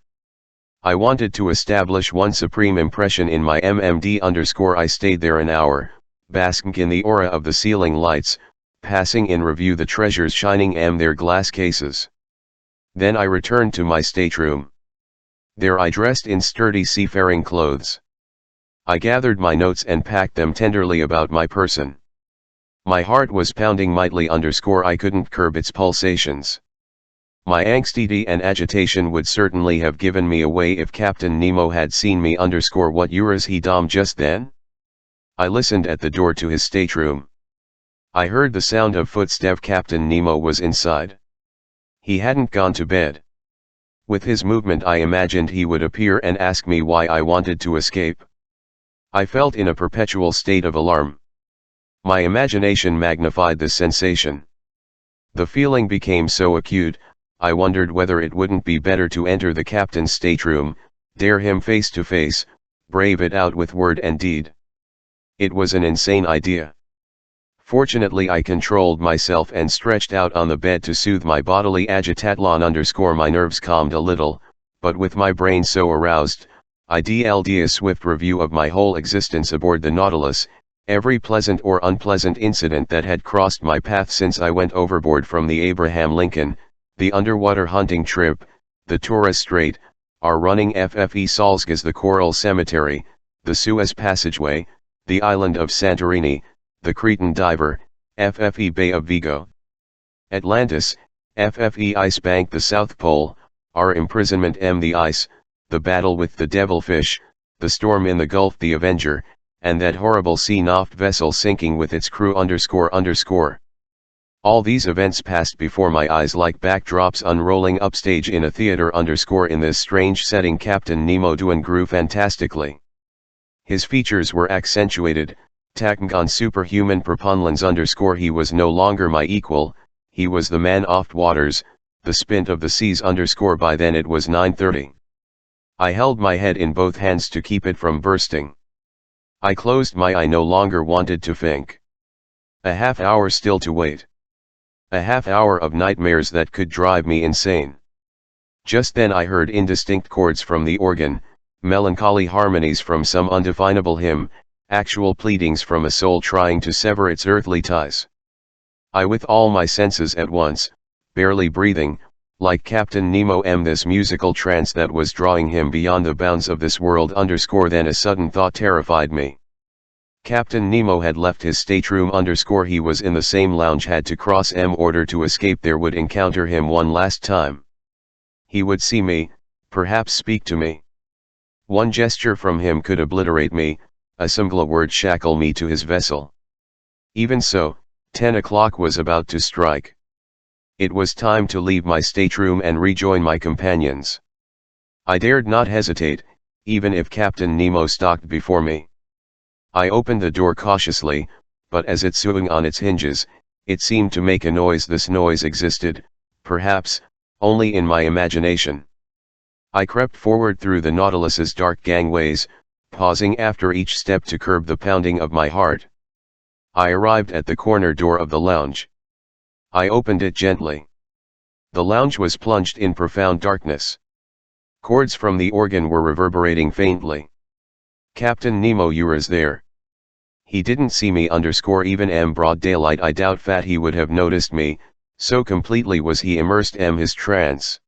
I wanted to establish one supreme impression in my MMD_. I stayed there an hour, basking in the aura of the ceiling lights, passing in review the treasures shining in their glass cases. Then I returned to my stateroom. There I dressed in sturdy seafaring clothes. I gathered my notes and packed them tenderly about my person. My heart was pounding mightily. I couldn't curb its pulsations. My anxiety and agitation would certainly have given me away if Captain Nemo had seen me. What was he done just then? I listened at the door to his stateroom. I heard the sound of footsteps. Captain Nemo was inside. He hadn't gone to bed. With his movement I imagined he would appear and ask me why I wanted to escape. I felt in a perpetual state of alarm. My imagination magnified this sensation. The feeling became so acute, I wondered whether it wouldn't be better to enter the captain's stateroom, dare him face to face, brave it out with word and deed. It was an insane idea. Fortunately I controlled myself and stretched out on the bed to soothe my bodily agitation. My nerves calmed a little, but with my brain so aroused, I did a swift review of my whole existence aboard the Nautilus, every pleasant or unpleasant incident that had crossed my path since I went overboard from the Abraham Lincoln, the underwater hunting trip, the Torres Strait, our running FFE Salzgitter, the Coral Cemetery, the Suez Passageway, the island of Santorini, the Cretan Diver, FFE Bay of Vigo, Atlantis, FFE Ice Bank, the South Pole, our imprisonment the ice, the battle with the devilfish, the storm in the Gulf, the Avenger, and that horrible sea-naufed vessel sinking with its crew. All these events passed before my eyes like backdrops unrolling upstage in a theater. In this strange setting Captain Nemo grew fantastically. His features were accentuated, taking on superhuman preponderance. He was no longer my equal, he was the man oft waters, the spint of the seas. By then it was 9:30. I held my head in both hands to keep it from bursting. I closed my eye, no longer wanted to think. A half hour still to wait. A half hour of nightmares that could drive me insane. Just then I heard indistinct chords from the organ, melancholy harmonies from some undefinable hymn, actual pleadings from a soul trying to sever its earthly ties. I with all my senses at once, barely breathing, like Captain Nemo this musical trance that was drawing him beyond the bounds of this world. Then a sudden thought terrified me. Captain Nemo had left his stateroom. He was in the same lounge, had to cross order to escape. There would encounter him one last time. He would see me, perhaps speak to me. One gesture from him could obliterate me, a single word shackle me to his vessel. Even so, 10 o'clock was about to strike. It was time to leave my stateroom and rejoin my companions. I dared not hesitate, even if Captain Nemo stalked before me. I opened the door cautiously, but as it swung on its hinges, it seemed to make a noise. This noise existed, perhaps, only in my imagination. I crept forward through the Nautilus's dark gangways, pausing after each step to curb the pounding of my heart. I arrived at the corner door of the lounge. I opened it gently. The lounge was plunged in profound darkness. Chords from the organ were reverberating faintly. Captain Nemo was there. He didn't see me even in broad daylight. I doubt he would have noticed me, so completely was he immersed in his trance.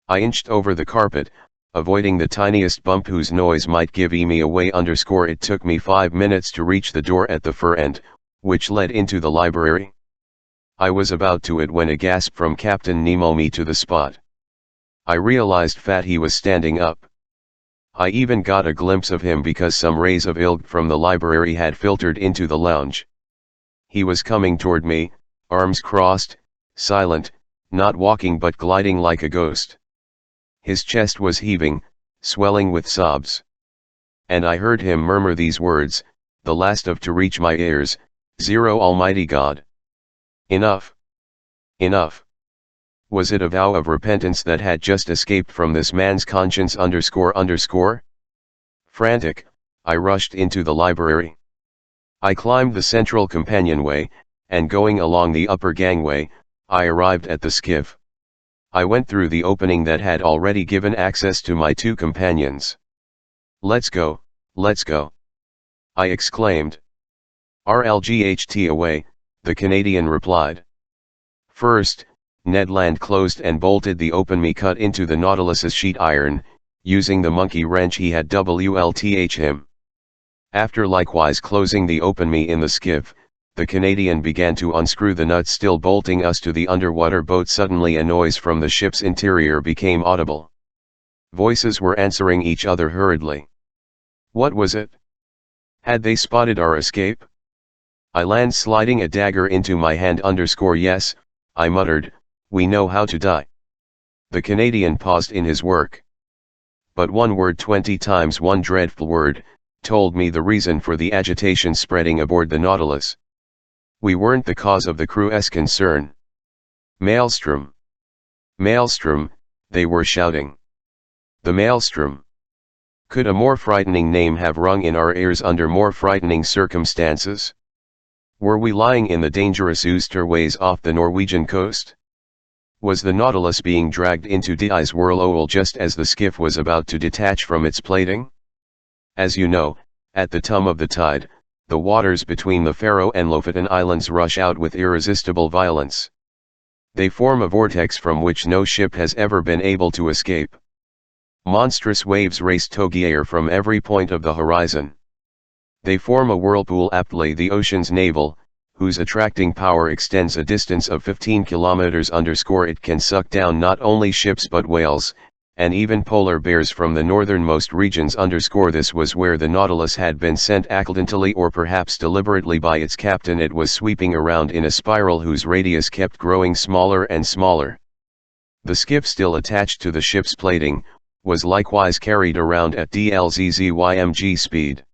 I inched over the carpet, avoiding the tiniest bump whose noise might give me away. It took me 5 minutes to reach the door at the far end, which led into the library. I was about to it when a gasp from Captain Nemo me to the spot. I realized he was standing up. I even got a glimpse of him because some rays of ilg from the library had filtered into the lounge. He was coming toward me, arms crossed, silent, not walking but gliding like a ghost. His chest was heaving, swelling with sobs. And I heard him murmur these words, the last of to reach my ears, "Zero Almighty God. Enough. Enough." Was it a vow of repentance that had just escaped from this man's conscience __? Frantic, I rushed into the library. I climbed the central companionway, and going along the upper gangway, I arrived at the skiff. I went through the opening that had already given access to my two companions. "Let's go, let's go," I exclaimed. "RLGHT away," the Canadian replied. First, Ned Land closed and bolted the open cut into the Nautilus's sheet iron, using the monkey wrench he had WLTH him. After likewise closing the open in the skiff, the Canadian began to unscrew the nuts still bolting us to the underwater boat. Suddenly a noise from the ship's interior became audible. Voices were answering each other hurriedly. What was it? Had they spotted our escape? I land sliding a dagger into my hand "Yes, I muttered, we know how to die. The Canadian paused in his work. But one word 20 times one dreadful word, told me the reason for the agitation spreading aboard the Nautilus. We weren't the cause of the crew's concern. Maelstrom! Maelstrom, they were shouting. The Maelstrom! Could a more frightening name have rung in our ears under more frightening circumstances? Were we lying in the dangerous Oosterways off the Norwegian coast? Was the Nautilus being dragged into Die's whirlpool just as the skiff was about to detach from its plating? As you know, at the tum of the tide, the waters between the Faroe and Lofoten Islands rush out with irresistible violence. They form a vortex from which no ship has ever been able to escape. Monstrous waves race together from every point of the horizon. They form a whirlpool aptly the ocean's navel, whose attracting power extends a distance of 15 kilometers _ it can suck down not only ships but whales, and even polar bears from the northernmost regions _ This was where the Nautilus had been sent accidentally or perhaps deliberately by its captain. It was sweeping around in a spiral whose radius kept growing smaller and smaller. The skiff, still attached to the ship's plating, was likewise carried around at DLZZYMG speed.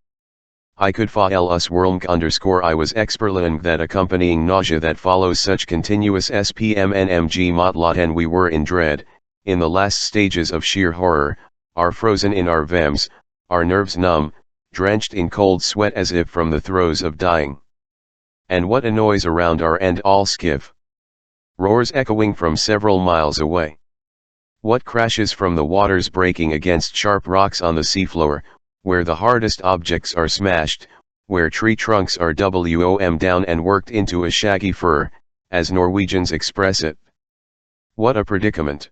I could feel us whirling _ I was experiencing that accompanying nausea that follows such continuous SPMNMG motlot, and we were in dread, in the last stages of sheer horror, are frozen in our vems, our nerves numb, drenched in cold sweat as if from the throes of dying. And what a noise around our and all skiff! Roars echoing from several miles away. What crashes from the waters breaking against sharp rocks on the seafloor, where the hardest objects are smashed, where tree trunks are WOM down and worked into a shaggy fur, as Norwegians express it. What a predicament!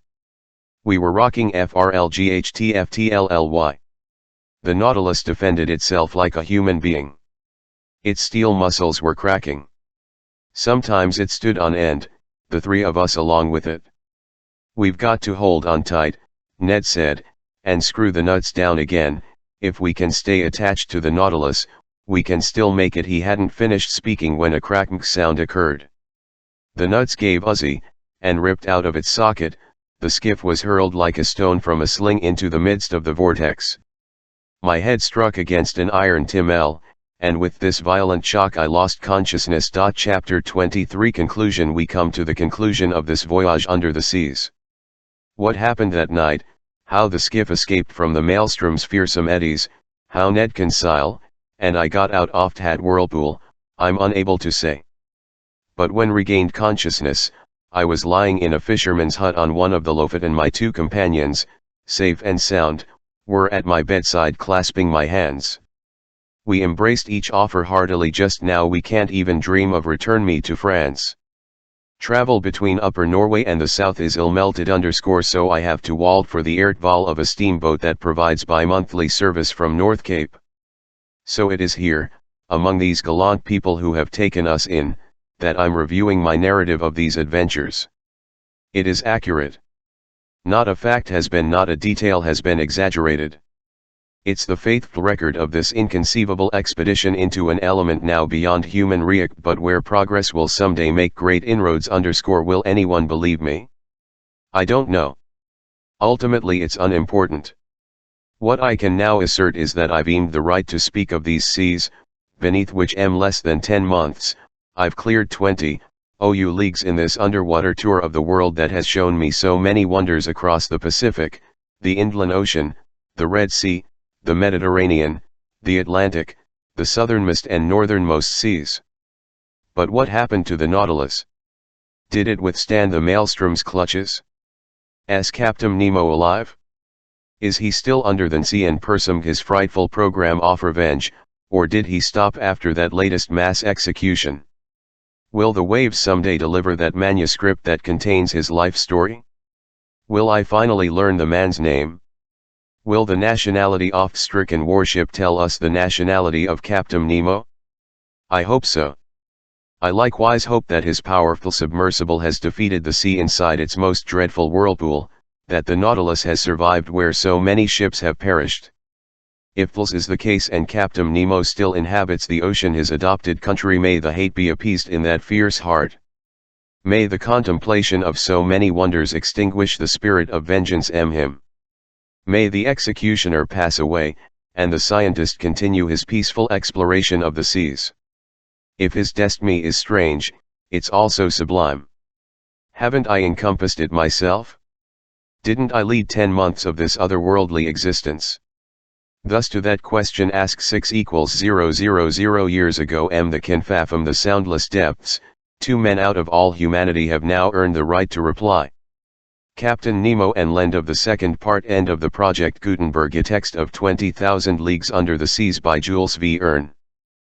We were rocking FRLGHTFTLLY. The Nautilus defended itself like a human being. Its steel muscles were cracking. Sometimes it stood on end, the three of us along with it. "We've got to hold on tight," Ned said, "and screw the nuts down again. If we can stay attached to the Nautilus, we can still make it." He hadn't finished speaking when a cracking sound occurred. The nuts gave Uzzy, and ripped out of its socket. The skiff was hurled like a stone from a sling into the midst of the vortex. My head struck against an iron timmel, and with this violent shock I lost consciousness. Chapter 23 Conclusion. We come to the conclusion of this voyage under the seas. What happened that night, how the skiff escaped from the Maelstrom's fearsome eddies, how Ned Kinsale and I got out of that whirlpool, I'm unable to say. But when regained consciousness, I was lying in a fisherman's hut on one of the Lofoten. My two companions, safe and sound, were at my bedside clasping my hands. We embraced each other heartily. Just now we can't even dream of return me to France. Travel between Upper Norway and the south is ill-melted _ so I have to wald for the Ertval of a steamboat that provides bi-monthly service from North Cape. So it is here, among these gallant people who have taken us in, that I'm reviewing my narrative of these adventures. It is accurate. Not a fact has been, not a detail has been exaggerated. It's the faithful record of this inconceivable expedition into an element now beyond human reach, but where progress will someday make great inroads _ Will anyone believe me? I don't know. Ultimately it's unimportant. What I can now assert is that I've aimed the right to speak of these seas, beneath which less than 10 months, I've cleared 20 OU leagues in this underwater tour of the world that has shown me so many wonders across the Pacific, the Indian Ocean, the Red Sea, the Mediterranean, the Atlantic, the southernmost and northernmost seas. But what happened to the Nautilus? Did it withstand the maelstrom's clutches? Is Captain Nemo alive? Is he still under the sea and pursuing his frightful program of revenge, or did he stop after that latest mass execution? Will the waves someday deliver that manuscript that contains his life story? Will I finally learn the man's name? Will the nationality of the stricken warship tell us the nationality of Captain Nemo? I hope so. I likewise hope that his powerful submersible has defeated the sea inside its most dreadful whirlpool, that the Nautilus has survived where so many ships have perished. If this is the case and Captain Nemo still inhabits the ocean, his adopted country, may the hate be appeased in that fierce heart. May the contemplation of so many wonders extinguish the spirit of vengeance in him. May the executioner pass away, and the scientist continue his peaceful exploration of the seas. If his destiny is strange, it's also sublime. Haven't I encompassed it myself? Didn't I lead 10 months of this otherworldly existence? Thus to that question asked 6=000 years ago the can fathom the soundless depths, 2 men out of all humanity have now earned the right to reply. Captain Nemo and Land of the second part. End of the Project Gutenberg, a text of 20,000 Leagues Under the Seas by Jules Verne.